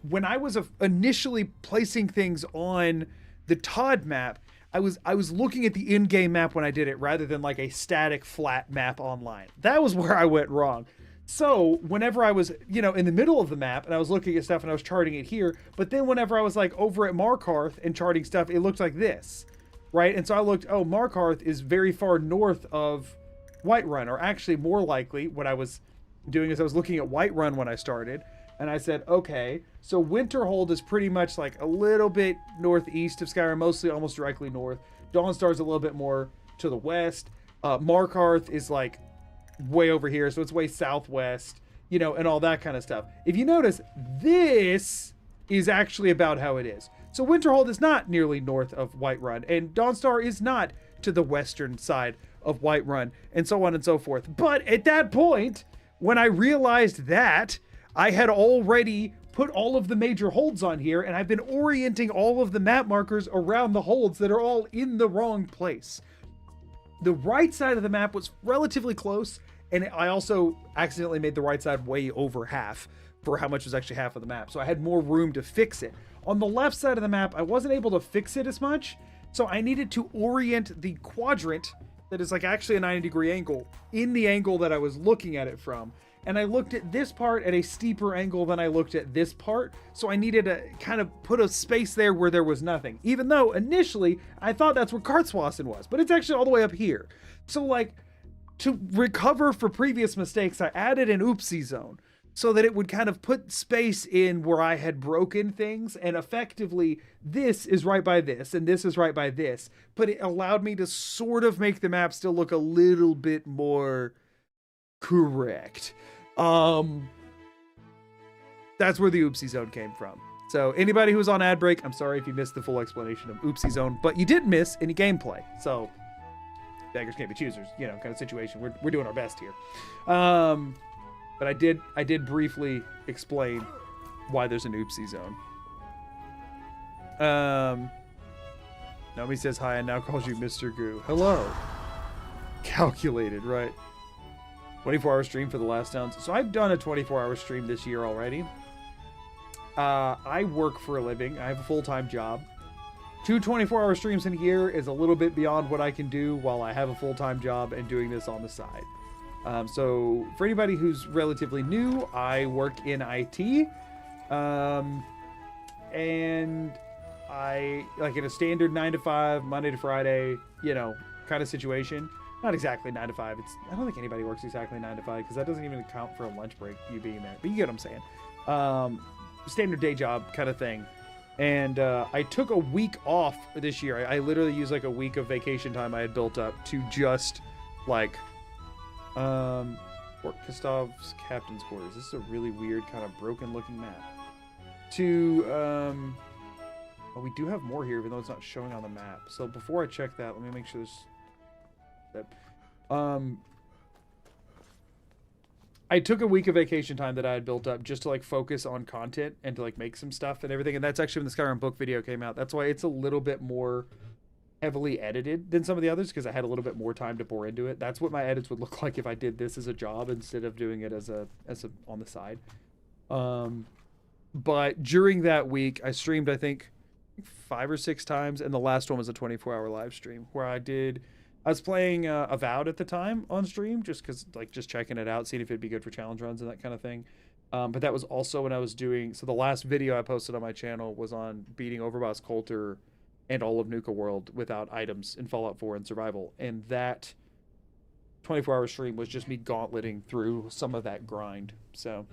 when I was initially placing things on the Todd map, I was looking at the in-game map when I did it rather than like a static flat map online. That was where I went wrong. So whenever I was, you know, in the middle of the map and I was looking at stuff and I was charting it here, but then whenever I was like over at Markarth and charting stuff, it looked like this, right? And so I looked, oh, Markarth is very far north of Whiterun, or actually more likely what I was doing is I was looking at Whiterun when I started, and I said, okay, so Winterhold is pretty much like a little bit northeast of Skyrim, mostly almost directly north. Dawnstar's a little bit more to the west. Markarth is like way over here, so it's way southwest, you know, and all that kind of stuff. If you notice, this is actually about how it is. So Winterhold is not nearly north of Whiterun, and Dawnstar is not to the western side of Whiterun, and so on and so forth. But at that point, when I realized that, I had already put all of the major holds on here, and I've been orienting all of the map markers around the holds that are all in the wrong place. The right side of the map was relatively close, and I also accidentally made the right side way over half for how much was actually half of the map, so I had more room to fix it. On the left side of the map, I wasn't able to fix it as much, so I needed to orient the quadrant that is like actually a 90-degree angle in the angle that I was looking at it from. And I looked at this part at a steeper angle than I looked at this part, so I needed to kind of put a space there where there was nothing, even though initially I thought that's where Kartswassen was, but it's actually all the way up here. So like, to recover for previous mistakes, I added an oopsie zone so that it would kind of put space in where I had broken things, and effectively this is right by this and this is right by this, but it allowed me to sort of make the map still look a little bit more correct. That's where the oopsie zone came from. So anybody who was on ad break, I'm sorry if you missed the full explanation of oopsie zone, but you didn't miss any gameplay. So beggars can't be choosers, you know, kind of situation. We're doing our best here. But I did briefly explain why there's an oopsie zone. Naomi says hi and now calls you Mr. Goo. Hello. Calculated, right? 24-hour stream for the last downs. So I've done a 24-hour stream this year already. I work for a living. I have a full-time job. 2 24-hour streams in a year is a little bit beyond what I can do while I have a full-time job and doing this on the side. So for anybody who's relatively new, I work in IT. And I like in a standard 9 to 5, Monday to Friday, you know, kind of situation. Not exactly 9 to 5. I don't think anybody works exactly 9 to 5 because that doesn't even account for a lunch break, you being there. But you get what I'm saying. Standard day job kind of thing. And I took a week off this year. I literally used like a week of vacation time I had built up to just like Fort Gustav's captain's quarters. This is a really weird kind of broken looking map. Oh, we do have more here even though it's not showing on the map. So before I check that, let me make sure there's I took a week of vacation time that I had built up just to like focus on content and to like make some stuff and everything, and that's actually when the Skyrim book video came out. That's why it's a little bit more heavily edited than some of the others, because I had a little bit more time to pour into it. That's what my edits would look like if I did this as a job instead of doing it as a on the side. But during that week I streamed I think 5 or 6 times, and the last one was a 24-hour live stream where I was playing Avowed at the time on stream, just because, like, just checking it out, seeing if it'd be good for challenge runs and that kind of thing. But that was also when I was doing, so the last video I posted on my channel was on beating Overboss Coulter and all of Nuka World without items in Fallout 4 and Survival. And that 24-hour stream was just me gauntleting through some of that grind. So,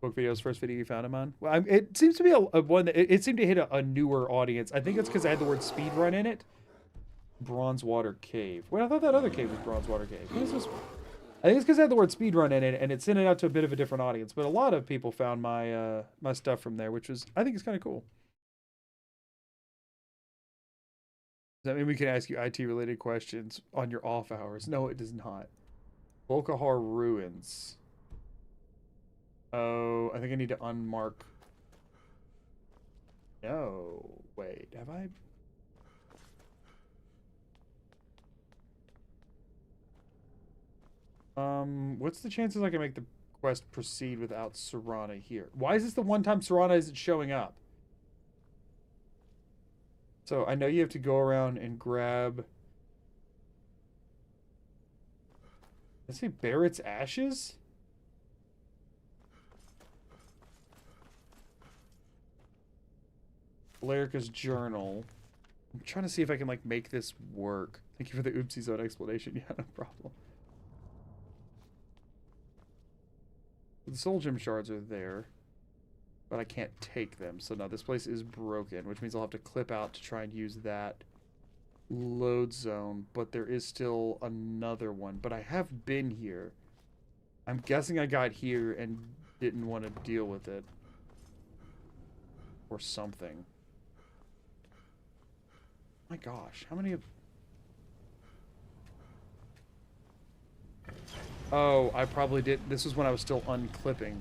book videos, first video you found him on? Well, it seems to be a one that, it seemed to hit a newer audience. I think it's because I had the word speedrun in it. Bronzewater Cave. Wait, I thought that other cave was Bronzewater Cave. What is this one? I think it's because I had the word speedrun in it, and it sent it out to a bit of a different audience. But a lot of people found my my stuff from there, which was, I think, it's kind of cool. Does that mean we can ask you IT-related questions on your off hours? No, it does not. Volkahar Ruins. Oh, I think I need to unmark. No, wait, have I? What's the chances I can make the Quest proceed without Serana here. Why is this the one time Serana isn't showing up? So I know you have to go around and grab... Let's say Barrett's ashes? Valerica's journal. I'm trying to see if I can, like, make this work. Thank you for the oopsie zone explanation. Yeah, no problem. The soul gem shards are there, but I can't take them. So no, this place is broken, which means I'll have to clip out to try and use that load zone. But there is still another one. But I have been here. I'm guessing I got here and didn't want to deal with it. Or something. My gosh, how many of... Oh, I probably did. This was when I was still unclipping.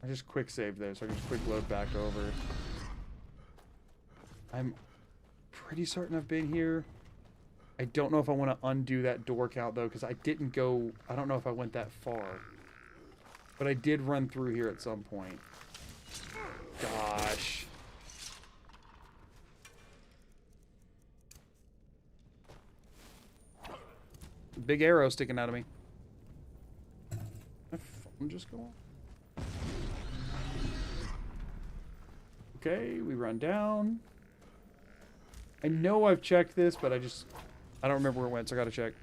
I just quick saved there, so I can just quick load back over. I'm pretty certain I've been here. I don't know if I want to undo that door count, though, because I didn't go... I don't know if I went that far. But I did run through here at some point. Gosh. Big arrow sticking out of me. My phone just go off. Okay, we run down. I know I've checked this, but I don't remember where it went, so I gotta check.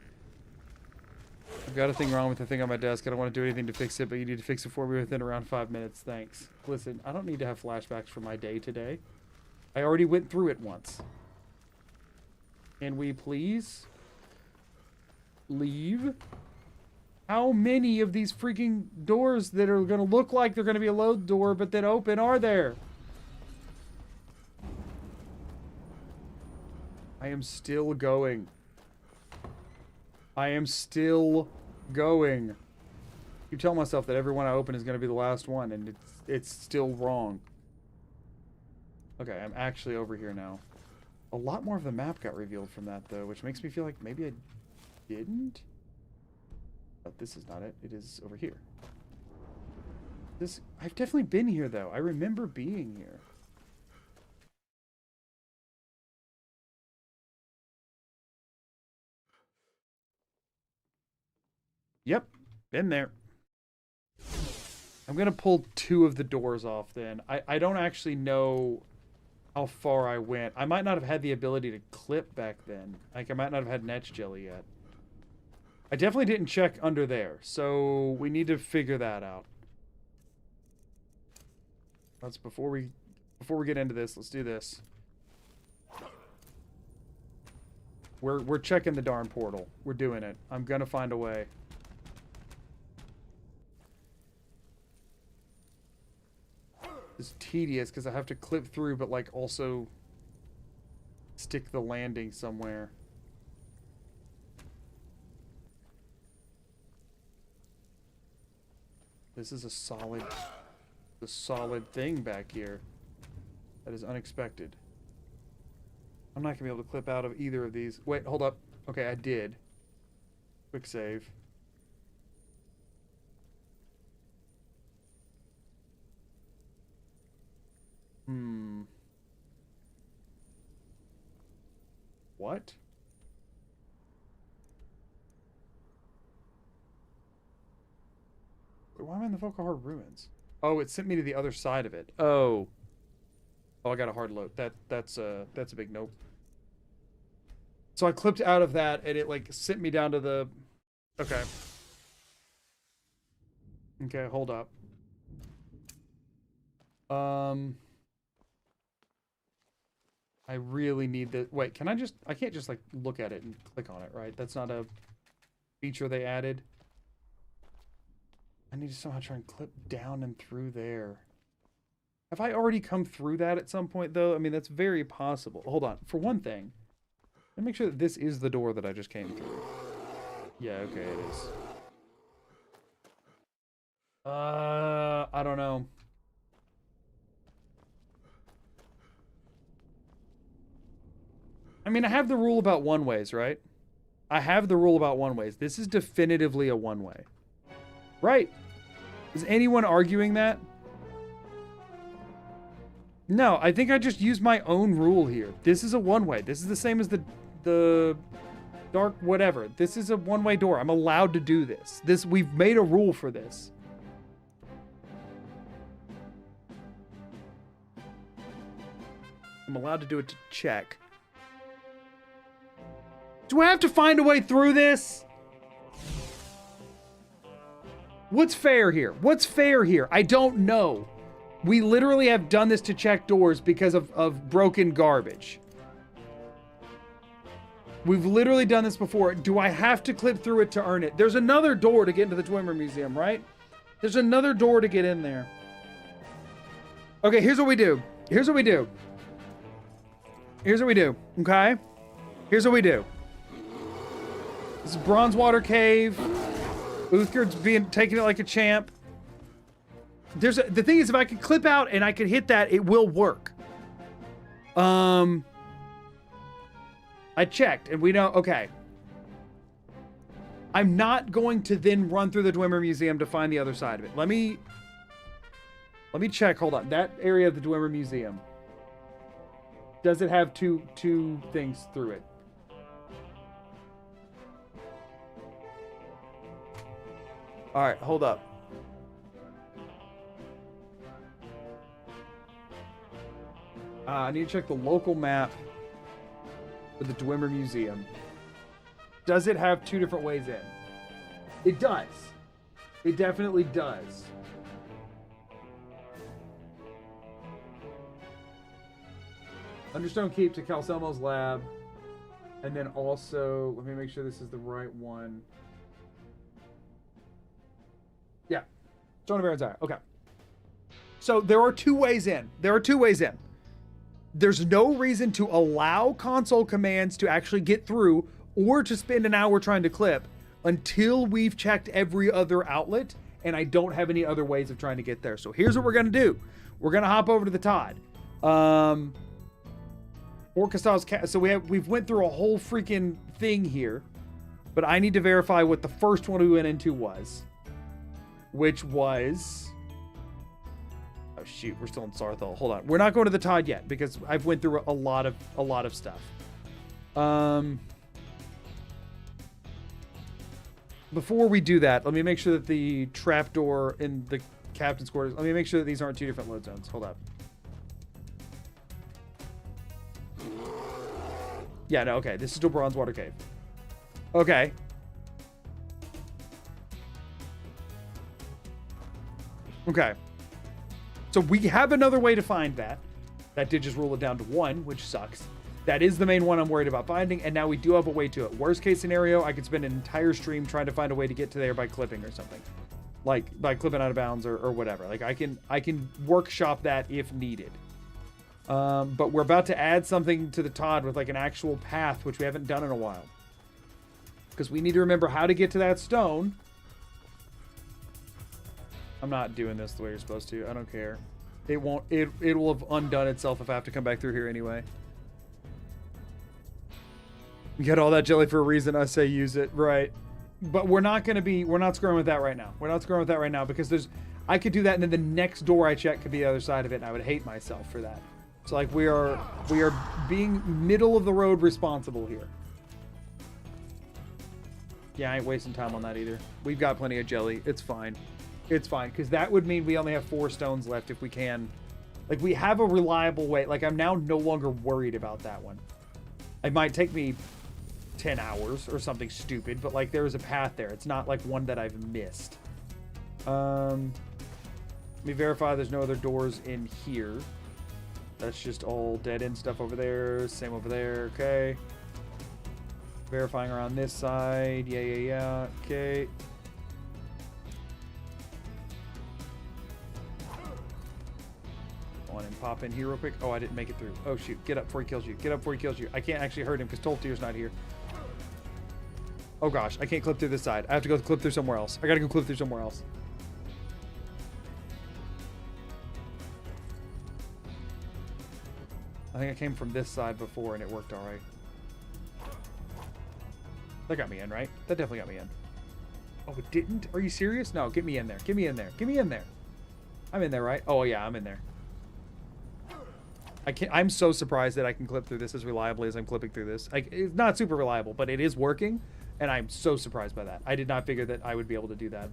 I've got a thing wrong with the thing on my desk. I don't want to do anything to fix it, but you need to fix it for me within around 5 minutes. Thanks. Listen, I don't need to have flashbacks for my day today. I already went through it once. Can we please leave? How many of these freaking doors that are going to look like they're going to be a load door, but then open are there? I am still going. I am still going. You tell myself that every one I open is going to be the last one, and it's still wrong. Okay, I'm actually over here now. A lot more of the map got revealed from that, though, which makes me feel like maybe I didn't? But this is not it. It is over here. I've definitely been here, though. I remember being here. Yep, been there. I'm going to pull 2 of the doors off then. I don't actually know how far I went. I might not have had the ability to clip back then. Like, I might not have had netch jelly yet. I definitely didn't check under there, so we need to figure that out. Let's before we get into this, let's do this. We're checking the darn portal. We're doing it. I'm gonna find a way. It's tedious because I have to clip through, but like also stick the landing somewhere. This is a solid thing back here. That is unexpected. I'm not gonna be able to clip out of either of these. Wait, hold up. Okay, I did. Quick save. What? Why am I in the Volkahar ruins? Oh, it sent me to the other side of it. Oh. Oh, I got a hard load. That's a big nope. So I clipped out of that and it like sent me down to the... Okay. Okay, hold up. I really need the... Wait, can I just... I can't just, like, look at it and click on it, right? That's not a feature they added. I need to somehow try and clip down and through there. Have I already come through that at some point, though? I mean, that's very possible. Hold on. For one thing, let me make sure that this is the door that I just came through. Yeah, okay, it is. I don't know. I mean, I have the rule about one-ways, right? I have the rule about one-ways. This is definitively a one-way. Right? Is anyone arguing that? No, I think I just used my own rule here. This is a one-way. This is the same as the dark whatever. This is a one-way door. I'm allowed to do this. We've made a rule for this. I'm allowed to do it to check. Do I have to find a way through this? What's fair here? What's fair here? I don't know. We literally have done this to check doors because of broken garbage. We've literally done this before. Do I have to clip through it to earn it? There's another door to get into the Dwemer Museum, right? There's another door to get in there. Okay, here's what we do. Here's what we do. Here's what we do, okay? Here's what we do. This is Bronzewater Cave. Uthgard's taking it like a champ. The thing is, if I can clip out and I can hit that, it will work. I checked, and we know, okay. I'm not going to then run through the Dwemer Museum to find the other side of it. Let me check, hold on. That area of the Dwemer Museum. Does it have two things through it? All right, hold up. I need to check the local map for the Dwemer Museum. Does it have two different ways in? It does. It definitely does. Understone Keep to Calselmo's lab. And then also, let me make sure this is the right one. Yeah. Stone of Barenziah. Okay. So there are two ways in. There are two ways in. There's no reason to allow console commands to actually get through or to spend an hour trying to clip until we've checked every other outlet, and I don't have any other ways of trying to get there. So here's what we're going to do. We're going to hop over to the Todd. So we've went through a whole freaking thing here, but I need to verify what the first one we went into was, which was, oh shoot, we're still in Sarthal. Hold on, we're not going to the Todd yet because I've went through a lot of stuff. Before we do that, let me make sure that the trapdoor in the captain's quarters. Let me make sure that these aren't two different load zones. Hold up. Yeah, no, okay. This is still Bronzewater Cave. Okay. Okay. So we have another way to find that. That did just rule it down to 1, which sucks. That is the main one I'm worried about finding, and now we do have a way to it. Worst case scenario, I could spend an entire stream trying to find a way to get to there by clipping or something. Like, by clipping out of bounds or whatever. Like, I can workshop that if needed. But we're about to add something to the Todd with like an actual path, which we haven't done in a while. Because we need to remember how to get to that stone. I'm not doing this the way you're supposed to. I don't care. It won't. It will have undone itself if I have to come back through here anyway. You got all that jelly for a reason. I say use it, right? But we're not screwing with that right now. We're not screwing with that right now because I could do that and then the next door I check could be the other side of it and I would hate myself for that. So like we are being middle of the road responsible here. Yeah, I ain't wasting time on that either. We've got plenty of jelly. It's fine. It's fine because that would mean we only have 4 stones left if we can. Like we have a reliable way. Like I'm now no longer worried about that one. It might take me 10 hours or something stupid, but like there is a path there. It's not like one that I've missed. Let me verify there's no other doors in here. That's just all dead end stuff over there. Same over there. Okay. Verifying around this side. Yeah. Okay. Go on and pop in here real quick. Oh, I didn't make it through. Oh, shoot. Get up before he kills you. Get up before he kills you. I can't actually hurt him because Tolftir's not here. Oh, gosh. I can't clip through this side. I have to go clip through somewhere else. I got to go clip through somewhere else. I think I came from this side before and it worked all right. That got me in, right? That definitely got me in. Oh, it didn't? Are you serious? No, get me in there. Get me in there. Get me in there. I'm in there, right? Oh, yeah, I'm in there. I'm so surprised that I can clip through this as reliably as I'm clipping through this. It's not super reliable, but it is working, and I'm so surprised by that. I did not figure that I would be able to do that.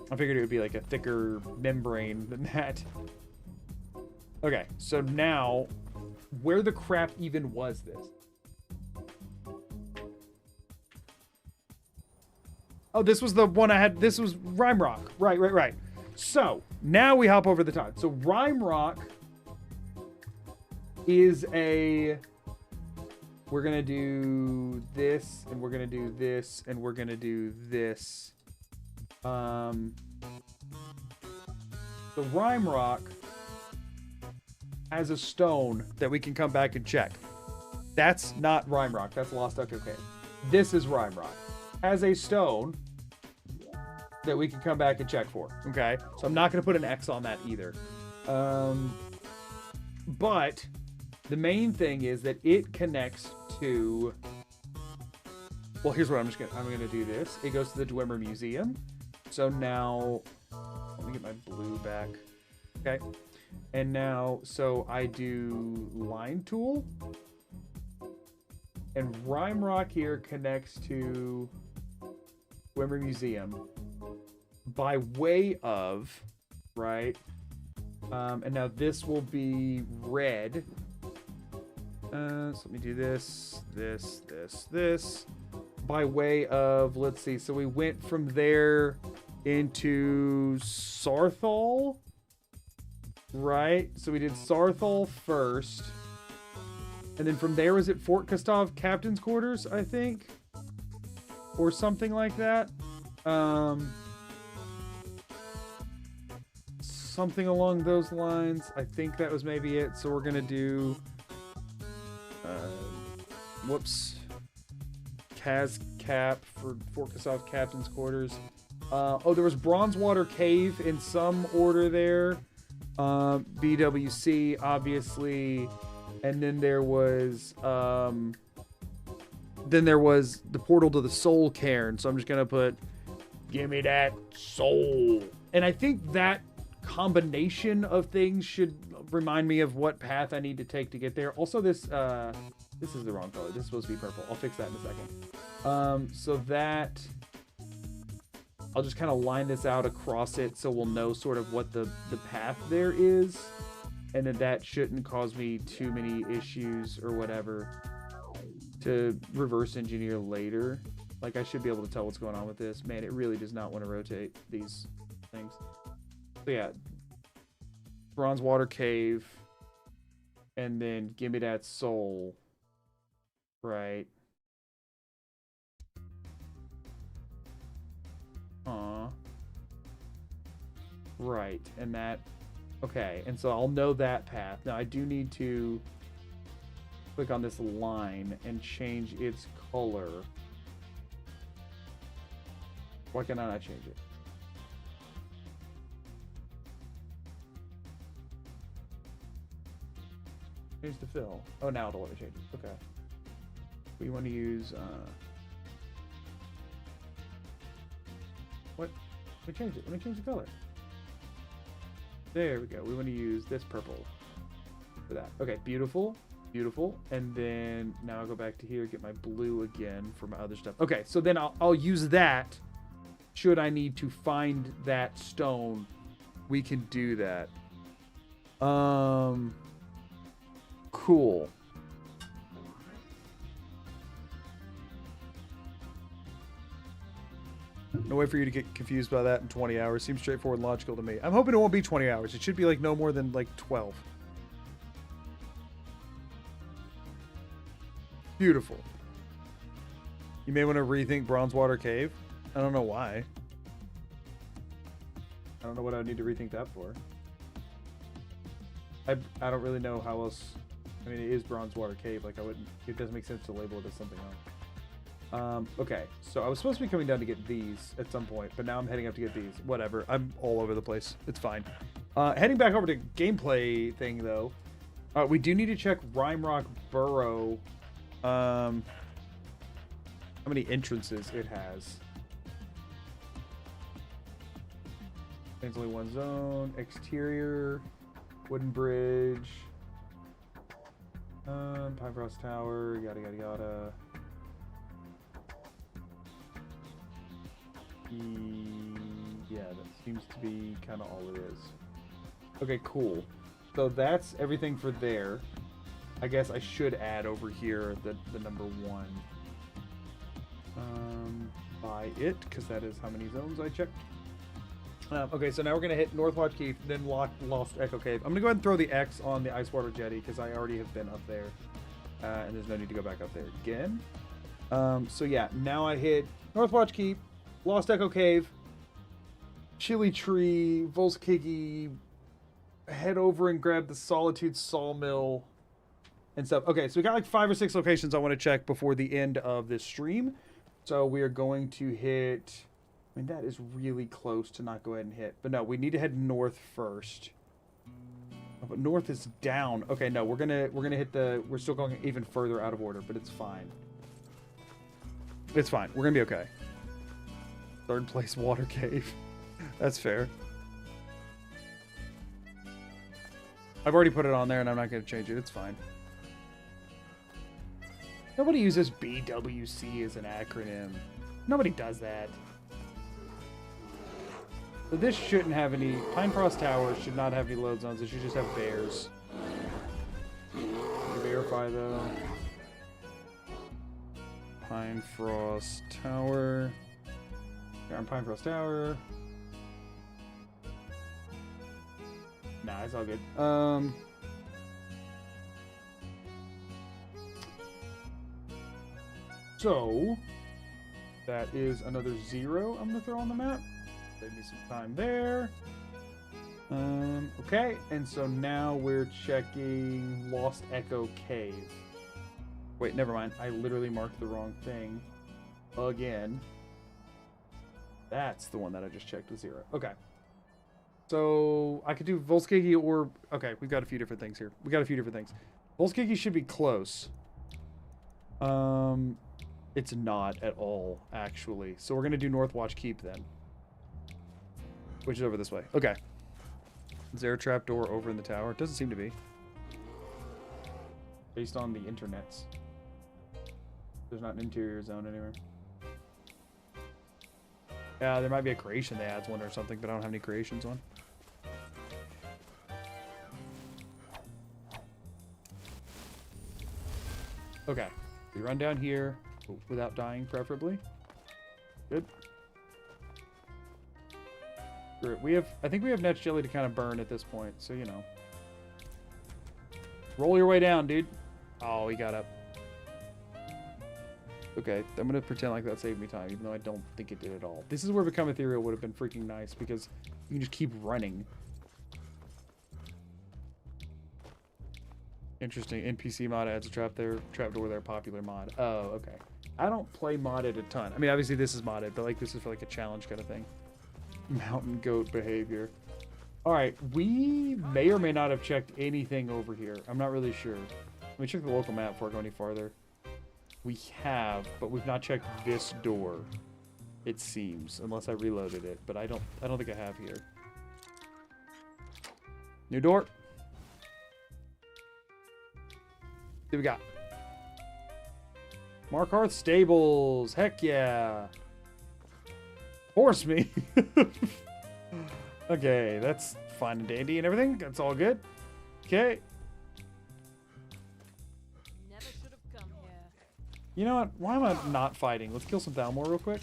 I figured it would be like a thicker membrane than that. Okay, so now, where the crap even was this? Oh, this was the one I had. This was Rime Rock. Right. So, now we hop over the top. So, Rime Rock is a... We're going to do this, and we're going to do this, and we're going to do this. The Rime Rock has a stone that we can come back and check. That's not Rime Rock. That's Lost Echo Cave. This is Rime Rock. Has a stone that we can come back and check for. Okay? So I'm not going to put an X on that either. But the main thing is that it connects to... Well, here's what I'm going to do this. It goes to the Dwemer Museum. So now... Let me get my blue back. Okay. And now, so I do line tool. And Rime Rock here connects to Dwemer Museum by way of, right? And now this will be red. So let me do this. By way of, let's see. So we went from there into Sarthal, right? So we did Sarthal first. And then from there, was it Fort Gustav Captain's Quarters, I think? Or something like that. Something along those lines. I think that was maybe it. So we're going to do... Kaz Cap for Fort Gustav Captain's Quarters. Oh, there was Bronzewater Cave in some order there. BWC, obviously. And then there was the portal to the Soul Cairn. So I'm just gonna put, give me that soul. And I think that combination of things should remind me of what path I need to take to get there. Also, this is the wrong color. This is supposed to be purple. I'll fix that in a second. So that I'll just kind of line this out across it so we'll know sort of what the path there is. And then that shouldn't cause me too many issues or whatever to reverse engineer later. Like, I should be able to tell what's going on with this. Man, it really does not want to rotate these things. So yeah, Bronzewater Cave, and then give me that soul, right? Right, and that... Okay, and so I'll know that path. Now, I do need to click on this line and change its color. Why can I not change it? Change the fill. Oh, now it'll let me change it. Okay. We want to use... What? Let me change it. Let me change the color. There we go. We want to use this purple for that. Okay, beautiful. Beautiful. And then now I'll go back to here, get my blue again for my other stuff. Okay, so then I'll use that. Should I need to find that stone, we can do that. Cool. No way for you to get confused by that in 20 hours. Seems straightforward and logical to me. I'm hoping it won't be 20 hours. It should be like no more than like 12. Beautiful. You may want to rethink Bronzewater Cave. I don't know why. I don't know what I would need to rethink that for. I don't really know how else. I mean, it is Bronzewater Cave. Like, I wouldn't. It doesn't make sense to label it as something else. Okay, so I was supposed to be coming down to get these at some point, but now I'm heading up to get these. Whatever, I'm all over the place. It's fine. Heading back over to gameplay thing, though. We do need to check Rime Rock Burrow. how many entrances it has. There's only one zone. Exterior, wooden bridge, Pine Frost Tower, yada yada yada. Yeah, that seems to be kind of all it is. Okay, cool. So that's everything for there. I guess I should add over here the number 1. By it, because that is how many zones I checked. Okay, so now we're going to hit Northwatch Keep, then Lost Echo Cave. I'm going to go ahead and throw the X on the Ice Water Jetty, because I already have been up there. And there's no need to go back up there again. So yeah, now I hit Northwatch Keep, Lost Echo Cave, Chili Tree, Volskigi, head over and grab the Solitude Sawmill and stuff. Okay, so we got like 5 or 6 locations I want to check before the end of this stream. So we are going to hit... I mean, that is really close to not go ahead and hit. But no, we need to head north first. Oh, but north is down. Okay, no, we're gonna hit the... We're still going even further out of order, but it's fine. It's fine. We're gonna be okay. 3rd place water cave. That's fair. I've already put it on there and I'm not gonna change it. It's fine. Nobody uses BWC as an acronym. Nobody does that. So this shouldn't have any... Pine Frost Tower should not have any load zones. It should just have bears. Can you verify, though? Pine Frost Tower. Yeah, Pine Frost Tower. Nah, it's all good. So... That is another 0 I'm going to throw on the map. Save me some time there. Okay, and so now we're checking Lost Echo Cave. Wait, never mind. I literally marked the wrong thing again. That's the one that I just checked with 0. Okay. So I could do Volskigi or... Okay, we've got a few different things here. We got a few different things. Volskigi should be close. It's not at all, actually. So we're going to do Northwatch Keep then. Which is over this way. Okay. Is there a trapdoor over in the tower? It doesn't seem to be. Based on the internets. There's not an interior zone anywhere. Yeah, there might be a creation that adds one or something, but I don't have any creations on. Okay. We run down here without dying, preferably. Good. Great. I think we have Netch Jelly to kind of burn at this point, so you know. Roll your way down, dude. Oh, he got up. Okay, I'm gonna pretend like that saved me time, even though I don't think it did at all. This is where Become Ethereal would have been freaking nice, because you can just keep running. Interesting. NPC mod adds a trapdoor there, popular mod. Oh, okay. I don't play modded a ton. I mean, obviously this is modded, but like this is for like a challenge kind of thing. Mountain goat behavior. All right, we may or may not have checked anything over here. I'm not really sure. Let me check the local map before I go any farther. We have, but we've not checked this door. It seems, unless I reloaded it, but I don't think I have here. New door. What do we got? Markarth Stables. Heck yeah. Force me. Okay, that's fine and dandy and everything. That's all good. Okay. Never should have come here. You know what? Why am I not fighting? Let's kill some Thalmor real quick.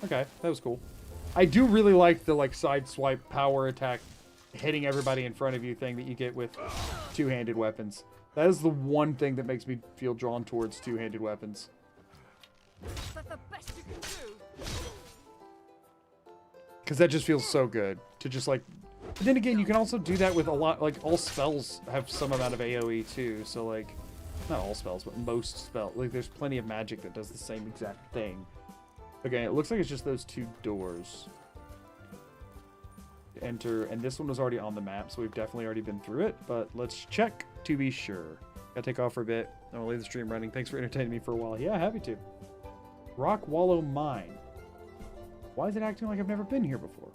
Okay, that was cool. I do really like the like side swipe power attack hitting everybody in front of you thing that you get with two-handed weapons. That is the one thing that makes me feel drawn towards two-handed weapons. That's the best you can do. Because that just feels so good to just like... But then again, you can also do that with a lot, like all spells have some amount of AoE too, so like Not all spells, but most spells. Like, there's plenty of magic that does the same exact thing. Okay, it looks like it's just those 2 doors. To enter, and this one was already on the map, so we've definitely already been through it, but let's check to be sure. Gotta take off for a bit. I'm gonna leave the stream running. Thanks for entertaining me for a while. Yeah, happy to. Rock Wallow Mine. Why is it acting like I've never been here before?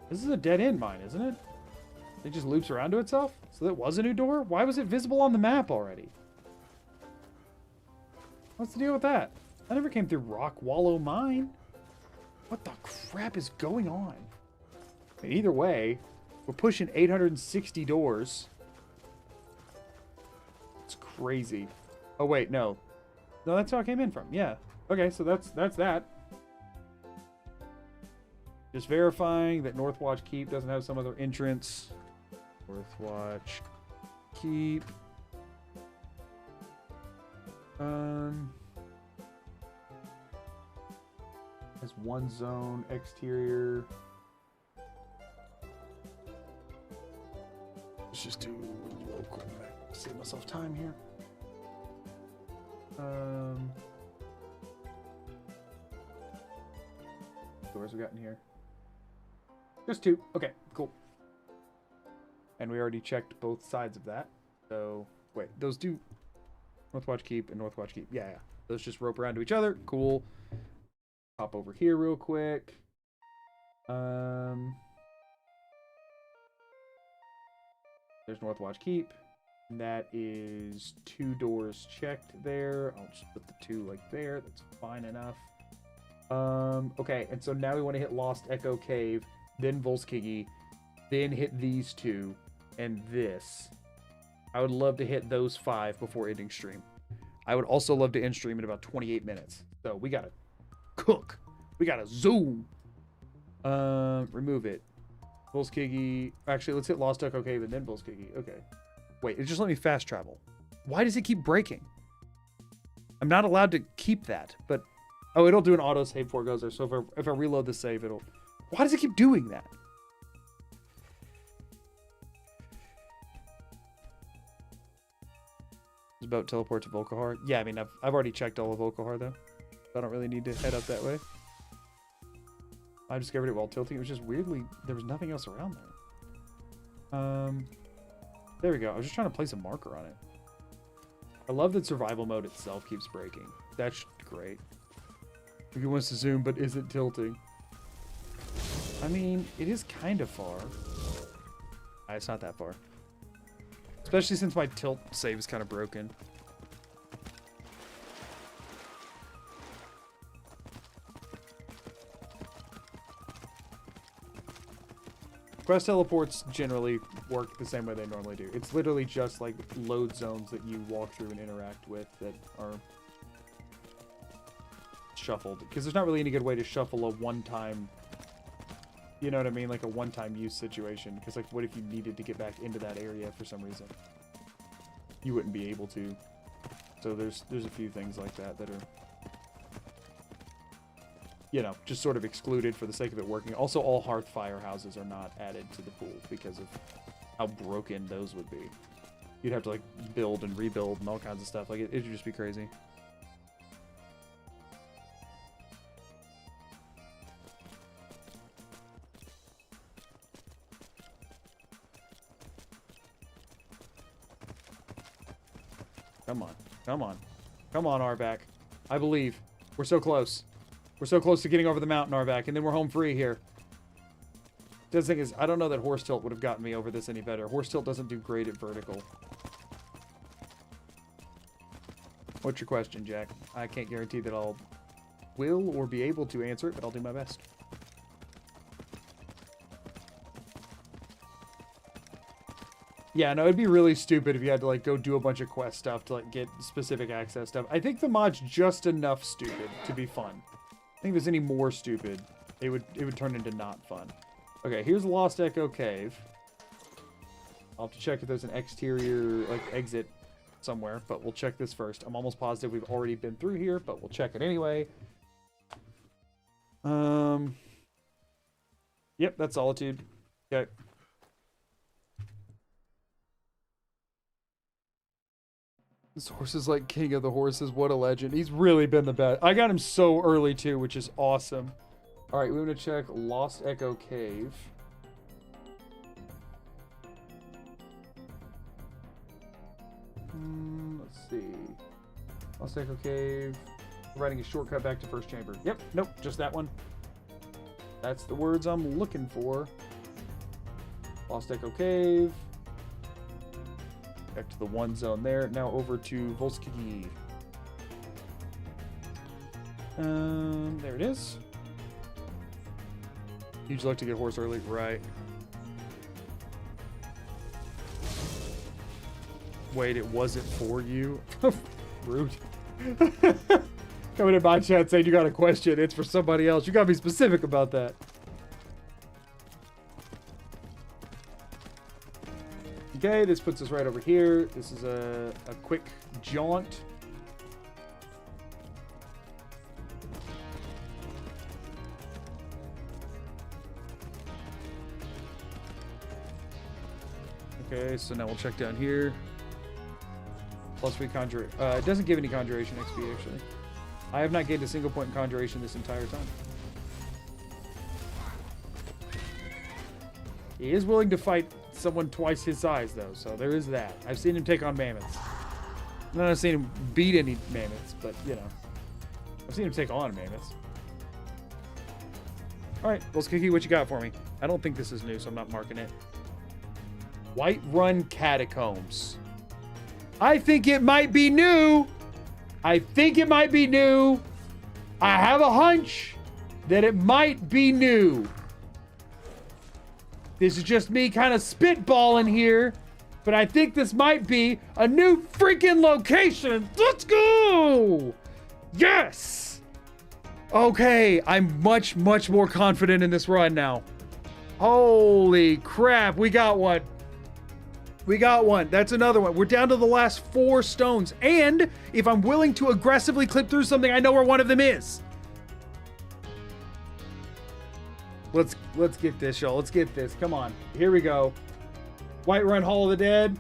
This is a dead-end mine, isn't it? It just loops around to itself? So that was a new door? Why was it visible on the map already? What's the deal with that? I never came through Rock Wallow Mine. What the crap is going on? I mean, either way, we're pushing 860 doors. It's crazy. Oh, wait, no. No, that's how I came in from. Yeah. Okay, so that's that. Just verifying that Northwatch Keep doesn't have some other entrance. Northwatch Keep. Has one zone, exterior. Let's just do real quick. Save myself time here. Doors we got in here. Just 2. Okay, cool. And we already checked both sides of that. So, wait, those do Northwatch Keep and Northwatch Keep. Yeah. Those just rope around to each other. Cool. Hop over here real quick. There's Northwatch Keep. And that is 2 doors checked there. I'll just put the 2 like there. That's fine enough. Okay, and so now we want to hit Lost Echo Cave, then Volskigi, then hit these 2, and this. I would love to hit those 5 before ending stream. I would also love to end stream in about 28 minutes. So we gotta cook. We gotta zoom. Remove it. Volskigi. Actually, let's hit Lost Echo Cave and then Volskigi. Okay. Wait, it just let me fast travel. Why does it keep breaking? I'm not allowed to keep that, but... Oh, it'll do an auto save before it goes there. So if I reload the save, it'll... Why does it keep doing that? Does boat teleport to Volkihar? Yeah, I mean, I've already checked all of Volkihar, though. So I don't really need to head up that way. I discovered it while tilting. It was just weirdly... There was nothing else around there. There we go. I was just trying to place a marker on it. I love that survival mode itself keeps breaking. That's great. He wants to zoom, but is it tilting? I mean, it is kind of far. It's not that far. Especially since my tilt save is kind of broken. Quest teleports generally work the same way they normally do. It's literally just like load zones that you walk through and interact with that are shuffled, because there's not really any good way to shuffle a one-time, you know what I mean, like a one-time use situation, because like what if you needed to get back into that area for some reason? You wouldn't be able to. So there's a few things like that that are, you know, just sort of excluded for the sake of it working. Also, all hearth firehouses are not added to the pool because of how broken those would be. You'd have to like build and rebuild and all kinds of stuff. Like it'd just be crazy. Come on. Come on. Come on, Arvac. I believe. We're so close. We're so close to getting over the mountain, Arvac, and then we're home free here. The thing is, I don't know that horse tilt would have gotten me over this any better. Horse tilt doesn't do great at vertical. What's your question, Jack? I can't guarantee that I'll will or be able to answer it, but I'll do my best. Yeah, no, it'd be really stupid if you had to, like, go do a bunch of quest stuff to, like, get specific access stuff. I think the mod's just enough stupid to be fun. I think if there's any more stupid, it would turn into not fun. Okay, here's Lost Echo Cave. I'll have to check if there's an exterior, like, exit somewhere, but we'll check this first. I'm almost positive we've already been through here, but we'll check it anyway. Yep, that's Solitude. Okay. This horse is like king of the horses. What a legend. He's really been the best. I got him so early too, which is awesome. All right, we're gonna check Lost Echo Cave. Let's see. Lost Echo Cave. Writing a shortcut back to first chamber. Yep, nope, just that one. That's the words I'm looking for. Lost Echo Cave. Back to the one zone there. Now over to Volskiki. There it is. You'd like to get horse early, right? Wait, it wasn't for you? Rude. Coming in my chat saying you got a question. It's for somebody else. You gotta be specific about that. Okay, this puts us right over here. This is a quick jaunt. Okay, so now we'll check down here. Plus we conjure. It doesn't give any conjuration XP actually. I have not gained a single point in conjuration this entire time. He is willing to fight someone twice his size though, so there is that. I've seen him take on mammoths. I've not seen him beat any mammoths, but you know. I've seen him take on mammoths. Alright, well, Kiki, what you got for me? I don't think this is new, so I'm not marking it. Whiterun Catacombs. I think it might be new. I think it might be new. I have a hunch that it might be new. This is just me kind of spitballing here, but I think this might be a new freaking location. Let's go! Yes! Okay, I'm much, much more confident in this run now. Holy crap, we got one. We got one. That's another one. We're down to the last 4 stones. And if I'm willing to aggressively clip through something, I know where one of them is. Let's get this, y'all. Let's get this. Come on. Here we go. Whiterun Hall of the Dead.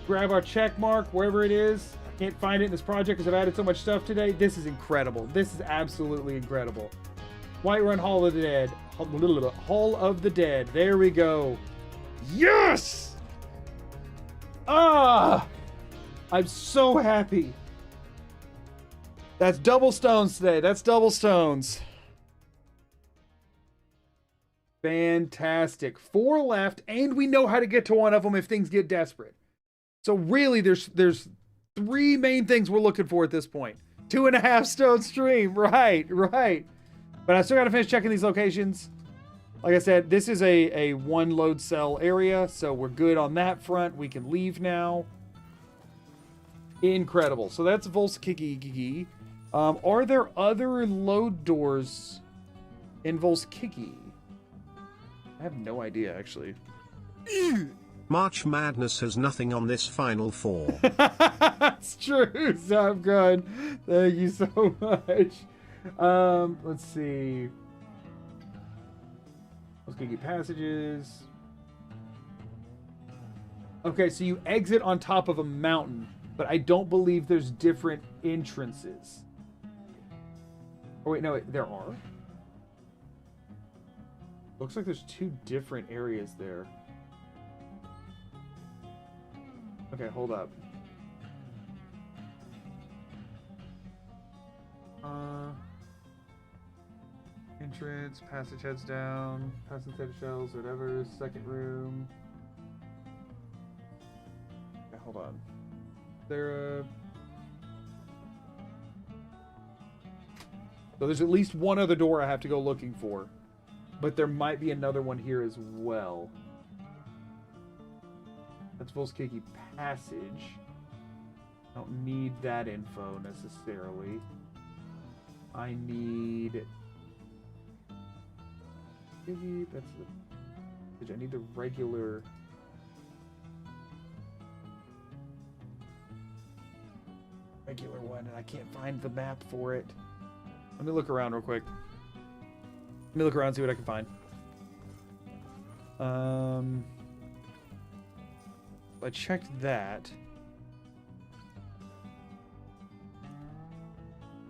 Grab our check mark wherever it is. I can't find it in this project because I've added so much stuff today. This is incredible. This is absolutely incredible. Whiterun Hall of the Dead. Hall of the Dead. There we go. Yes! Ah! I'm so happy. That's double stones today. That's double stones. Fantastic. 4 left, and we know how to get to one of them if things get desperate. So really, there's 3 main things we're looking for at this point. 2.5 stone stream. Right. But I still got to finish checking these locations. Like I said, this is a 1 load cell area, so we're good on that front. We can leave now. Incredible. So that's Volskiki. Are there other load doors in Volskiki? I have no idea, actually. March Madness has nothing on this Final 4. That's true, so I'm good. Thank you so much. Let's see. Volskiki passages. Okay, so you exit on top of a mountain, but I don't believe there's different entrances. Oh wait, no, there are. Looks like there's 2 different areas there. Okay, hold up. Entrance, passage heads down, passage head shells, whatever, second room. Okay, hold on. So there's at least one other door I have to go looking for. But there might be another one here as well. That's Volskiki Passage. I don't need that info necessarily. I need... That's the... I need the regular... one, and I can't find the map for it. Let me look around real quick. Let me look around and see what I can find. I checked that.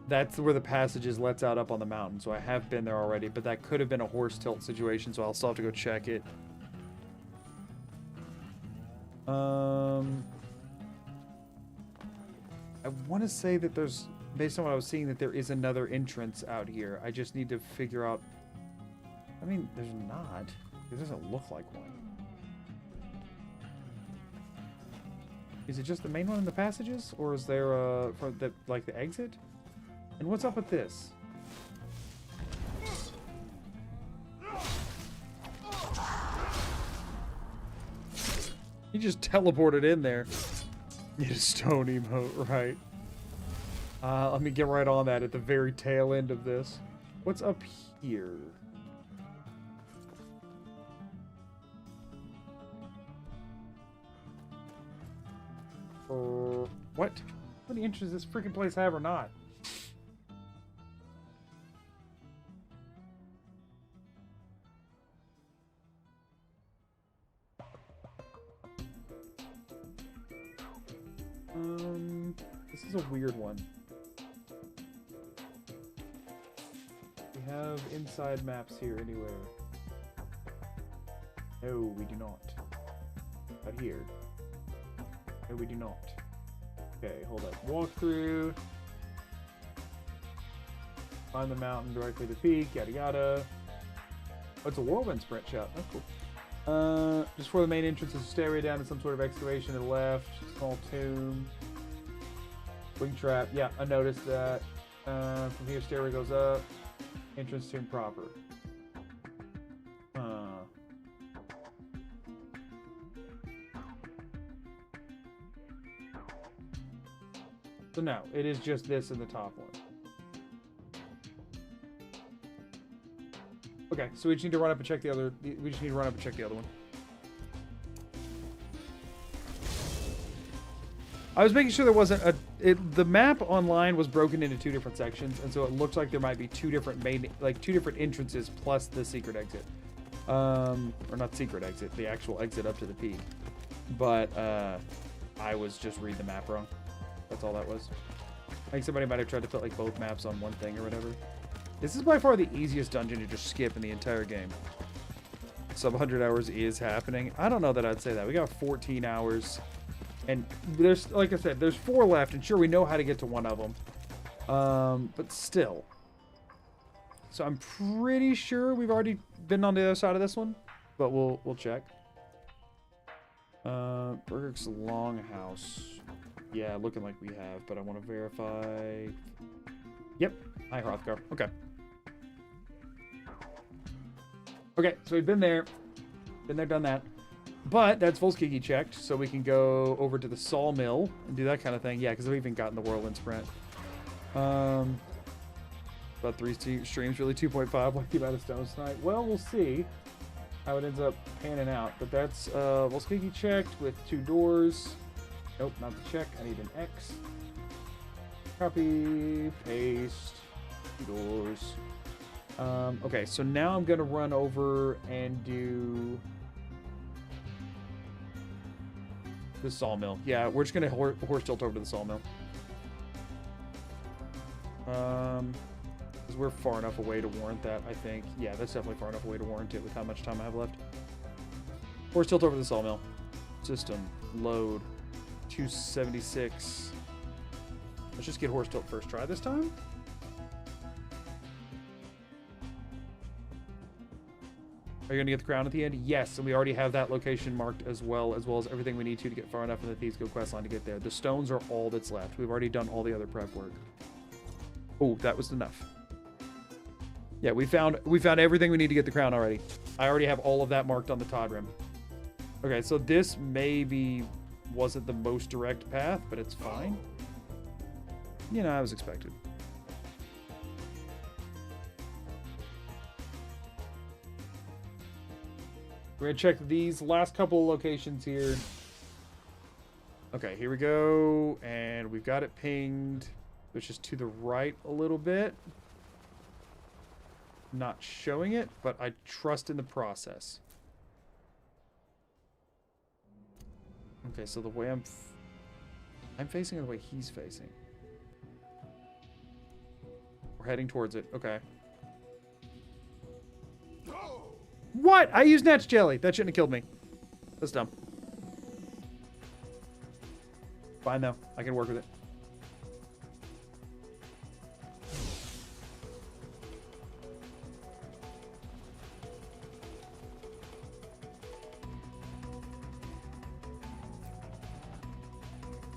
That's where the passages lets out up on the mountain. So I have been there already, but that could have been a horse tilt situation. So I'll still have to go check it. I want to say that there's, based on what I was seeing, that there is another entrance out here. I just need to figure out. I mean, there's not. It doesn't look like one. Is it just the main one in the passages, or is there for the like the exit? And what's up with this? He just teleported in there. Need a stone emote, right? Let me get right on that at the very tail end of this. What's up here? What? How many inches does this freaking place have or not? This is a weird one. We have inside maps here anywhere. No, we do not. Out here. No, we do not. Okay, hold up. Walk through. Find the mountain directly to the peak, yada yada. Oh, it's a whirlwind sprint shot. That's cool. Just before the main entrance is a stairway down to some sort of excavation to the left. Small tomb. Wing trap. Yeah, I noticed that. From here, stairway goes up. Entrance tomb proper. So no, it is just this in the top one. Okay, so we just need to run up and check the other. We just need to run up and check the other one. I was making sure there wasn't a. The map online was broken into 2 different sections, and so it looks like there might be 2 different main, like 2 different entrances plus the secret exit, or not secret exit, the actual exit up to the peak. But I was just reading the map wrong. That's all that was. I think somebody might have tried to put like both maps on one thing or whatever. This is by far the easiest dungeon to just skip in the entire game. Sub 100 hours is happening. I don't know that I'd say that. We got 14 hours. And there's, like I said, there's 4 left. And sure, we know how to get to one of them. But still. So I'm pretty sure we've already been on the other side of this one. But we'll check. Burger's Longhouse. Yeah, looking like we have, but I want to verify. Yep, hi Hrothgar. Okay. Okay, so we've been there, done that. But that's Volskiki checked, so we can go over to the sawmill and do that kind of thing. Yeah, because we've even gotten the whirlwind sprint. About 3 streams, really 2.5. Like the amount of stones tonight. Well, we'll see how it ends up panning out. But that's Volskiki checked with 2 doors. Nope, not the check. I need an X. Copy, paste, 2 doors. Okay, so now I'm gonna run over and do the sawmill. Yeah, we're just gonna horse tilt over to the sawmill. Because we're far enough away to warrant that, I think. Yeah, that's definitely far enough away to warrant it with how much time I have left. Horse tilt over to the sawmill. System, load. 276. Let's just get horse tilt first try this time. Are you gonna get the crown at the end? Yes, and we already have that location marked as well as everything we need to get far enough in the Thieves Guild questline to get there. The stones are all that's left. We've already done all the other prep work. Oh, that was enough. Yeah, we found everything we need to get the crown already. I already have all of that marked on the Todd Rim. Okay, so this maybe wasn't the most direct path, but it's fine. You know, I was expected. We're gonna check these last couple of locations here. Okay, here we go, and we've got it pinged, which is to the right a little bit. Not showing it, but I trust in the process. Okay, so the way I'm facing or the way he's facing? We're heading towards it. Okay. What? I used netch jelly. That shouldn't have killed me. That's dumb. Fine, though. I can work with it.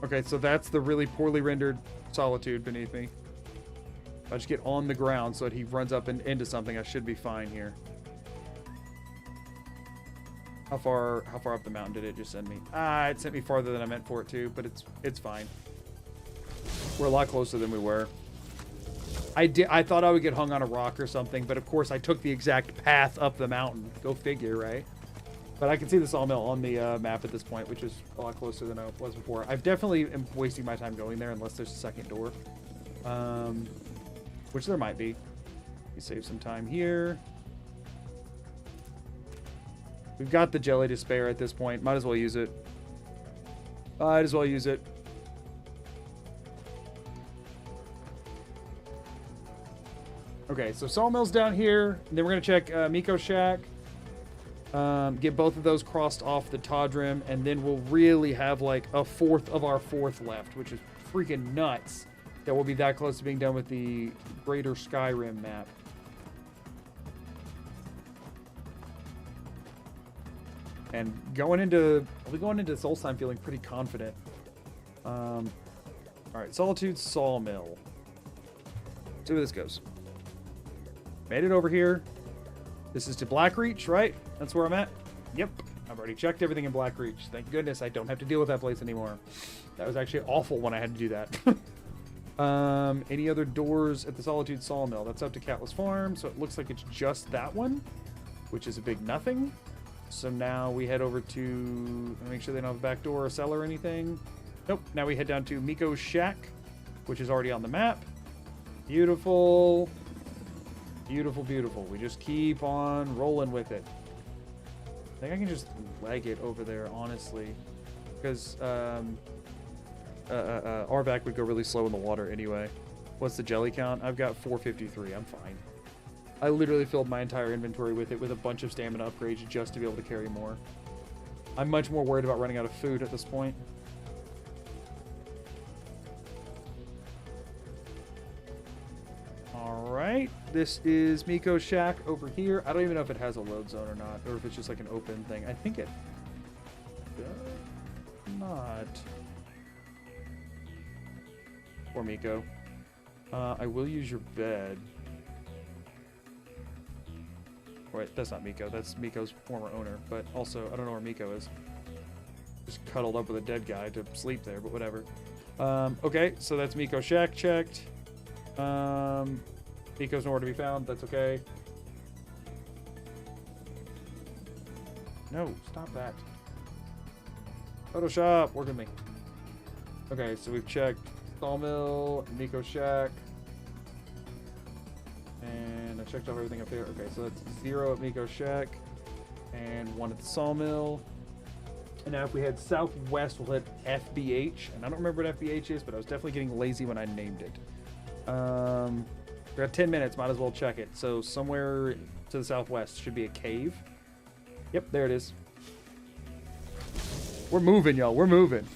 Okay, so that's the really poorly rendered solitude beneath me. If I just get on the ground so that he runs up and into something, I should be fine here. How far up the mountain did it just send me? It sent me farther than I meant for it to, but it's fine. We're a lot closer than we were. I thought I would get hung on a rock or something, but of course I took the exact path up the mountain. Go figure, right? But I can see the sawmill on the map at this point, which is a lot closer than I was before. I've definitely am wasting my time going there unless there's a second door. Which there might be. You save some time here. We've got the jelly to spare at this point. Might as well use it. Might as well use it. Okay, so sawmill's down here. And then we're going to check Miko's shack. Get both of those crossed off the Todrim. And then we'll really have like a fourth of our fourth left, which is freaking nuts that we'll be that close to being done with the greater Skyrim map. And I'll be going into Solstheim feeling pretty confident. All right, Solitude Sawmill. See where this goes. Made it over here. This is to Blackreach, right? That's where I'm at. Yep, I've already checked everything in Blackreach. Thank goodness I don't have to deal with that place anymore. That was actually awful when I had to do that. Any other doors at the Solitude Sawmill? That's up to Catless Farm, so it looks like it's just that one, which is a big nothing. So now we head over to make sure they don't have a back door or cellar or anything. Nope. Now we head down to Miko's shack, which is already on the map. Beautiful. Beautiful, beautiful. We just keep on rolling with it. I think I can just leg it over there, honestly. Because Arvac would go really slow in the water anyway. What's the jelly count? I've got 453. I'm fine. I literally filled my entire inventory with it with a bunch of stamina upgrades just to be able to carry more. I'm much more worried about running out of food at this point. Alright, this is Miko's shack over here. I don't even know if it has a load zone or not, or if it's just like an open thing. I think it does not. Poor Miko. I will use your bed. Wait, that's not Miko. That's Miko's former owner. But also, I don't know where Miko is. Just cuddled up with a dead guy to sleep there, but whatever. Okay, so that's Miko's shack checked. Miko's nowhere to be found. That's okay. No, stop that. Photoshop, work with me. Okay, so we've checked Sawmill, Miko's shack. And I checked off everything up there. Okay, so that's 0 at Miko's shack. And 1 at the Sawmill. And now if we head southwest, we'll hit FBH. And I don't remember what FBH is, but I was definitely getting lazy when I named it. We got 10 minutes, might as well check it. So somewhere to the southwest should be a cave. Yep, there it is. We're moving, y'all. We're moving.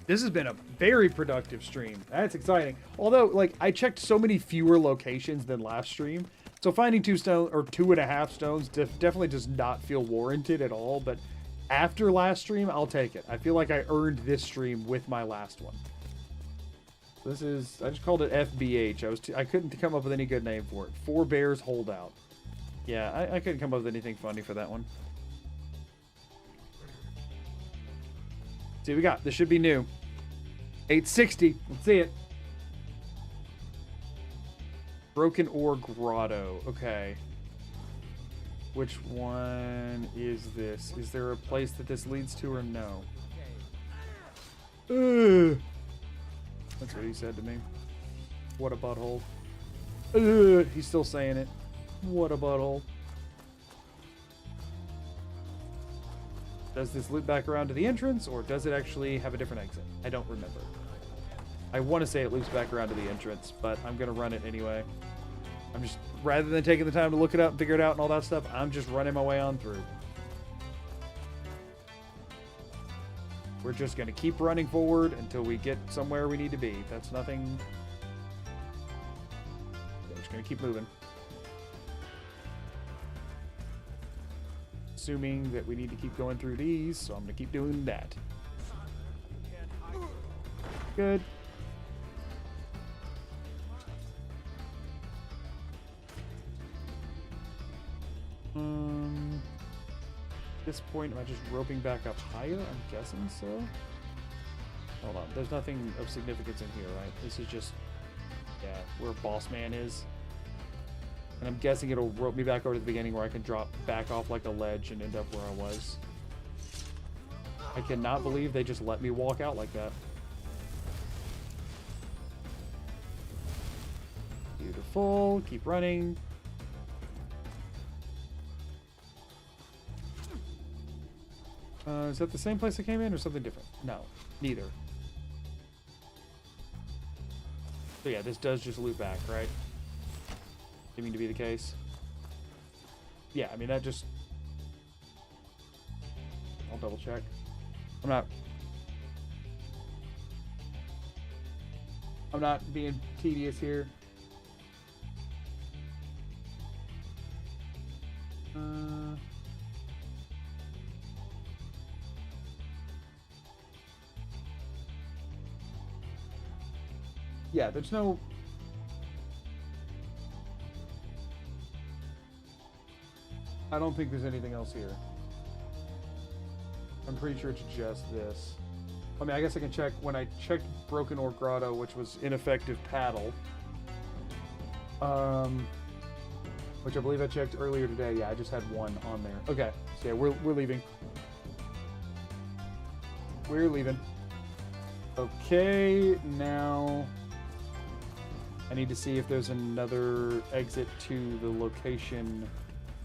This has been a very productive stream. That's exciting. Although, like, I checked so many fewer locations than last stream. So finding 2 stone or 2.5 stones definitely does not feel warranted at all. But after last stream, I'll take it. I feel like I earned this stream with my last one. This is, I just called it FBH. I couldn't come up with any good name for it. 4 Bears Holdout. Yeah, I couldn't come up with anything funny for that one. See what we got. This should be new. 860. Let's see it. Broken Ore Grotto. Okay. Which one is this? Is there a place that this leads to or no? That's what he said to me. What a butthole. He's still saying it. What a butthole. Does this loop back around to the entrance, or does it actually have a different exit? I don't remember. I want to say it loops back around to the entrance, but I'm going to run it anyway. I'm just, rather than taking the time to look it up and figure it out and all that stuff, I'm just running my way on through. We're just going to keep running forward until we get somewhere we need to be. That's nothing. We're just going to keep moving. Assuming that we need to keep going through these, so I'm going to keep doing that. Good. At this point, am I just roping back up higher? I'm guessing so. Hold on, there's nothing of significance in here, right? This is just, yeah, where Boss Man is. And I'm guessing it'll rope me back over to the beginning where I can drop back off like a ledge and end up where I was. I cannot believe they just let me walk out like that. Beautiful, keep running. Is that the same place I came in or something different? No, neither. So yeah, this does just loop back, right? Seeming to be the case. Yeah, I mean, that just... I'll double check. I'm not being tedious here. Yeah, there's no... I don't think there's anything else here. I'm pretty sure it's just this. I mean, I guess I can check when I checked Broken Ore Grotto, which was ineffective paddle. Which I believe I checked earlier today. Yeah, I just had one on there. Okay, so yeah, we're leaving. We're leaving. Okay, now I need to see if there's another exit to the location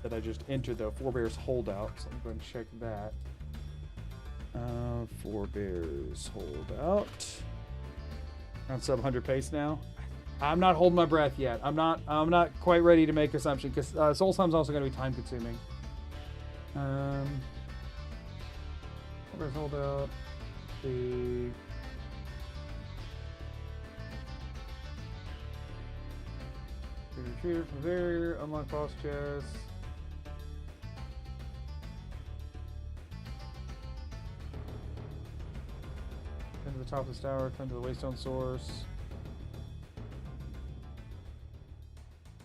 that I just entered, the Forebears Holdout. So I'm going to check that. Forebears Holdout. Around sub 100 pace now. I'm not holding my breath yet. I'm not quite ready to make assumption because Soul Slime's also going to be time consuming. Forebears Holdout. The retriever from there. Unlock boss chest. Turn to the top of this tower, turn to the waystone source.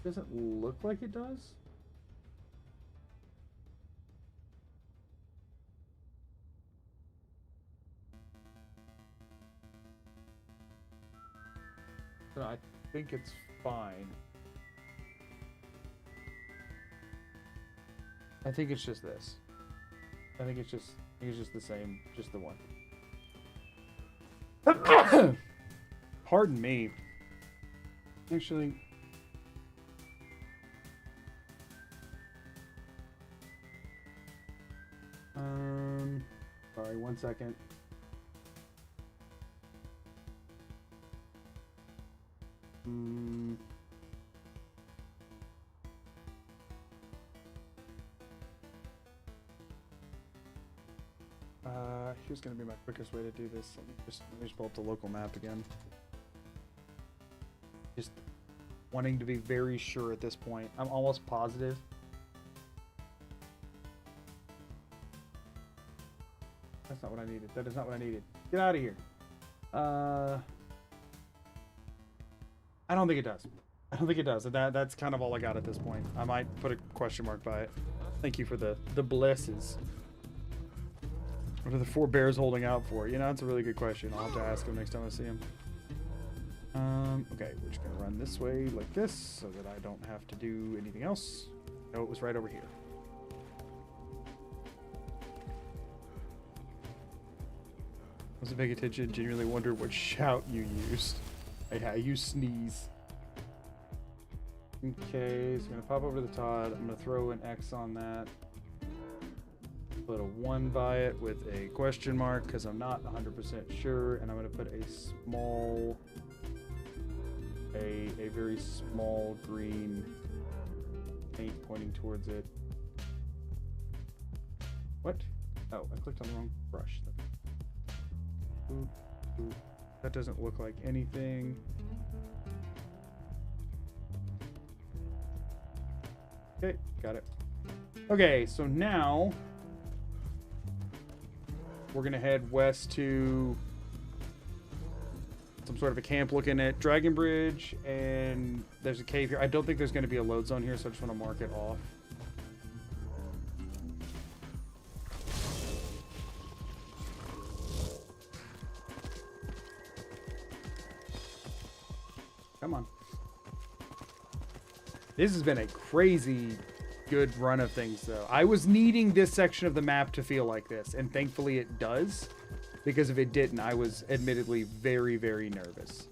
Doesn't look like it does. So I think it's fine. I think it's just this. I think it's just the same, just the one. Pardon me. Actually, sorry, 1 second. Here's gonna be my quickest way to do this. Let me just pull up the local map again. Just wanting to be very sure at this point. I'm almost positive. That's not what I needed. That is not what I needed. Get out of here. I don't think it does. I don't think it does. That's kind of all I got at this point. I might put a question mark by it. Thank you for the blesses. What are the Forebears holding out for? You know, that's a really good question. I'll have to ask him next time I see him. Okay, we're just gonna run this way like this so that I don't have to do anything else. No, it was right over here. I wasn't paying attention, genuinely wondered what shout you used. Yeah, you sneeze. Okay, so I'm gonna pop over to the Todd. I'm gonna throw an X on that. Put a 1 by it with a question mark because I'm not 100% sure, and I'm going to put a small, a very small green paint pointing towards it. What? Oh, I clicked on the wrong brush. Oop, oop. That doesn't look like anything. Okay, got it. Okay, so now we're gonna head west to some sort of a camp looking at Dragon Bridge, and there's a cave here. I don't think there's gonna be a load zone here, so I just want to mark it off. Come on. This has been a crazy good run of things, though. I was needing this section of the map to feel like this, and thankfully it does. Because if it didn't, I was admittedly very, very nervous.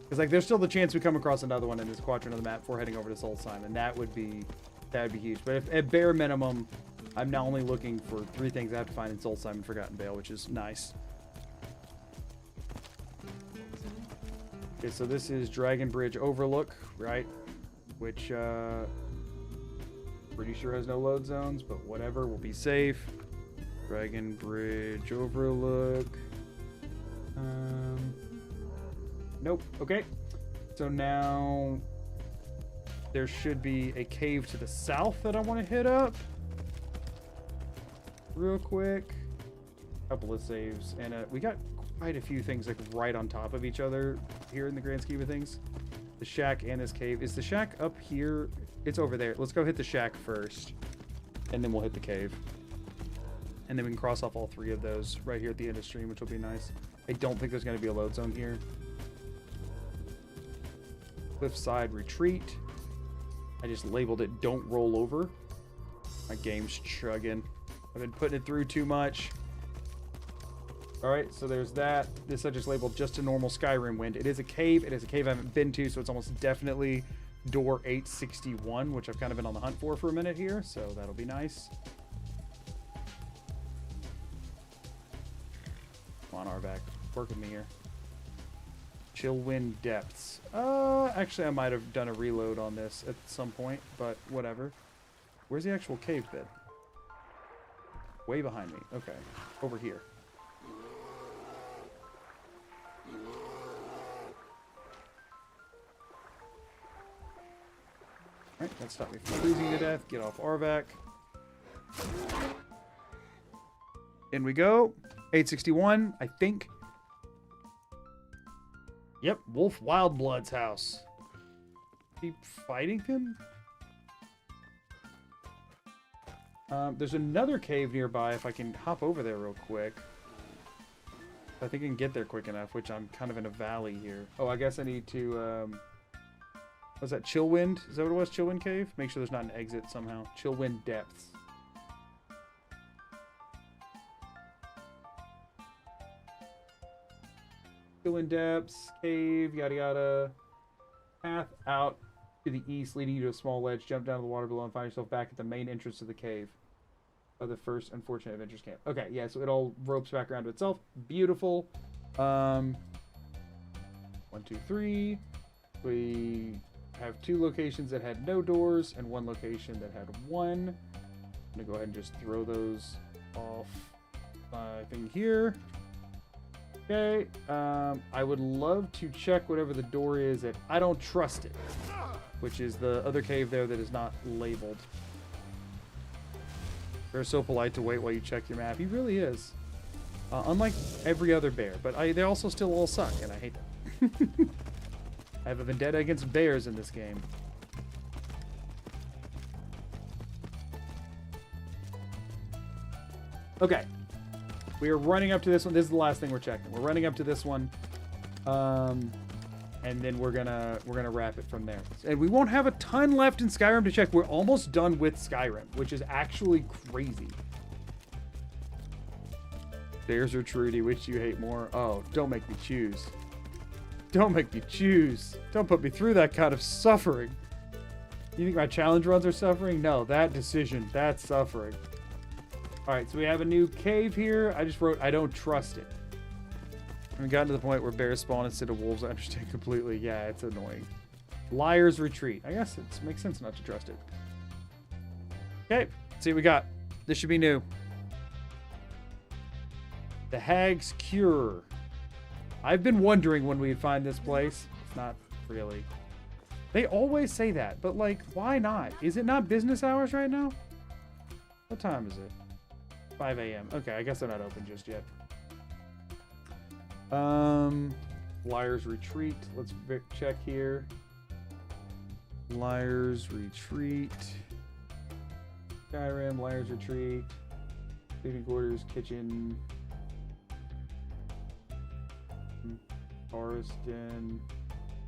Because like, there's still the chance we come across another one in this quadrant of the map before heading over to Soul Simon. That would be huge. But if, at bare minimum, I'm now only looking for 3 things I have to find in Soul Simon Forgotten Vale, which is nice. Okay, so this is Dragon Bridge Overlook, right? Which, pretty sure has no load zones, but whatever, we'll be safe. Dragon Bridge Overlook. Nope. Okay. So now there should be a cave to the south that I want to hit up real quick. Couple of saves, and we got quite a few things like right on top of each other here in the grand scheme of things. The shack and this cave. Is the shack up here? It's over there. Let's go hit the shack first, and then we'll hit the cave. And then we can cross off all 3 of those right here at the end of stream, which will be nice. I don't think there's going to be a load zone here. Cliffside Retreat. I just labeled it Don't Roll Over. My game's chugging. I've been putting it through too much. Alright, so there's that. This I just labeled Just a Normal Skyrim Wind. It is a cave. It is a cave I haven't been to, so it's almost definitely door 861, which I've kind of been on the hunt for a minute here, so that'll be nice. Come on, Arvac. Work with me here. Chillwind Depths. Actually, I might have done a reload on this at some point, but whatever. Where's the actual cave bed? Way behind me. Okay. Over here. Alright, that stopped me from freezing to death. Get off Arvac. In we go. 861, I think. Yep, Wolf Wildblood's house. Keep fighting him? There's another cave nearby if I can hop over there real quick. I think I can get there quick enough, which I'm kind of in a valley here. Oh, I guess I need to, what's that, Chillwind? Is that what it was, Chillwind Cave? Make sure there's not an exit somehow. Chillwind Depths. Chillwind Depths, cave, yada yada. Path out to the east, leading you to a small ledge. Jump down to the water below and find yourself back at the main entrance of the cave. Of the first unfortunate adventures camp. Okay, yeah, so it all ropes back around to itself. Beautiful. 1, 2, 3. We have 2 locations that had no doors and 1 location that had 1. I'm gonna go ahead and just throw those off my thing here. Okay, I would love to check whatever the door is at I Don't Trust It, which is the other cave there that is not labeled. They're so polite to wait while you check your map. He really is. Unlike every other bear, but they also still all suck, and I hate them. I have a vendetta against bears in this game. Okay. We are running up to this one. This is the last thing we're checking. We're running up to this one. And then we're gonna wrap it from there. And we won't have a ton left in Skyrim to check. We're almost done with Skyrim, which is actually crazy. Bears or Trudy, which do you hate more? Oh, don't make me choose. Don't make me choose. Don't put me through that kind of suffering. You think my challenge runs are suffering? No, that decision, that's suffering. All right, so we have a new cave here. I just wrote, I don't trust it. And we got to the point where bears spawn instead of wolves. I understand completely. Yeah, it's annoying. Liar's Retreat. I guess it makes sense not to trust it. Okay, let's see what we got. This should be new. The Hag's Cure. I've been wondering when we'd find this place. It's not really. They always say that, but like, why not? Is it not business hours right now? What time is it? 5 a.m. Okay, I guess they're not open just yet. Liar's Retreat. Let's check here. Liar's Retreat. Skyrim, Liar's Retreat. Living quarters, kitchen. Forest Den.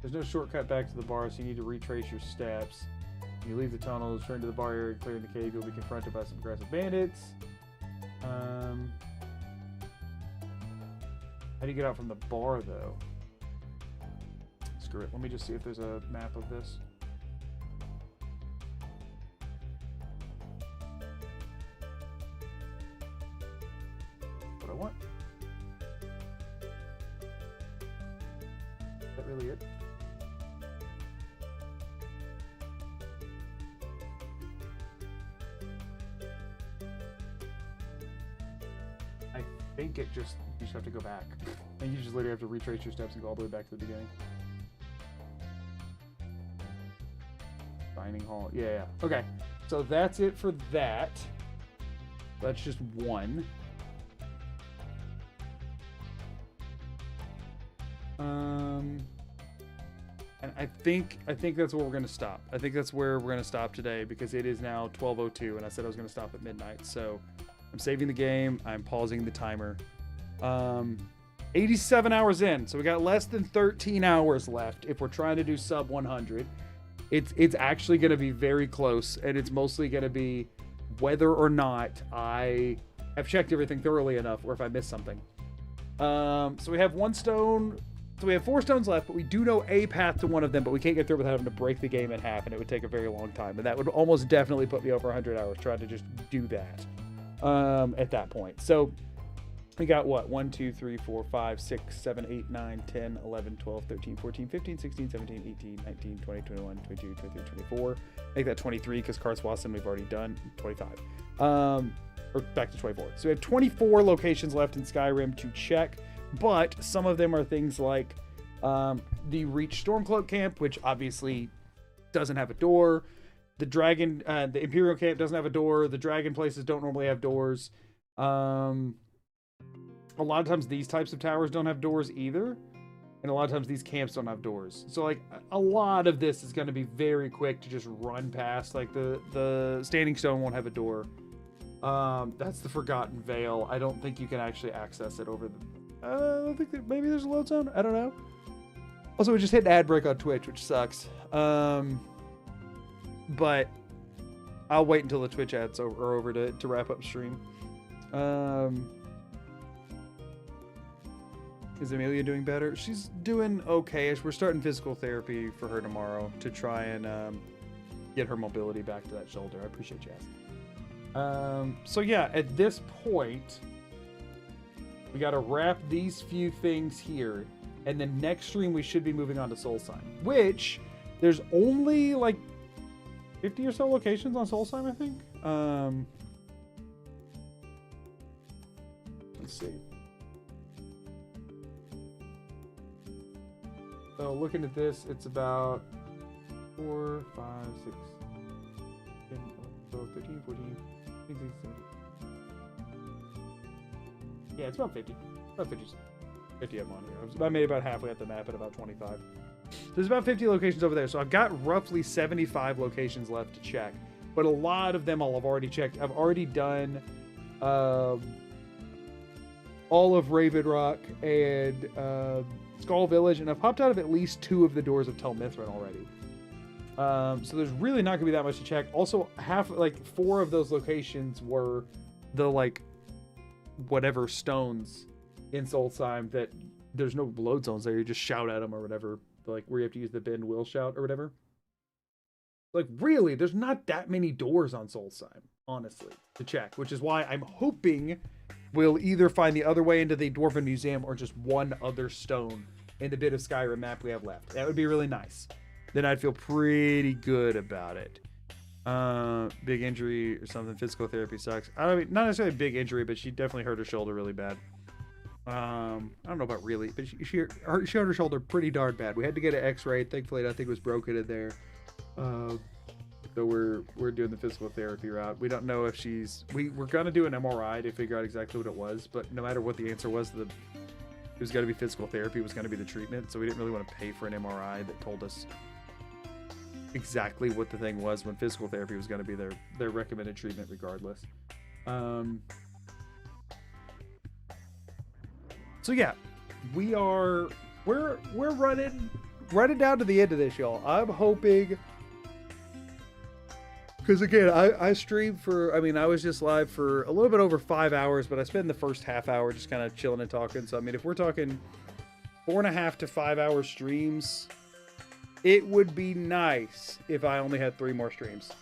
There's no shortcut back to the bar, so you need to retrace your steps. When you leave the tunnel, return to the bar area, clearing the cave, you'll be confronted by some aggressive bandits. How do you get out from the bar, though? Screw it. Let me just see if there's a map of this. What I want. Is that really it? I think it just, you just have to go back. And you just literally have to retrace your steps and go all the way back to the beginning. Dining hall. Yeah. Okay. So that's it for that. That's just one. And I think that's where we're gonna stop. I think that's where we're gonna stop today because it is now 12:02, and I said I was gonna stop at midnight. So I'm saving the game. I'm pausing the timer. 87 hours in, so we got less than 13 hours left. If we're trying to do sub 100, it's actually gonna be very close, and it's mostly gonna be whether or not I have checked everything thoroughly enough, or if I missed something. So we have one stone. So we have 4 stones left, but we do know a path to one of them, but we can't get through without having to break the game in half, and it would take a very long time. And that would almost definitely put me over 100 hours trying to just do that at that point. So we got what? 1, 2, 3, 4, 5, 6, 7, 8, 9, 10, 11, 12, 13, 14, 15, 16, 17, 18, 19, 20, 21, 22, 23, 24. Make that 23 because Carswasson we've already done. 25. Or back to 24. So we have 24 locations left in Skyrim to check. But some of them are things like the Reach Stormcloak camp, which obviously doesn't have a door. The Dragon, the Imperial camp doesn't have a door. The Dragon places don't normally have doors. A lot of times these types of towers don't have doors either. And a lot of times these camps don't have doors. So like a lot of this is going to be very quick to just run past. Like the Standing Stone won't have a door. That's the Forgotten Vale. I don't think you can actually access it over the... I think that maybe there's a load zone. I don't know. Also, we just hit an ad break on Twitch, which sucks. But I'll wait until the Twitch ads are over to wrap up stream. Is Amelia doing better? She's doing okay-ish. We're starting physical therapy for her tomorrow to try and get her mobility back to that shoulder. I appreciate you asking. So yeah, at this point, we got to wrap these few things here, and then next stream we should be moving on to Soulsheim, which there's only like 50 or so locations on Soulsheim, I think. Let's see. So looking at this, it's about 4, 5, 6, 10, 12, 13, 14, 15, 16, 17. Yeah, it's about 50. About 50 of them on here. I made about halfway up the map at about 25. There's about 50 locations over there. So I've got roughly 75 locations left to check. But a lot of them I'll have already checked. I've already done all of Raven Rock and Skull Village. And I've popped out of at least 2 of the doors of Tel Mithryn already. So there's really not going to be that much to check. Also, 4 of those locations were the, like, whatever stones in Soulsheim that there's no load zones there. You just shout at them or whatever, like where you have to use the bend will shout or whatever. Like really, there's not that many doors on Soulsheim. honestly, to check, which is why I'm hoping we'll either find the other way into the Dwarven Museum or just one other stone in the bit of Skyrim map we have left. That would be really nice. Then I'd feel pretty good about it. Big injury or something. Physical therapy sucks. I mean, not necessarily a big injury, but she definitely hurt her shoulder really bad. I don't know about really, but she hurt her shoulder pretty darn bad. We had to get an X-ray. Thankfully, nothing was broken in there. So we're doing the physical therapy route. We don't know if we're gonna do an MRI to figure out exactly what it was, but no matter what the answer was, it was gonna be physical therapy was gonna be the treatment. So we didn't really want to pay for an MRI that told us exactly what the thing was when physical therapy was gonna be their recommended treatment regardless. So yeah, we're running down to the end of this, y'all. I'm hoping, because again, I streamed for, I mean, I was just live for a little bit over 5 hours, but I spent the first half hour just kind of chilling and talking. So I mean, if we're talking 4.5 to 5 hour streams, it would be nice if I only had 3 more streams.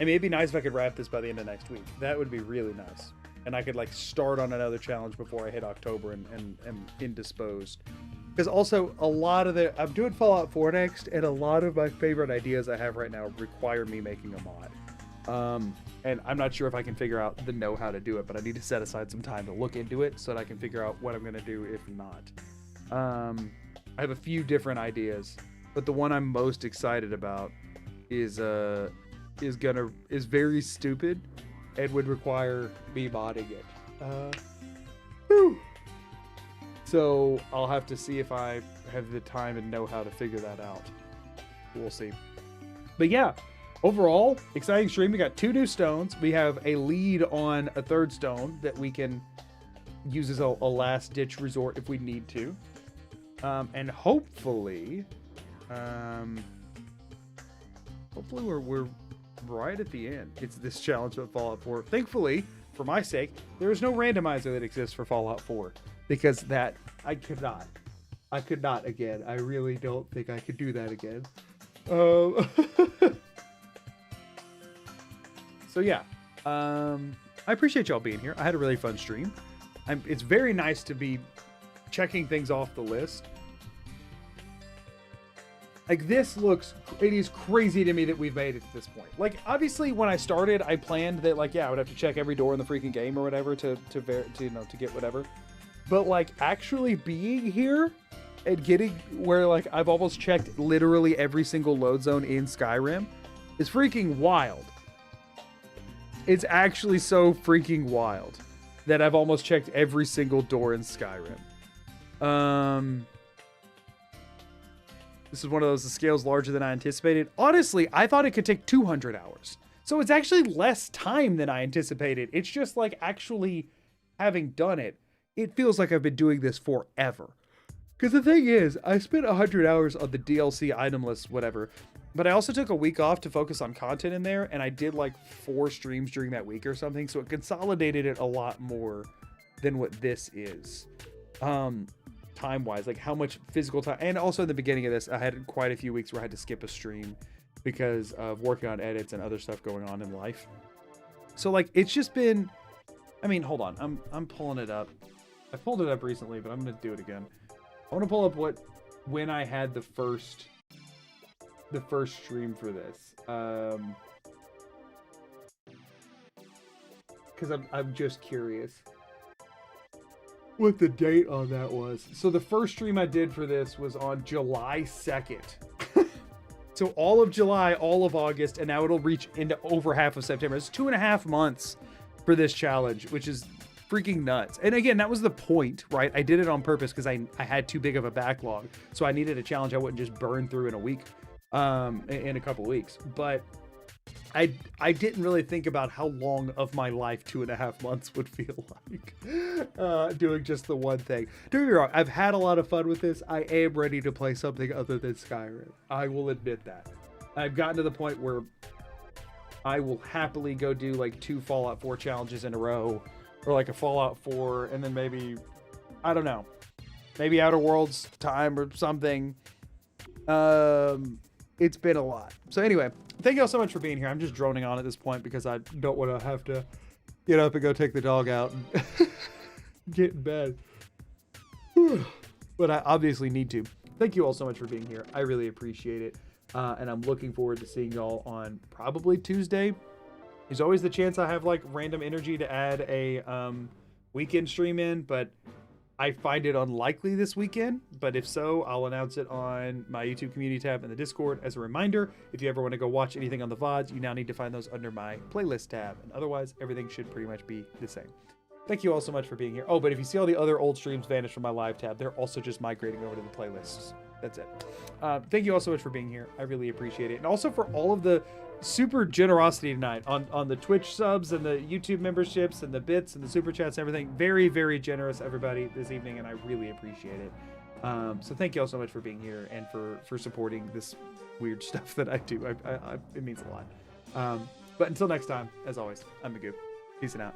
I mean, it'd be nice if I could wrap this by the end of next week. That would be really nice. And I could like start on another challenge before I hit October and indisposed. Because also a lot of I'm doing Fallout 4 next, and a lot of my favorite ideas I have right now require me making a mod. And I'm not sure if I can figure out the know how to do it, but I need to set aside some time to look into it so that I can figure out what I'm going to do if not. I have a few different ideas, but the one I'm most excited about is very stupid and would require me modding it. So I'll have to see if I have the time and know how to figure that out. We'll see. But yeah, overall, exciting stream. We got 2 new stones. We have a lead on a 3rd stone that we can use as a last ditch resort if we need to. And hopefully we're right at the end. It's this challenge with Fallout 4. Thankfully, for my sake, there is no randomizer that exists for Fallout 4, because that I could not again. I really don't think I could do that again. So yeah, I appreciate y'all being here. I had a really fun stream. It's very nice to be checking things off the list. Like, this looks, it is crazy to me that we've made it to this point. Like, obviously when I started, I planned that, like, yeah, I would have to check every door in the freaking game or whatever to get whatever. But like, actually being here and getting where, like, I've almost checked literally every single load zone in Skyrim is freaking wild. It's actually so freaking wild that I've almost checked every single door in Skyrim. This is one of those, the scale's larger than I anticipated. Honestly, I thought it could take 200 hours. So it's actually less time than I anticipated. It's just like, actually having done it, it feels like I've been doing this forever. Because the thing is, I spent 100 hours on the DLC item list, whatever. But I also took a week off to focus on content in there. And I did like 4 streams during that week or something. So it consolidated it a lot more than what this is. Time-wise, like how much physical time. And also in the beginning of this, I had quite a few weeks where I had to skip a stream because of working on edits and other stuff going on in life. So like, it's just been, I mean, hold on, I'm pulling it up. I pulled it up recently, but I'm gonna do it again. I want to pull up when I had the first stream for this, because I'm just curious what the date on that was. So the first stream I did for this was on July 2nd. So all of July, all of August, and now it'll reach into over half of September. It's 2.5 months for this challenge, which is freaking nuts. And again, that was the point, right? I did it on purpose because I had too big of a backlog. So I needed a challenge I wouldn't just burn through in a week, in a couple weeks. But I didn't really think about how long of my life 2.5 months would feel like doing just the one thing. Don't get me wrong, I've had a lot of fun with this. I am ready to play something other than Skyrim. I will admit that. I've gotten to the point where I will happily go do like 2 Fallout 4 challenges in a row, or like a Fallout 4, and then maybe, I don't know, maybe Outer Worlds time or something. It's been a lot. So anyway, thank you all so much for being here. I'm just droning on at this point because I don't want to have to get up and go take the dog out and get in bed. But I obviously need to. Thank you all so much for being here. I really appreciate it. And I'm looking forward to seeing y'all on probably Tuesday. There's always the chance I have like random energy to add a weekend stream in, but I find it unlikely this weekend. But if so, I'll announce it on my YouTube community tab in the Discord as a reminder. If you ever want to go watch anything on the VODs, you now need to find those under my playlist tab. And otherwise, everything should pretty much be the same. Thank you all so much for being here. Oh, but if you see all the other old streams vanish from my live tab, they're also just migrating over to the playlists. That's it. Thank you all so much for being here. I really appreciate it. And also for all of the super generosity tonight on the Twitch subs and the YouTube memberships and the bits and the super chats and everything. Very, very generous, everybody, this evening, and I really appreciate it. So thank you all so much for being here and for supporting this weird stuff that I do. It means a lot. But until next time, as always, I'm Magoo. Peace out.